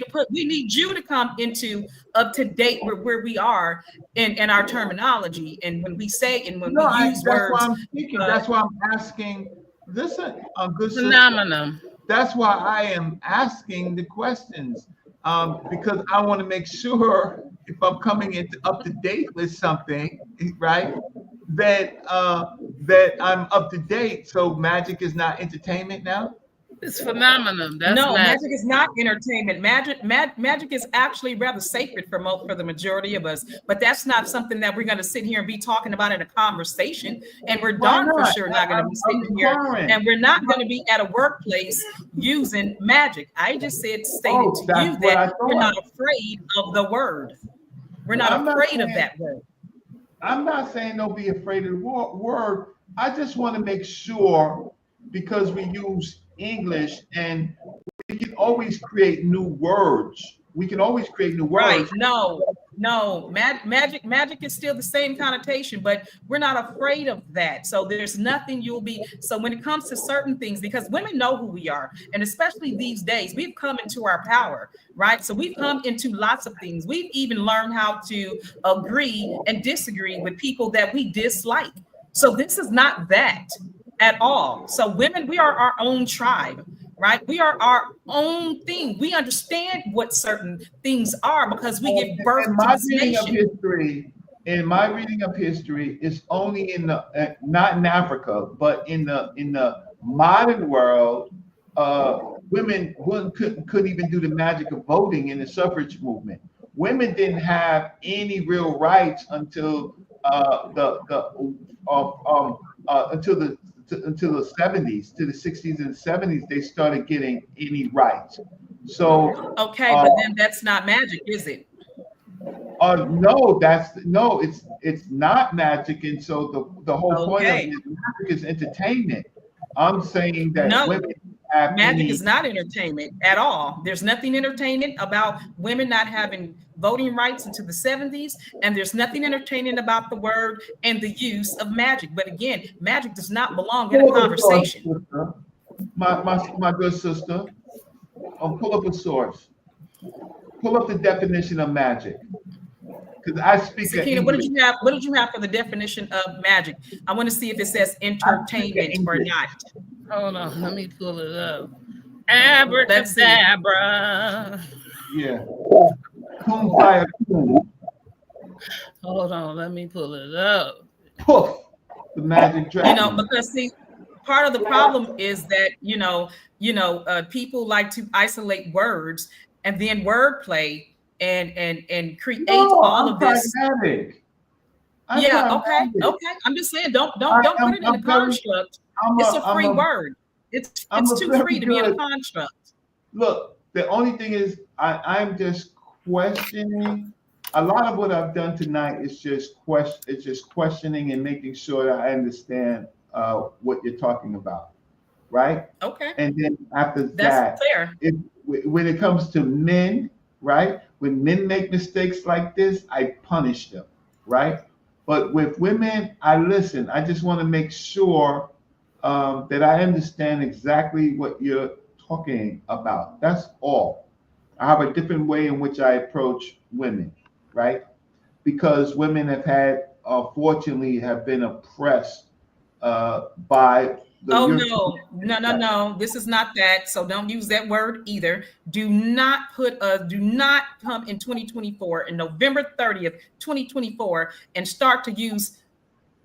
to come into up to date where we are in our terminology. And when we say and when no, we use that's why words, I'm speaking. That's why I'm asking. Listen, good sister. Phenomenon. That's why I am asking the questions, because I want to make sure if I'm coming into up to date with something, right, that I'm up to date. So magic is not entertainment now. It's phenomenon. That's no, magic. magic is not entertainment. Magic is actually rather sacred for the majority of us. But that's not something that we're going to sit here and be talking about in a conversation. And we're Why darn for not? sure not going to be I'm sitting here, inquiring. and we're not going to be at a workplace using magic. I just stated Oh, to that's you what I that we're thought. not afraid of the word. We're not I'm not afraid of saying that word. I'm not saying don't be afraid of the word. I just want to make sure because we use English and we can always create new words. We can always create new Right. words. No. Magic is still the same connotation, but we're not afraid of that. So there's nothing so when it comes to certain things, because women know who we are, and especially these days, we've come into our power, right? So we've come into lots of things. We've even learned how to agree and disagree with people that we dislike. So this is not that at all. So women, we are our own tribe, right? We are our own thing. We understand what certain things are because we give birth And to my this reading of nation. history, is only in the not in Africa, but in the modern world. Women couldn't even do the magic of voting in the suffrage movement. Women didn't have any real rights until until the 70s, to the 60s and 70s, they started getting any rights. So, Okay, but then that's not magic, is it? no, it's not magic, and so the whole point of it Okay. is magic is entertainment. I'm saying that No, women have magic any. is not entertainment at all. There's nothing entertaining about women not having voting rights into the 70s, and there's nothing entertaining about the word and the use of magic. But again, magic does not belong in a Pull up a source, conversation. sister. My good sister. Pull up a source. Pull up the definition of magic. Because I speak Sakina, English. what did you have for the definition of magic? I want to see if it says entertainment or not. Hold on, let me pull it up. Let's see. Abracadabra. Yeah. Kum fire kum. Hold on, let me pull it up. Poof. The magic dragon. Because see, part of the problem is that people like to isolate words and then wordplay and create No, all I'm of this. pragmatic. Yeah, okay. I'm just saying, don't put it in a construct. It's a free word. It's too free to be in a construct. Look, the only thing is I'm just questioning. A lot of what I've done tonight is just questioning and making sure that I understand what you're talking about, right? Okay. And then after That's fair. When it comes to men, right? When men make mistakes like this, I punish them, right? But with women, I listen. I just want to make sure that I understand exactly what you're talking about. That's all. I have a different way in which I approach women, right? Because women fortunately, have been oppressed by the Oh no. This is not that. So don't use that word either. Do not come in 2024 in November 30th, 2024 and start to use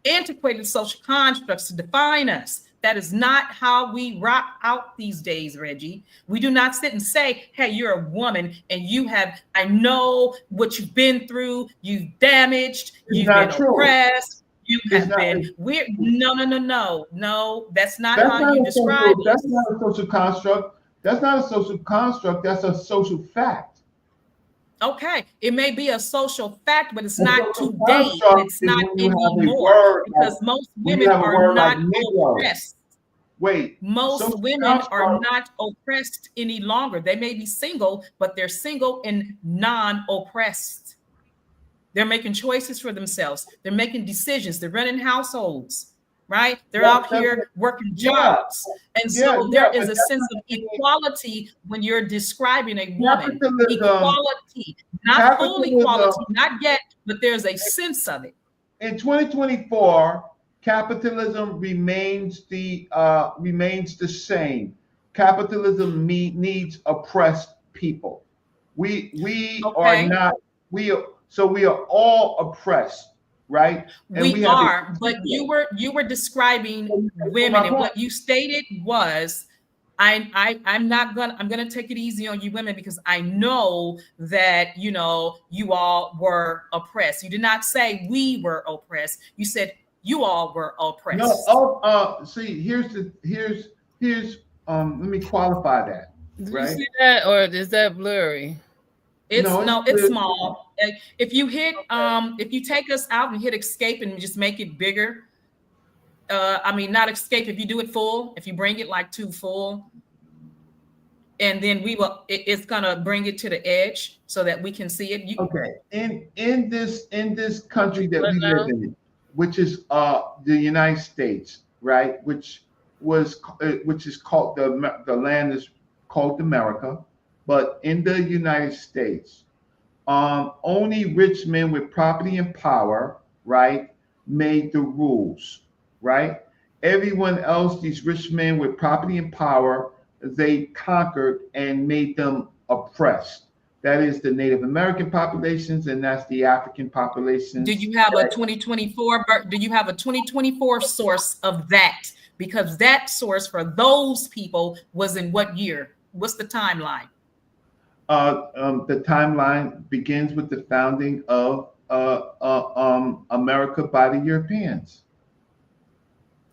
antiquated social constructs to define us. That is not how we rock out these days, Reggie. We do not sit and say, hey, you're a woman and I know what you've been through. You've damaged, you've been oppressed. You have been weird. No. That's not how you describe it. That's not a social construct. That's not a social construct. That's a social fact. Okay, it may be a social fact, but it's not today. It's not anymore because most women are not oppressed. Wait, most women are not oppressed any longer. They may be single, but they're single and non-oppressed. They're making choices for themselves. They're making decisions. They're running households, right? They're That- out that's here what- working yeah. jobs. And Yeah, so yeah, there but is a that's sense not of the- equality when you're describing a woman. Capitalism, Equality, not full capitalism, equality, not yet, but there's a sense of it. in 2024, capitalism remains the same. Capitalism needs oppressed people. We are Okay. not we are all oppressed, right? And We have are, but you were describing women, and what you stated was, I'm gonna take it easy on you women, because I know that you all were oppressed. You did not say we were oppressed. You said you all were oppressed. No. See, here's let me qualify that. Do Right? you see that, or is that blurry? It's it's small. If you if you take us out and hit escape and just make it bigger, I mean, not escape, if you do it full, if you bring it like to full, and then it's gonna bring it to the edge so that we can see it. Okay. In this country that we live in, which is the United States, right? Which is called the land is called America, but in the United States, only rich men with property and power, right, made the rules, right? Everyone else, these rich men with property and power, they conquered and made them oppressed. That is the Native American populations, and that's the African populations. Do you have a 2024? Do you have a 2024 source of that? Because that source for those people was in what year? What's the timeline? The timeline begins with the founding of America by the Europeans.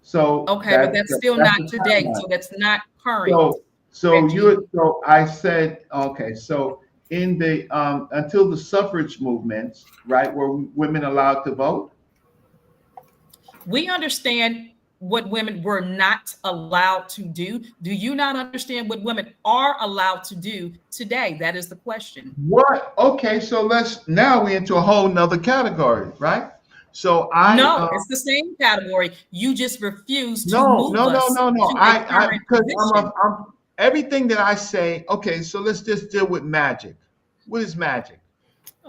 So okay, but that's still not today. So that's not current. So I said, okay, so in the until the suffrage movements, right, were women allowed to vote? We understand what women were not allowed to do. Do you not understand what women are allowed to do today? That is the question. What? Okay, so now we're into a whole nother category, right? So it's the same category. You just refuse to move us to a current position. I'm everything that I say. Okay, so let's just deal with magic. What is magic?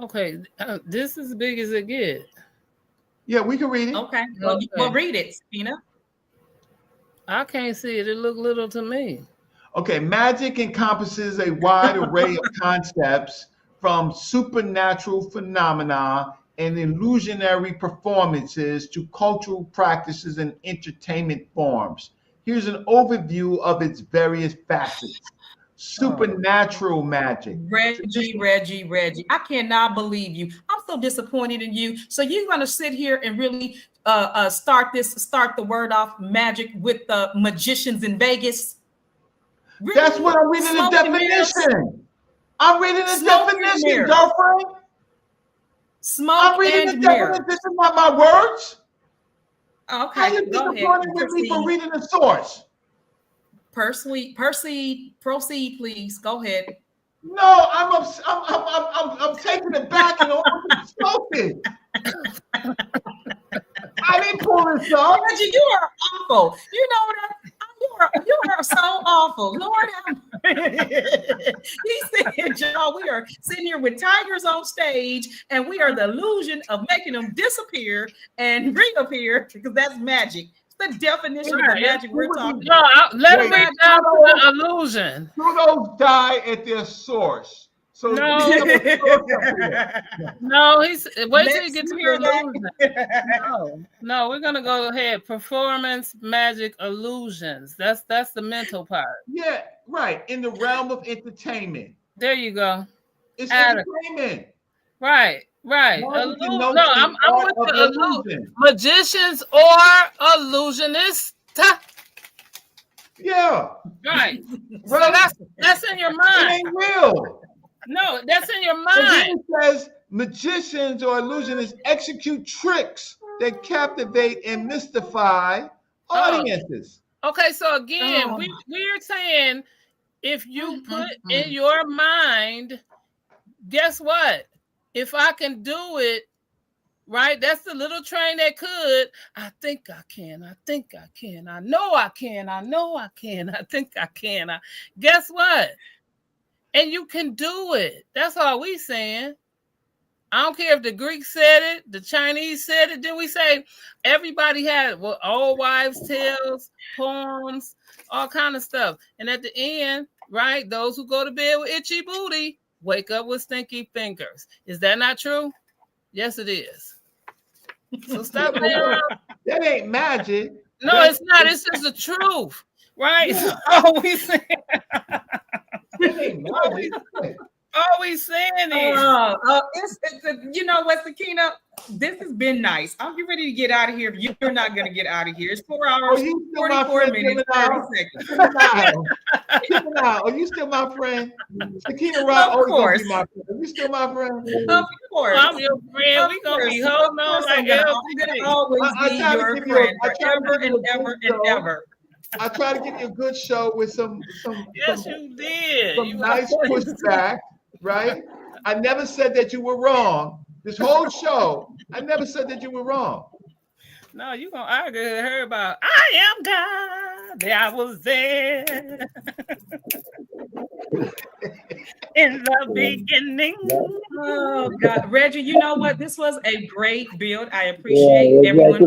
Okay, this is as big as it gets. Yeah, we can read it. Okay, well read it, Sakina. I can't see it. It looked little to me. Okay, magic encompasses a wide array of concepts, from supernatural phenomena and illusionary performances to cultural practices and entertainment forms. Here's an overview of its various facets. Supernatural magic. Reggie. I cannot believe you. I'm so disappointed in you. So you're going to sit here and really start the word off magic with the magicians in Vegas? Really? That's what I'm reading the definition. I'm reading the definition, girlfriend. I'm reading the definition. This is not my words. Okay. How you disappointed with me for reading the source? Proceed, please. Go ahead. No, I'm taking it back and I'm smoking. I didn't pull this up. Reggie, you are awful. You know that you are so awful. Lord, he said, y'all, we are sitting here with tigers on stage, and we are the illusion of making them disappear and reappear, because that's magic. The definition of the magic we're talking about. No, let me read down the illusion. Those die at their source. So no, wait till you get to your illusion. No, we're gonna go ahead. Performance, magic, illusions. That's the mental part. Yeah, right. In the realm of entertainment. There you go. It's entertainment. Right. I'm with the illusion. Magicians or illusionists. Yeah. Right. So that's in your mind. It ain't real. No, that's in your mind. It says magicians or illusionists execute tricks that captivate and mystify audiences. Okay, so again, we're saying if you put in your mind, guess what? If I can do it right? That's the little train that could. I think I can. I think I can. I know I can. I know I can. I think I can. Guess what? And you can do it. That's all we saying. I don't care if the Greeks said it, the Chinese said it. Then we say everybody had old wives' tales, poems, all kind of stuff. And at the end, right, those who go to bed with itchy booty wake up with stinky fingers. Is that not true? Yes, it is. So stop playing around. That ain't magic. No, it's not. It's just the truth, right? Yeah. All we saying. That ain't magic. All we saying is, you know what, Sakina? This has been nice. I'm getting ready to get out of here. If you're not going to get out of here, it's 4 hours, 44 minutes, 30 seconds. Are you still my friend? Sakina-Ra, of course. Be my friend. Are you still my friend? Of course. I'm your friend. We're going to be holding on like hell. I'm going to always be your friend forever and ever and ever. I try to give you a good show with some yes, you did. Some nice pushback, right? I never said that you were wrong. This whole show, I never said that you were wrong. No, you gonna argue with her about I am God. I was there in the beginning. Oh God, Reggie, you know what? This was a great build. I appreciate everyone.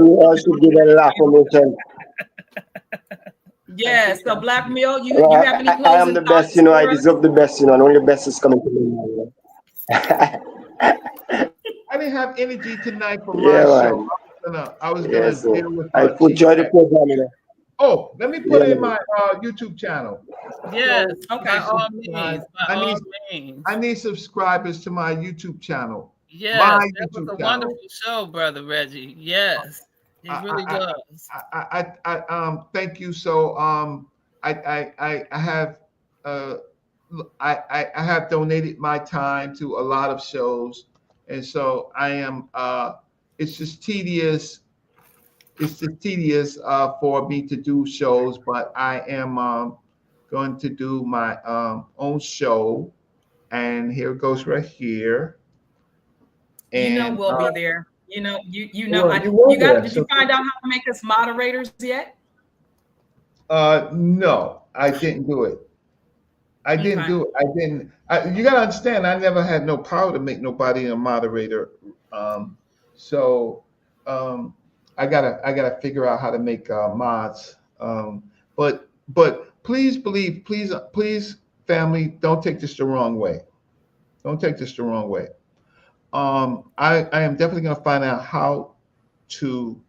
Yes, so Black Mill, you have any closing I am the best, I deserve the best, and only the best is coming to me. I didn't have energy tonight for my show. I was gonna deal with I enjoy the program. Oh, let me put it in my YouTube channel. Yes, okay. By all means. I need subscribers to my YouTube channel. Yes, that was a wonderful show, Brother Reggie. Yes. It really was. I thank you. So I have donated my time to a lot of shows, and so I am. It's just tedious. It's just tedious for me to do shows, but I am going to do my own show, and here it goes right here. And we'll be there. You got. Did you find out how to make us moderators yet? No, I didn't do it. I didn't do it. You gotta understand, I never had no power to make nobody a moderator. So I gotta figure out how to make mods. But please believe, please, family, don't take this the wrong way. Don't take this the wrong way. I am definitely going to find out how to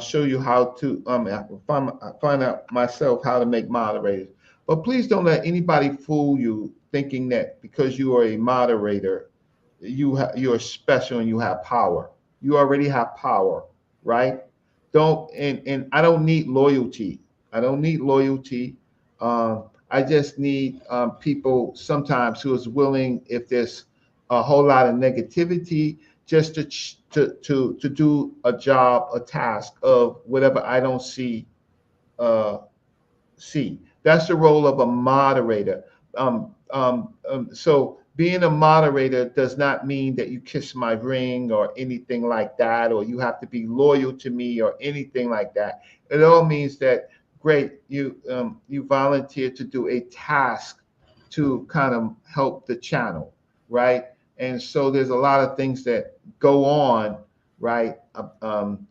show you how to find out myself how to make moderators. But please don't let anybody fool you thinking that because you are a moderator, you're special and you have power. You already have power, right? And I don't need loyalty. I don't need loyalty. I just need people sometimes who is willing, if there's a whole lot of negativity, just to do a job, a task of whatever I don't see. That's the role of a moderator. So being a moderator does not mean that you kiss my ring or anything like that, or you have to be loyal to me or anything like that. It all means that, great, you volunteer to do a task to kind of help the channel, right? And so there's a lot of things that go on, right? And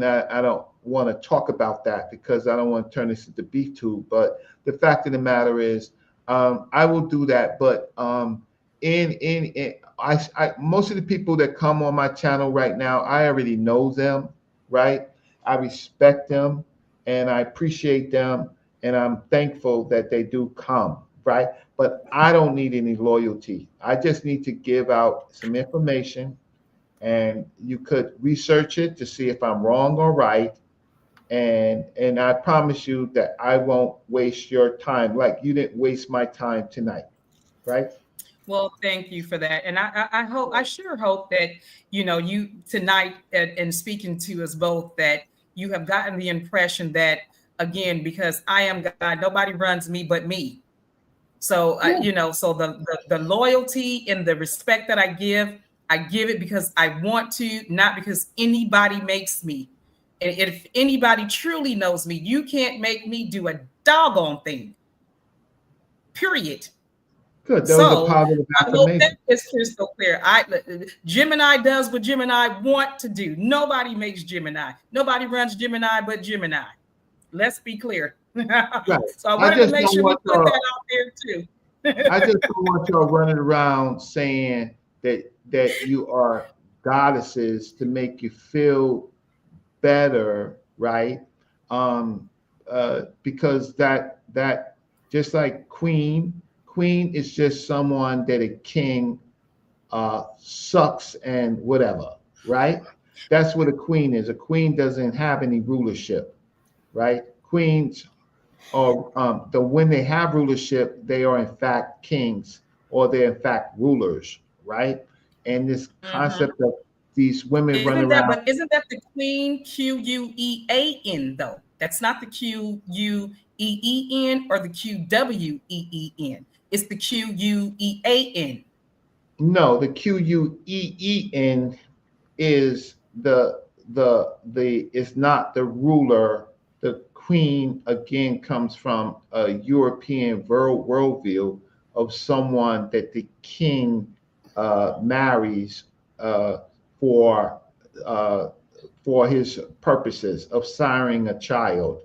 I don't want to talk about that because I don't want to turn this into beef tube. But the fact of the matter is, I will do that. But most of the people that come on my channel right now, I already know them, right? I respect them and I appreciate them, and I'm thankful that they do come, right? But I don't need any loyalty. I just need to give out some information, and you could research it to see if I'm wrong or right. And I promise you that I won't waste your time like you didn't waste my time tonight, right? Well, thank you for that. And I sure hope that, you tonight and speaking to us both, that you have gotten the impression that, again, because I am God, nobody runs me but me. So, so the loyalty and the respect that I give I give it because I want to, not because anybody makes me. And if anybody truly knows me, you can't make me do a doggone thing. Period. Good. Those are So positive I hope that affirmations. is crystal clear. Gemini does what Gemini want to do. Nobody makes Gemini. Nobody runs Gemini but Gemini. Let's be clear. Right. So I I wanted to just make don't sure we want put that y'all, out there too. I just don't want y'all running around saying that you are goddesses to make you feel better, right? Because that just like queen is just someone that a king sucks and whatever, right? That's what a queen is. A queen doesn't have any rulership, right? Queens are when they have rulership, they are in fact kings or they're in fact rulers, right? And this concept of these women running around. Isn't that the queen Quean though? That's not the Queeen or the Qween. It's the Quean. No, the Queen is the is not the ruler. The queen again comes from a European worldview of someone that the king marries for for his purposes of siring a child,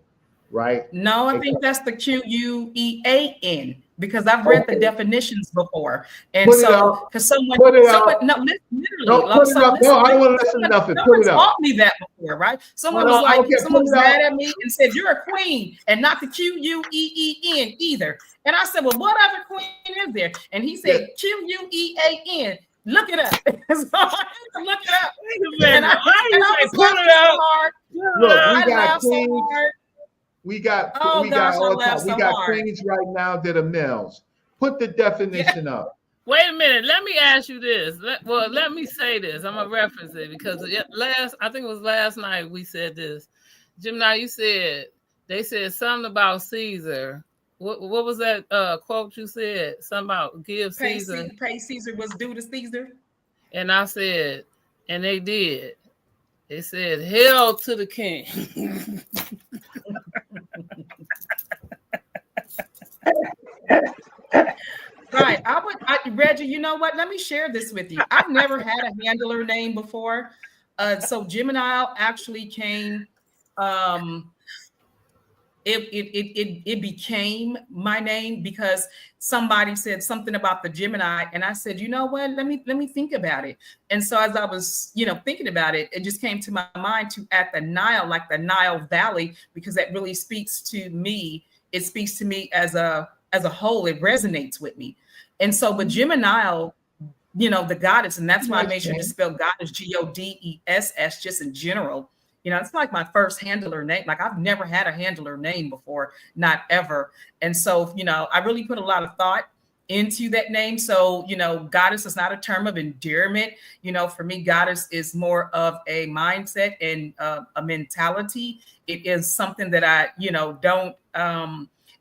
right? No, I think that's the Quean because I've read the definitions before, and Put it so up. because someone, Put it someone, up. no, literally, No, put it up. No, I don't want to listen to nothing. Put someone it up. taught me that before, right? Someone was No, like, okay, someone put was it mad up. at me and said, "You're a queen and not the Queen either." And I said, "Well, what other queen is there?" And he said, Quean. Look it up. So I had to look it up. And I was laughing so hard. Look, we I got laughed so queens. hard. We got Oh gosh, I all laughed time. We so got hard. queens right now that are males. Put the definition up. Wait a minute. Let me ask you this. Let me say this. I'm gonna reference it because I think it was last night we said this. Gemini, you said they said something about Caesar. What was that quote you said? Something about give Caesar. Pay Caesar what's due to Caesar. And I said, and they did. They said, "Hail to the king." Right. Reggie, you know what? Let me share this with you. I've never had a handler name before. So Gemini actually came, it became my name because somebody said something about the Gemini, and I said, you know what? Let me think about it. And so as I was, thinking about it, it just came to my mind to at the Nile, like the Nile Valley, because that really speaks to me. It speaks to me as a whole. It resonates with me. And so, but Gemini, the goddess, and that's why I made sure to spell goddess Godess just in general. It's like my first handler name. Like I've never had a handler name before, not ever. And so, I really put a lot of thought into that name. So, goddess is not a term of endearment. For me, goddess is more of a mindset and a mentality. It is something that I, don't,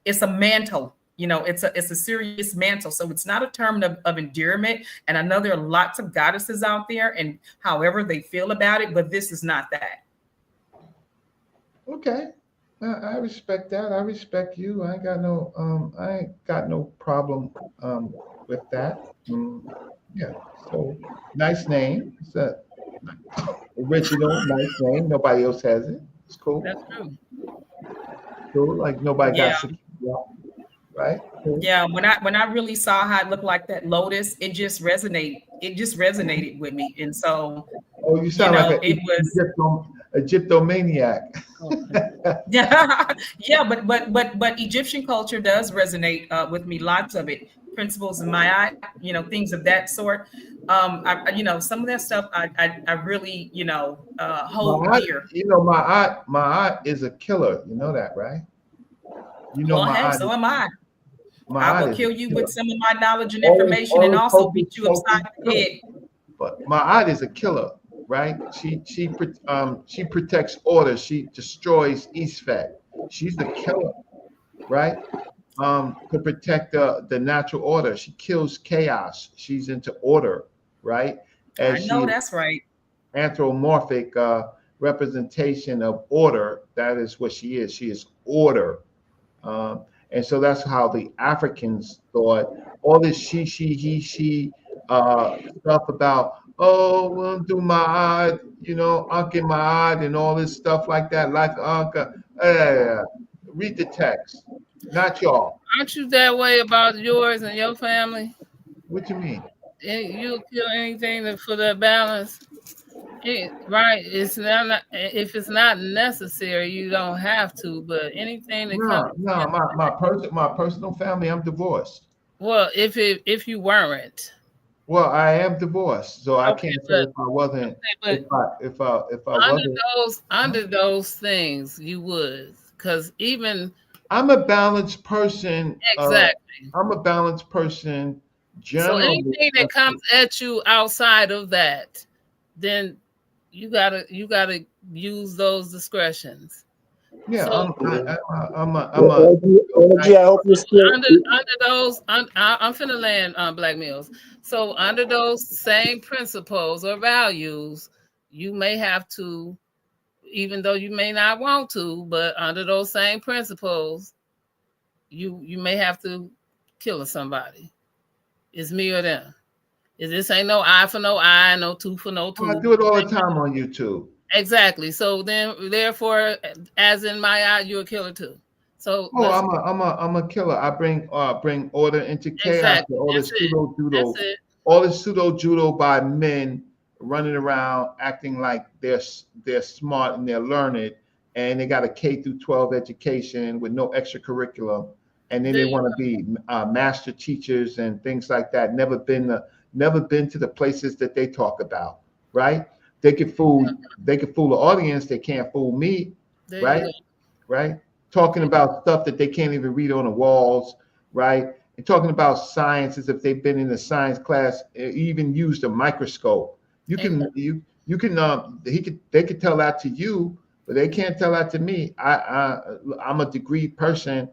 it's a mantle. It's a serious mantle. So it's not a term of endearment. And I know there are lots of goddesses out there and however they feel about it, but this is not that. Okay. I respect that. I respect you. I ain't got no problem with that. Yeah. So nice name. It's a original, nice name. Nobody else has it. It's cool. That's true. Cool. Like nobody got Sakina, right? Cool. Yeah. When I really saw how it looked like that lotus, it just resonated. It just resonated with me. And so you sound like a Egyptomaniac. Yeah, but Egyptian culture does resonate with me. Lots of it, principles in my eye, things of that sort. Some of that stuff I really hold dear. My aunt is a killer. You know that, right? So am I. I will kill you with some of my knowledge and information, All and also beat you upside the head. But my aunt is a killer. Right? She protects order. She destroys Eastfed. She's the killer, right? To protect the natural order. She kills chaos. She's into order, right? I as know she that's right. anthropomorphic representation of order. That is what she is. She is order. And so that's how the Africans thought. All this she, he, she stuff about, oh, we'll do my, Uncle my, and all this stuff like that, like Uncle. Read the text, not y'all. Aren't you that way about yours and your family? What you mean? You'll kill anything for that balance. Right. It's not if it's not necessary, you don't have to. But anything that comes, No, my personal family, I'm divorced. well, if you weren't, Well, I am divorced, so I okay, can't say if I wasn't, but if I wasn't. under those things, you would, because even I'm a balanced person. exactly. I'm a balanced person. So Generally, anything that comes at you outside of that, then you gotta use those discretions. yeah, So I'm a Energy, I hope you still. under those, I'm finna land on Black Mills. So under those same principles or values, you may have to, even though you may not want to, but under those same principles, you may have to kill somebody. It's me or them. This ain't no eye for no eye, no tooth for no I tooth. do it all the time on YouTube. Exactly. So then, therefore, as in my eye, you're a killer too. So I'm a killer. I bring order into chaos. exactly. All this That's it. pseudo judo, That's it. all this pseudo judo by men running around acting like they're smart and they're learned, and they got a K through 12 education with no extra curriculum, and then they want to be master teachers and things like that. Never been to the places that they talk about. Right? They could fool the audience. They can't fool me. Right? Right? Talking about stuff that they can't even read on the walls, right? And talking about science as if they've been in a science class, even used a microscope. You can they could tell that to you, but they can't tell that to me. I'm a degree person.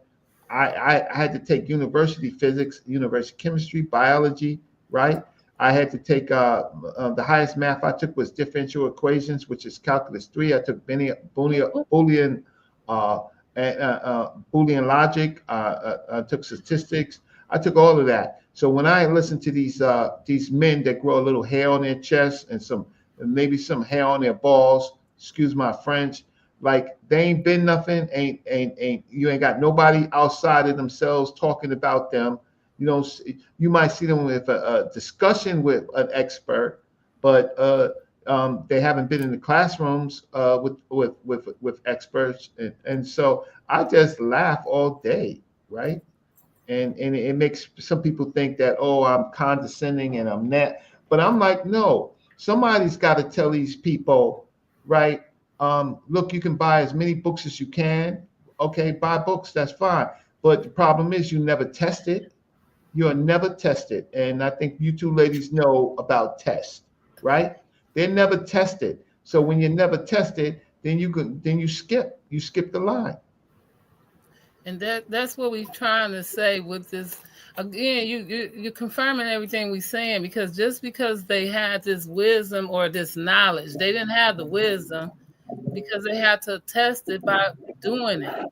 I had to take university physics, university chemistry, biology, right? I had to take the highest math I took was differential equations, which is calculus 3. I took Boolean Boolean logic. I took statistics. I took all of that. So when I listen to these men that grow a little hair on their chest and maybe some hair on their balls, excuse my French, like they ain't been nothing, ain't you ain't got nobody outside of themselves talking about them. You might see them with a discussion with an expert, but they haven't been in the classrooms with experts, and so I just laugh all day, right? And it makes some people think that, oh, I'm condescending and I'm not, but I'm like, no, somebody's got to tell these people, right? Look, you can buy as many books as you can. Okay, buy books, that's fine. But the problem is you never test it. You're never tested. And I think you two ladies know about tests, right? They're never tested. So when you're never tested, then you skip the line. And that's what we're trying to say with this. Again, you're confirming everything we're saying, because just because they had this wisdom or this knowledge, they didn't have the wisdom because they had to test it by doing it.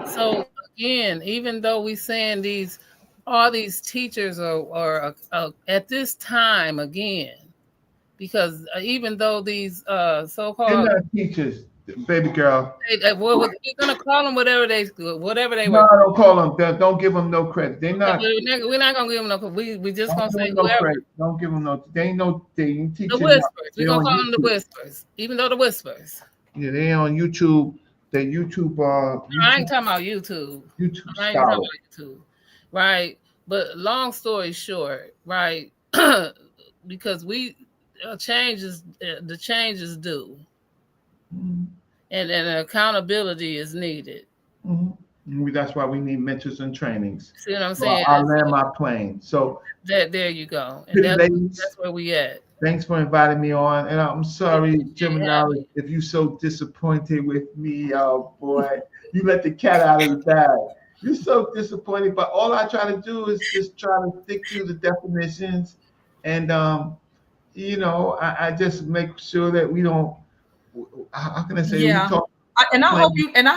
So again, even though we're saying all these teachers are at this time again, because even though these They're so-called not teachers, baby girl. we're gonna call them whatever they No, were. don't call them. Don't give them no credit. They're not. We're not gonna give them no. We just gonna say no whoever. credit. Don't give them no. They ain't no. They ain't teaching. The whispers. We're gonna call them the whispers, even though the whispers. Yeah, they on YouTube. They YouTube. I ain't talking about YouTube. YouTube I ain't talking scholar. about YouTube, right? But long story short, right? Because the changes due, and accountability is needed. That's why we need mentors and trainings. See what I'm saying? I'll land my plane. So there you go. And that's where we at. Thanks for inviting me on. And I'm sorry, Gemini, if you're so disappointed with me. Oh boy, you let the cat out of the bag. You're so disappointed, but all I try to do is just try to stick to the definitions and I just make sure that we don't. How can I say? We Yeah. talk. And I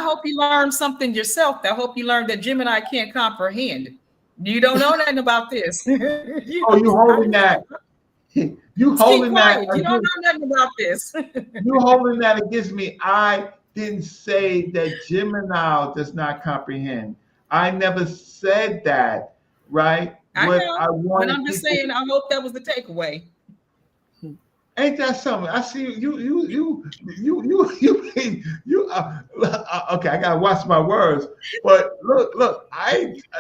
hope you learned something yourself. I hope you learned that Gemini can't comprehend. You don't know nothing about this. Oh, you holding that? You Just keep holding that? quiet. You don't know nothing about this. You holding that against me? I didn't say that Gemini does not comprehend. I never said that, right? I What know, I but wanted I'm just people. saying. I hope that was the takeaway. Ain't that something? I see okay, I gotta watch my words. But look,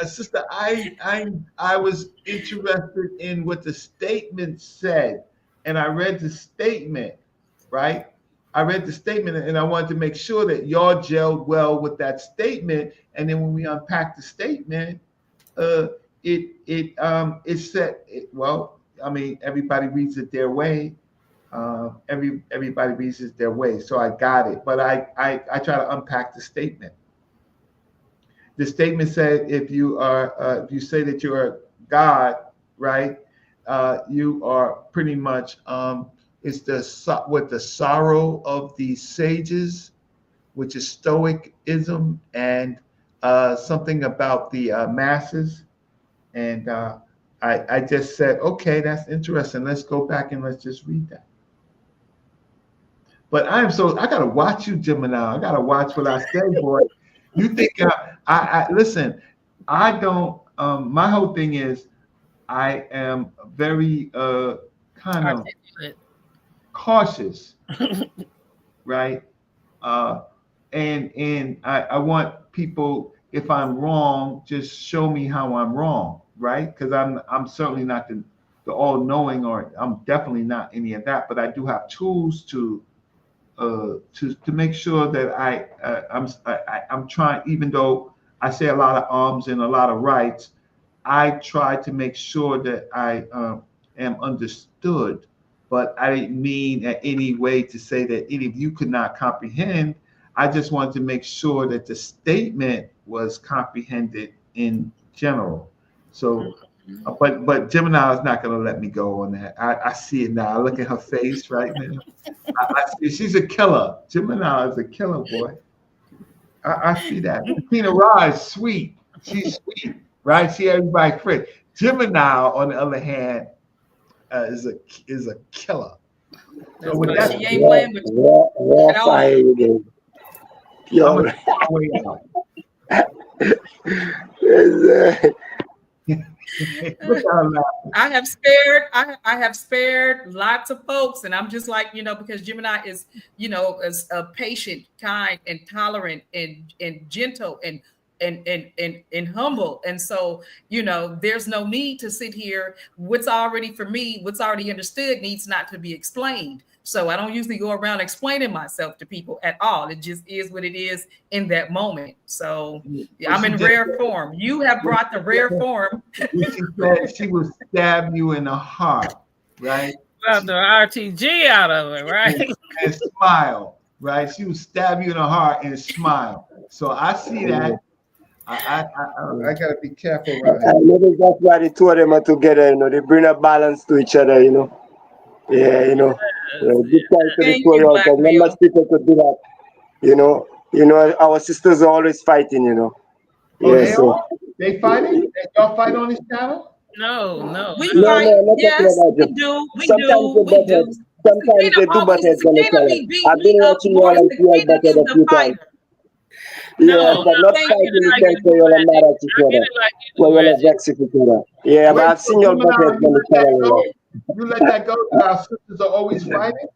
sister, I was interested in what the statement said, and I read the statement, right? I read the statement, and I wanted to make sure that y'all gelled well with that statement. And then when we unpack the statement, it said, well, I mean, everybody reads it their way. Everybody reads it their way, so I got it. But I try to unpack the statement. The statement said, if you say that you're a God, right? You are pretty much it's the sorrow of the sages, which is Stoicism, and something about the masses. And I just said, okay, that's interesting. Let's go back and let's just read that. But I gotta watch you, Gemini. I gotta watch what I say, boy. You think I listen? I don't. My whole thing is, I am very kind of cautious, right? And I want people, if I'm wrong, just show me how I'm wrong, right? Because I'm certainly not the all knowing, or I'm definitely not any of that. But I do have tools to make sure that I'm trying, even though I say a lot of arms and a lot of rights, I try to make sure that I am understood. But I didn't mean at any way to say that any of you could not comprehend. I just wanted to make sure that the statement was comprehended in general. So, but Gemini is not going to let me go on that. I see it now. I look at her face right now. I see she's a killer. Gemini is a killer, boy. I see that. Sakina-Ra is sweet. She's sweet, right? She everybody friend. Gemini, on the other hand, is a killer. So with that, She ain't playing with you at all. I'm gonna take my way out. I have spared lots of folks, and I'm just like, because Gemini is, is a patient, kind, and tolerant, and gentle, and humble. And so, there's no need to sit here. What's already for me, what's already understood needs not to be explained. So I don't usually go around explaining myself to people at all. It just is what it is in that moment. So I'm in rare form. You have brought the rare form. She said she will stab you in the heart, right? Got the RTG out of it, right? And smile, right? She will stab you in the heart and smile. So I see that. I gotta be careful around here. I know that's why the two of them are together, they bring a balance to each other, Yeah, good time to the two of them. Not much people could do that, our sisters are always fighting, Yeah, they fighting? Y'all fight on this channel? No. We fight. Yes, we do. Sometimes they do, but it's on the channel. I've been watching you all and see all better a few times. Yeah, but not fighting in the sense where you're mad at each other. Where you're vexed with each other. Yeah, but I've seen your better on the channel. You let that go. Our sisters are always fighting.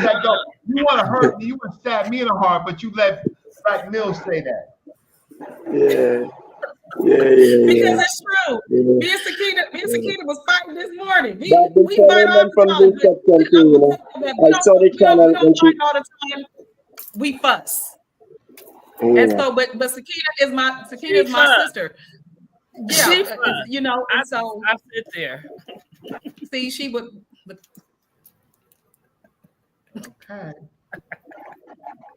Let go. You want to hurt me. You want to stab me in the heart, but you let Black Mills say that. Yeah. Because it's true. Yeah. Me and Sakina was fighting this morning. We fight all the time. We don't fight all the time. We fuss. Yeah. And so, but Sakina is my sister. Yeah, and so I sit there. See, she would. Okay.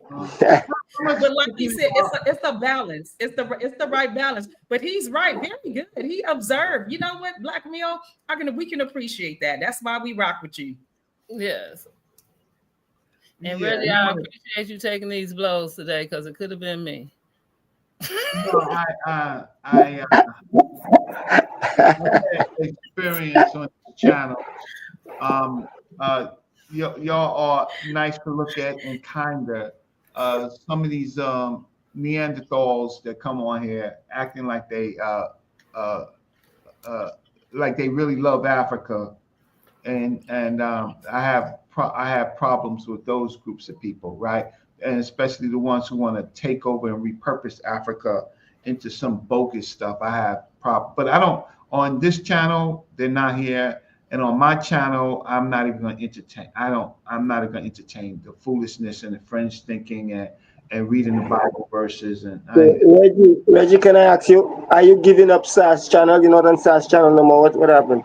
But like he said, it's a balance. It's the right balance. But he's right, very good. He observed. You know what, Black Mill? We can appreciate that. That's why we rock with you. Yes. And Yeah, really, I appreciate you taking these blows today because it could have been me. no, I had experience on this channel. Y'all are nice to look at and kinder. Some of these Neanderthals that come on here acting like they really love Africa, and I have problems with those groups of people, right? And especially the ones who want to take over and repurpose Africa into some bogus stuff. I have problems, but I don't. On this channel, they're not here. And on my channel, I'm not even going to entertain. I'm not even going to entertain the foolishness and the fringe thinking and reading the Bible verses. And Reggie, can I ask you, are you giving up SAS channel? You're not on SAS channel no more. What happened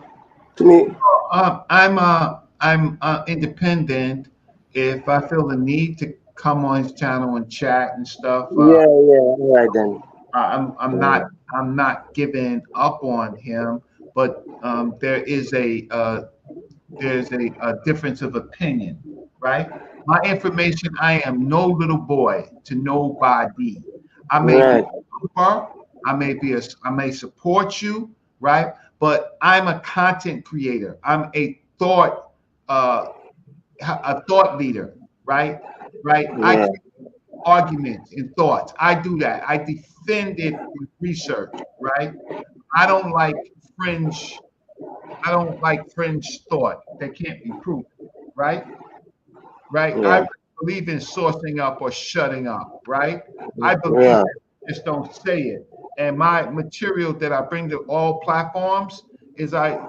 to me? I'm independent. If I feel the need to come on his channel and chat and stuff, Yeah. All right then. I'm not giving up on him, but there's a difference of opinion, right? My information, I am no little boy to nobody. I may be I may support you, right? But I'm a content creator. I'm a thought leader, right? Right. Yeah. I arguments and thoughts. I do that. I defend it with research, right? I don't like fringe thought that can't be proven, right? Right? Yeah. I believe in sourcing up or shutting up, right? I believe it, just don't say it. And my material that I bring to all platforms is I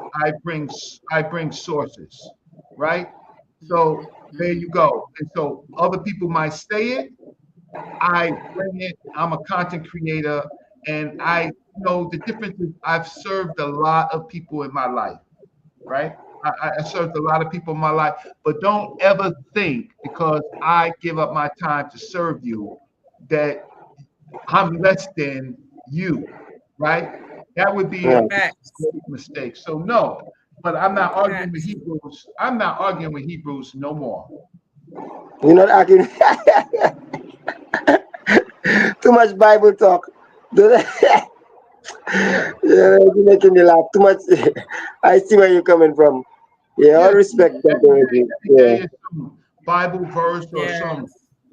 bring sources, right? So there you go. And so other people might say it, I bring it. I'm a content creator, and I know the difference is I've served a lot of people in my life, right? I served a lot of people in my life, but don't ever think because I give up my time to serve you that I'm less than you, right? That would be a great mistake. So no, but I'm not arguing with Hebrews. I'm not arguing with Hebrews no more. You're not arguing. Too much Bible talk. Yeah, you're making me laugh. Too much. I see where you're coming from. Yeah, all respect. Some Bible verse or some.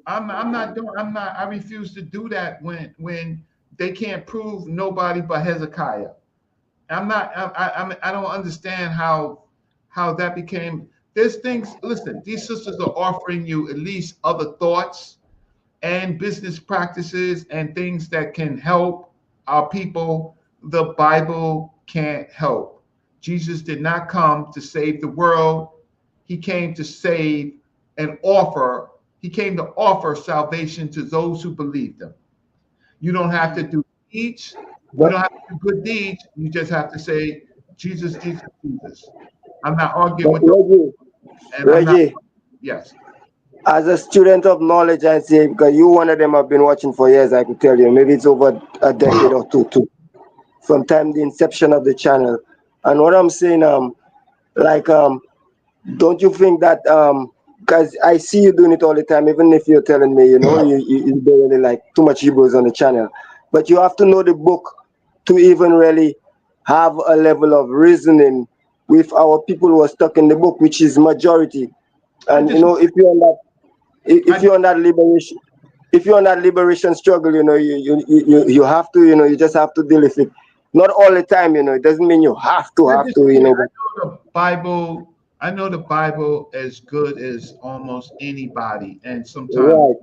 I refuse to do that when they can't prove nobody but Hezekiah. I don't understand how that became. There's things. Listen, these sisters are offering you at least other thoughts and business practices and things that can help our people. The Bible can't help. Jesus did not come to save the world. He came to save and offer. He came to offer salvation to those who believe him. You don't have to do deeds. You don't have to do good deeds. You just have to say, Jesus, Jesus, Jesus. I'm not arguing with you. Reggie. Yes. As a student of knowledge, I say, because you one of them I've been watching for years, I could tell you, maybe it's over a decade or two, from time the inception of the channel. And what I'm saying, don't you think that, because I see you doing it all the time, even if you're telling me, you don't really like too much Hebrews on the channel, but you have to know the book to even really have a level of reasoning with our people who are stuck in the book, which is majority. And if you're on that. If you're on that liberation struggle, you have to, you just have to deal with it. Not all the time, it doesn't mean you have to. I know the Bible as good as almost anybody, and sometimes.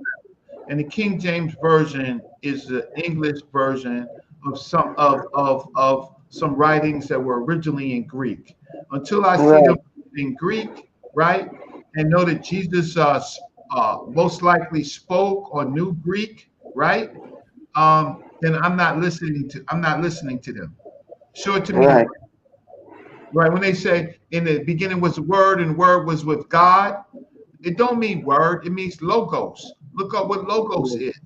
And the King James version is the English version of some writings that were originally in Greek. Until I see them in Greek, right, and know that Jesus most likely spoke or knew Greek, right? Then I'm not listening to them. Show it to me. Right. When they say in the beginning was the word and the word was with God, it don't mean word, it means logos. Look up what logos is.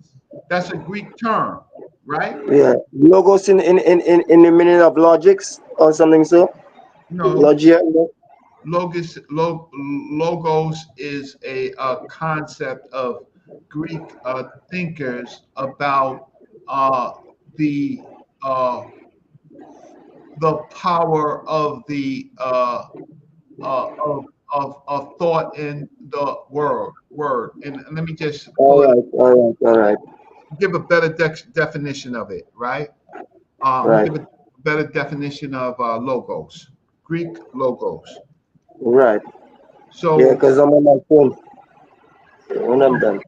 That's a Greek term, right? Yeah. Logos in the meaning of logics or something so? No, Logia, logos is a concept of Greek thinkers about uh, the uh, the power of the of thought in the word. And let me just pull it up, all right, give a better definition of it, right? I'm gonna right, give a better definition of logos, Greek logos. right. Yeah, So because I'm on my phone when I'm okay, done.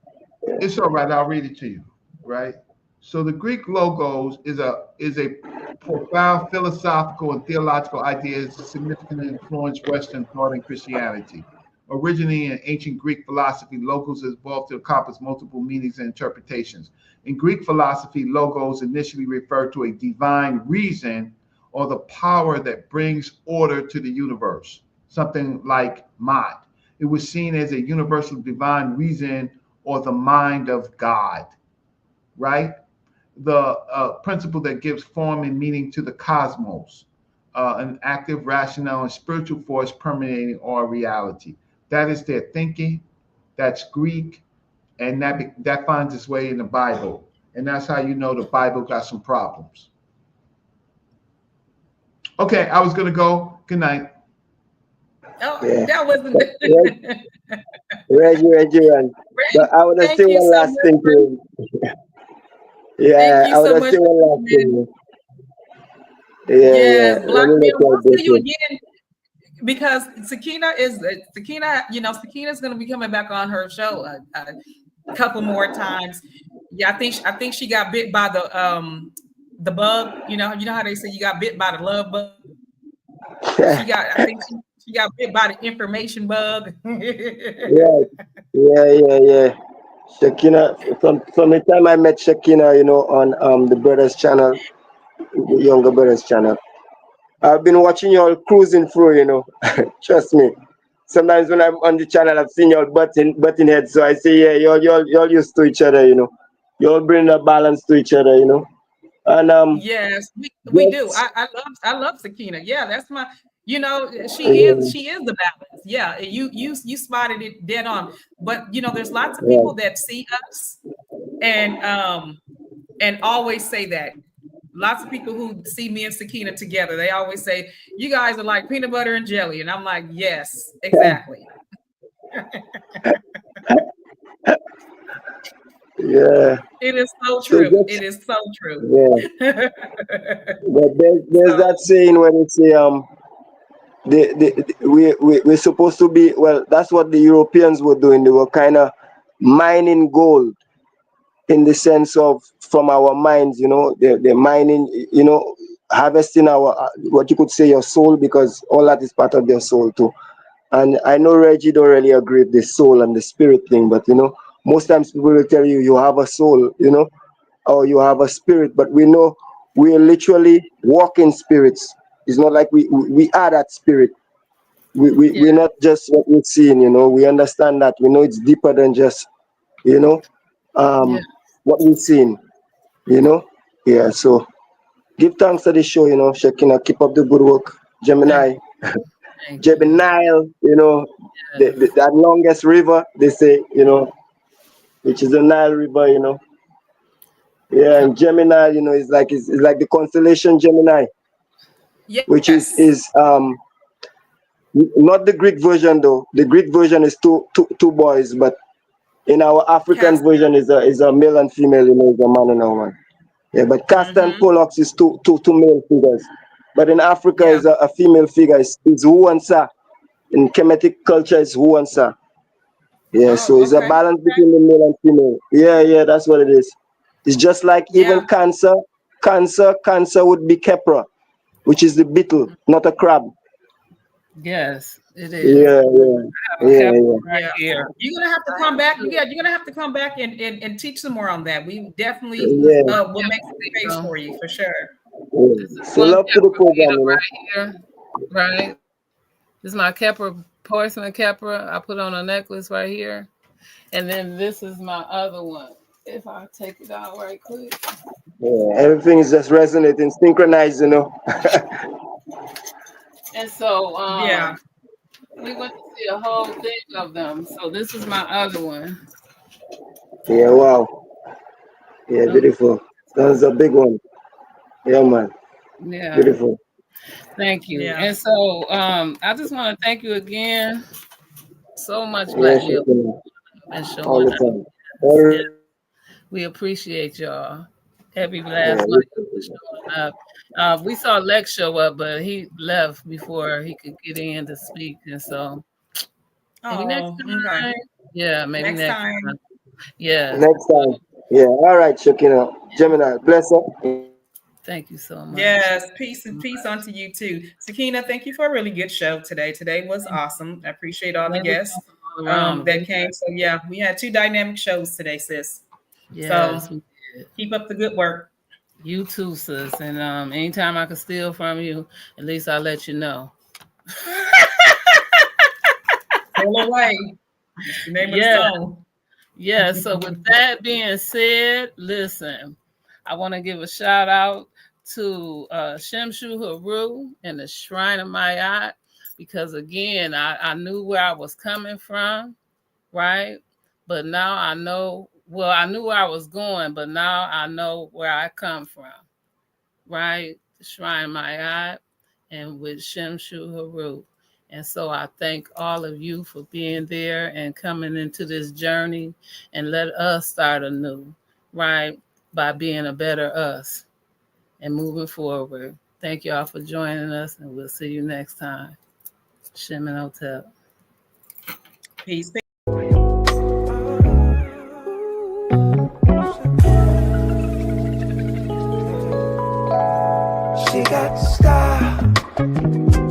it's all right. I'll read it to you, right? So the Greek logos is a profound philosophical and theological idea that significantly influenced Western thought and Christianity. Originating in ancient Greek philosophy, logos has evolved to encompass multiple meanings and interpretations. In Greek philosophy, logos initially referred to a divine reason or the power that brings order to the universe, something like mind. It was seen as a universal divine reason or the mind of God, right? The principle that gives form and meaning to the cosmos, an active, rational, and spiritual force permeating all reality. That is their thinking. That's Greek, and that finds its way in the Bible. And that's how you know the Bible got some problems. Okay, I was gonna go. Good night. Oh, Yeah. that wasn't. Reggie, and but I want to say Thank you one so last much. thing to him. Thank Yeah, you I want so to much say for one last coming in. thing. Yeah. Yes, Let block me me. make We'll your see you business. again because Sakina. You know, Sakina's going to be coming back on her show a couple more times. Yeah, I think she got bit by the bug. You know how they say you got bit by the love bug. I think she got bit by the information bug. Right. Yeah. Shakina, from the time I met Shakina, on the brothers channel, the younger brothers channel, I've been watching y'all cruising through. Trust me. Sometimes when I'm on the channel, I've seen y'all butting heads. So I say, yeah, y'all used to each other. Y'all bring a balance to each other. And Yes, we do. just I love Sakina. Yeah, that's my. yeah, She is the balance. Yeah, you spotted it dead on. But there's lots of right. people that see us and always say that. Lots of people who see me and Sakina together, they always say, "You guys are like peanut butter and jelly," and I'm like, "Yes, exactly." Yeah. It is so So true. just It is so true. yeah. But there's So that saying where they say we're supposed to be, well, that's what the Europeans were doing. They were kind of mining gold in the sense of from our minds. They're mining, harvesting our what you could say your soul, because all that is part of their soul too. And I know Reggie don't really agree with the soul and the spirit thing, but most times people will tell you have a soul, or you have a spirit, but we know we are literally walking spirits. It's not like we are that spirit. yeah, We're not just what we're seeing. We understand that. We know it's deeper than just, you know, Yeah. what we're seeing, you know. Yeah, so give thanks to the show, Shekina, keep up the good work. Thank, Gemini, thank you. Gemini, Yes. that longest river, they say, which is the Nile River, Yeah, and Gemini, it's like the constellation Gemini, which is yes, is not the Greek version though. The Greek version is two boys, but in our African Casper. version is a male and female, is a man and a woman. Yeah, but Castor and Mm-hmm. Pollux is two male figures. But in Africa Yeah. is a female figure. Is Wu and Sa. In Kemetic culture is Wu and Sa. Yeah, so Oh, it's a okay. balance between the male and female. Yeah, that's what it is. It's just like even Yeah. Cancer. Cancer would be Kepra, which is the beetle, not a crab. Yes, it is. Yeah, I have a yeah, couple yeah, right Yeah. here. You're gonna have to come back. Yeah, you're gonna have to come back and teach some more on that. We definitely yeah, will make some space So for you for sure. yeah. this is So one love to the Kepra program, beetle right here. Right. This is my Kepra porcelain Kepra. I put on a necklace right here. And then this is my other one. If I take it out right quick. Yeah, everything is just resonating, synchronized, you know. And so Yeah. we went to see a whole thing of them. So this is my other one. Yeah, wow. Yeah, beautiful. That's a big one. Yeah, man. Yeah. Beautiful. Thank you. Yeah. And so I just want to thank you again so much for Yeah, letting me up sure. and All showing the up. time. Yeah, we appreciate y'all. Every last one of you for showing up. We saw Lex show up, but he left before he could get in to speak. And so maybe next Oh, time. okay. Yeah, maybe Next next time. time. Yes. Next time. Yeah, all right, Sakina. Gemini, bless up. Thank you so much. Yes, peace and peace unto you too. Sakina, thank you for a really good show today. Today was awesome. I appreciate all the They was guests all around. that came. So yeah, we had 2 dynamic shows today, sis. Yes, So we did. keep up the good work. You too, sis. And anytime I can steal from you, at least I'll let you know. Pull away. That's the name of the Yeah. song. Yeah. So with that being said, listen, I want to give a shout out to Shemshu Haru and the Shrine of Mayat, because again, I knew where I was coming from, right? But now I know, well, I knew where I was going, but now I know where I come from, right? The Shrine of Mayat and with Shemshu Haru. And so I thank all of you for being there and coming into this journey, and let us start anew, right? By being a better us and moving forward. Thank y'all for joining us, and we'll see you next time. Shem and Hotel. Peace. She got style.